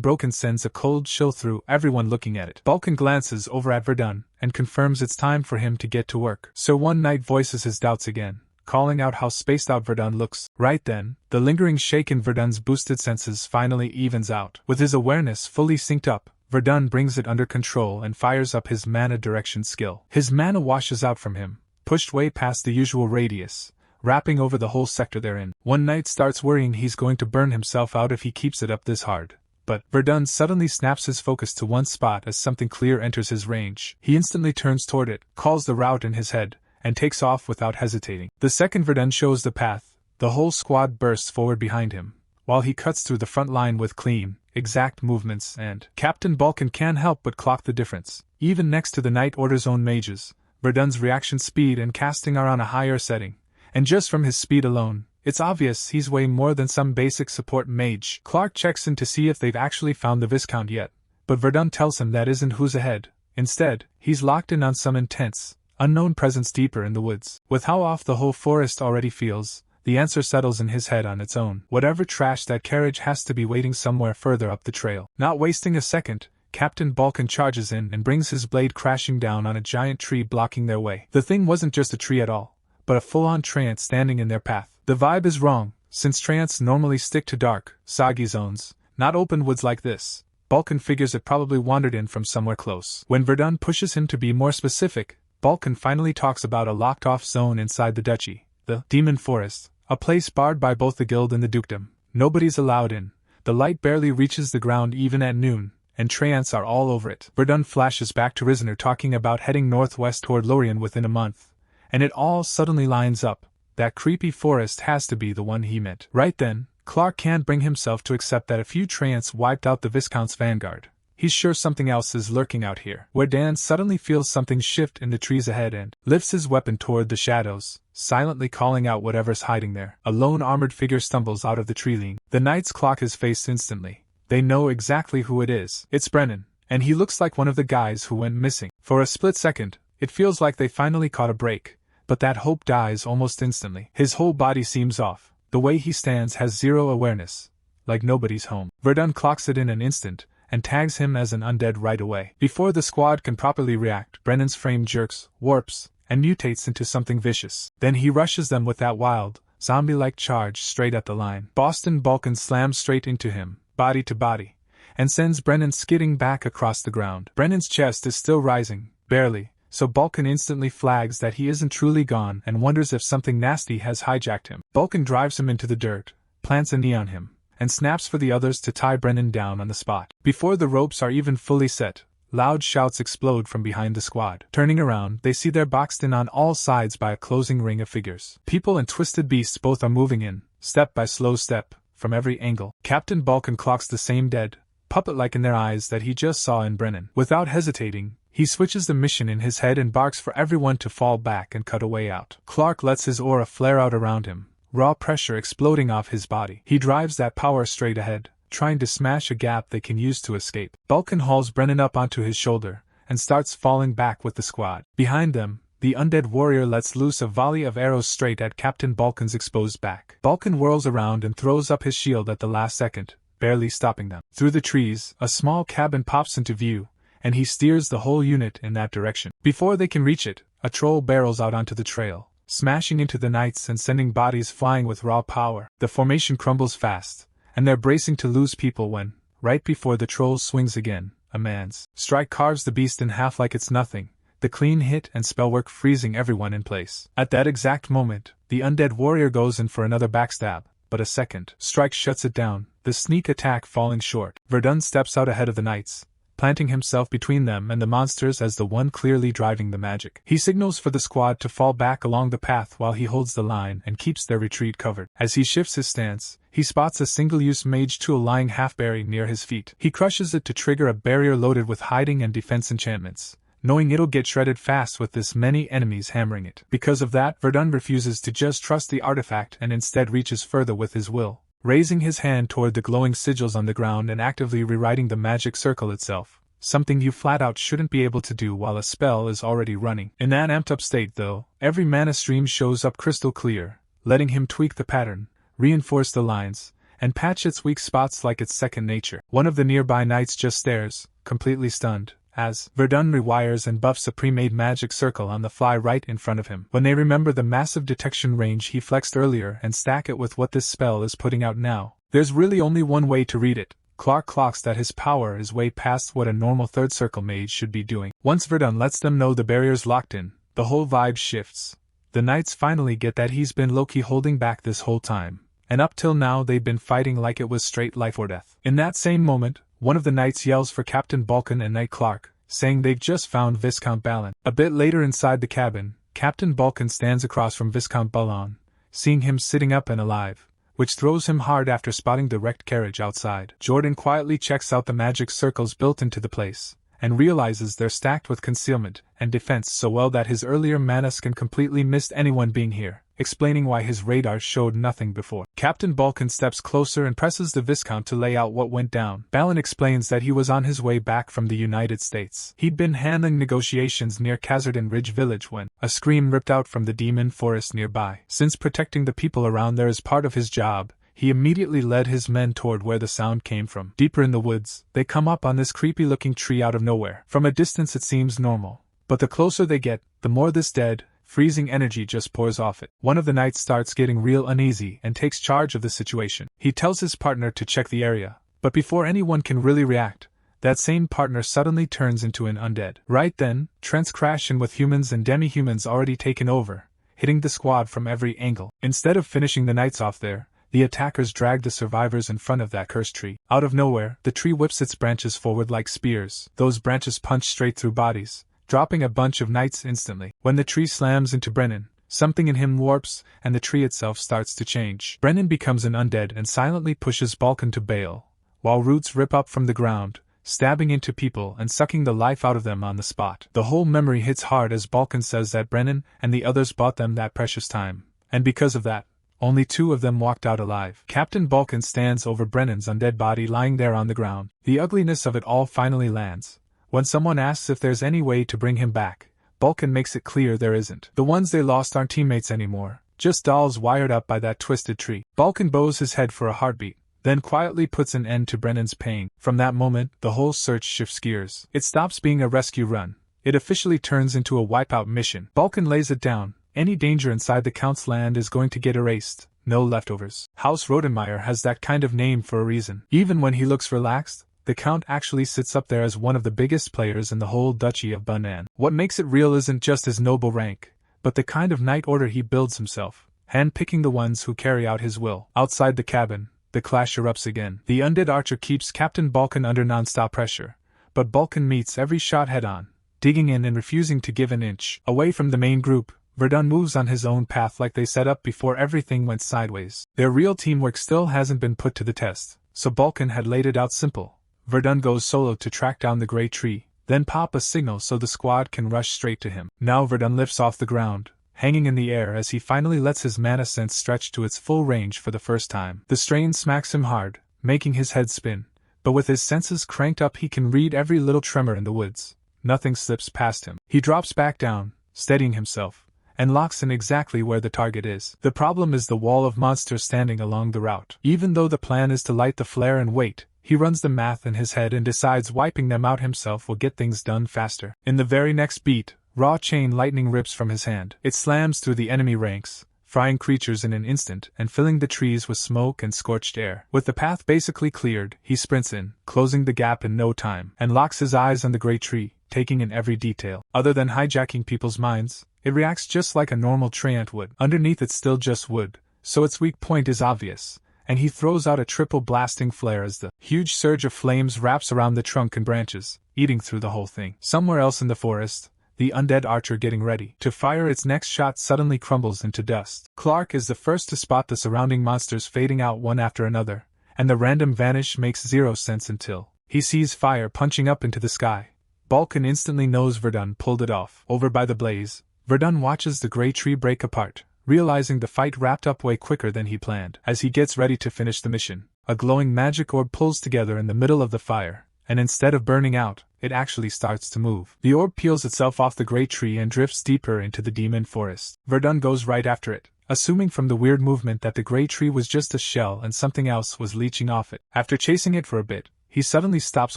broken sends a cold chill through everyone looking at it. Balkan glances over at Verdun and confirms it's time for him to get to work. So one knight voices his doubts again, calling out how spaced out Verdun looks. Right then, the lingering shake in Verdun's boosted senses finally evens out. With his awareness fully synced up, Verdun brings it under control and fires up his mana direction skill. His mana washes out from him, pushed way past the usual radius, wrapping over the whole sector they're in. One knight starts worrying he's going to burn himself out if he keeps it up this hard. But Verdun suddenly snaps his focus to one spot as something clear enters his range. He instantly turns toward it, calls the route in his head, and takes off without hesitating. The second Verdun shows the path, the whole squad bursts forward behind him, while he cuts through the front line with clean, exact movements, and Captain Balkan can't help but clock the difference. Even next to the Knight Order's own mages, Verdun's reaction speed and casting are on a higher setting, and just from his speed alone, it's obvious he's way more than some basic support mage. Clark checks in to see if they've actually found the Viscount yet, but Verdun tells him that isn't who's ahead. Instead, he's locked in on some intense, unknown presence deeper in the woods. With how off the whole forest already feels, the answer settles in his head on its own. Whatever trash that carriage has to be waiting somewhere further up the trail. Not wasting a second, Captain Balkan charges in and brings his blade crashing down on a giant tree blocking their way. The thing wasn't just a tree at all, but a full-on treant standing in their path. The vibe is wrong, since treants normally stick to dark, soggy zones, not open woods like this. Balkan figures it probably wandered in from somewhere close. When Verdun pushes him to be more specific, Balkan finally talks about a locked-off zone inside the duchy, the Demon Forest, a place barred by both the guild and the dukedom. Nobody's allowed in, the light barely reaches the ground even at noon, and treants are all over it. Verdun flashes back to Risner talking about heading northwest toward Lorien within a month, and it all suddenly lines up. That creepy forest has to be the one he meant. Right then, Clark can't bring himself to accept that a few treants wiped out the Viscount's vanguard. He's sure something else is lurking out here. Where Dan suddenly feels something shift in the trees ahead and lifts his weapon toward the shadows, silently calling out whatever's hiding there. A lone armored figure stumbles out of the tree line. The knights clock his face instantly. They know exactly who it is. It's Brennan, and he looks like one of the guys who went missing. For a split second, it feels like they finally caught a break, but that hope dies almost instantly. His whole body seems off. The way he stands has zero awareness, like nobody's home. Verdun clocks it in an instant, and tags him as an undead right away. Before the squad can properly react, Brennan's frame jerks, warps, and mutates into something vicious. Then he rushes them with that wild, zombie-like charge straight at the line. Boston Balkan slams straight into him, body to body, and sends Brennan skidding back across the ground. Brennan's chest is still rising, barely, so Balkan instantly flags that he isn't truly gone and wonders if something nasty has hijacked him. Balkan drives him into the dirt, plants a knee on him, and snaps for the others to tie Brennan down on the spot. Before the ropes are even fully set, loud shouts explode from behind the squad. Turning around, they see they're boxed in on all sides by a closing ring of figures. People and twisted beasts both are moving in, step by slow step, from every angle. Captain Balkan clocks the same dead, puppet-like in their eyes that he just saw in Brennan. Without hesitating, he switches the mission in his head and barks for everyone to fall back and cut a way out. Clark lets his aura flare out around him, raw pressure exploding off his body. He drives that power straight ahead, trying to smash a gap they can use to escape. Balkan hauls Brennan up onto his shoulder, and starts falling back with the squad. Behind them, the undead warrior lets loose a volley of arrows straight at Captain Balkan's exposed back. Balkan whirls around and throws up his shield at the last second, barely stopping them. Through the trees, a small cabin pops into view, and he steers the whole unit in that direction. Before they can reach it, a troll barrels out onto the trail, smashing into the knights and sending bodies flying with raw power. The formation crumbles fast, and they're bracing to lose people when, right before the troll swings again, a man's strike carves the beast in half like it's nothing, the clean hit and spellwork freezing everyone in place. At that exact moment, the undead warrior goes in for another backstab, but a second strike shuts it down, the sneak attack falling short. Verdun steps out ahead of the knights, planting himself between them and the monsters as the one clearly driving the magic. He signals for the squad to fall back along the path while he holds the line and keeps their retreat covered. As he shifts his stance, he spots a single-use mage tool lying half-buried near his feet. He crushes it to trigger a barrier loaded with hiding and defense enchantments, knowing it'll get shredded fast with this many enemies hammering it. Because of that, Verdun refuses to just trust the artifact and instead reaches further with his will, raising his hand toward the glowing sigils on the ground and actively rewriting the magic circle itself, something you flat out shouldn't be able to do while a spell is already running. In that amped up state though, every mana stream shows up crystal clear, letting him tweak the pattern, reinforce the lines, and patch its weak spots like it's second nature. One of the nearby knights just stares, completely stunned, as Verdun rewires and buffs a pre-made magic circle on the fly right in front of him. When they remember the massive detection range he flexed earlier and stack it with what this spell is putting out now, there's really only one way to read it. Clark clocks that his power is way past what a normal third circle mage should be doing. Once Verdun lets them know the barrier's locked in, the whole vibe shifts. The knights finally get that he's been low-key holding back this whole time, and up till now they've been fighting like it was straight life or death. In that same moment, one of the knights yells for Captain Balkan and Knight Clark, saying they've just found Viscount Balin. A bit later inside the cabin, Captain Balkan stands across from Viscount Balin, seeing him sitting up and alive, which throws him hard after spotting the wrecked carriage outside. Jordan quietly checks out the magic circles built into the place, and realizes they're stacked with concealment and defense so well that his earlier mana scan completely missed anyone being here, explaining why his radar showed nothing before. Captain Balkan steps closer and presses the Viscount to lay out what went down. Balin explains that he was on his way back from the United States. He'd been handling negotiations near Khazardan Ridge Village when a scream ripped out from the demon forest nearby. Since protecting the people around there is part of his job, he immediately led his men toward where the sound came from. Deeper in the woods, they come up on this creepy-looking tree out of nowhere. From a distance it seems normal, but the closer they get, the more this dead, freezing energy just pours off it. One of the knights starts getting real uneasy and takes charge of the situation. He tells his partner to check the area, but before anyone can really react, that same partner suddenly turns into an undead. Right then, Trents crash in with humans and demi-humans already taken over, hitting the squad from every angle. Instead of finishing the knights off there, the attackers drag the survivors in front of that cursed tree. Out of nowhere, the tree whips its branches forward like spears. Those branches punch straight through bodies, dropping a bunch of knights instantly. When the tree slams into Brennan, something in him warps, and the tree itself starts to change. Brennan becomes an undead and silently pushes Balkan to bail, while roots rip up from the ground, stabbing into people and sucking the life out of them on the spot. The whole memory hits hard as Balkan says that Brennan and the others bought them that precious time, and because of that, only 2 of them walked out alive. Captain Balkan stands over Brennan's undead body lying there on the ground. The ugliness of it all finally lands. When someone asks if there's any way to bring him back, Balkan makes it clear there isn't. The ones they lost aren't teammates anymore, just dolls wired up by that twisted tree. Balkan bows his head for a heartbeat, then quietly puts an end to Brennan's pain. From that moment, the whole search shifts gears. It stops being a rescue run. It officially turns into a wipeout mission. Balkan lays it down. Any danger inside the Count's land is going to get erased. No leftovers. House Rodenmeyer has that kind of name for a reason. Even when he looks relaxed, the Count actually sits up there as one of the biggest players in the whole Duchy of Bunnan. What makes it real isn't just his noble rank, but the kind of knight order he builds himself, hand-picking the ones who carry out his will. Outside the cabin, the clash erupts again. The undead archer keeps Captain Balkan under non-stop pressure, but Balkan meets every shot head-on, digging in and refusing to give an inch. Away from the main group, Verdun moves on his own path like they set up before everything went sideways. Their real teamwork still hasn't been put to the test, so Balkan had laid it out simple. Verdun goes solo to track down the grey tree, then pop a signal so the squad can rush straight to him. Now Verdun lifts off the ground, hanging in the air as he finally lets his mana sense stretch to its full range for the first time. The strain smacks him hard, making his head spin, but with his senses cranked up he can read every little tremor in the woods. Nothing slips past him. He drops back down, steadying himself, and locks in exactly where the target is. The problem is the wall of monsters standing along the route. Even though the plan is to light the flare and wait, he runs the math in his head and decides wiping them out himself will get things done faster. In the very next beat, raw chain lightning rips from his hand. It slams through the enemy ranks, frying creatures in an instant and filling the trees with smoke and scorched air. With the path basically cleared, he sprints in, closing the gap in no time, and locks his eyes on the grey tree, taking in every detail. Other than hijacking people's minds, it reacts just like a normal treant would. Underneath it's still just wood, so its weak point is obvious, and he throws out a triple blasting flare as the huge surge of flames wraps around the trunk and branches, eating through the whole thing. Somewhere else in the forest, the undead archer getting ready to fire its next shot suddenly crumbles into dust. Clark is the first to spot the surrounding monsters fading out one after another, and the random vanish makes zero sense until he sees fire punching up into the sky. Balkan instantly knows Verdun pulled it off. Over by the blaze, Verdun watches the grey tree break apart, realizing the fight wrapped up way quicker than he planned. As he gets ready to finish the mission, a glowing magic orb pulls together in the middle of the fire, and instead of burning out, it actually starts to move. The orb peels itself off the grey tree and drifts deeper into the demon forest. Verdun goes right after it, assuming from the weird movement that the grey tree was just a shell and something else was leeching off it. After chasing it for a bit, he suddenly stops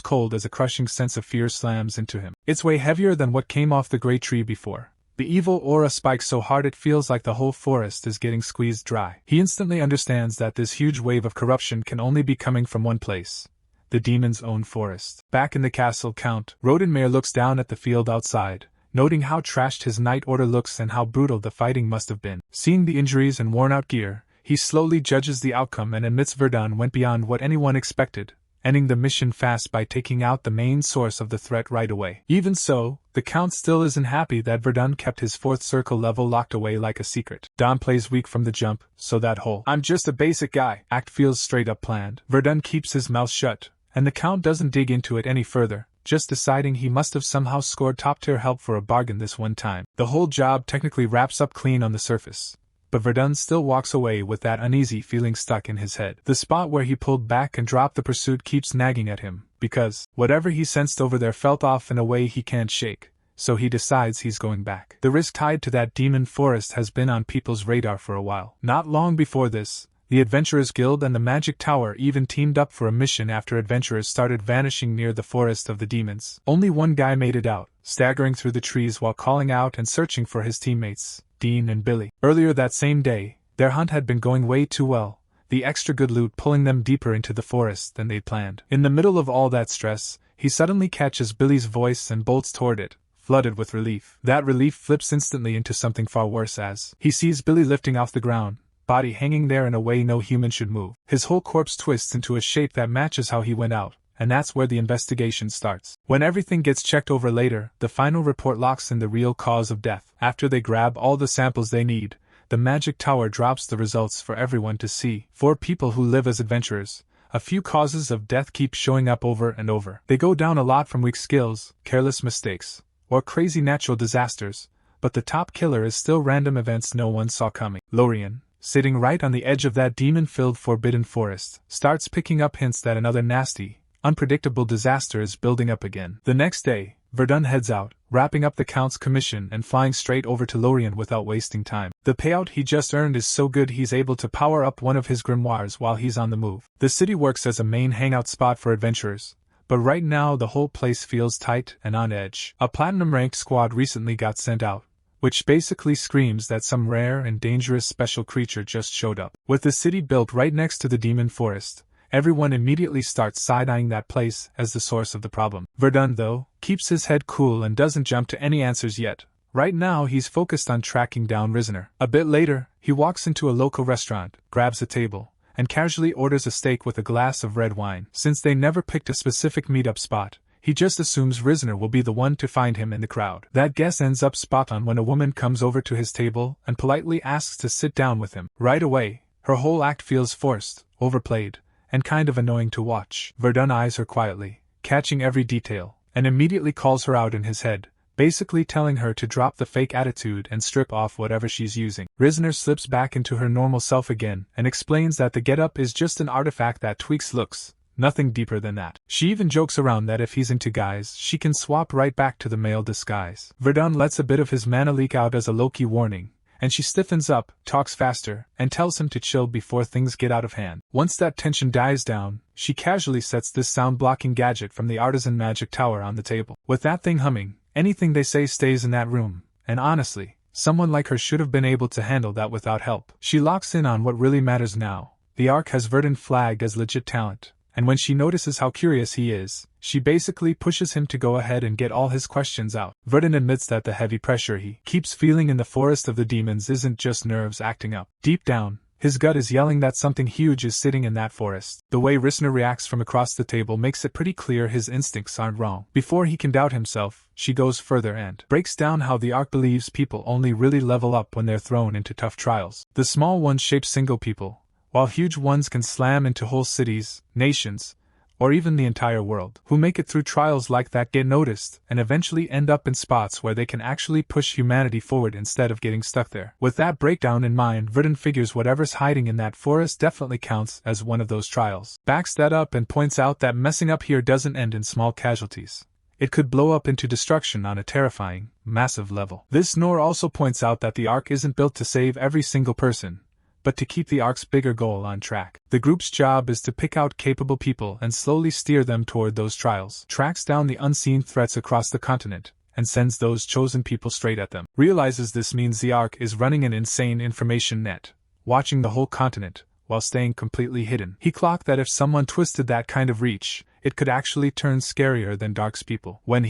cold as a crushing sense of fear slams into him. It's way heavier than what came off the grey tree before. The evil aura spikes so hard it feels like the whole forest is getting squeezed dry. He instantly understands that this huge wave of corruption can only be coming from one place: the demon's own forest. Back in the castle, Count Rodenmeyer looks down at the field outside, noting how trashed his knight order looks and how brutal the fighting must have been. Seeing the injuries and worn-out gear, he slowly judges the outcome and admits Verdun went beyond what anyone expected, ending the mission fast by taking out the main source of the threat right away. Even so, the Count still isn't happy that Verdun kept his 4th circle level locked away like a secret. Don plays weak from the jump, so that whole "I'm just a basic guy" act feels straight up planned. Verdun keeps his mouth shut, and the Count doesn't dig into it any further, just deciding he must have somehow scored top-tier help for a bargain this one time. The whole job technically wraps up clean on the surface, but Verdun still walks away with that uneasy feeling stuck in his head. The spot where he pulled back and dropped the pursuit keeps nagging at him, because whatever he sensed over there felt off in a way he can't shake, so he decides he's going back. The risk tied to that demon forest has been on people's radar for a while. Not long before this, the Adventurers Guild and the Magic Tower even teamed up for a mission after adventurers started vanishing near the Forest of the Demons. Only one guy made it out, staggering through the trees while calling out and searching for his teammates, Dean and Billy. Earlier that same day, their hunt had been going way too well, the extra good loot pulling them deeper into the forest than they'd planned. In the middle of all that stress, he suddenly catches Billy's voice and bolts toward it, flooded with relief. That relief flips instantly into something far worse as he sees Billy lifting off the ground, body hanging there in a way no human should move. His whole corpse twists into a shape that matches how he went out, and that's where the investigation starts. When everything gets checked over later, the final report locks in the real cause of death. After they grab all the samples they need, the Magic Tower drops the results for everyone to see. 4 people who live as adventurers, A few causes of death keep showing up over and over. They go down a lot from weak skills, careless mistakes, or crazy natural disasters, but the top killer is still random events no one saw coming. Lorien, sitting right on the edge of that demon-filled forbidden forest, starts picking up hints that another nasty, unpredictable disaster is building up again. The next day, Verdun heads out, wrapping up the Count's commission and flying straight over to Lorien without wasting time. The payout he just earned is so good he's able to power up one of his grimoires while he's on the move. The city works as a main hangout spot for adventurers, but right now the whole place feels tight and on edge. A platinum-ranked squad recently got sent out, which basically screams that some rare and dangerous special creature just showed up. With the city built right next to the demon forest, everyone immediately starts side-eyeing that place as the source of the problem. Verdun, though, keeps his head cool and doesn't jump to any answers yet. Right now he's focused on tracking down Risner. A bit later, he walks into a local restaurant, grabs a table, and casually orders a steak with a glass of red wine. Since they never picked a specific meetup spot, he just assumes Risner will be the one to find him in the crowd. That guess ends up spot on when a woman comes over to his table and politely asks to sit down with him. Right away, her whole act feels forced, overplayed, and kind of annoying to watch. Verdun eyes her quietly, catching every detail, and immediately calls her out in his head, basically telling her to drop the fake attitude and strip off whatever she's using. Risner slips back into her normal self again and explains that the getup is just an artifact that tweaks looks, nothing deeper than that. She even jokes around that if he's into guys, she can swap right back to the male disguise. Verdun lets a bit of his mana leak out as a low-key warning, and she stiffens up, talks faster, and tells him to chill before things get out of hand. Once that tension dies down, she casually sets this sound-blocking gadget from the artisan magic tower on the table. With that thing humming, anything they say stays in that room, and honestly, someone like her should have been able to handle that without help. She locks in on what really matters now. The Ark has Verdun flagged as legit talent, and when she notices how curious he is, she basically pushes him to go ahead and get all his questions out. Verdun admits that the heavy pressure he keeps feeling in the forest of the demons isn't just nerves acting up. Deep down, his gut is yelling that something huge is sitting in that forest. The way Risner reacts from across the table makes it pretty clear his instincts aren't wrong. Before he can doubt himself, she goes further and breaks down how the Ark believes people only really level up when they're thrown into tough trials. The small ones shape single people, while huge ones can slam into whole cities, nations, or even the entire world. Who make it through trials like that get noticed, and eventually end up in spots where they can actually push humanity forward instead of getting stuck there. With that breakdown in mind, Verdun figures whatever's hiding in that forest definitely counts as one of those trials. Backs that up and points out that messing up here doesn't end in small casualties. It could blow up into destruction on a terrifying, massive level. This Nor also points out that the Ark isn't built to save every single person, but to keep the Ark's bigger goal on track. The group's job is to pick out capable people and slowly steer them toward those trials. Tracks down the unseen threats across the continent, and sends those chosen people straight at them. Realizes this means the Ark is running an insane information net, watching the whole continent, while staying completely hidden. He clocked that if someone twisted that kind of reach, it could actually turn scarier than Dark's people. When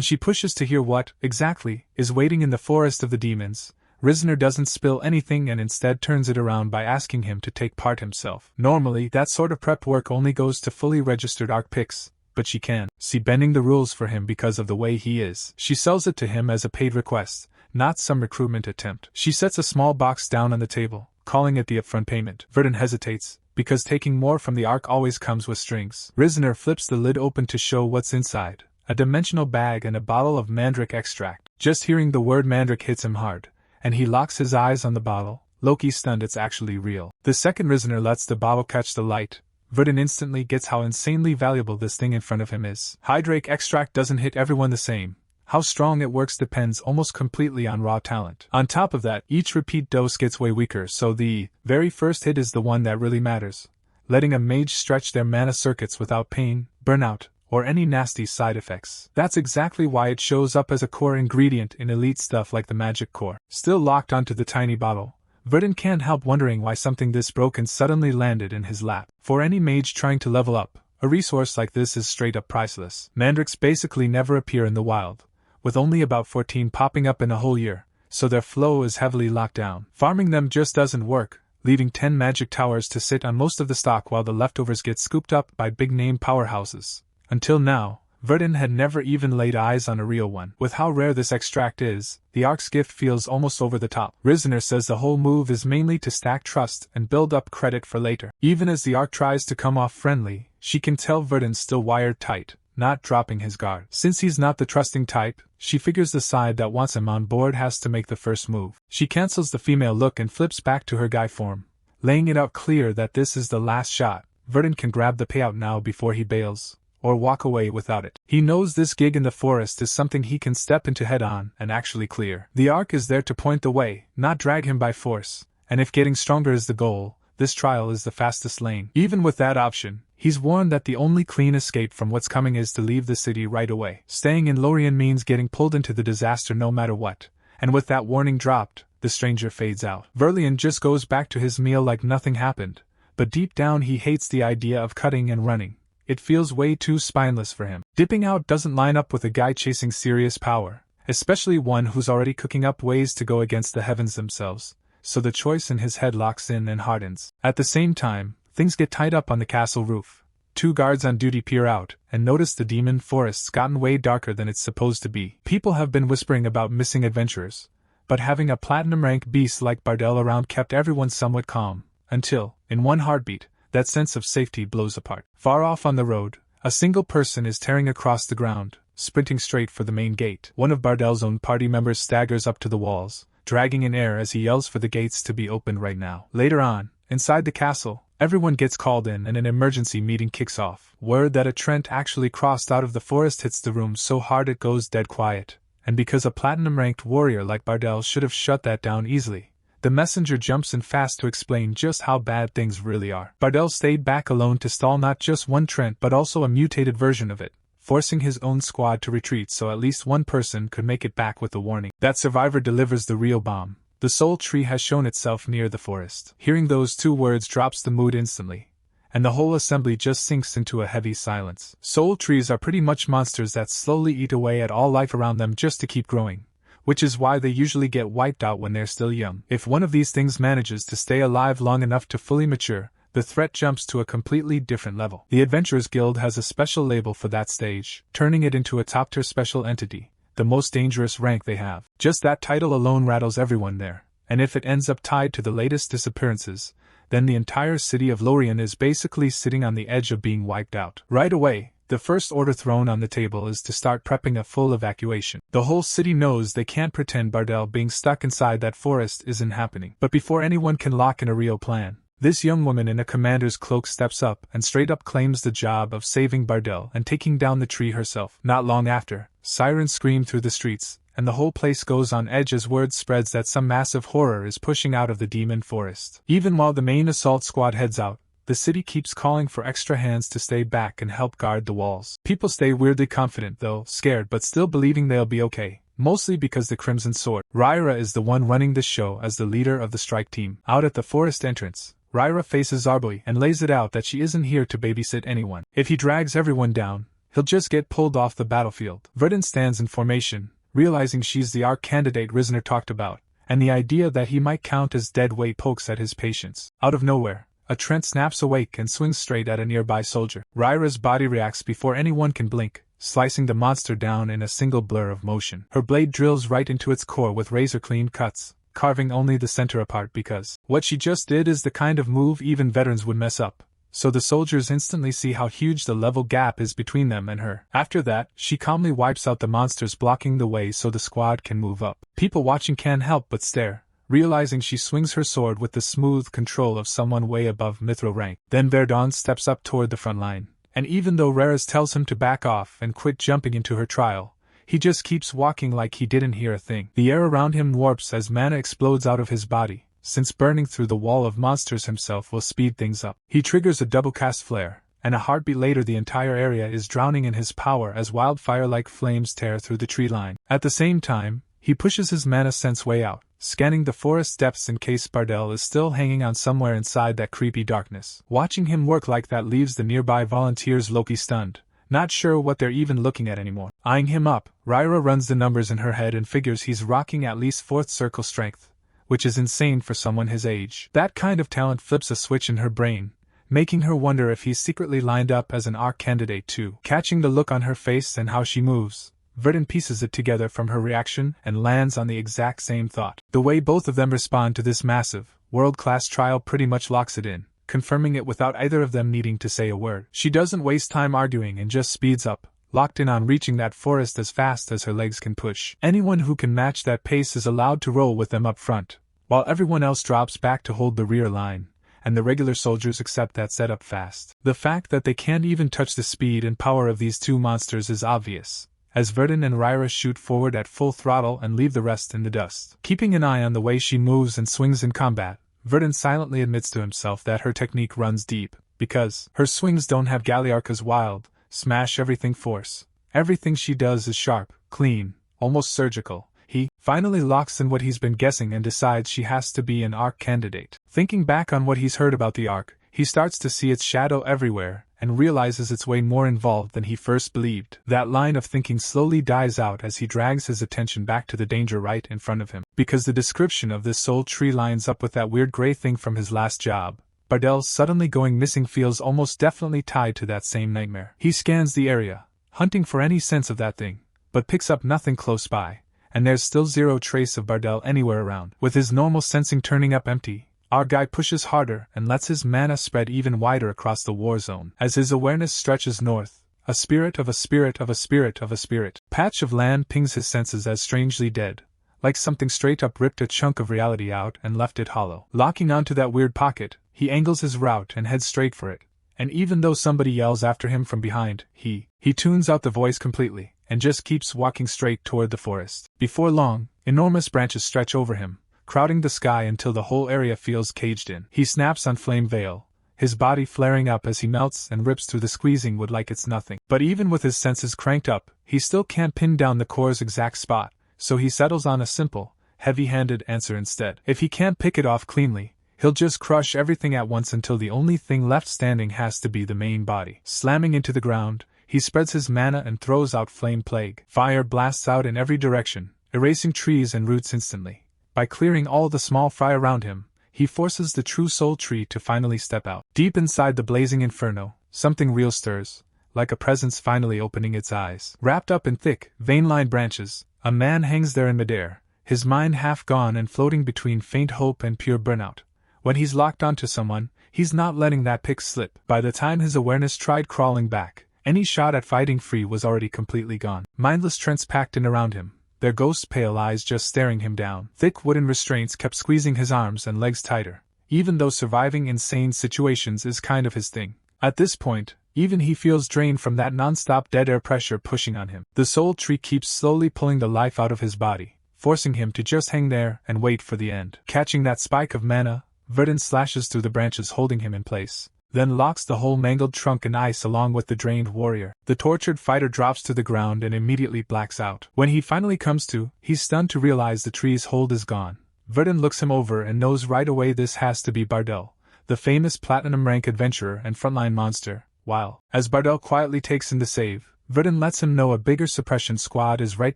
she pushes to hear what, exactly, is waiting in the forest of the demons, Risner doesn't spill anything and instead turns it around by asking him to take part himself. Normally, that sort of prep work only goes to fully registered Ark picks, but she can see bending the rules for him because of the way he is. She sells it to him as a paid request, not some recruitment attempt. She sets a small box down on the table, calling it the upfront payment. Verdun hesitates, because taking more from the Ark always comes with strings. Risner flips the lid open to show what's inside, a dimensional bag and a bottle of mandrake extract. Just hearing the word mandrake hits him hard, and he locks his eyes on the bottle, low-key stunned it's actually real. The second Risner lets the bottle catch the light, Verdun instantly gets how insanely valuable this thing in front of him is. Hydrake extract doesn't hit everyone the same. How strong it works depends almost completely on raw talent. On top of that, each repeat dose gets way weaker, so the very first hit is the one that really matters, letting a mage stretch their mana circuits without pain, burnout, or any nasty side effects. That's exactly why it shows up as a core ingredient in elite stuff like the magic core. Still locked onto the tiny bottle, Verdun can't help wondering why something this broken suddenly landed in his lap. For any mage trying to level up, a resource like this is straight up priceless. Mandrakes basically never appear in the wild, with only about 14 popping up in a whole year, so their flow is heavily locked down. Farming them just doesn't work, leaving 10 magic towers to sit on most of the stock while the leftovers get scooped up by big-name powerhouses. Until now, Verdun had never even laid eyes on a real one. With how rare this extract is, the Ark's gift feels almost over the top. Risner says the whole move is mainly to stack trust and build up credit for later. Even as the Ark tries to come off friendly, she can tell Verdun's still wired tight, not dropping his guard. Since he's not the trusting type, she figures the side that wants him on board has to make the first move. She cancels the female look and flips back to her guy form, laying it out clear that this is the last shot. Verdun can grab the payout now before he bails, or walk away without it. He knows this gig in the forest is something he can step into head-on and actually clear. The Ark is there to point the way, not drag him by force, and if getting stronger is the goal, this trial is the fastest lane. Even with that option, he's warned that the only clean escape from what's coming is to leave the city right away. Staying in Lorien means getting pulled into the disaster no matter what, and with that warning dropped, the stranger fades out. Verlian just goes back to his meal like nothing happened, but deep down he hates the idea of cutting and running. It feels way too spineless for him. Dipping out doesn't line up with a guy chasing serious power, especially one who's already cooking up ways to go against the heavens themselves, so the choice in his head locks in and hardens. At the same time, things get tied up on the castle roof. 2 guards on duty peer out, and notice the demon forest's gotten way darker than it's supposed to be. People have been whispering about missing adventurers, but having a platinum rank beast like Bardell around kept everyone somewhat calm, until, in one heartbeat, that sense of safety blows apart. Far off on the road, a single person is tearing across the ground, sprinting straight for the main gate. One of Bardell's own party members staggers up to the walls, dragging in air as he yells for the gates to be opened right now. Later on, inside the castle, everyone gets called in and an emergency meeting kicks off. Word that a Trent actually crossed out of the forest hits the room so hard it goes dead quiet, and because a platinum-ranked warrior like Bardell should have shut that down easily, the messenger jumps in fast to explain just how bad things really are. Bardell stayed back alone to stall not just one Trent but also a mutated version of it, forcing his own squad to retreat so at least one person could make it back with a warning. That survivor delivers the real bomb. The soul tree has shown itself near the forest. Hearing those 2 words drops the mood instantly, and the whole assembly just sinks into a heavy silence. Soul trees are pretty much monsters that slowly eat away at all life around them just to keep growing, which is why they usually get wiped out when they're still young. If one of these things manages to stay alive long enough to fully mature, the threat jumps to a completely different level. The Adventurers Guild has a special label for that stage, turning it into a top-tier special entity, the most dangerous rank they have. Just that title alone rattles everyone there, and if it ends up tied to the latest disappearances, then the entire city of Lorien is basically sitting on the edge of being wiped out. Right away, the first order thrown on the table is to start prepping a full evacuation. The whole city knows they can't pretend Bardell being stuck inside that forest isn't happening. But before anyone can lock in a real plan, this young woman in a commander's cloak steps up and straight up claims the job of saving Bardell and taking down the tree herself. Not long after, sirens scream through the streets, and the whole place goes on edge as word spreads that some massive horror is pushing out of the demon forest. Even while the main assault squad heads out, the city keeps calling for extra hands to stay back and help guard the walls. People stay weirdly confident though, scared but still believing they'll be okay, mostly because the Crimson Sword. Ryra is the one running the show as the leader of the strike team. Out at the forest entrance, Ryra faces Zarbui and lays it out that she isn't here to babysit anyone. If he drags everyone down, he'll just get pulled off the battlefield. Verdun stands in formation, realizing she's the Ark candidate Risner talked about, and the idea that he might count as dead weight pokes at his patience. Out of nowhere, a Trent snaps awake and swings straight at a nearby soldier. Ryra's body reacts before anyone can blink, slicing the monster down in a single blur of motion. Her blade drills right into its core with razor-clean cuts, carving only the center apart because what she just did is the kind of move even veterans would mess up, so the soldiers instantly see how huge the level gap is between them and her. After that, she calmly wipes out the monsters blocking the way so the squad can move up. People watching can't help but stare, realizing she swings her sword with the smooth control of someone way above Mithro rank. Then Verdun steps up toward the front line, and even though Rares tells him to back off and quit jumping into her trial, he just keeps walking like he didn't hear a thing. The air around him warps as mana explodes out of his body, since burning through the wall of monsters himself will speed things up. He triggers a double cast flare, and a heartbeat later the entire area is drowning in his power as wildfire-like flames tear through the tree line. At the same time, he pushes his mana sense way out, scanning the forest depths in case Bardell is still hanging on somewhere inside that creepy darkness. Watching him work like that leaves the nearby volunteers Loki stunned, not sure what they're even looking at anymore. Eyeing him up, Ryra runs the numbers in her head and figures he's rocking at least 4th circle strength, which is insane for someone his age. That kind of talent flips a switch in her brain, making her wonder if he's secretly lined up as an ARC candidate too. Catching the look on her face and how she moves, Verdun pieces it together from her reaction and lands on the exact same thought. The way both of them respond to this massive, world-class trial pretty much locks it in, confirming it without either of them needing to say a word. She doesn't waste time arguing and just speeds up, locked in on reaching that forest as fast as her legs can push. Anyone who can match that pace is allowed to roll with them up front, while everyone else drops back to hold the rear line, and the regular soldiers accept that setup fast. The fact that they can't even touch the speed and power of these two monsters is obvious, as Verdun and Ryra shoot forward at full throttle and leave the rest in the dust. Keeping an eye on the way she moves and swings in combat, Verdun silently admits to himself that her technique runs deep, because her swings don't have Galliarka's wild, smash-everything force. Everything she does is sharp, clean, almost surgical. He finally locks in what he's been guessing and decides she has to be an ARC candidate. Thinking back on what he's heard about the ARC, he starts to see its shadow everywhere, and realizes it's way more involved than he first believed. That line of thinking slowly dies out as he drags his attention back to the danger right in front of him. Because the description of this soul tree lines up with that weird gray thing from his last job, Bardell's suddenly going missing feels almost definitely tied to that same nightmare. He scans the area, hunting for any sense of that thing, but picks up nothing close by, and there's still zero trace of Bardell anywhere around. With his normal sensing turning up empty, our guy pushes harder and lets his mana spread even wider across the war zone. As his awareness stretches north, a spirit of a spirit of a spirit of a spirit patch of land pings his senses as strangely dead, like something straight up ripped a chunk of reality out and left it hollow. Locking onto that weird pocket, he angles his route and heads straight for it, and even though somebody yells after him from behind, he tunes out the voice completely, and just keeps walking straight toward the forest. Before long, enormous branches stretch over him, crowding the sky until the whole area feels caged in. He snaps on Flame Veil, his body flaring up as he melts and rips through the squeezing wood like it's nothing. But even with his senses cranked up, he still can't pin down the core's exact spot, so he settles on a simple, heavy-handed answer instead. If he can't pick it off cleanly, he'll just crush everything at once until the only thing left standing has to be the main body. Slamming into the ground, he spreads his mana and throws out Flame Plague. Fire blasts out in every direction, erasing trees and roots instantly. By clearing all the small fry around him, he forces the true soul tree to finally step out. Deep inside the blazing inferno, something real stirs, like a presence finally opening its eyes. Wrapped up in thick, vein-lined branches, a man hangs there in midair, his mind half gone and floating between faint hope and pure burnout. When he's locked onto someone, he's not letting that pick slip. By the time his awareness tried crawling back, any shot at fighting free was already completely gone. Mindless trance packed in around him, their ghost-pale eyes just staring him down. Thick wooden restraints kept squeezing his arms and legs tighter, even though surviving insane situations is kind of his thing. At this point, even he feels drained from that non-stop dead air pressure pushing on him. The soul tree keeps slowly pulling the life out of his body, forcing him to just hang there and wait for the end. Catching that spike of mana, Verdun slashes through the branches holding him in place, then locks the whole mangled trunk in ice along with the drained warrior. The tortured fighter drops to the ground and immediately blacks out. When he finally comes to, he's stunned to realize the tree's hold is gone. Verdun looks him over and knows right away this has to be Bardell, the famous platinum rank adventurer and frontline monster, while, as Bardell quietly takes in the save, Verdun lets him know a bigger suppression squad is right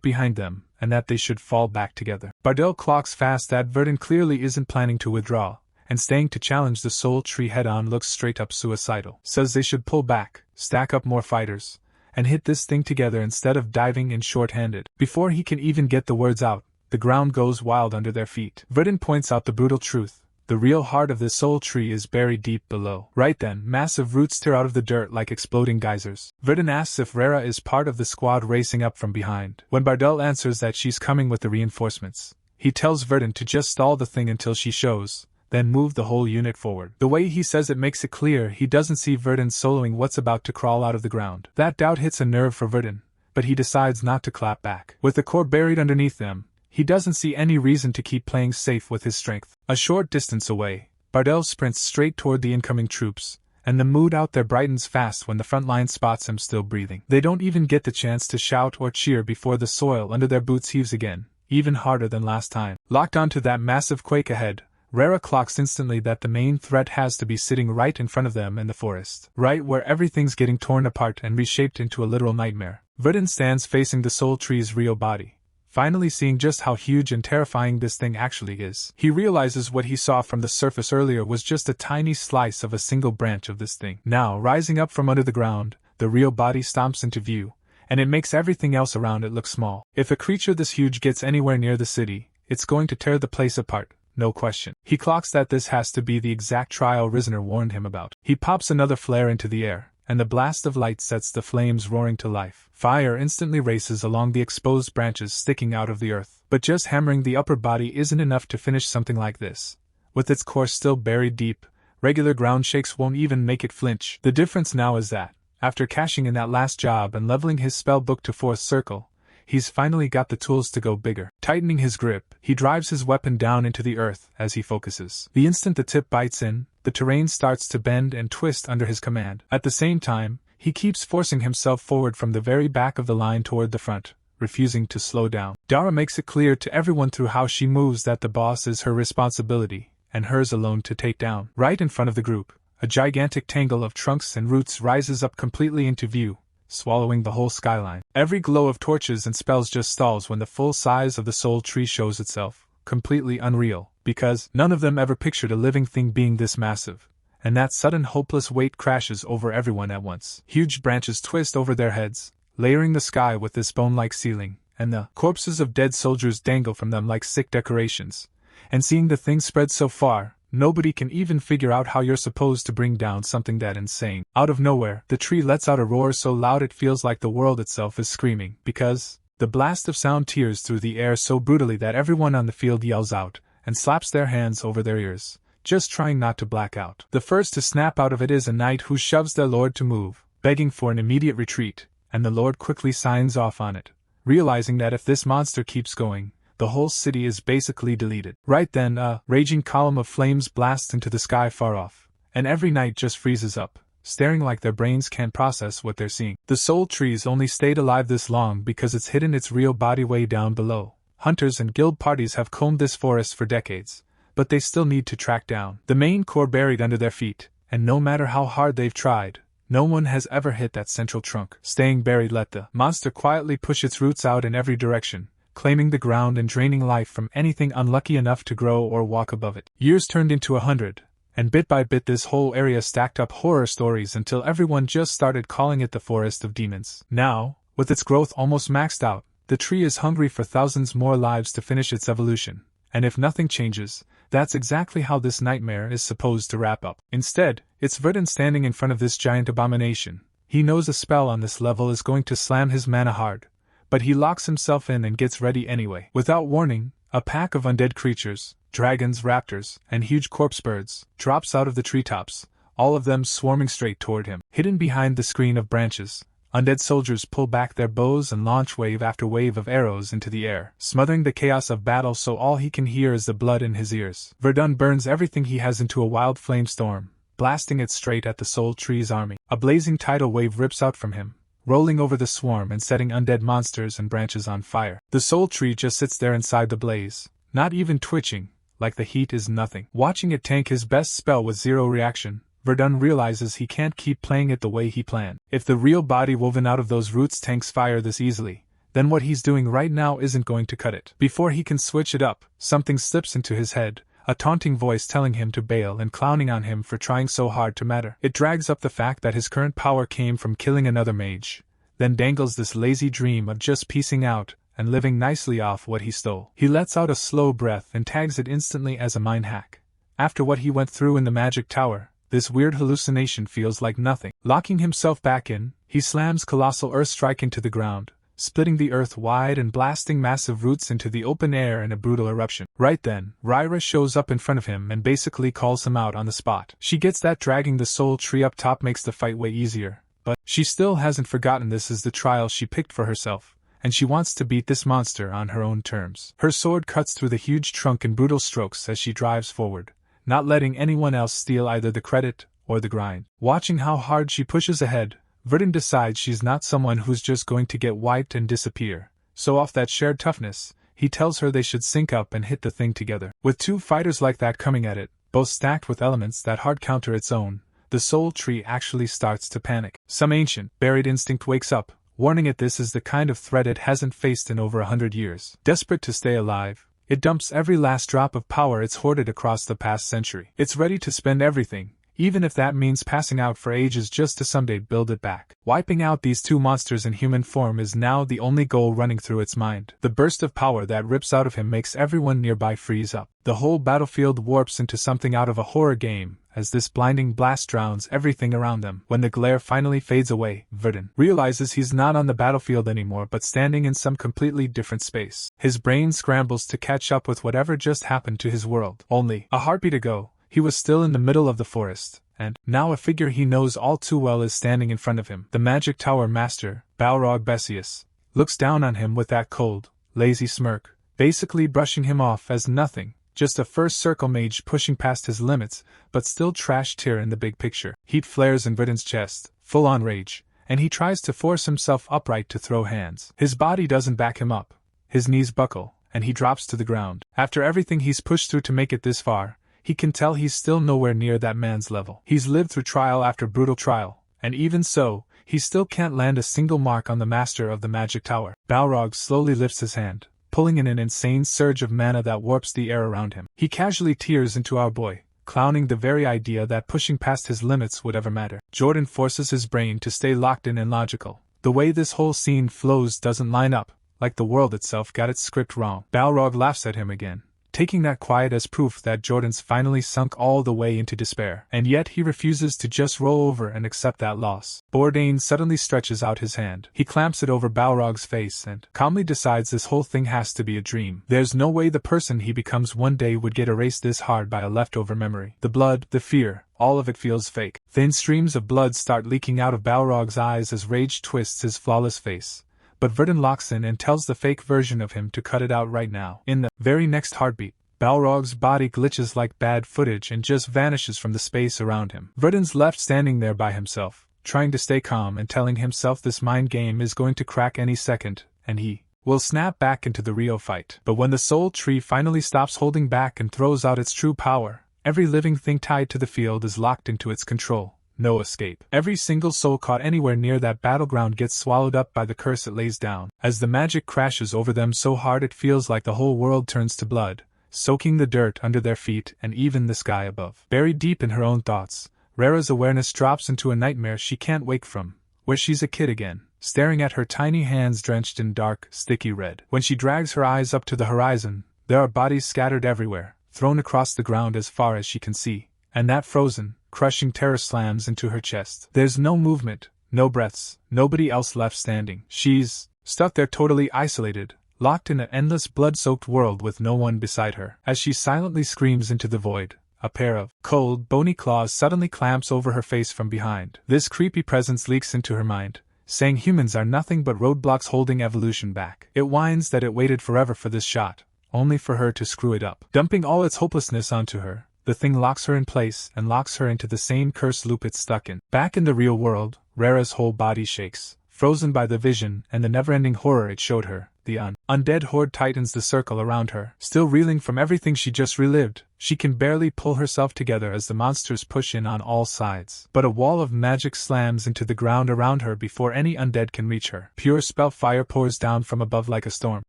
behind them and that they should fall back together. Bardell clocks fast that Verdun clearly isn't planning to withdraw, and staying to challenge the soul tree head-on looks straight-up suicidal. Says they should pull back, stack up more fighters, and hit this thing together instead of diving in short-handed. Before he can even get the words out, the ground goes wild under their feet. Verdun points out the brutal truth. The real heart of this soul tree is buried deep below. Right then, massive roots tear out of the dirt like exploding geysers. Verdun asks if Rera is part of the squad racing up from behind. When Bardell answers that she's coming with the reinforcements, he tells Verdun to just stall the thing until she shows, then move the whole unit forward. The way he says it makes it clear he doesn't see Verdun soloing what's about to crawl out of the ground. That doubt hits a nerve for Verdun, but he decides not to clap back. With the core buried underneath them, he doesn't see any reason to keep playing safe with his strength. A short distance away, Bardell sprints straight toward the incoming troops, and the mood out there brightens fast when the front line spots him still breathing. They don't even get the chance to shout or cheer before the soil under their boots heaves again, even harder than last time. Locked onto that massive quake ahead, Rera clocks instantly that the main threat has to be sitting right in front of them in the forest, right where everything's getting torn apart and reshaped into a literal nightmare. Verdun stands facing the soul tree's real body, finally seeing just how huge and terrifying this thing actually is. He realizes what he saw from the surface earlier was just a tiny slice of a single branch of this thing. Now, rising up from under the ground, the real body stomps into view, and it makes everything else around it look small. If a creature this huge gets anywhere near the city, it's going to tear the place apart, no question. He clocks that this has to be the exact trial Risner warned him about. He pops another flare into the air, and the blast of light sets the flames roaring to life. Fire instantly races along the exposed branches sticking out of the earth. But just hammering the upper body isn't enough to finish something like this. With its core still buried deep, regular ground shakes won't even make it flinch. The difference now is that, after cashing in that last job and leveling his spell book to 4th circle, he's finally got the tools to go bigger. Tightening his grip, he drives his weapon down into the earth as he focuses. The instant the tip bites in, the terrain starts to bend and twist under his command. At the same time, he keeps forcing himself forward from the very back of the line toward the front, refusing to slow down. Dara makes it clear to everyone through how she moves that the boss is her responsibility, and hers alone to take down. Right in front of the group, a gigantic tangle of trunks and roots rises up completely into view, swallowing the whole skyline. Every glow of torches and spells just stalls when the full size of the soul tree shows itself, completely unreal, because none of them ever pictured a living thing being this massive, and that sudden hopeless weight crashes over everyone at once. Huge branches twist over their heads, layering the sky with this bone-like ceiling, and the corpses of dead soldiers dangle from them like sick decorations. And seeing the thing spread so far, nobody can even figure out how you're supposed to bring down something that insane. Out of nowhere, the tree lets out a roar so loud it feels like the world itself is screaming, because the blast of sound tears through the air so brutally that everyone on the field yells out and slaps their hands over their ears, just trying not to black out. The first to snap out of it is a knight who shoves their lord to move, begging for an immediate retreat, and the lord quickly signs off on it, realizing that if this monster keeps going, the whole city is basically deleted. Right then, a raging column of flames blasts into the sky far off, and every knight just freezes up, staring like their brains can't process what they're seeing. The soul trees only stayed alive this long because it's hidden its real body way down below. Hunters and guild parties have combed this forest for decades, but they still need to track down the main core buried under their feet, and no matter how hard they've tried, no one has ever hit that central trunk. Staying buried let the monster quietly push its roots out in every direction, claiming the ground and draining life from anything unlucky enough to grow or walk above it. Years turned into 100, and bit by bit this whole area stacked up horror stories until everyone just started calling it the Forest of Demons. Now, with its growth almost maxed out, the tree is hungry for thousands more lives to finish its evolution, and if nothing changes, that's exactly how this nightmare is supposed to wrap up. Instead, it's Verdun standing in front of this giant abomination. He knows a spell on this level is going to slam his mana hard, but he locks himself in and gets ready anyway. Without warning, a pack of undead creatures, dragons, raptors, and huge corpse birds, drops out of the treetops, all of them swarming straight toward him. Hidden behind the screen of branches, undead soldiers pull back their bows and launch wave after wave of arrows into the air, smothering the chaos of battle so all he can hear is the blood in his ears. Verdun burns everything he has into a wild flame storm, blasting it straight at the soul tree's army. A blazing tidal wave rips out from him, rolling over the swarm and setting undead monsters and branches on fire. The soul tree just sits there inside the blaze, not even twitching, like the heat is nothing. Watching it tank his best spell with zero reaction, Verdun realizes he can't keep playing it the way he planned. If the real body woven out of those roots tanks fire this easily, then what he's doing right now isn't going to cut it. Before he can switch it up, something slips into his head, a taunting voice telling him to bail and clowning on him for trying so hard to matter. It drags up the fact that his current power came from killing another mage, then dangles this lazy dream of just piecing out and living nicely off what he stole. He lets out a slow breath and tags it instantly as a mind hack. After what he went through in the magic tower, this weird hallucination feels like nothing. Locking himself back in, he slams colossal earth strike into the ground, splitting the earth wide and blasting massive roots into the open air in a brutal eruption. Right then, Ryra shows up in front of him and basically calls him out on the spot. She gets that dragging the soul tree up top makes the fight way easier, but she still hasn't forgotten this is the trial she picked for herself, and she wants to beat this monster on her own terms. Her sword cuts through the huge trunk in brutal strokes as she drives forward, not letting anyone else steal either the credit or the grind. Watching how hard she pushes ahead, Verdun decides she's not someone who's just going to get wiped and disappear, so off that shared toughness, he tells her they should sync up and hit the thing together. With two fighters like that coming at it, both stacked with elements that hard counter its own, the soul tree actually starts to panic. Some ancient, buried instinct wakes up, warning it this is the kind of threat it hasn't faced in over 100 years. Desperate to stay alive, it dumps every last drop of power it's hoarded across the past century. It's ready to spend everything, even if that means passing out for ages just to someday build it back. Wiping out these two monsters in human form is now the only goal running through its mind. The burst of power that rips out of him makes everyone nearby freeze up. The whole battlefield warps into something out of a horror game, as this blinding blast drowns everything around them. When the glare finally fades away, Verdun realizes he's not on the battlefield anymore but standing in some completely different space. His brain scrambles to catch up with whatever just happened to his world. Only a heartbeat ago, he was still in the middle of the forest, and now a figure he knows all too well is standing in front of him. The Magic Tower Master, Balrog Besius, looks down on him with that cold, lazy smirk, basically brushing him off as nothing, just a first circle mage pushing past his limits, but still trash tier in the big picture. Heat flares in Verdun's chest, full on rage, and he tries to force himself upright to throw hands. His body doesn't back him up, his knees buckle, and he drops to the ground. After everything he's pushed through to make it this far, he can tell he's still nowhere near that man's level. He's lived through trial after brutal trial, and even so, he still can't land a single mark on the master of the Magic Tower. Balrog slowly lifts his hand, pulling in an insane surge of mana that warps the air around him. He casually tears into our boy, clowning the very idea that pushing past his limits would ever matter. Jordan forces his brain to stay locked in and logical. The way this whole scene flows doesn't line up, like the world itself got its script wrong. Balrog laughs at him again, taking that quiet as proof that Jordan's finally sunk all the way into despair. And yet he refuses to just roll over and accept that loss. Bourdain suddenly stretches out his hand. He clamps it over Balrog's face and calmly decides this whole thing has to be a dream. There's no way the person he becomes one day would get erased this hard by a leftover memory. The blood, the fear, all of it feels fake. Thin streams of blood start leaking out of Balrog's eyes as rage twists his flawless face. But Verdun locks in and tells the fake version of him to cut it out right now. In the very next heartbeat, Balrog's body glitches like bad footage and just vanishes from the space around him. Verdun's left standing there by himself, trying to stay calm and telling himself this mind game is going to crack any second, and he will snap back into the real fight. But when the soul tree finally stops holding back and throws out its true power, every living thing tied to the field is locked into its control. No escape. Every single soul caught anywhere near that battleground gets swallowed up by the curse it lays down. As the magic crashes over them so hard it feels like the whole world turns to blood, soaking the dirt under their feet and even the sky above. Buried deep in her own thoughts, Rara's awareness drops into a nightmare she can't wake from, where she's a kid again, staring at her tiny hands drenched in dark, sticky red. When she drags her eyes up to the horizon, there are bodies scattered everywhere, thrown across the ground as far as she can see, and that frozen, crushing terror slams into her chest. There's no movement, no breaths, nobody else left standing. She's stuck there totally isolated, locked in an endless blood-soaked world with no one beside her. As she silently screams into the void, a pair of cold, bony claws suddenly clamps over her face from behind. This creepy presence leaks into her mind, saying humans are nothing but roadblocks holding evolution back. It whines that it waited forever for this shot, only for her to screw it up. Dumping all its hopelessness onto her, the thing locks her in place and locks her into the same cursed loop it's stuck in. Back in the real world, Rara's whole body shakes, frozen by the vision and the never-ending horror it showed her. The undead horde tightens the circle around her. Still reeling from everything she just relived, she can barely pull herself together as the monsters push in on all sides. But a wall of magic slams into the ground around her before any undead can reach her. Pure spell fire pours down from above like a storm.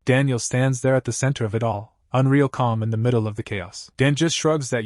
Daniel stands there at the center of it all, unreal calm in the middle of the chaos. Dan just shrugs that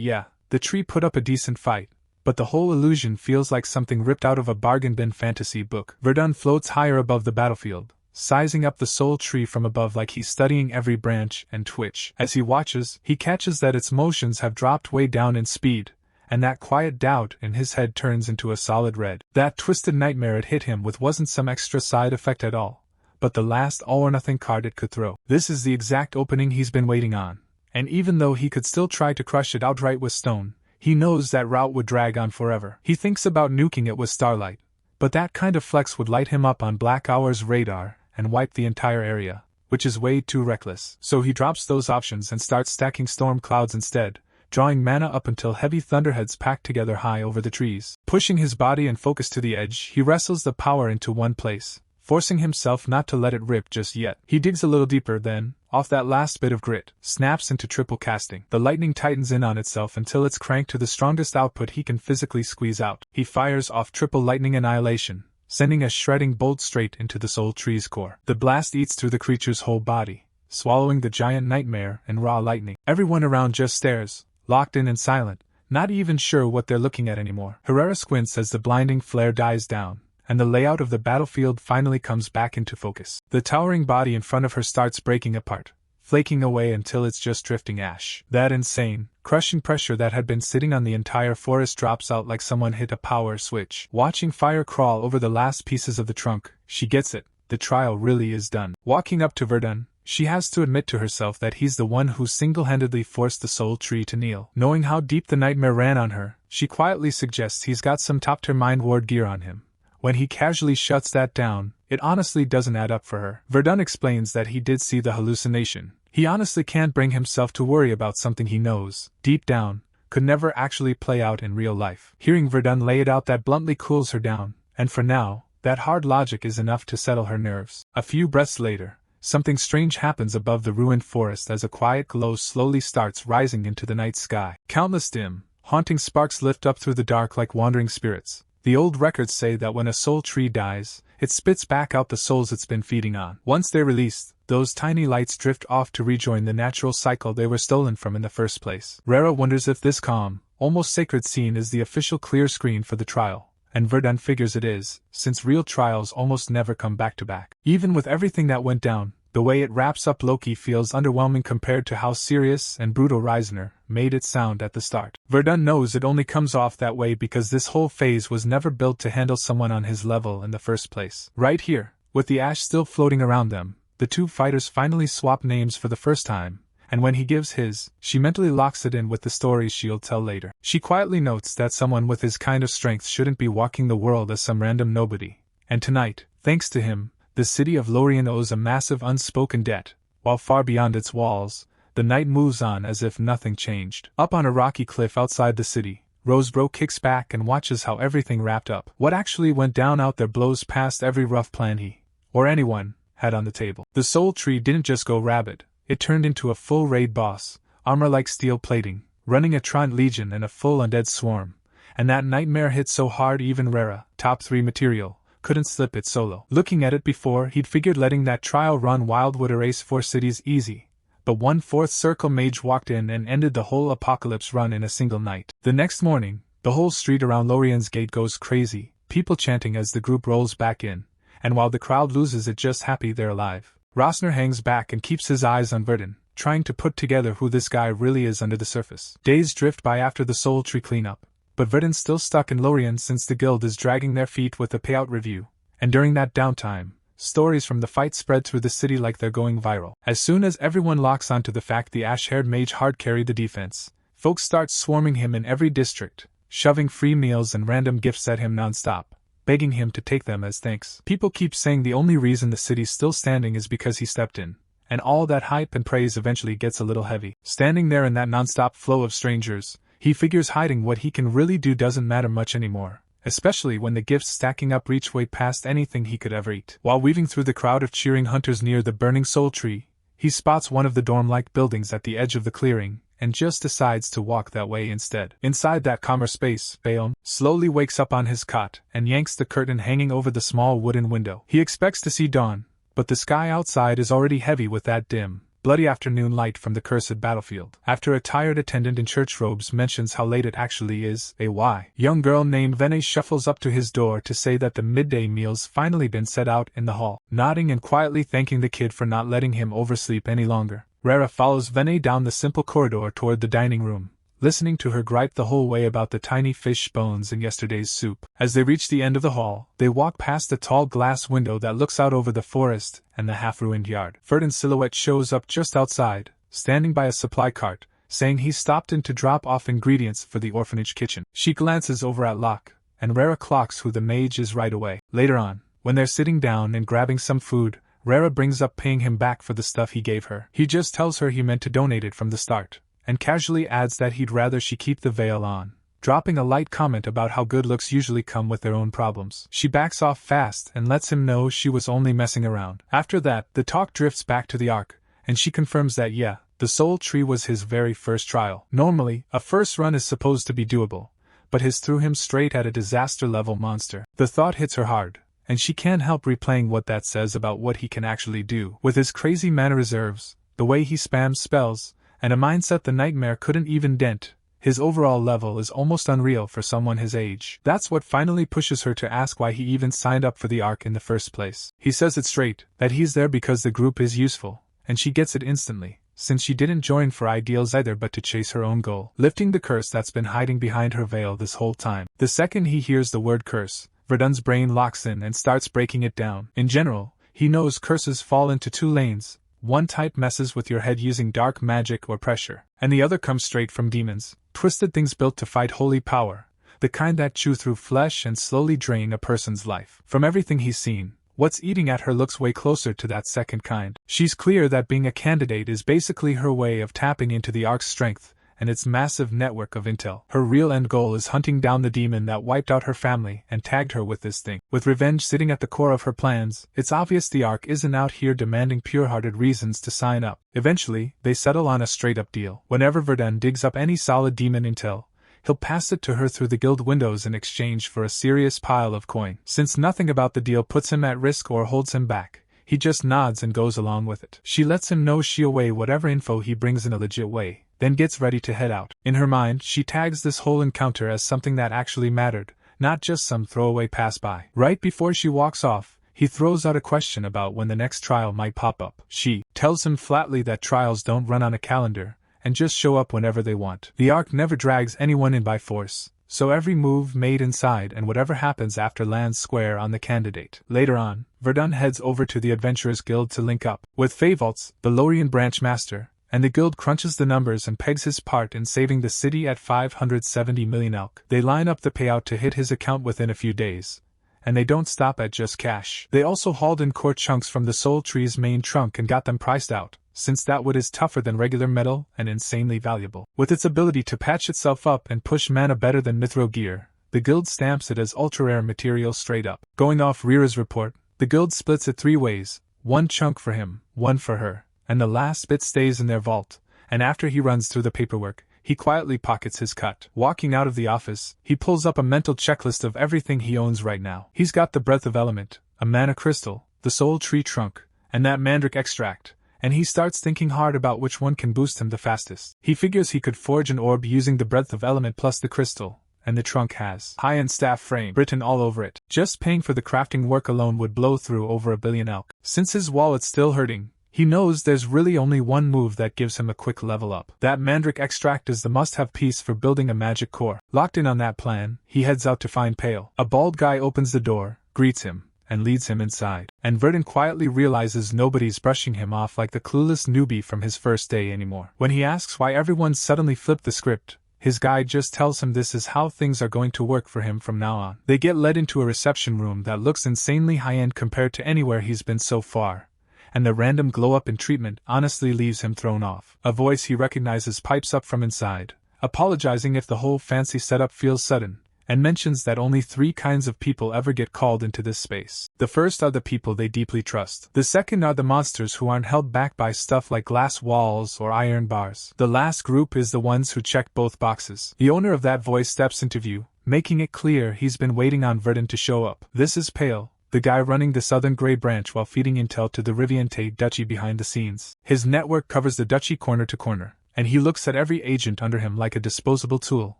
the tree put up a decent fight, but the whole illusion feels like something ripped out of a bargain bin fantasy book. Verdun floats higher above the battlefield, sizing up the soul tree from above like he's studying every branch and twitch. As he watches, he catches that its motions have dropped way down in speed, and that quiet doubt in his head turns into a solid red. That twisted nightmare it hit him with wasn't some extra side effect at all, but the last all-or-nothing card it could throw. This is the exact opening he's been waiting on, and even though he could still try to crush it outright with stone, he knows that route would drag on forever. He thinks about nuking it with starlight, but that kind of flex would light him up on Black Hour's radar and wipe the entire area, which is way too reckless. So he drops those options and starts stacking storm clouds instead, drawing mana up until heavy thunderheads pack together high over the trees. Pushing his body and focus to the edge, he wrestles the power into one place, forcing himself not to let it rip just yet. He digs a little deeper then, off that last bit of grit, snaps into triple casting. The lightning tightens in on itself until it's cranked to the strongest output he can physically squeeze out. He fires off triple lightning annihilation, sending a shredding bolt straight into the soul tree's core. The blast eats through the creature's whole body, swallowing the giant nightmare and raw lightning. Everyone around just stares, locked in and silent, not even sure what they're looking at anymore. Herrera squints as the blinding flare dies down, and the layout of the battlefield finally comes back into focus. The towering body in front of her starts breaking apart, flaking away until it's just drifting ash. That insane, crushing pressure that had been sitting on the entire forest drops out like someone hit a power switch. Watching fire crawl over the last pieces of the trunk, she gets it. The trial really is done. Walking up to Verdun, she has to admit to herself that he's the one who single-handedly forced the soul tree to kneel. Knowing how deep the nightmare ran on her, she quietly suggests he's got some top-tier mind ward gear on him. When he casually shuts that down, it honestly doesn't add up for her. Verdun explains that he did see the hallucination. He honestly can't bring himself to worry about something he knows, deep down, could never actually play out in real life. Hearing Verdun lay it out, that bluntly cools her down, and for now, that hard logic is enough to settle her nerves. A few breaths later, something strange happens above the ruined forest as a quiet glow slowly starts rising into the night sky. Countless dim, haunting sparks lift up through the dark like wandering spirits. The old records say that when a soul tree dies, it spits back out the souls it's been feeding on. Once they're released, those tiny lights drift off to rejoin the natural cycle they were stolen from in the first place. Rera wonders if this calm, almost sacred scene is the official clear screen for the trial, and Verdun figures it is, since real trials almost never come back to back. Even with everything that went down, the way it wraps up Loki feels underwhelming compared to how serious and brutal Reisner made it sound at the start. Verdun knows it only comes off that way because this whole phase was never built to handle someone on his level in the first place. Right here, with the ash still floating around them, the two fighters finally swap names for the first time, and when he gives his, she mentally locks it in with the stories she'll tell later. She quietly notes that someone with his kind of strength shouldn't be walking the world as some random nobody, and tonight, thanks to him, the city of Lorien owes a massive unspoken debt, while far beyond its walls, the night moves on as if nothing changed. Up on a rocky cliff outside the city, Rosebro kicks back and watches how everything wrapped up. What actually went down out there blows past every rough plan he, or anyone, had on the table. The soul tree didn't just go rabid, it turned into a full raid boss, armor like steel plating, running a Trant Legion and a full undead swarm, and that nightmare hit so hard even Rera, top 3 material, couldn't slip it solo. Looking at it before, he'd figured letting that trial run wild would erase 4 cities easy, but 1/4 Circle Mage walked in and ended the whole apocalypse run in a single night. The next morning, the whole street around Lorien's gate goes crazy, people chanting as the group rolls back in, and while the crowd loses it just happy they're alive. Rosner hangs back and keeps his eyes on Verdun, trying to put together who this guy really is under the surface. Days drift by after the soul tree cleanup, but Verdun's still stuck in Lorien since the guild is dragging their feet with the payout review, and during that downtime, stories from the fight spread through the city like they're going viral. As soon as everyone locks onto the fact the ash-haired mage hard carried the defense, folks start swarming him in every district, shoving free meals and random gifts at him nonstop, begging him to take them as thanks. People keep saying the only reason the city's still standing is because he stepped in, and all that hype and praise eventually gets a little heavy. Standing there in that nonstop flow of strangers, he figures hiding what he can really do doesn't matter much anymore, especially when the gifts stacking up reach way past anything he could ever eat. While weaving through the crowd of cheering hunters near the burning soul tree, he spots one of the dorm-like buildings at the edge of the clearing, and just decides to walk that way instead. Inside that calmer space, Bayon slowly wakes up on his cot and yanks the curtain hanging over the small wooden window. He expects to see dawn, but the sky outside is already heavy with that dim, bloody afternoon light from the cursed battlefield. After a tired attendant in church robes mentions how late it actually is, a young girl named Vene shuffles up to his door to say that the midday meal's finally been set out in the hall. Nodding and quietly thanking the kid for not letting him oversleep any longer, Rera follows Vene down the simple corridor toward the dining room, listening to her gripe the whole way about the tiny fish bones in yesterday's soup. As they reach the end of the hall, they walk past a tall glass window that looks out over the forest and the half-ruined yard. Verdun's silhouette shows up just outside, standing by a supply cart, saying he stopped in to drop off ingredients for the orphanage kitchen. She glances over at Locke, and Rera clocks who the mage is right away. Later on, when they're sitting down and grabbing some food, Rera brings up paying him back for the stuff he gave her. He just tells her he meant to donate it from the start, and casually adds that he'd rather she keep the veil on, dropping a light comment about how good looks usually come with their own problems. She backs off fast and lets him know she was only messing around. After that, the talk drifts back to the Ark, and she confirms that the soul tree was his very first trial. Normally, a first run is supposed to be doable, but his threw him straight at a disaster-level monster. The thought hits her hard, and she can't help replaying what that says about what he can actually do. With his crazy mana reserves, the way he spams spells, and a mindset the nightmare couldn't even dent, his overall level is almost unreal for someone his age. That's what finally pushes her to ask why he even signed up for the arc in the first place. He says it straight, that he's there because the group is useful, and she gets it instantly, since she didn't join for ideals either but to chase her own goal, lifting the curse that's been hiding behind her veil this whole time. The second he hears the word curse, Verdun's brain locks in and starts breaking it down. In general, he knows curses fall into two lanes. One type messes with your head using dark magic or pressure, and the other comes straight from demons, twisted things built to fight holy power, the kind that chew through flesh and slowly drain a person's life. From everything he's seen, what's eating at her looks way closer to that second kind. She's clear that being a candidate is basically her way of tapping into the Ark's strength and its massive network of intel. Her real end goal is hunting down the demon that wiped out her family and tagged her with this thing. With revenge sitting at the core of her plans, it's obvious the Ark isn't out here demanding pure-hearted reasons to sign up. Eventually, they settle on a straight-up deal. Whenever Verdun digs up any solid demon intel, he'll pass it to her through the guild windows in exchange for a serious pile of coin. Since nothing about the deal puts him at risk or holds him back, he just nods and goes along with it. She lets him know she'll weigh whatever info he brings in a legit way, then gets ready to head out. In her mind, she tags this whole encounter as something that actually mattered, not just some throwaway pass-by. Right before she walks off, he throws out a question about when the next trial might pop up. She tells him flatly that trials don't run on a calendar, and just show up whenever they want. The Ark never drags anyone in by force, so every move made inside and whatever happens after lands square on the candidate. Later on, Verdun heads over to the Adventurers Guild to link up with Feyvolts, the Lorien branch master, and the guild crunches the numbers and pegs his part in saving the city at 570 million elk. They line up the payout to hit his account within a few days, and they don't stop at just cash. They also hauled in core chunks from the Soul Tree's main trunk and got them priced out, since that wood is tougher than regular metal and insanely valuable. With its ability to patch itself up and push mana better than Mithril gear, the guild stamps it as ultra-rare material straight up. Going off Rira's report, the guild splits it 3 ways, 1 chunk for him, 1 for her, and the last bit stays in their vault, and after he runs through the paperwork, he quietly pockets his cut. Walking out of the office, he pulls up a mental checklist of everything he owns right now. He's got the Breath of Element, a mana crystal, the Soul Tree trunk, and that mandrake extract, and he starts thinking hard about which one can boost him the fastest. He figures he could forge an orb using the Breath of Element plus the crystal, and the trunk has high-end staff frame written all over it. Just paying for the crafting work alone would blow through over 1 billion elk. Since his wallet's still hurting, he knows there's really only one move that gives him a quick level up. That mandrake extract is the must-have piece for building a magic core. Locked in on that plan, he heads out to find Pale. A bald guy opens the door, greets him, and leads him inside. And Verdun quietly realizes nobody's brushing him off like the clueless newbie from his first day anymore. When he asks why everyone's suddenly flipped the script, his guide just tells him this is how things are going to work for him from now on. They get led into a reception room that looks insanely high-end compared to anywhere he's been so far, and the random glow-up in treatment honestly leaves him thrown off. A voice he recognizes pipes up from inside, apologizing if the whole fancy setup feels sudden, and mentions that only 3 kinds of people ever get called into this space. The first are the people they deeply trust. The second are the monsters who aren't held back by stuff like glass walls or iron bars. The last group is the ones who check both boxes. The owner of that voice steps into view, making it clear he's been waiting on Verdun to show up. This is Pale, the guy running the Southern Grey branch while feeding intel to the Riviente Duchy behind the scenes. His network covers the Duchy corner to corner, and he looks at every agent under him like a disposable tool,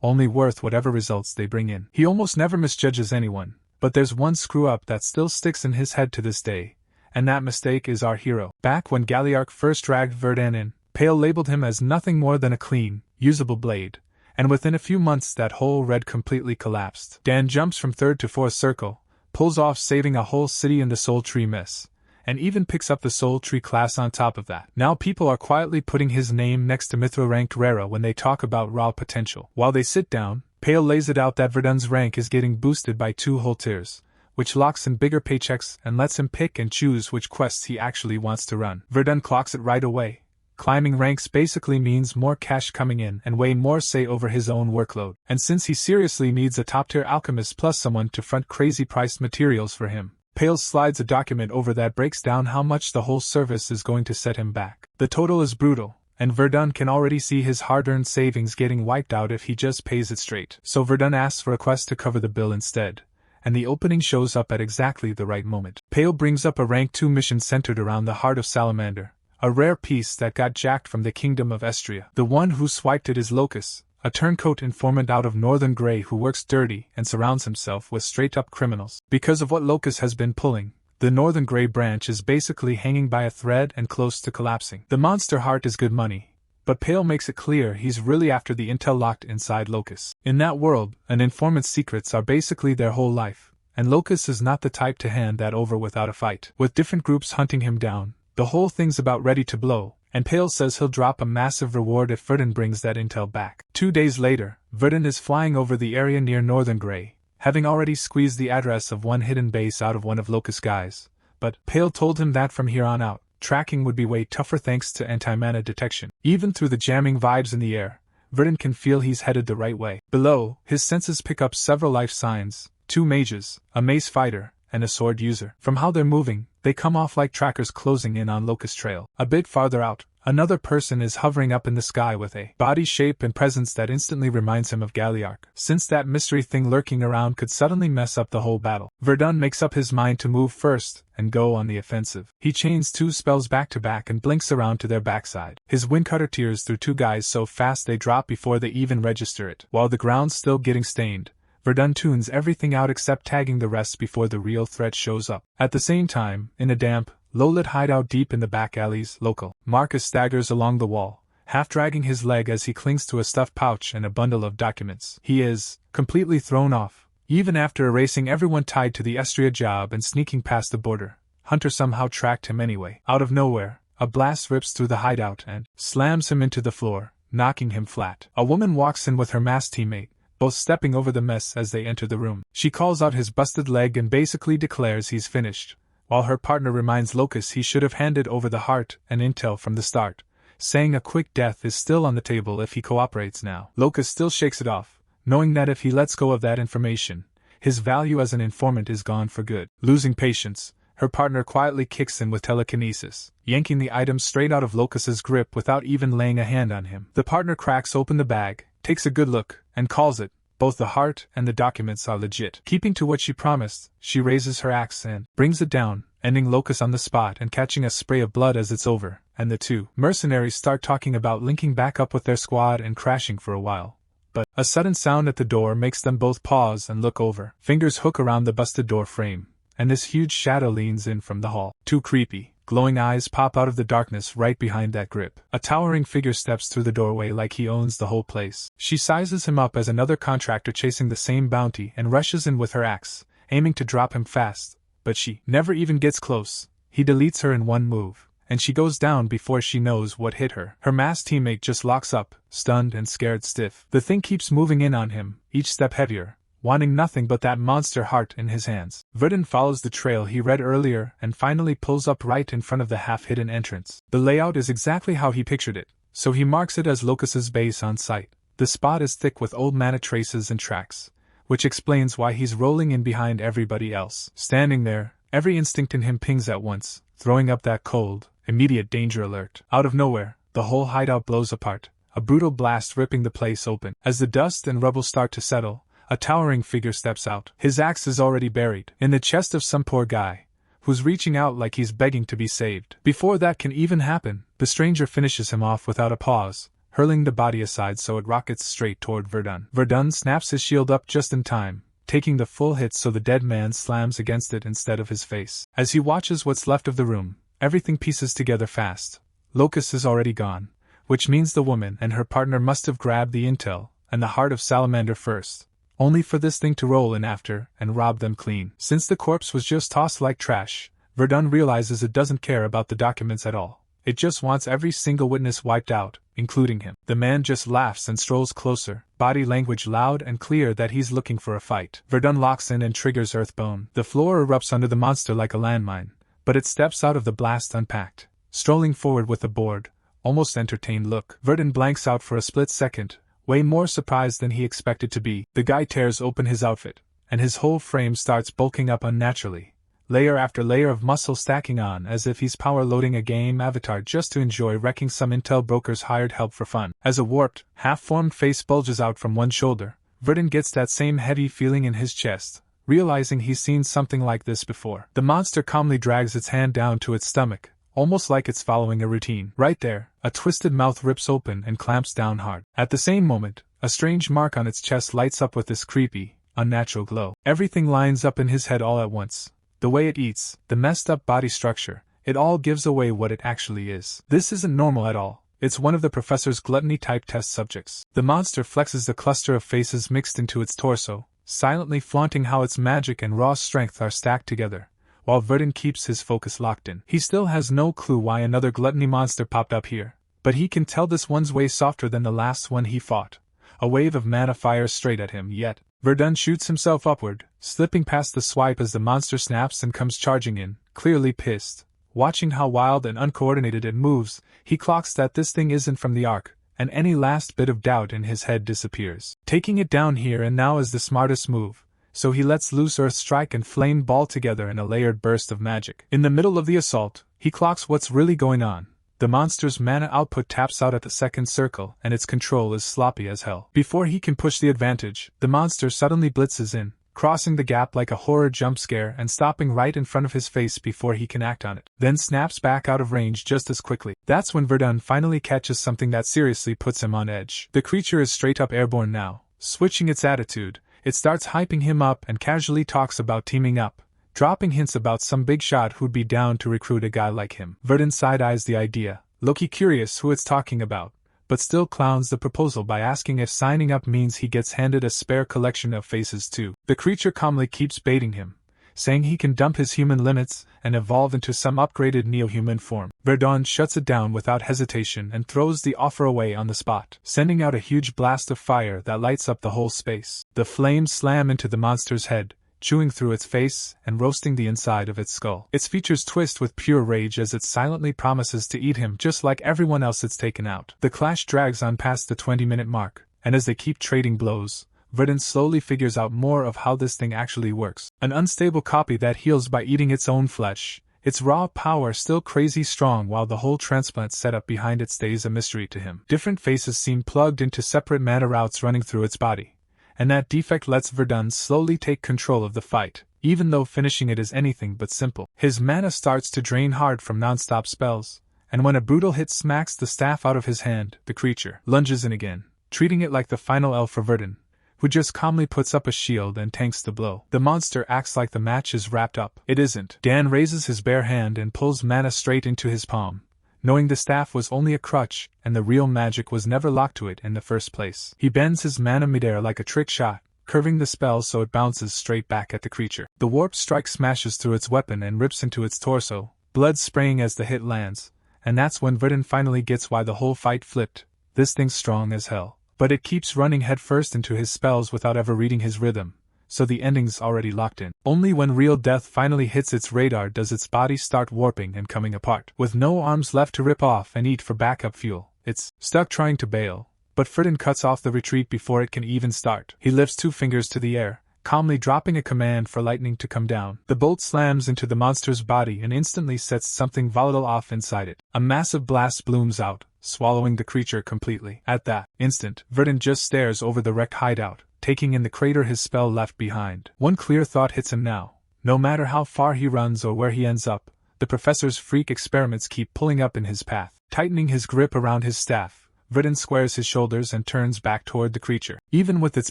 only worth whatever results they bring in. He almost never misjudges anyone, but there's one screw-up that still sticks in his head to this day, and that mistake is our hero. Back when Galliarch first dragged Verdun in, Pale labeled him as nothing more than a clean, usable blade, and within a few months that whole red completely collapsed. Dan jumps from 3rd to 4th circle, pulls off saving a whole city in the Soul Tree mess, and even picks up the Soul Tree class on top of that. Now people are quietly putting his name next to Mithra-ranked Rara when they talk about raw potential. While they sit down, Pale lays it out that Verdun's rank is getting boosted by 2 whole tiers, which locks in bigger paychecks and lets him pick and choose which quests he actually wants to run. Verdun clocks it right away. Climbing ranks basically means more cash coming in and way more say over his own workload. And since he seriously needs a top-tier alchemist plus someone to front crazy-priced materials for him, Pale slides a document over that breaks down how much the whole service is going to set him back. The total is brutal, and Verdun can already see his hard-earned savings getting wiped out if he just pays it straight. So Verdun asks for a quest to cover the bill instead, and the opening shows up at exactly the right moment. Pale brings up a rank 2 mission centered around the Heart of Salamander, a rare piece that got jacked from the Kingdom of Estria. The one who swiped it is Locus, a turncoat informant out of Northern Grey who works dirty and surrounds himself with straight-up criminals. Because of what Locus has been pulling, the Northern Grey branch is basically hanging by a thread and close to collapsing. The monster heart is good money, but Pale makes it clear he's really after the intel locked inside Locus. In that world, an informant's secrets are basically their whole life, and Locus is not the type to hand that over without a fight. With different groups hunting him down, the whole thing's about ready to blow, and Pale says he'll drop a massive reward if Verdun brings that intel back. 2 days later, Verdun is flying over the area near Northern Grey, having already squeezed the address of one hidden base out of one of Locus' guys, but Pale told him that from here on out, tracking would be way tougher thanks to anti-mana detection. Even through the jamming vibes in the air, Verdun can feel he's headed the right way. Below, his senses pick up several life signs, 2 mages, a mace fighter, and a sword user. From how they're moving, they come off like trackers closing in on Locust Trail. A bit farther out, another person is hovering up in the sky with a body shape and presence that instantly reminds him of Galliarch, since that mystery thing lurking around could suddenly mess up the whole battle. Verdun makes up his mind to move first and go on the offensive. He chains 2 spells back to back and blinks around to their backside. His windcutter tears through 2 guys so fast they drop before they even register it. While the ground's still getting stained, Verdun tunes everything out except tagging the rest before the real threat shows up. At the same time, in a damp, low-lit hideout deep in the back alleys, local Marcus staggers along the wall, half dragging his leg as he clings to a stuffed pouch and a bundle of documents. He is completely thrown off. Even after erasing everyone tied to the Estria job and sneaking past the border, Hunter somehow tracked him anyway. Out of nowhere, a blast rips through the hideout and slams him into the floor, knocking him flat. A woman walks in with her masked teammate, both stepping over the mess as they enter the room. She calls out his busted leg and basically declares he's finished, while her partner reminds Locus he should have handed over the heart and intel from the start, saying a quick death is still on the table if he cooperates now. Locus still shakes it off, knowing that if he lets go of that information, his value as an informant is gone for good. Losing patience, her partner quietly kicks in with telekinesis, yanking the item straight out of Locus's grip without even laying a hand on him. The partner cracks open the bag, takes a good look, and calls it. Both the heart and the documents are legit. Keeping to what she promised, she raises her axe and brings it down, ending Locus on the spot and catching a spray of blood as it's over, and the 2 mercenaries start talking about linking back up with their squad and crashing for a while. But a sudden sound at the door makes them both pause and look over. Fingers hook around the busted door frame, and this huge shadow leans in from the hall. 2 creepy, glowing eyes pop out of the darkness right behind that grip. A towering figure steps through the doorway like he owns the whole place. She sizes him up as another contractor chasing the same bounty and rushes in with her axe, aiming to drop him fast, but she never even gets close. He deletes her in one move, and she goes down before she knows what hit her. Her masked teammate just locks up, stunned and scared stiff. The thing keeps moving in on him, each step heavier, wanting nothing but that monster heart in his hands. Verdun follows the trail he read earlier and finally pulls up right in front of the half-hidden entrance. The layout is exactly how he pictured it, so he marks it as Locus's base on site. The spot is thick with old mana traces and tracks, which explains why he's rolling in behind everybody else. Standing there, every instinct in him pings at once, throwing up that cold, immediate danger alert. Out of nowhere, the whole hideout blows apart, a brutal blast ripping the place open. As the dust and rubble start to settle, a towering figure steps out. His axe is already buried in the chest of some poor guy, who's reaching out like he's begging to be saved. Before that can even happen, the stranger finishes him off without a pause, hurling the body aside so it rockets straight toward Verdun. Verdun snaps his shield up just in time, taking the full hit so the dead man slams against it instead of his face. As he watches what's left of the room, everything pieces together fast. Locus is already gone, which means the woman and her partner must have grabbed the intel and the heart of Salamander first, only for this thing to roll in after and rob them clean. Since the corpse was just tossed like trash, Verdun realizes it doesn't care about the documents at all. It just wants every single witness wiped out, including him. The man just laughs and strolls closer, body language loud and clear that he's looking for a fight. Verdun locks in and triggers Earthbone. The floor erupts under the monster like a landmine, but it steps out of the blast unpacked, strolling forward with a bored, almost entertained look. Verdun blanks out for a split second, way more surprised than he expected to be. The guy tears open his outfit, and his whole frame starts bulking up unnaturally, layer after layer of muscle stacking on as if he's power-loading a game avatar just to enjoy wrecking some intel broker's hired help for fun. As a warped, half-formed face bulges out from one shoulder, Verdun gets that same heavy feeling in his chest, realizing he's seen something like this before. The monster calmly drags its hand down to its stomach, almost like it's following a routine. Right there, a twisted mouth rips open and clamps down hard. At the same moment, a strange mark on its chest lights up with this creepy, unnatural glow. Everything lines up in his head all at once. The way it eats, the messed up body structure, it all gives away what it actually is. This isn't normal at all. It's one of the professor's gluttony-type test subjects. The monster flexes the cluster of faces mixed into its torso, silently flaunting how its magic and raw strength are stacked together, while Verdun keeps his focus locked in. He still has no clue why another gluttony monster popped up here, but he can tell this one's way softer than the last one he fought. A wave of mana fires straight at him, yet Verdun shoots himself upward, slipping past the swipe as the monster snaps and comes charging in, clearly pissed. Watching how wild and uncoordinated it moves, he clocks that this thing isn't from the Ark, and any last bit of doubt in his head disappears. Taking it down here and now is the smartest move, so he lets loose Earth Strike and Flame Ball together in a layered burst of magic. In the middle of the assault, he clocks what's really going on. The monster's mana output taps out at the second circle, and its control is sloppy as hell. Before he can push the advantage, the monster suddenly blitzes in, crossing the gap like a horror jump scare and stopping right in front of his face before he can act on it, then snaps back out of range just as quickly. That's when Verdun finally catches something that seriously puts him on edge. The creature is straight up airborne now, switching its attitude. It starts hyping him up and casually talks about teaming up, dropping hints about some big shot who'd be down to recruit a guy like him. Verdun side-eyes the idea, low-key curious who it's talking about, but still clowns the proposal by asking if signing up means he gets handed a spare collection of faces too. The creature calmly keeps baiting him, saying he can dump his human limits and evolve into some upgraded neo-human form. Verdun shuts it down without hesitation and throws the offer away on the spot, sending out a huge blast of fire that lights up the whole space. The flames slam into the monster's head, chewing through its face and roasting the inside of its skull. Its features twist with pure rage as it silently promises to eat him just like everyone else it's taken out. The clash drags on past the 20-minute mark, and as they keep trading blows, Verdun slowly figures out more of how this thing actually works. An unstable copy that heals by eating its own flesh, its raw power still crazy strong while the whole transplant setup behind it stays a mystery to him. Different faces seem plugged into separate mana routes running through its body, and that defect lets Verdun slowly take control of the fight, even though finishing it is anything but simple. His mana starts to drain hard from non-stop spells, and when a brutal hit smacks the staff out of his hand, the creature lunges in again, treating it like the final L for Verdun, who just calmly puts up a shield and tanks the blow. The monster acts like the match is wrapped up. It isn't. Dan raises his bare hand and pulls mana straight into his palm, knowing the staff was only a crutch and the real magic was never locked to it in the first place. He bends his mana midair like a trick shot, curving the spell so it bounces straight back at the creature. The warp strike smashes through its weapon and rips into its torso, blood spraying as the hit lands, and that's when Verdun finally gets why the whole fight flipped. This thing's strong as hell, but it keeps running headfirst into his spells without ever reading his rhythm, so the ending's already locked in. Only when real death finally hits its radar does its body start warping and coming apart. With no arms left to rip off and eat for backup fuel, it's stuck trying to bail, but Verdun cuts off the retreat before it can even start. He lifts two fingers to the air, calmly dropping a command for lightning to come down. The bolt slams into the monster's body and instantly sets something volatile off inside it. A massive blast blooms out, swallowing the creature completely. At that instant, Verdun just stares over the wrecked hideout, taking in the crater his spell left behind. One clear thought hits him now. No matter how far he runs or where he ends up, the professor's freak experiments keep pulling up in his path. Tightening his grip around his staff, Verdun squares his shoulders and turns back toward the creature. Even with its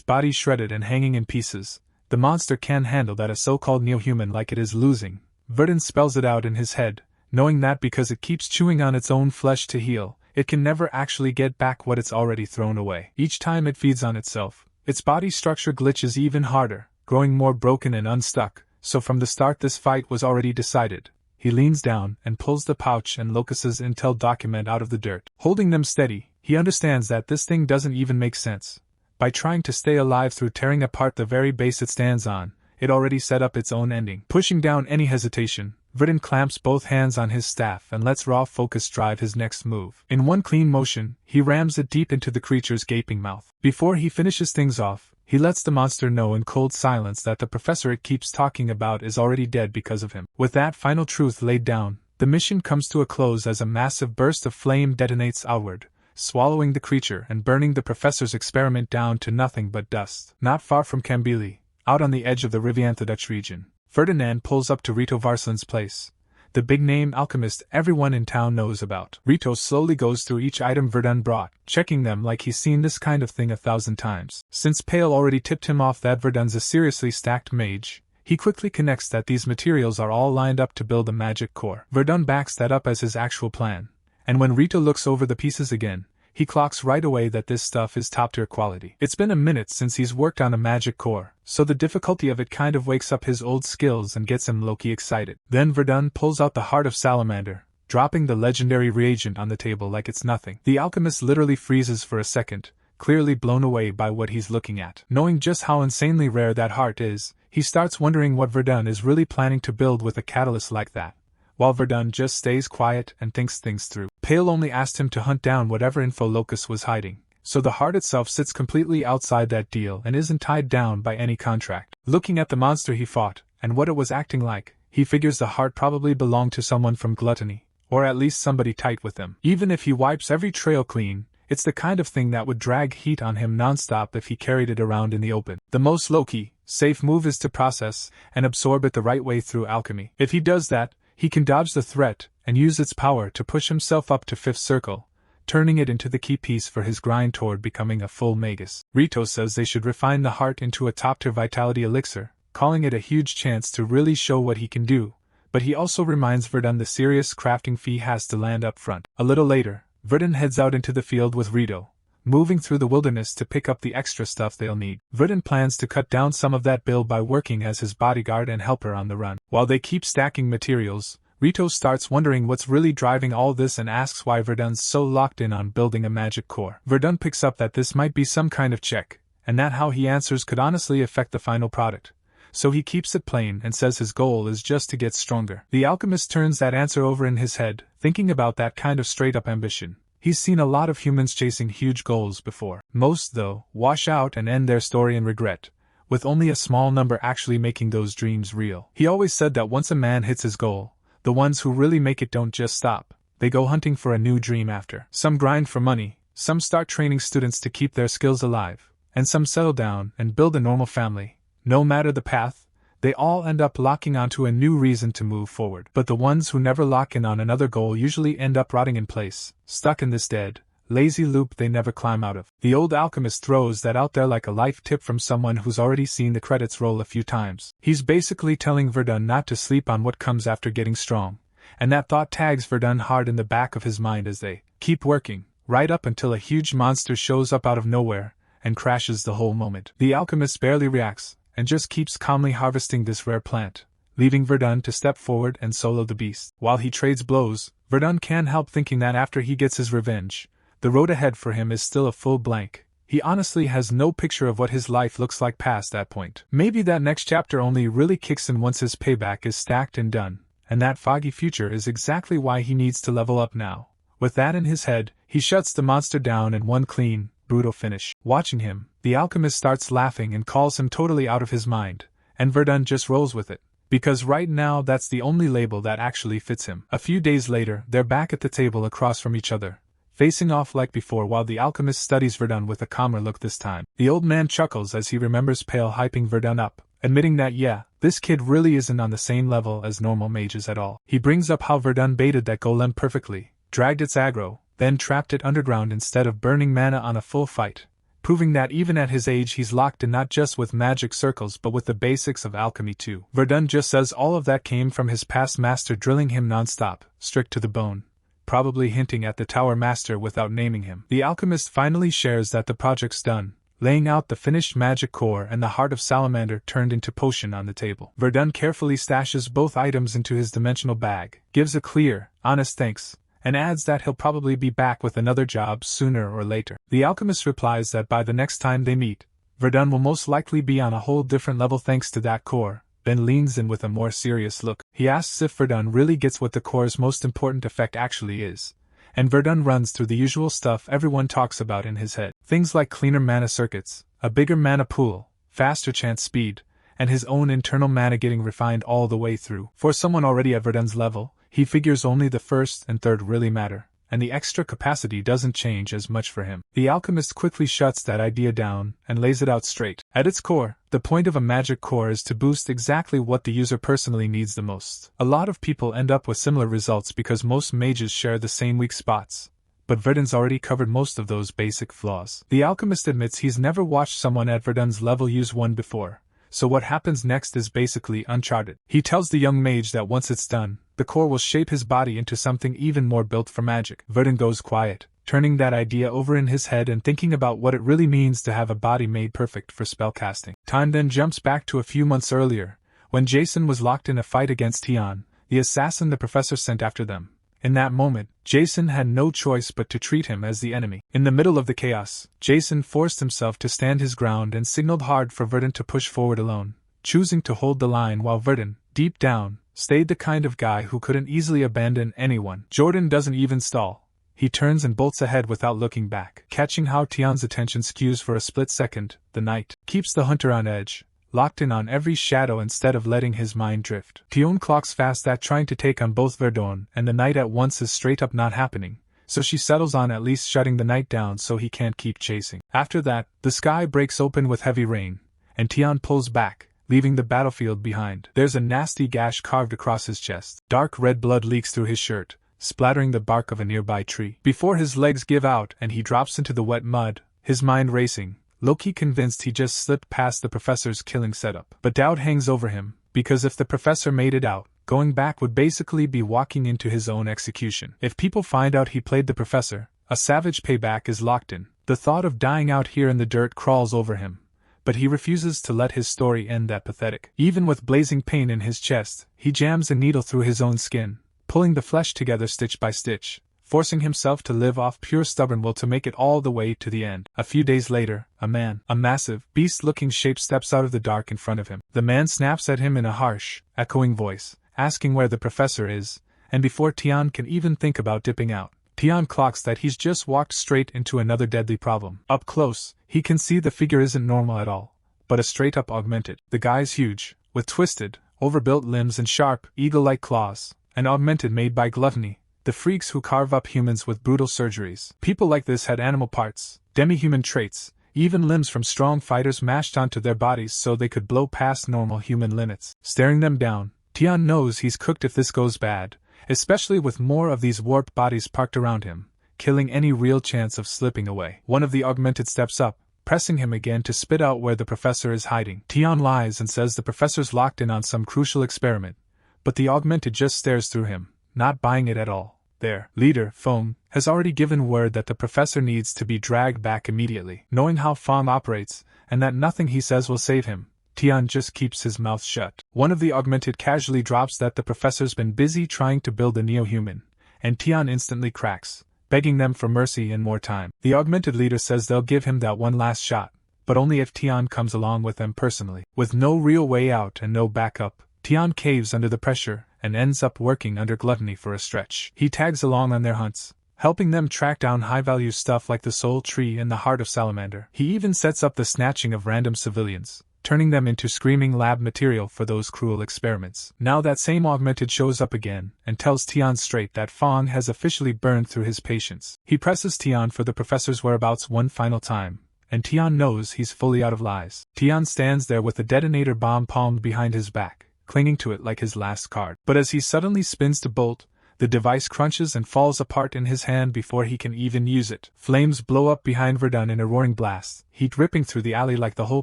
body shredded and hanging in pieces, the monster can handle that a so-called neo-human like it is losing. Verdun spells it out in his head, knowing that because it keeps chewing on its own flesh to heal, it can never actually get back what it's already thrown away. Each time it feeds on itself, its body structure glitches even harder, growing more broken and unstuck, so from the start this fight was already decided. He leans down and pulls the pouch and Locus's intel document out of the dirt. Holding them steady, he understands that this thing doesn't even make sense. By trying to stay alive through tearing apart the very base it stands on, it already set up its own ending. Pushing down any hesitation, Verdun clamps both hands on his staff and lets raw focus drive his next move. In one clean motion, he rams it deep into the creature's gaping mouth. Before he finishes things off, he lets the monster know in cold silence that the professor it keeps talking about is already dead because of him. With that final truth laid down, the mission comes to a close as a massive burst of flame detonates outward, swallowing the creature and burning the professor's experiment down to nothing but dust. Not far from Kambili, Out on the edge of the Rivianthadux region, Ferdinand pulls up to Rito Varslin's place, the big-name alchemist everyone in town knows about. Rito slowly goes through each item Verdun brought, checking them like he's seen this kind of thing 1,000 times. Since Pale already tipped him off that Verdun's a seriously stacked mage, he quickly connects that these materials are all lined up to build a magic core. Verdun backs that up as his actual plan, and when Rito looks over the pieces again, he clocks right away that this stuff is top-tier quality. It's been a minute since he's worked on a magic core, so the difficulty of it kind of wakes up his old skills and gets him low-key excited. Then Verdun pulls out the Heart of Salamander, dropping the legendary reagent on the table like it's nothing. The alchemist literally freezes for a second, clearly blown away by what he's looking at. Knowing just how insanely rare that heart is, he starts wondering what Verdun is really planning to build with a catalyst like that, while Verdun just stays quiet and thinks things through. Pale only asked him to hunt down whatever info Locus was hiding, so the heart itself sits completely outside that deal and isn't tied down by any contract. Looking at the monster he fought, and what it was acting like, he figures the heart probably belonged to someone from Gluttony, or at least somebody tight with him. Even if he wipes every trail clean, it's the kind of thing that would drag heat on him nonstop if he carried it around in the open. The most low-key, safe move is to process and absorb it the right way through alchemy. If he does that, he can dodge the threat and use its power to push himself up to 5th circle, turning it into the key piece for his grind toward becoming a full magus. Rito says they should refine the heart into a top-tier vitality elixir, calling it a huge chance to really show what he can do, but he also reminds Verdun the serious crafting fee has to land up front. A little later, Verdun heads out into the field with Rito, moving through the wilderness to pick up the extra stuff they'll need. Verdun plans to cut down some of that bill by working as his bodyguard and helper on the run. While they keep stacking materials, Rito starts wondering what's really driving all this and asks why Verdun's so locked in on building a magic core. Verdun picks up that this might be some kind of check, and that how he answers could honestly affect the final product, so he keeps it plain and says his goal is just to get stronger. The alchemist turns that answer over in his head, thinking about that kind of straight-up ambition. He's seen a lot of humans chasing huge goals before. Most, though, wash out and end their story in regret, with only a small number actually making those dreams real. He always said that once a man hits his goal, the ones who really make it don't just stop, they go hunting for a new dream after. Some grind for money, some start training students to keep their skills alive, and some settle down and build a normal family. No matter the path, they all end up locking onto a new reason to move forward. But the ones who never lock in on another goal usually end up rotting in place, stuck in this dead, lazy loop they never climb out of. The old alchemist throws that out there like a life tip from someone who's already seen the credits roll a few times. He's basically telling Verdun not to sleep on what comes after getting strong, and that thought tags Verdun hard in the back of his mind as they keep working, right up until a huge monster shows up out of nowhere and crashes the whole moment. The alchemist barely reacts, and just keeps calmly harvesting this rare plant, leaving Verdun to step forward and solo the beast. While he trades blows, Verdun can't help thinking that after he gets his revenge, the road ahead for him is still a full blank. He honestly has no picture of what his life looks like past that point. Maybe that next chapter only really kicks in once his payback is stacked and done, and that foggy future is exactly why he needs to level up now. With that in his head, he shuts the monster down in one clean, brutal finish. Watching him, the alchemist starts laughing and calls him totally out of his mind, and Verdun just rolls with it, because right now that's the only label that actually fits him. A few days later, they're back at the table across from each other, facing off like before while the alchemist studies Verdun with a calmer look this time. The old man chuckles as he remembers Pale hyping Verdun up, admitting that this kid really isn't on the same level as normal mages at all. He brings up how Verdun baited that golem perfectly, dragged its aggro, then trapped it underground instead of burning mana on a full fight, proving that even at his age he's locked in not just with magic circles but with the basics of alchemy too. Verdun just says all of that came from his past master drilling him non-stop, strict to the bone, probably hinting at the Tower Master without naming him. The alchemist finally shares that the project's done, laying out the finished magic core and the Heart of Salamander turned into potion on the table. Verdun carefully stashes both items into his dimensional bag, gives a clear, honest thanks, and adds that he'll probably be back with another job sooner or later. The alchemist replies that by the next time they meet, Verdun will most likely be on a whole different level thanks to that core, then leans in with a more serious look. He asks if Verdun really gets what the core's most important effect actually is, and Verdun runs through the usual stuff everyone talks about in his head. Things like cleaner mana circuits, a bigger mana pool, faster chance speed, and his own internal mana getting refined all the way through. For someone already at Verdun's level, he figures only the first and third really matter, and the extra capacity doesn't change as much for him. The alchemist quickly shuts that idea down and lays it out straight. At its core, the point of a magic core is to boost exactly what the user personally needs the most. A lot of people end up with similar results because most mages share the same weak spots, but Verdun's already covered most of those basic flaws. The alchemist admits he's never watched someone at Verdun's level use one before, so what happens next is basically uncharted. He tells the young mage that once it's done, the core will shape his body into something even more built for magic. Verdun goes quiet, turning that idea over in his head and thinking about what it really means to have a body made perfect for spellcasting. Time then jumps back to a few months earlier, when Jason was locked in a fight against Tian, the assassin the professor sent after them. In that moment, Jason had no choice but to treat him as the enemy. In the middle of the chaos, Jason forced himself to stand his ground and signaled hard for Verdun to push forward alone, choosing to hold the line while Verdun, deep down, stayed the kind of guy who couldn't easily abandon anyone. Jordan doesn't even stall. He turns and bolts ahead without looking back. Catching how Tian's attention skews for a split second, the knight keeps the hunter on edge, locked in on every shadow instead of letting his mind drift. Tian clocks fast that trying to take on both Verdun and the knight at once is straight up not happening, so she settles on at least shutting the knight down so he can't keep chasing. After that, the sky breaks open with heavy rain, and Tian pulls back, leaving the battlefield behind. There's a nasty gash carved across his chest. Dark red blood leaks through his shirt, splattering the bark of a nearby tree. Before his legs give out and he drops into the wet mud, his mind racing, Loki convinced he just slipped past the professor's killing setup. But doubt hangs over him, because if the professor made it out, going back would basically be walking into his own execution. If people find out he played the professor, a savage payback is locked in. The thought of dying out here in the dirt crawls over him, but he refuses to let his story end that pathetic. Even with blazing pain in his chest, he jams a needle through his own skin, pulling the flesh together stitch by stitch, forcing himself to live off pure stubborn will to make it all the way to the end. A few days later, a massive, beast-looking shape steps out of the dark in front of him. The man snaps at him in a harsh, echoing voice, asking where the professor is, and before Tian can even think about dipping out, Tian clocks that he's just walked straight into another deadly problem. Up close, he can see the figure isn't normal at all, but a straight-up augmented. The guy's huge, with twisted, overbuilt limbs and sharp, eagle-like claws, an augmented made by gluttony, the freaks who carve up humans with brutal surgeries. People like this had animal parts, demi-human traits, even limbs from strong fighters mashed onto their bodies so they could blow past normal human limits. Staring them down, Tian knows he's cooked if this goes bad, especially with more of these warped bodies parked around him, killing any real chance of slipping away. One of the augmented steps up, pressing him again to spit out where the professor is hiding. Tian lies and says the professor's locked in on some crucial experiment, but the augmented just stares through him, not buying it at all. Their leader, Fong, has already given word that the professor needs to be dragged back immediately. Knowing how Fong operates, and that nothing he says will save him, Tian just keeps his mouth shut. One of the augmented casually drops that the professor's been busy trying to build a neo-human, and Tian instantly cracks, begging them for mercy and more time. The augmented leader says they'll give him that one last shot, but only if Tian comes along with them personally. With no real way out and no backup, Tian caves under the pressure and ends up working under gluttony for a stretch. He tags along on their hunts, helping them track down high-value stuff like the soul tree and the heart of salamander. He even sets up the snatching of random civilians, turning them into screaming lab material for those cruel experiments. Now that same augmented shows up again and tells Tian straight that Fong has officially burned through his patience. He presses Tian for the professor's whereabouts one final time, and Tian knows he's fully out of lies. Tian stands there with the detonator bomb palmed behind his back, clinging to it like his last card. But as he suddenly spins to bolt, the device crunches and falls apart in his hand before he can even use it. Flames blow up behind Verdun in a roaring blast, heat ripping through the alley like the whole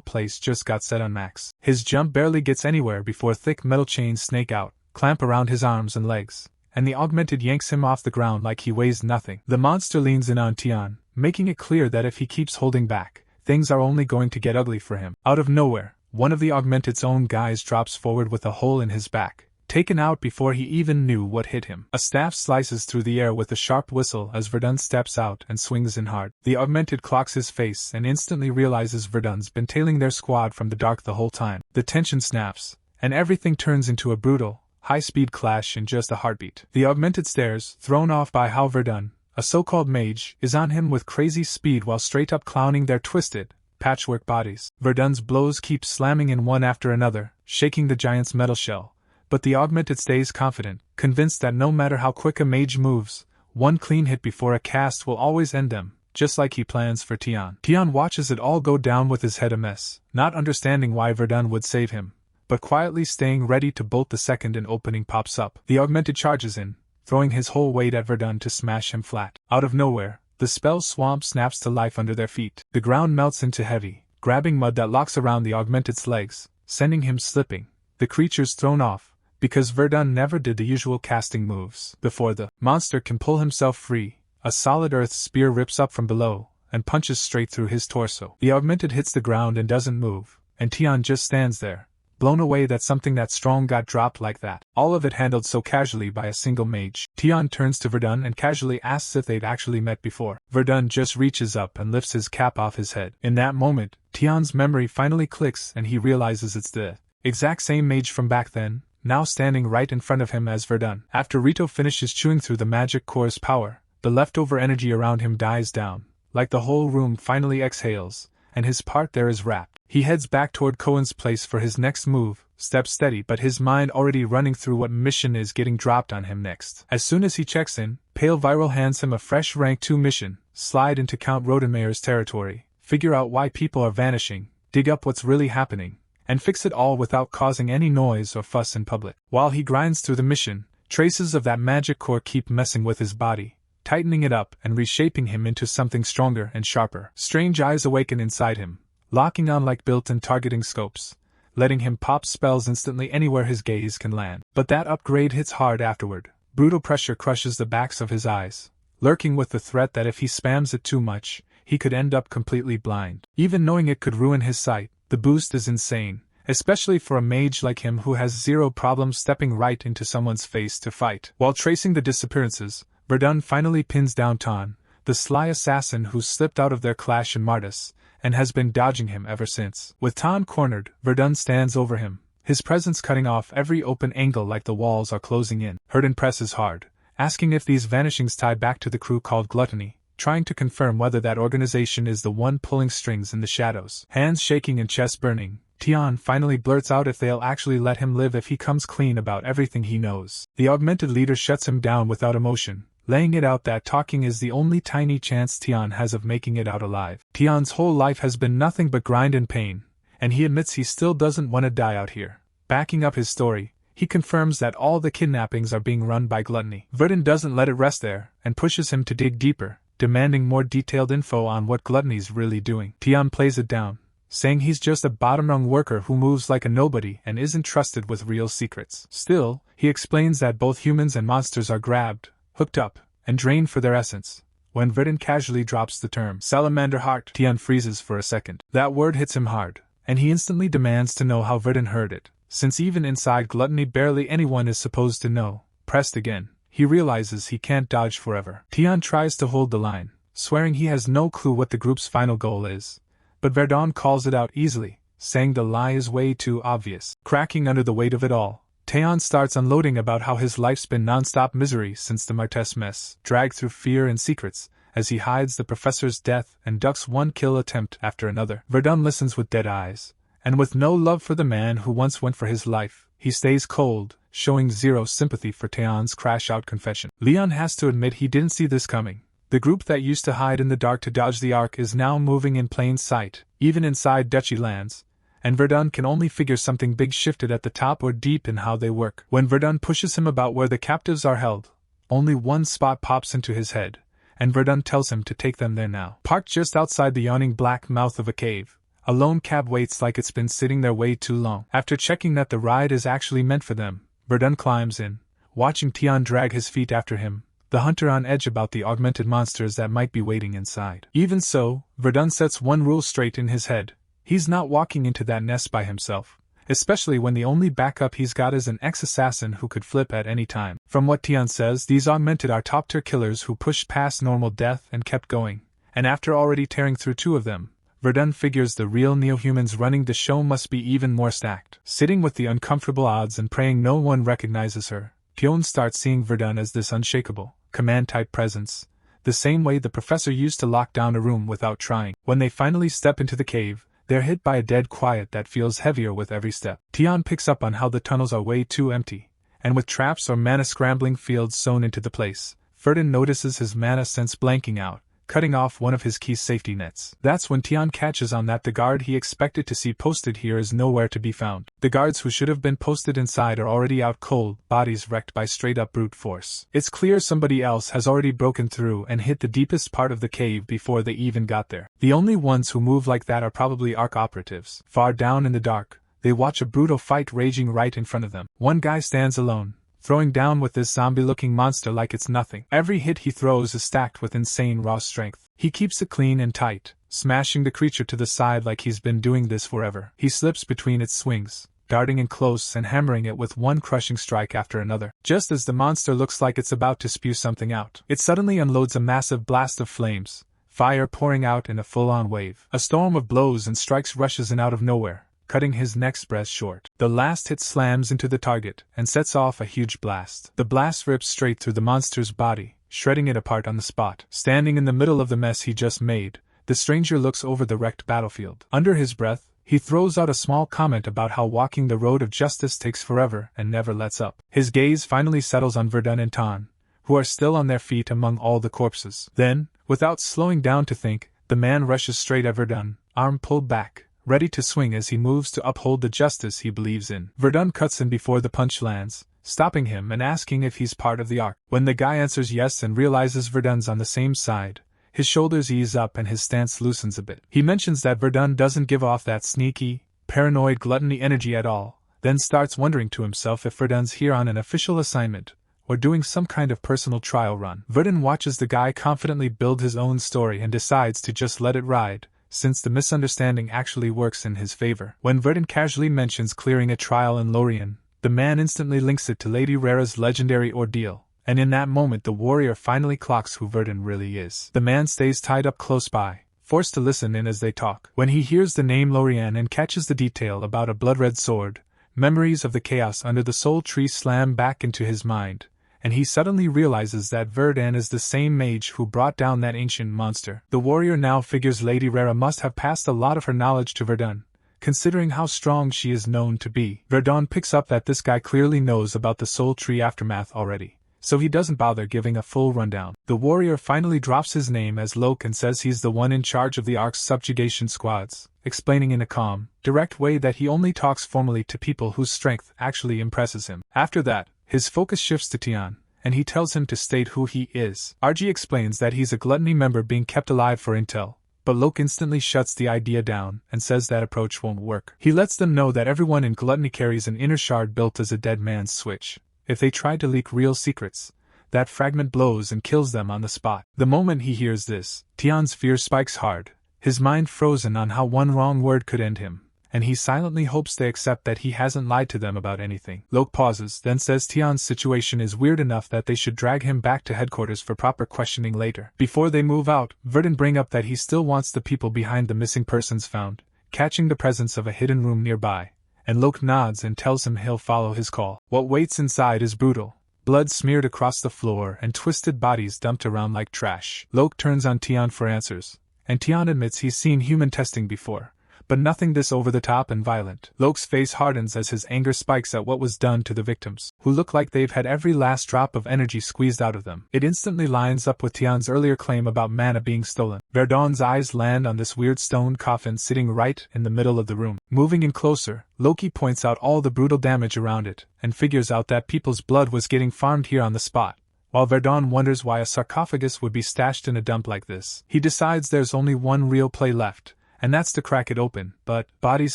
place just got set on max. His jump barely gets anywhere before thick metal chains snake out, clamp around his arms and legs, and the augmented yanks him off the ground like he weighs nothing. The monster leans in on Tian, making it clear that if he keeps holding back, things are only going to get ugly for him. Out of nowhere, one of the augmented's own guys drops forward with a hole in his back, taken out before he even knew what hit him. A staff slices through the air with a sharp whistle as Verdun steps out and swings in hard. The augmented clocks his face and instantly realizes Verdun's been tailing their squad from the dark the whole time. The tension snaps, and everything turns into a brutal, high-speed clash in just a heartbeat. The augmented stares, thrown off by how Verdun, a so-called mage, is on him with crazy speed while straight-up clowning their twisted, patchwork bodies. Verdun's blows keep slamming in one after another, shaking the giant's metal shell, but the augmented stays confident, convinced that no matter how quick a mage moves, One clean hit before a cast will always end them, just like he plans for Tian. Tian watches it all go down with his head a mess, not understanding why Verdun would save him, but quietly staying ready to bolt the second an opening pops up. The augmented charges in, throwing his whole weight at Verdun to smash him flat. Out of nowhere, the spell swamp snaps to life under their feet. The ground melts into heavy, grabbing mud that locks around the augmented's legs, sending him slipping. The creature's thrown off, because Verdun never did the usual casting moves. Before the monster can pull himself free, a solid earth spear rips up from below, and punches straight through his torso. The augmented hits the ground and doesn't move, and Tian just stands there, blown away that something that strong got dropped like that. All of it handled so casually by a single mage. Tian turns to Verdun and casually asks if they'd actually met before. Verdun just reaches up and lifts his cap off his head. In that moment, Tian's memory finally clicks and he realizes it's the exact same mage from back then, now standing right in front of him as Verdun. After Rito finishes chewing through the magic core's power, the leftover energy around him dies down, like the whole room finally exhales, and his part there is wrapped. He heads back toward Cohen's place for his next move, steps steady but his mind already running through what mission is getting dropped on him next. As soon as he checks in, Pale Viral hands him a fresh rank 2 mission: slide into Count Rodenmayer's territory, figure out why people are vanishing, dig up what's really happening, and fix it all without causing any noise or fuss in public. While he grinds through the mission, traces of that magic core keep messing with his body, tightening it up and reshaping him into something stronger and sharper. Strange eyes awaken inside him, locking on like built-in targeting scopes, letting him pop spells instantly anywhere his gaze can land. But that upgrade hits hard afterward. Brutal pressure crushes the backs of his eyes, lurking with the threat that if he spams it too much, he could end up completely blind. Even knowing it could ruin his sight, the boost is insane, especially for a mage like him who has zero problem stepping right into someone's face to fight. While tracing the disappearances, Verdun finally pins down Tan, the sly assassin who slipped out of their clash in Martis, and has been dodging him ever since. With Tan cornered, Verdun stands over him, his presence cutting off every open angle like the walls are closing in. Verdun presses hard, asking if these vanishings tie back to the crew called Gluttony, trying to confirm whether that organization is the one pulling strings in the shadows. Hands shaking and chest burning, Tian finally blurts out if they'll actually let him live if he comes clean about everything he knows. The augmented leader shuts him down without emotion, laying it out that talking is the only tiny chance Tian has of making it out alive. Tian's whole life has been nothing but grind and pain, and he admits he still doesn't want to die out here. Backing up his story, he confirms that all the kidnappings are being run by Gluttony. Verdun doesn't let it rest there, and pushes him to dig deeper, demanding more detailed info on what Gluttony's really doing. Tian plays it down, saying he's just a bottom-rung worker who moves like a nobody and isn't trusted with real secrets. Still, he explains that both humans and monsters are grabbed, hooked up, and drained for their essence. When Verdun casually drops the term salamander heart, Tian freezes for a second. That word hits him hard, and he instantly demands to know how Verdun heard it, since even inside Gluttony barely anyone is supposed to know. Pressed again, he realizes he can't dodge forever. Tian tries to hold the line, swearing he has no clue what the group's final goal is, but Verdun calls it out easily, saying the lie is way too obvious. Cracking under the weight of it all, Tian starts unloading about how his life's been non-stop misery since the Martes mess, dragged through fear and secrets, as he hides the professor's death and ducks one kill attempt after another. Verdun listens with dead eyes, and with no love for the man who once went for his life, he stays cold, showing zero sympathy for Tian's crash-out confession. Leon has to admit he didn't see this coming. The group that used to hide in the dark to dodge the Ark is now moving in plain sight, even inside Duchy lands, and Verdun can only figure something big shifted at the top or deep in how they work. When Verdun pushes him about where the captives are held, only one spot pops into his head, and Verdun tells him to take them there now. Parked just outside the yawning black mouth of a cave, a lone cab waits like it's been sitting there way too long. After checking that the ride is actually meant for them, Verdun climbs in, watching Tian drag his feet after him, the hunter on edge about the augmented monsters that might be waiting inside. Even so, Verdun sets one rule straight in his head: he's not walking into that nest by himself, especially when the only backup he's got is an ex-assassin who could flip at any time. From what Tian says, these augmented are top-tier killers who pushed past normal death and kept going, and after already tearing through 2 of them, Verdun figures the real neo-humans running the show must be even more stacked. Sitting with the uncomfortable odds and praying no one recognizes her, Kyon starts seeing Verdun as this unshakable, command-type presence, the same way the professor used to lock down a room without trying. When they finally step into the cave, they're hit by a dead quiet that feels heavier with every step. Tian picks up on how the tunnels are way too empty, and with traps or mana-scrambling fields sewn into the place, Verdun notices his mana sense blanking out, cutting off one of his key safety nets. That's when Tian catches on that the guard he expected to see posted here is nowhere to be found. The guards who should have been posted inside are already out cold, bodies wrecked by straight-up brute force. It's clear somebody else has already broken through and hit the deepest part of the cave before they even got there. The only ones who move like that are probably ARC operatives. Far down in the dark, they watch a brutal fight raging right in front of them. One guy stands alone, throwing down with this zombie-looking monster like it's nothing. Every hit he throws is stacked with insane raw strength. He keeps it clean and tight, smashing the creature to the side like he's been doing this forever. He slips between its swings, darting in close and hammering it with one crushing strike after another. Just as the monster looks like it's about to spew something out, it suddenly unloads a massive blast of flames, fire pouring out in a full-on wave. A storm of blows and strikes rushes in out of nowhere, cutting his next breath short. The last hit slams into the target and sets off a huge blast. The blast rips straight through the monster's body, shredding it apart on the spot. Standing in the middle of the mess he just made, the stranger looks over the wrecked battlefield. Under his breath, he throws out a small comment about how walking the road of justice takes forever and never lets up. His gaze finally settles on Verdun and Tan, who are still on their feet among all the corpses. Then, without slowing down to think, the man rushes straight at Verdun, arm pulled back, ready to swing as he moves to uphold the justice he believes in. Verdun cuts in before the punch lands, stopping him and asking if he's part of the ARC. When the guy answers yes and realizes Verdun's on the same side, his shoulders ease up and his stance loosens a bit. He mentions that Verdun doesn't give off that sneaky, paranoid gluttony energy at all, then starts wondering to himself if Verdun's here on an official assignment, or doing some kind of personal trial run. Verdun watches the guy confidently build his own story and decides to just let it ride, since the misunderstanding actually works in his favor. When Verdun casually mentions clearing a trial in Lorien, the man instantly links it to Lady Rara's legendary ordeal, and in that moment the warrior finally clocks who Verdun really is. The man stays tied up close by, forced to listen in as they talk. When he hears the name Lorien and catches the detail about a blood-red sword, memories of the chaos under the soul tree slam back into his mind, and he suddenly realizes that Verdun is the same mage who brought down that ancient monster. The warrior now figures Lady Rara must have passed a lot of her knowledge to Verdun, considering how strong she is known to be. Verdun picks up that this guy clearly knows about the soul tree aftermath already, so he doesn't bother giving a full rundown. The warrior finally drops his name as Lok and says he's the one in charge of the ARC's subjugation squads, explaining in a calm, direct way that he only talks formally to people whose strength actually impresses him. After that, his focus shifts to Tian, and he tells him to state who he is. RG explains that he's a gluttony member being kept alive for intel, but Lok instantly shuts the idea down and says that approach won't work. He lets them know that everyone in gluttony carries an inner shard built as a dead man's switch. If they try to leak real secrets, that fragment blows and kills them on the spot. The moment he hears this, Tian's fear spikes hard, his mind frozen on how one wrong word could end him, and he silently hopes they accept that he hasn't lied to them about anything. Lok pauses, then says Tian's situation is weird enough that they should drag him back to headquarters for proper questioning later. Before they move out, Verdun brings up that he still wants the people behind the missing persons found, catching the presence of a hidden room nearby, and Lok nods and tells him he'll follow his call. What waits inside is brutal. Blood smeared across the floor and twisted bodies dumped around like trash. Lok turns on Tian for answers, and Tian admits he's seen human testing before, but nothing this over-the-top and violent. Lok's face hardens as his anger spikes at what was done to the victims, who look like they've had every last drop of energy squeezed out of them. It instantly lines up with Tian's earlier claim about mana being stolen. Verdun's eyes land on this weird stone coffin sitting right in the middle of the room. Moving in closer, Loki points out all the brutal damage around it, and figures out that people's blood was getting farmed here on the spot. While Verdun wonders why a sarcophagus would be stashed in a dump like this, he decides there's only one real play left, and that's to crack it open, but bodies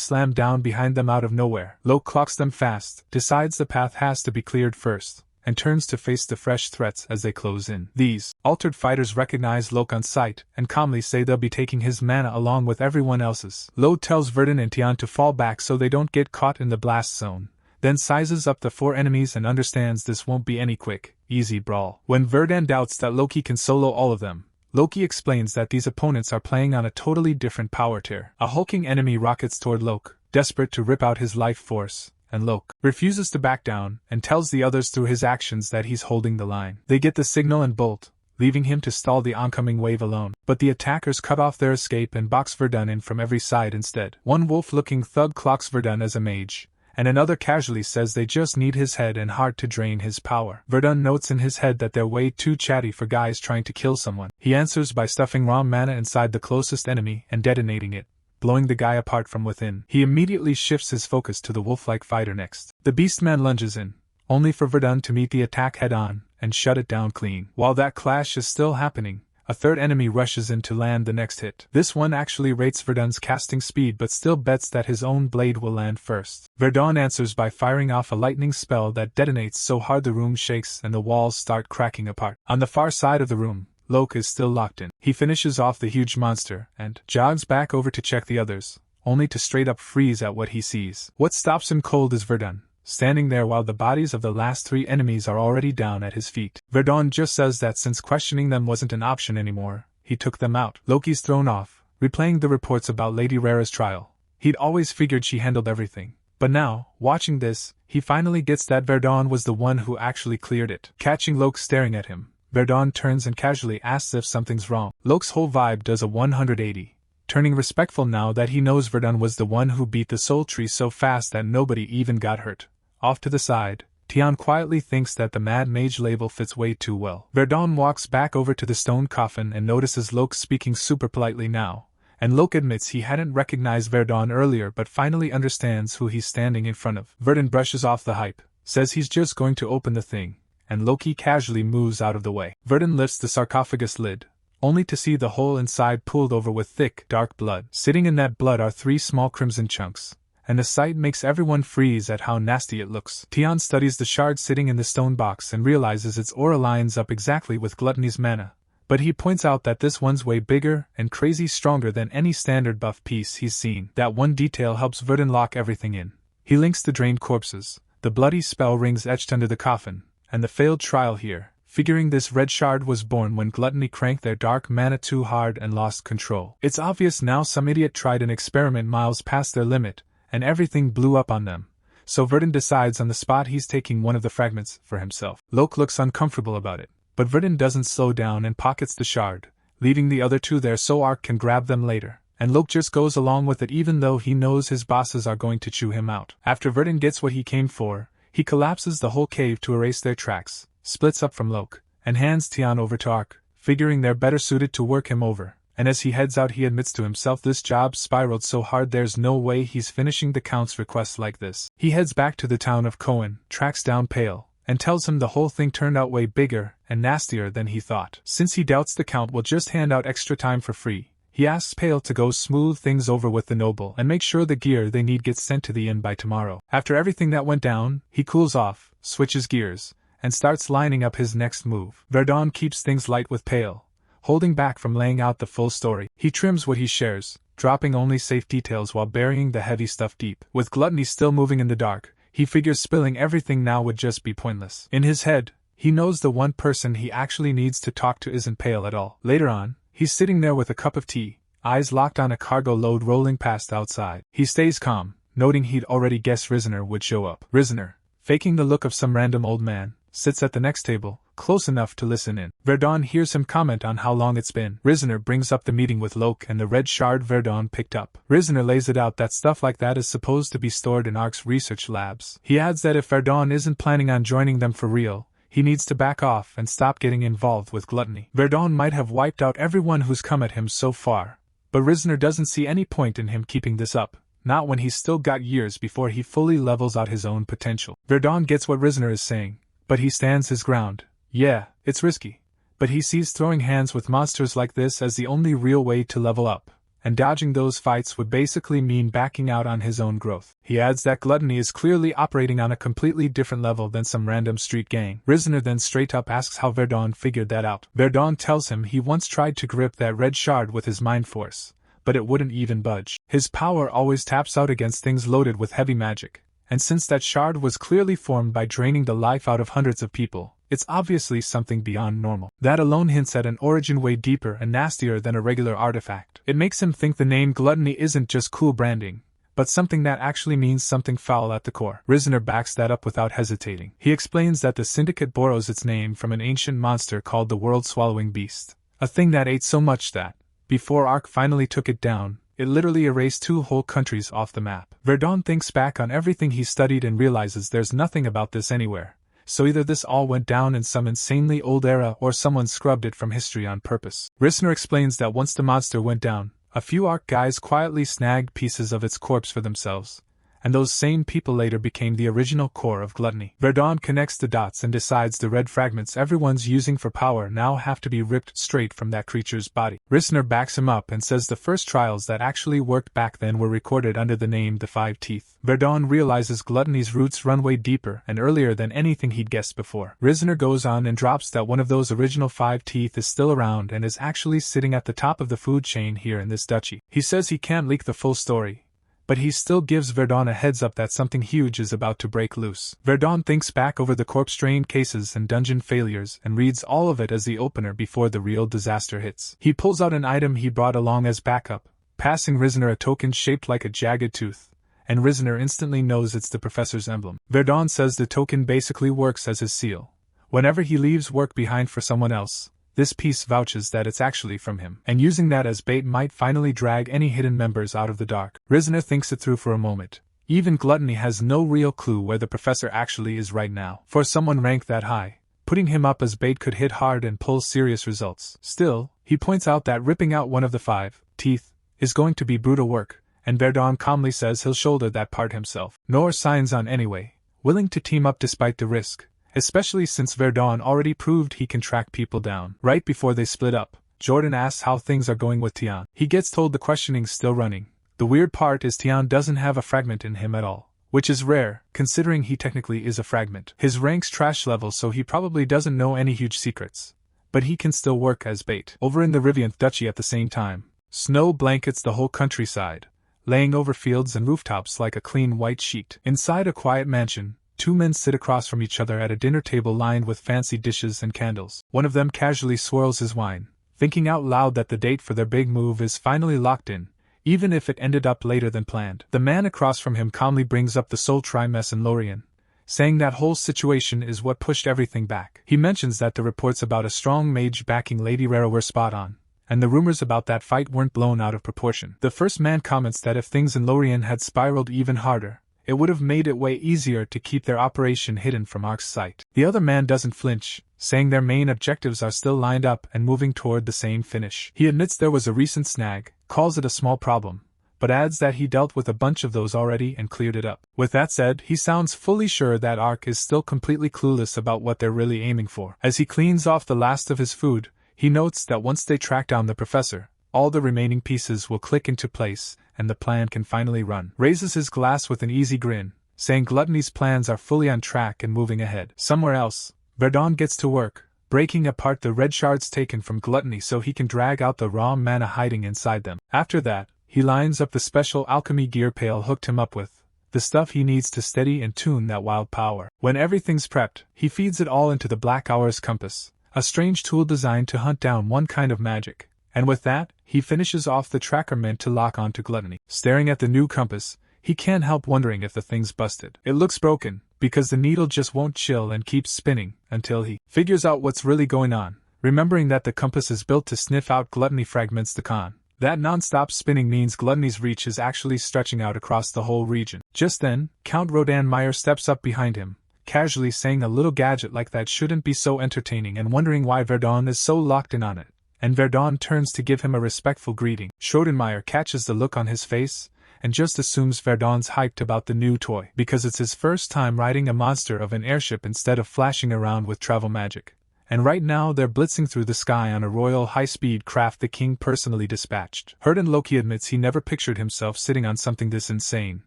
slam down behind them out of nowhere. Lok clocks them fast, decides the path has to be cleared first, and turns to face the fresh threats as they close in. These altered fighters recognize Lok on sight and calmly say they'll be taking his mana along with everyone else's. Lo tells Verdun and Tian to fall back so they don't get caught in the blast zone, then sizes up the 4 enemies and understands this won't be any quick, easy brawl. When Verdun doubts that Loki can solo all of them, Loki explains that these opponents are playing on a totally different power tier. A hulking enemy rockets toward Lok, desperate to rip out his life force, and Lok refuses to back down and tells the others through his actions that he's holding the line. They get the signal and bolt, leaving him to stall the oncoming wave alone. But the attackers cut off their escape and box Verdun in from every side instead. One wolf-looking thug clocks Verdun as a mage, and another casually says they just need his head and heart to drain his power. Verdun notes in his head that they're way too chatty for guys trying to kill someone. He answers by stuffing raw mana inside the closest enemy and detonating it, blowing the guy apart from within. He immediately shifts his focus to the wolf-like fighter next. The beastman lunges in, only for Verdun to meet the attack head-on and shut it down clean. While that clash is still happening, a third enemy rushes in to land the next hit. This one actually rates Verdun's casting speed but still bets that his own blade will land first. Verdun answers by firing off a lightning spell that detonates so hard the room shakes and the walls start cracking apart. On the far side of the room, Loke is still locked in. He finishes off the huge monster and jogs back over to check the others, only to straight up freeze at what he sees. What stops him cold is Verdun, standing there while the bodies of the last 3 enemies are already down at his feet. Verdun just says that since questioning them wasn't an option anymore, he took them out. Loki's thrown off, replaying the reports about Lady Rara's trial. He'd always figured she handled everything, but now, watching this, he finally gets that Verdun was the one who actually cleared it. Catching Loke staring at him, Verdun turns and casually asks if something's wrong. Loke's whole vibe does a 180. Turning respectful now that he knows Verdun was the one who beat the soul tree so fast that nobody even got hurt. Off to the side, Tian quietly thinks that the Mad Mage label fits way too well. Verdun walks back over to the stone coffin and notices Loke speaking super politely now, and Loke admits he hadn't recognized Verdun earlier but finally understands who he's standing in front of. Verdun brushes off the hype, says he's just going to open the thing, and Loki casually moves out of the way. Verdun lifts the sarcophagus lid, only to see the hole inside pooled over with thick, dark blood. Sitting in that blood are 3 small crimson chunks, and the sight makes everyone freeze at how nasty it looks. Tian studies the shard sitting in the stone box and realizes its aura lines up exactly with Gluttony's mana, but he points out that this one's way bigger and crazy stronger than any standard buff piece he's seen. That one detail helps Verdun lock everything in. He links the drained corpses, the bloody spell rings etched under the coffin, and the failed trial here, figuring this red shard was born when Gluttony cranked their dark mana too hard and lost control. It's obvious now some idiot tried an experiment miles past their limit, and everything blew up on them, so Verdun decides on the spot he's taking one of the fragments for himself. Loke looks uncomfortable about it, but Verdun doesn't slow down and pockets the shard, leaving the other 2 there so Ark can grab them later, and Loke just goes along with it even though he knows his bosses are going to chew him out. After Verdun gets what he came for, he collapses the whole cave to erase their tracks, splits up from Loke, and hands Tian over to Ark, figuring they're better suited to work him over. And as he heads out he admits to himself this job spiraled so hard there's no way he's finishing the Count's request like this. He heads back to the town of Cohen, tracks down Pale, and tells him the whole thing turned out way bigger and nastier than he thought. Since he doubts the Count will just hand out extra time for free, he asks Pale to go smooth things over with the noble and make sure the gear they need gets sent to the inn by tomorrow. After everything that went down, he cools off, switches gears, and starts lining up his next move. Verdun keeps things light with Pale, holding back from laying out the full story. He trims what he shares, dropping only safe details while burying the heavy stuff deep. With Gluttony still moving in the dark, he figures spilling everything now would just be pointless. In his head, he knows the one person he actually needs to talk to isn't Pale at all. Later on, he's sitting there with a cup of tea, eyes locked on a cargo load rolling past outside. He stays calm, noting he'd already guessed Risner would show up. Risner, faking the look of some random old man, sits at the next table, close enough to listen in. Verdun hears him comment on how long it's been. Risner brings up the meeting with Loke and the red shard Verdun picked up. Risner lays it out that stuff like that is supposed to be stored in Ark's research labs. He adds that if Verdun isn't planning on joining them for real, he needs to back off and stop getting involved with Gluttony. Verdun might have wiped out everyone who's come at him so far, but Risner doesn't see any point in him keeping this up, not when he's still got years before he fully levels out his own potential. Verdun gets what Risner is saying, but he stands his ground. Yeah, it's risky, but he sees throwing hands with monsters like this as the only real way to level up, and dodging those fights would basically mean backing out on his own growth. He adds that Gluttony is clearly operating on a completely different level than some random street gang. Risner then straight up asks how Verdun figured that out. Verdun tells him he once tried to grip that red shard with his mind force, but it wouldn't even budge. His power always taps out against things loaded with heavy magic, and since that shard was clearly formed by draining the life out of hundreds of people, it's obviously something beyond normal. That alone hints at an origin way deeper and nastier than a regular artifact. It makes him think the name Gluttony isn't just cool branding, but something that actually means something foul at the core. Risner backs that up without hesitating. He explains that the Syndicate borrows its name from an ancient monster called the World-Swallowing Beast, a thing that ate so much that, before Ark finally took it down, It literally erased 2 whole countries off the map. Verdun thinks back on everything he studied and realizes there's nothing about this anywhere. So either this all went down in some insanely old era or someone scrubbed it from history on purpose. Rissner explains that once the monster went down, a few ARC guys quietly snagged pieces of its corpse for themselves, and those same people later became the original core of gluttony. Verdun connects the dots and decides the red fragments everyone's using for power now have to be ripped straight from that creature's body. Rissner backs him up and says the first trials that actually worked back then were recorded under the name the 5 Teeth. Verdun realizes gluttony's roots run way deeper and earlier than anything he'd guessed before. Rissner goes on and drops that one of those original 5 Teeth is still around and is actually sitting at the top of the food chain here in this duchy. He says he can't leak the full story, but he still gives Verdun a heads up that something huge is about to break loose. Verdun thinks back over the corpse-drained cases and dungeon failures and reads all of it as the opener before the real disaster hits. He pulls out an item he brought along as backup, passing Rissner a token shaped like a jagged tooth, and Rissner instantly knows it's the professor's emblem. Verdun says the token basically works as his seal. Whenever he leaves work behind for someone else, this piece vouches that it's actually from him, and using that as bait might finally drag any hidden members out of the dark. Rissner thinks it through for a moment. Even Gluttony has no real clue where the professor actually is right now. For someone ranked that high, putting him up as bait could hit hard and pull serious results. Still, he points out that ripping out one of the 5 teeth is going to be brutal work, and Verdun calmly says he'll shoulder that part himself. Nor signs on anyway, willing to team up despite the risk, especially since Verdun already proved he can track people down. Right before they split up, Jordan asks how things are going with Tian. He gets told the questioning's still running. The weird part is Tian doesn't have a fragment in him at all, which is rare, considering he technically is a fragment. His rank's trash level, so he probably doesn't know any huge secrets, but he can still work as bait. Over in the Rivianth Duchy at the same time, snow blankets the whole countryside, laying over fields and rooftops like a clean white sheet. Inside a quiet mansion, 2 men sit across from each other at a dinner table lined with fancy dishes and candles. One of them casually swirls his wine, thinking out loud that the date for their big move is finally locked in, even if it ended up later than planned. The man across from him calmly brings up the Soul Trimess and Lorien, saying that whole situation is what pushed everything back. He mentions that the reports about a strong mage backing Lady Rera were spot on, and the rumors about that fight weren't blown out of proportion. The first man comments that if things in Lorien had spiraled even harder, it would have made it way easier to keep their operation hidden from Ark's sight. The other man doesn't flinch, saying their main objectives are still lined up and moving toward the same finish. He admits there was a recent snag, calls it a small problem, but adds that he dealt with a bunch of those already and cleared it up. With that said, he sounds fully sure that Ark is still completely clueless about what they're really aiming for. As he cleans off the last of his food, he notes that once they track down the professor, all the remaining pieces will click into place, and the plan can finally run. Raises his glass with an easy grin, saying Gluttony's plans are fully on track and moving ahead. Somewhere else, Verdun gets to work, breaking apart the red shards taken from Gluttony so he can drag out the raw mana hiding inside them. After that, he lines up the special alchemy gear Pale hooked him up with, the stuff he needs to steady and tune that wild power. When everything's prepped, he feeds it all into the Black Hour's compass, a strange tool designed to hunt down one kind of magic. And with that, he finishes off the tracker meant to lock onto Gluttony. Staring at the new compass, he can't help wondering if the thing's busted. It looks broken, because the needle just won't chill and keeps spinning, until he figures out what's really going on, remembering that the compass is built to sniff out Gluttony fragments to con. That non-stop spinning means Gluttony's reach is actually stretching out across the whole region. Just then, Count Rodan Meyer steps up behind him, casually saying a little gadget like that shouldn't be so entertaining and wondering why Verdun is so locked in on it. And Verdun turns to give him a respectful greeting. Schrodenmeyer catches the look on his face, and just assumes Verdun's hyped about the new toy, because it's his first time riding a monster of an airship instead of flashing around with travel magic. And right now they're blitzing through the sky on a royal high-speed craft the king personally dispatched. Herden Loki admits he never pictured himself sitting on something this insane,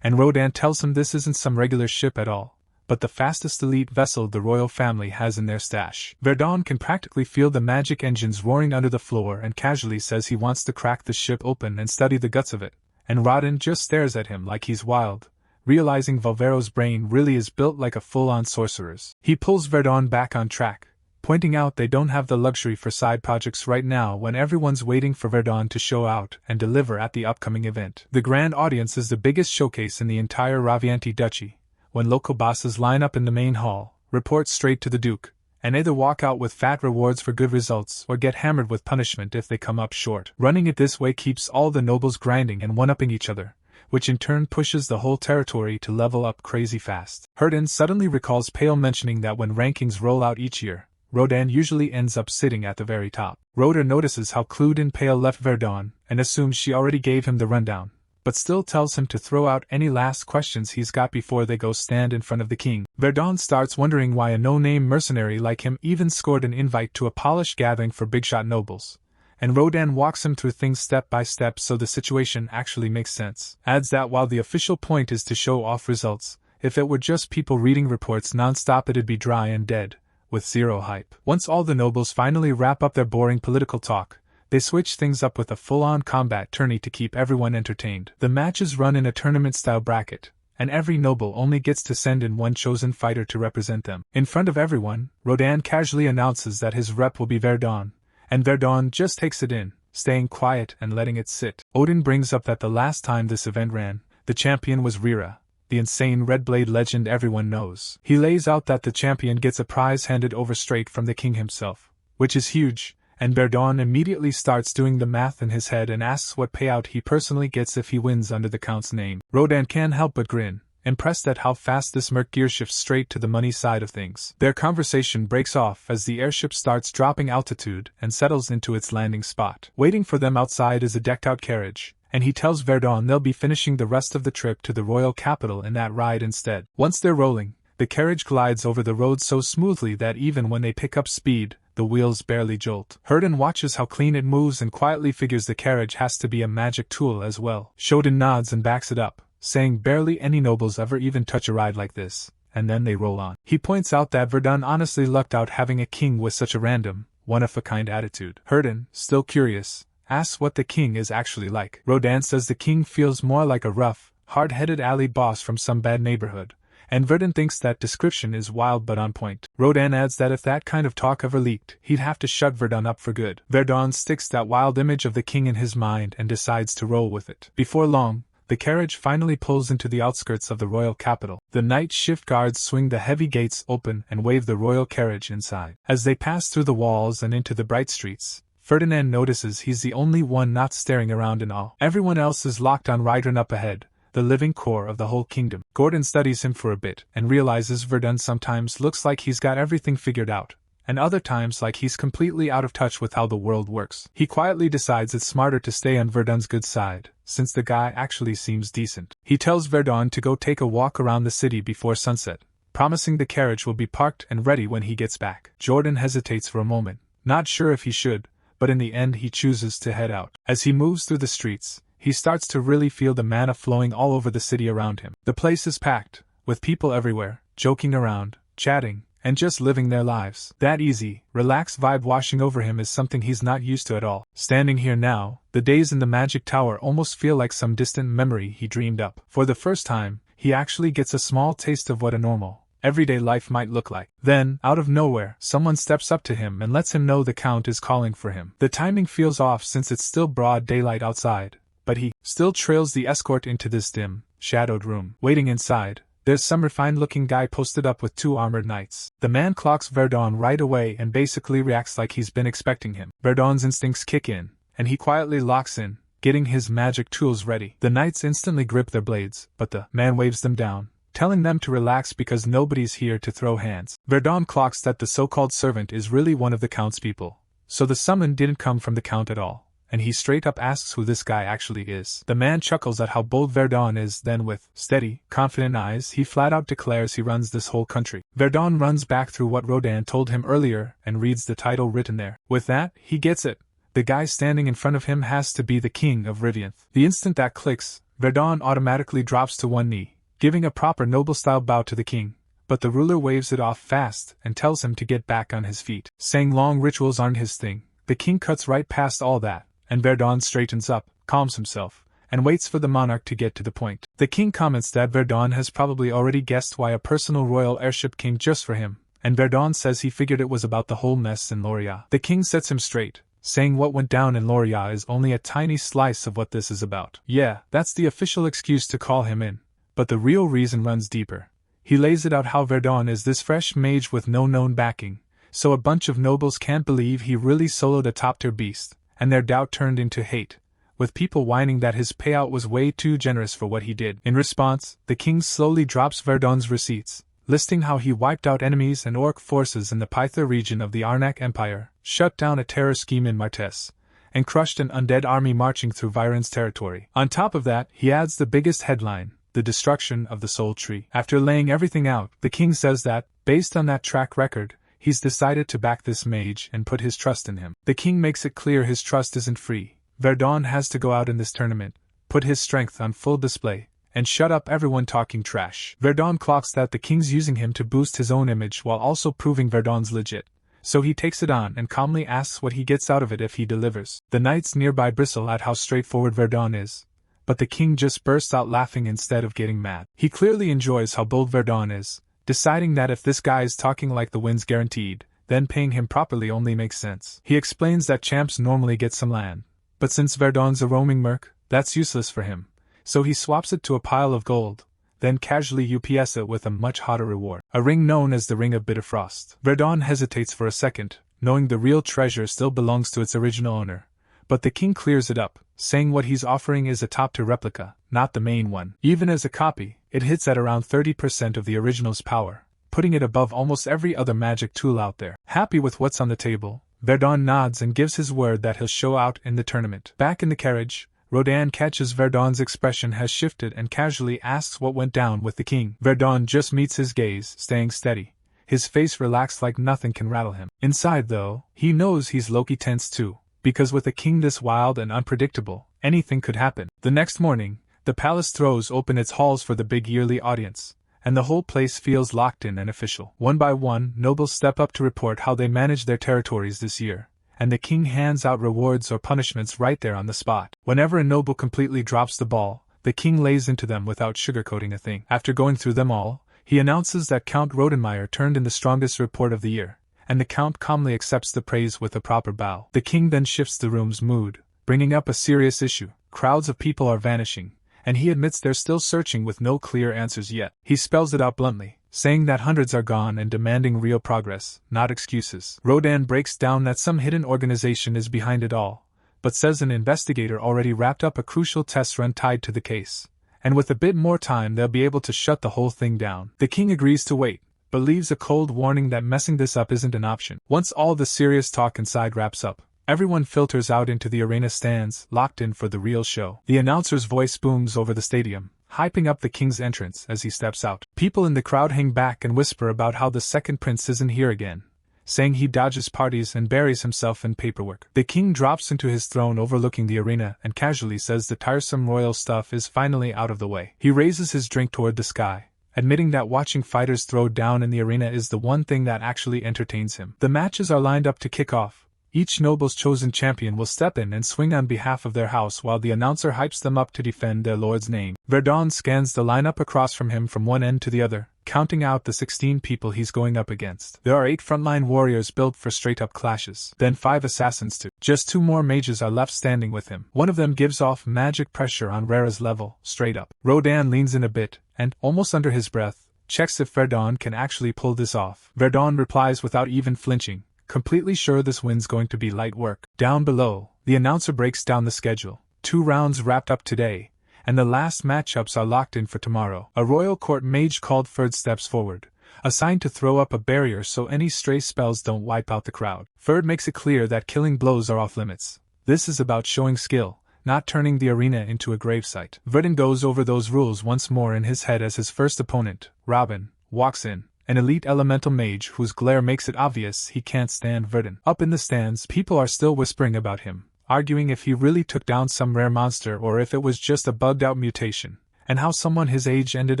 and Rodan tells him this isn't some regular ship at all, but the fastest elite vessel the royal family has in their stash. Verdun can practically feel the magic engines roaring under the floor and casually says he wants to crack the ship open and study the guts of it, and Rodin just stares at him like he's wild, realizing Valvero's brain really is built like a full-on sorcerer's. He pulls Verdun back on track, pointing out they don't have the luxury for side projects right now when everyone's waiting for Verdun to show out and deliver at the upcoming event. The grand audience is the biggest showcase in the entire Ravianti Duchy. When local bosses line up in the main hall, report straight to the Duke, and either walk out with fat rewards for good results or get hammered with punishment if they come up short. Running it this way keeps all the nobles grinding and one-upping each other, which in turn pushes the whole territory to level up crazy fast. Verdun suddenly recalls Pale mentioning that when rankings roll out each year, Rodan usually ends up sitting at the very top. Roder notices how clued in Pale left Verdun and assumes she already gave him the rundown, but still tells him to throw out any last questions he's got before they go stand in front of the king. Verdun starts wondering why a no-name mercenary like him even scored an invite to a polished gathering for big-shot nobles, and Rodan walks him through things step by step so the situation actually makes sense. Adds that while the official point is to show off results, if it were just people reading reports non-stop it'd be dry and dead, with zero hype. Once all the nobles finally wrap up their boring political talk, they switch things up with a full-on combat tourney to keep everyone entertained. The matches run in a tournament-style bracket, and every noble only gets to send in one chosen fighter to represent them. In front of everyone, Rodan casually announces that his rep will be Verdun, and Verdun just takes it in, staying quiet and letting it sit. Odin brings up that the last time this event ran, the champion was Rira, the insane Red Blade legend everyone knows. He lays out that the champion gets a prize handed over straight from the king himself, which is huge, and Verdun immediately starts doing the math in his head and asks what payout he personally gets if he wins under the count's name. Rodan can't help but grin, impressed at how fast this merc gear shifts straight to the money side of things. Their conversation breaks off as the airship starts dropping altitude and settles into its landing spot. Waiting for them outside is a decked-out carriage, and he tells Verdun they'll be finishing the rest of the trip to the royal capital in that ride instead. Once they're rolling, the carriage glides over the road so smoothly that even when they pick up speed, the wheels barely jolt. Verdun watches how clean it moves and quietly figures the carriage has to be a magic tool as well. Showdown nods and backs it up, saying barely any nobles ever even touch a ride like this, and then they roll on. He points out that Verdun honestly lucked out having a king with such a random, one-of-a-kind attitude. Verdun, still curious, asks what the king is actually like. Rodan says the king feels more like a rough, hard-headed alley boss from some bad neighborhood, and Verdun thinks that description is wild but on point. Rodan adds that if that kind of talk ever leaked, he'd have to shut Verdun up for good. Verdun sticks that wild image of the king in his mind and decides to roll with it. Before long, the carriage finally pulls into the outskirts of the royal capital. The night shift guards swing the heavy gates open and wave the royal carriage inside. As they pass through the walls and into the bright streets, Ferdinand notices he's the only one not staring around in awe. Everyone else is locked on Rydran up ahead, the living core of the whole kingdom. Gordon studies him for a bit and realizes Verdun sometimes looks like he's got everything figured out, and other times like he's completely out of touch with how the world works. He quietly decides it's smarter to stay on Verdun's good side, since the guy actually seems decent. He tells Verdun to go take a walk around the city before sunset, promising the carriage will be parked and ready when he gets back. Jordan hesitates for a moment, not sure if he should, but in the end he chooses to head out. As he moves through the streets, he starts to really feel the mana flowing all over the city around him. The place is packed, with people everywhere, joking around, chatting, and just living their lives. That easy, relaxed vibe washing over him is something he's not used to at all. Standing here now, the days in the magic tower almost feel like some distant memory he dreamed up. For the first time, he actually gets a small taste of what a normal, everyday life might look like. Then, out of nowhere, someone steps up to him and lets him know the Count is calling for him. The timing feels off since it's still broad daylight outside, but he still trails the escort into this dim, shadowed room. Waiting inside, there's some refined-looking guy posted up with 2 armored knights. The man clocks Verdun right away and basically reacts like he's been expecting him. Verdun's instincts kick in, and he quietly locks in, getting his magic tools ready. The knights instantly grip their blades, but the man waves them down, telling them to relax because nobody's here to throw hands. Verdun clocks that the so-called servant is really one of the Count's people, so the summon didn't come from the Count at all, and he straight up asks who this guy actually is. The man chuckles at how bold Verdun is, then with steady, confident eyes he flat out declares he runs this whole country. Verdun runs back through what Rodan told him earlier and reads the title written there. With that, he gets it. The guy standing in front of him has to be the king of Rivianth. The instant that clicks, Verdun automatically drops to one knee, giving a proper noble-style bow to the king, but the ruler waves it off fast and tells him to get back on his feet. Saying long rituals aren't his thing, the king cuts right past all that, and Verdun straightens up, calms himself, and waits for the monarch to get to the point. The king comments that Verdun has probably already guessed why a personal royal airship came just for him, and Verdun says he figured it was about the whole mess in Loria. The king sets him straight, saying what went down in Loria is only a tiny slice of what this is about. Yeah, that's the official excuse to call him in, but the real reason runs deeper. He lays it out how Verdun is this fresh mage with no known backing, so a bunch of nobles can't believe he really soloed a top-tier beast, and their doubt turned into hate, with people whining that his payout was way too generous for what he did. In response, the king slowly drops Verdun's receipts, listing how he wiped out enemies and orc forces in the Pyth region of the Arnak Empire, shut down a terror scheme in Martes, and crushed an undead army marching through Viren's territory. On top of that, he adds the biggest headline: the destruction of the Soul Tree. After laying everything out, the king says that, based on that track record, he's decided to back this mage and put his trust in him. The king makes it clear his trust isn't free. Verdun has to go out in this tournament, put his strength on full display, and shut up everyone talking trash. Verdun clocks that the king's using him to boost his own image while also proving Verdun's legit, so he takes it on and calmly asks what he gets out of it if he delivers. The knights nearby bristle at how straightforward Verdun is, but the king just bursts out laughing instead of getting mad. He clearly enjoys how bold Verdun is, deciding that if this guy is talking like the win's guaranteed, then paying him properly only makes sense. He explains that champs normally get some land, but since Verdun's a roaming merc, that's useless for him, so he swaps it to a pile of gold, then casually UPS it with a much hotter reward, a ring known as the Ring of Bitter Frost. Verdun hesitates for a second, knowing the real treasure still belongs to its original owner, but the king clears it up, saying what he's offering is a top-tier replica, not the main one. Even as a copy, it hits at around 30% of the original's power, putting it above almost every other magic tool out there. Happy with what's on the table, Verdun nods and gives his word that he'll show out in the tournament. Back in the carriage, Rodan catches Verdun's expression has shifted and casually asks what went down with the king. Verdun just meets his gaze, staying steady, his face relaxed like nothing can rattle him. Inside though, he knows he's low-key tense too, because with a king this wild and unpredictable, anything could happen. The next morning, the palace throws open its halls for the big yearly audience, and the whole place feels locked in and official. One by one, nobles step up to report how they managed their territories this year, and the king hands out rewards or punishments right there on the spot. Whenever a noble completely drops the ball, the king lays into them without sugarcoating a thing. After going through them all, he announces that Count Rodenmeyer turned in the strongest report of the year, and the count calmly accepts the praise with a proper bow. The king then shifts the room's mood, bringing up a serious issue. Crowds of people are vanishing, and he admits they're still searching with no clear answers yet. He spells it out bluntly, saying that hundreds are gone and demanding real progress, not excuses. Rodan breaks down that some hidden organization is behind it all, but says an investigator already wrapped up a crucial test run tied to the case, and with a bit more time they'll be able to shut the whole thing down. The king agrees to wait, but leaves a cold warning that messing this up isn't an option. Once all the serious talk inside wraps up, everyone filters out into the arena stands, locked in for the real show. The announcer's voice booms over the stadium, hyping up the king's entrance as he steps out. People in the crowd hang back and whisper about how the second prince isn't here again, saying he dodges parties and buries himself in paperwork. The king drops into his throne overlooking the arena and casually says the tiresome royal stuff is finally out of the way. He raises his drink toward the sky, admitting that watching fighters throw down in the arena is the one thing that actually entertains him. The matches are lined up to kick off. Each noble's chosen champion will step in and swing on behalf of their house while the announcer hypes them up to defend their lord's name. Verdun scans the lineup across from him from one end to the other, counting out the 16 people he's going up against. There are 8 frontline warriors built for straight-up clashes, then 5 assassins too. Just 2 more mages are left standing with him. One of them gives off magic pressure on Rara's level, straight up. Rodan leans in a bit, and, almost under his breath, checks if Verdun can actually pull this off. Verdun replies without even flinching, completely sure this win's going to be light work. Down below, the announcer breaks down the schedule. 2 rounds wrapped up today, and the last matchups are locked in for tomorrow. A royal court mage called Ferd steps forward, assigned to throw up a barrier so any stray spells don't wipe out the crowd. Ferd makes it clear that killing blows are off limits. This is about showing skill, not turning the arena into a gravesite. Verdun goes over those rules once more in his head as his first opponent, Robin, walks in. An elite elemental mage whose glare makes it obvious he can't stand Verdun. Up in the stands, people are still whispering about him, arguing if he really took down some rare monster or if it was just a bugged-out mutation, and how someone his age ended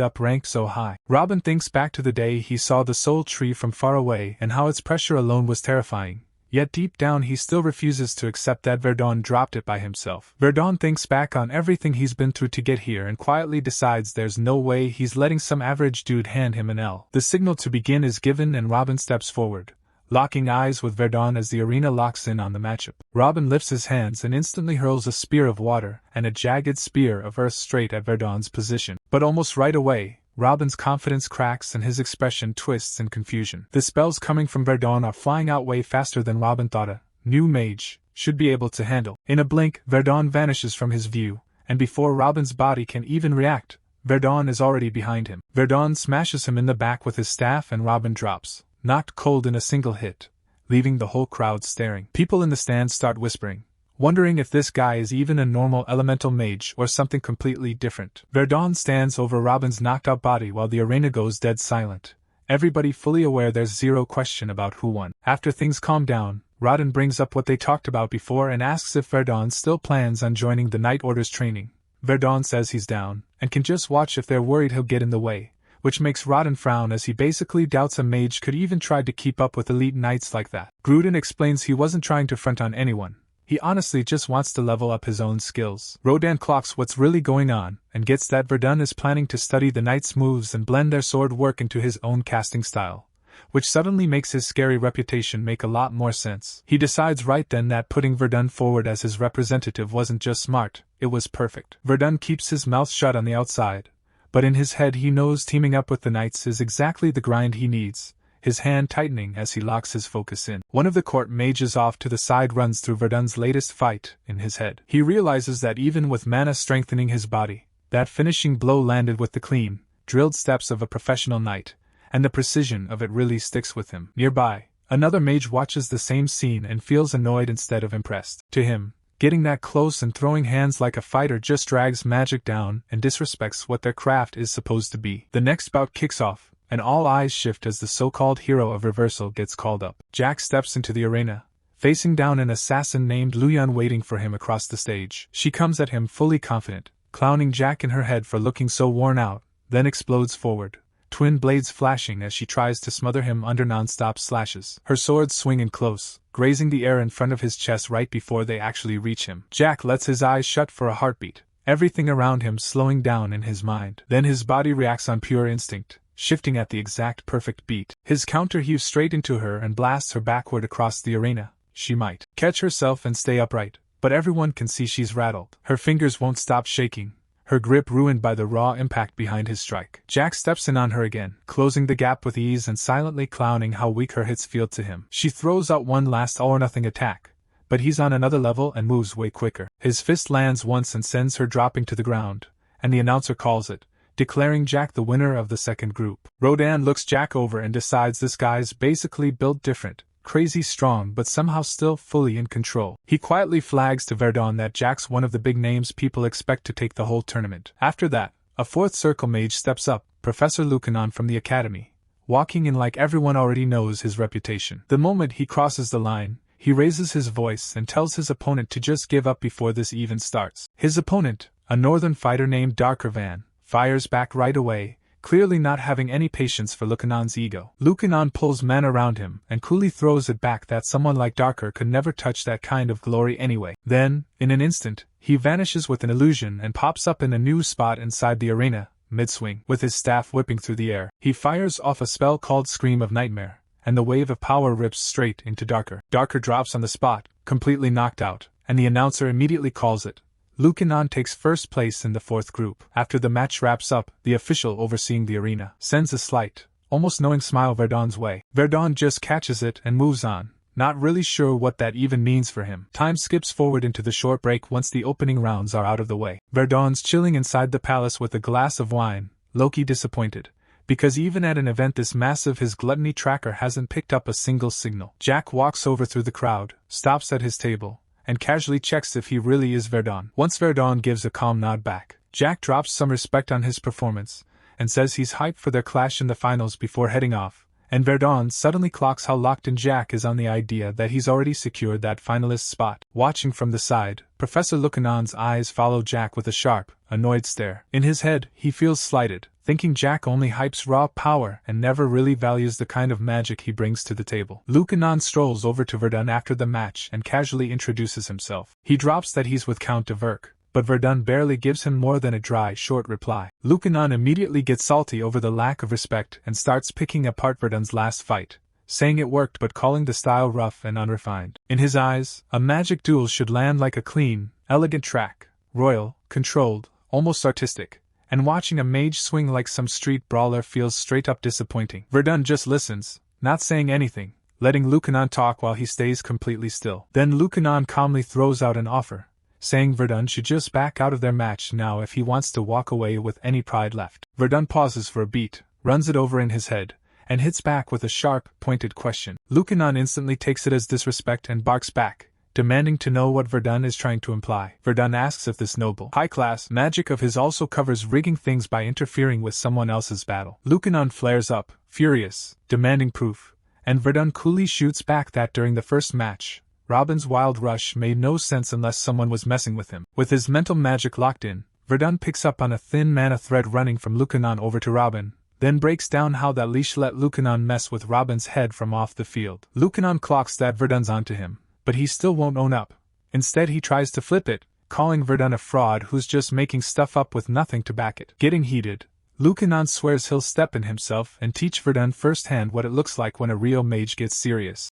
up ranked so high. Robin thinks back to the day he saw the soul tree from far away and how its pressure alone was terrifying. Yet deep down he still refuses to accept that Verdun dropped it by himself. Verdun thinks back on everything he's been through to get here and quietly decides there's no way he's letting some average dude hand him an L. The signal to begin is given and Robin steps forward, locking eyes with Verdun as the arena locks in on the matchup. Robin lifts his hands and instantly hurls a spear of water and a jagged spear of earth straight at Verdun's position. But almost right away, Robin's confidence cracks and his expression twists in confusion. The spells coming from Verdun are flying out way faster than Robin thought a new mage should be able to handle. In a blink, Verdun vanishes from his view, and before Robin's body can even react, Verdun is already behind him. Verdun smashes him in the back with his staff and Robin drops, knocked cold in a single hit, leaving the whole crowd staring. People in the stands start whispering, wondering if this guy is even a normal elemental mage or something completely different. Verdun stands over Robin's knocked out body while the arena goes dead silent, everybody fully aware there's zero question about who won. After things calm down, Rodin brings up what they talked about before and asks if Verdun still plans on joining the Night Order's training. Verdun says he's down, and can just watch if they're worried he'll get in the way, which makes Rodin frown as he basically doubts a mage could even try to keep up with elite knights like that. Gruden explains he wasn't trying to front on anyone, he honestly just wants to level up his own skills. Rodan clocks what's really going on, and gets that Verdun is planning to study the knight's moves and blend their sword work into his own casting style, which suddenly makes his scary reputation make a lot more sense. He decides right then that putting Verdun forward as his representative wasn't just smart, it was perfect. Verdun keeps his mouth shut on the outside, but in his head he knows teaming up with the knights is exactly the grind he needs, his hand tightening as he locks his focus in. One of the court mages off to the side runs through Verdun's latest fight in his head. He realizes that even with mana strengthening his body, that finishing blow landed with the clean, drilled steps of a professional knight, and the precision of it really sticks with him. Nearby, another mage watches the same scene and feels annoyed instead of impressed. To him, getting that close and throwing hands like a fighter just drags magic down and disrespects what their craft is supposed to be. The next bout kicks off, and all eyes shift as the so-called hero of reversal gets called up. Jack steps into the arena, facing down an assassin named Luyan waiting for him across the stage. She comes at him fully confident, clowning Jack in her head for looking so worn out, then explodes forward, twin blades flashing as she tries to smother him under non-stop slashes. Her swords swing in close, grazing the air in front of his chest right before they actually reach him. Jack lets his eyes shut for a heartbeat, everything around him slowing down in his mind. Then his body reacts on pure instinct, shifting at the exact perfect beat. His counter heaves straight into her and blasts her backward across the arena. She might catch herself and stay upright, but everyone can see she's rattled. Her fingers won't stop shaking, her grip ruined by the raw impact behind his strike. Jack steps in on her again, closing the gap with ease and silently clowning how weak her hits feel to him. She throws out one last all-or-nothing attack, but he's on another level and moves way quicker. His fist lands once and sends her dropping to the ground, and the announcer calls it, declaring Jack the winner of the second group. Rodan looks Jack over and decides this guy's basically built different, crazy strong but somehow still fully in control. He quietly flags to Verdun that Jack's one of the big names people expect to take the whole tournament. After that, a fourth circle mage steps up, Professor Lukan from the academy, walking in like everyone already knows his reputation. The moment he crosses the line, he raises his voice and tells his opponent to just give up before this even starts. His opponent, a northern fighter named Darkervan, fires back right away, clearly not having any patience for Lukanon's ego. Lukanon pulls men around him and coolly throws it back that someone like Darker could never touch that kind of glory anyway. Then, in an instant, he vanishes with an illusion and pops up in a new spot inside the arena, mid-swing. With his staff whipping through the air, he fires off a spell called Scream of Nightmare, and the wave of power rips straight into Darker. Darker drops on the spot, completely knocked out, and the announcer immediately calls it. Lukanon takes first place in the fourth group. After the match wraps up, the official overseeing the arena sends a slight, almost knowing smile Verdun's way. Verdun just catches it and moves on, not really sure what that even means for him. Time skips forward into the short break once the opening rounds are out of the way. Verdun's chilling inside the palace with a glass of wine, low-key disappointed, because even at an event this massive his gluttony tracker hasn't picked up a single signal. Jack walks over through the crowd, stops at his table, and casually checks if he really is Verdun. Once Verdun gives a calm nod back, Jack drops some respect on his performance, and says he's hyped for their clash in the finals before heading off, and Verdun suddenly clocks how locked in Jack is on the idea that he's already secured that finalist spot. Watching from the side, Professor Lukanon's eyes follow Jack with a sharp, annoyed stare. In his head, he feels slighted, thinking Jack only hypes raw power and never really values the kind of magic he brings to the table. Lukanon strolls over to Verdun after the match and casually introduces himself. He drops that he's with Count de Verk, but Verdun barely gives him more than a dry, short reply. Lukanon immediately gets salty over the lack of respect and starts picking apart Verdun's last fight, saying it worked but calling the style rough and unrefined. In his eyes, a magic duel should land like a clean, elegant track, royal, controlled, almost artistic, and watching a mage swing like some street brawler feels straight up disappointing. Verdun just listens, not saying anything, letting Lukanon talk while he stays completely still. Then Lukanon calmly throws out an offer, saying Verdun should just back out of their match now if he wants to walk away with any pride left. Verdun pauses for a beat, runs it over in his head, and hits back with a sharp, pointed question. Lukanon instantly takes it as disrespect and barks back, demanding to know what Verdun is trying to imply. Verdun asks if this noble, high-class magic of his also covers rigging things by interfering with someone else's battle. Lukanon flares up, furious, demanding proof, and Verdun coolly shoots back that during the first match, Robin's wild rush made no sense unless someone was messing with him. With his mental magic locked in, Verdun picks up on a thin mana thread running from Lukanon over to Robin, then breaks down how that leash let Lukanon mess with Robin's head from off the field. Lukanon clocks that Verdun's onto him, but he still won't own up. Instead he tries to flip it, calling Verdun a fraud who's just making stuff up with nothing to back it. Getting heated, Lukanon swears he'll step in himself and teach Verdun firsthand what it looks like when a real mage gets serious.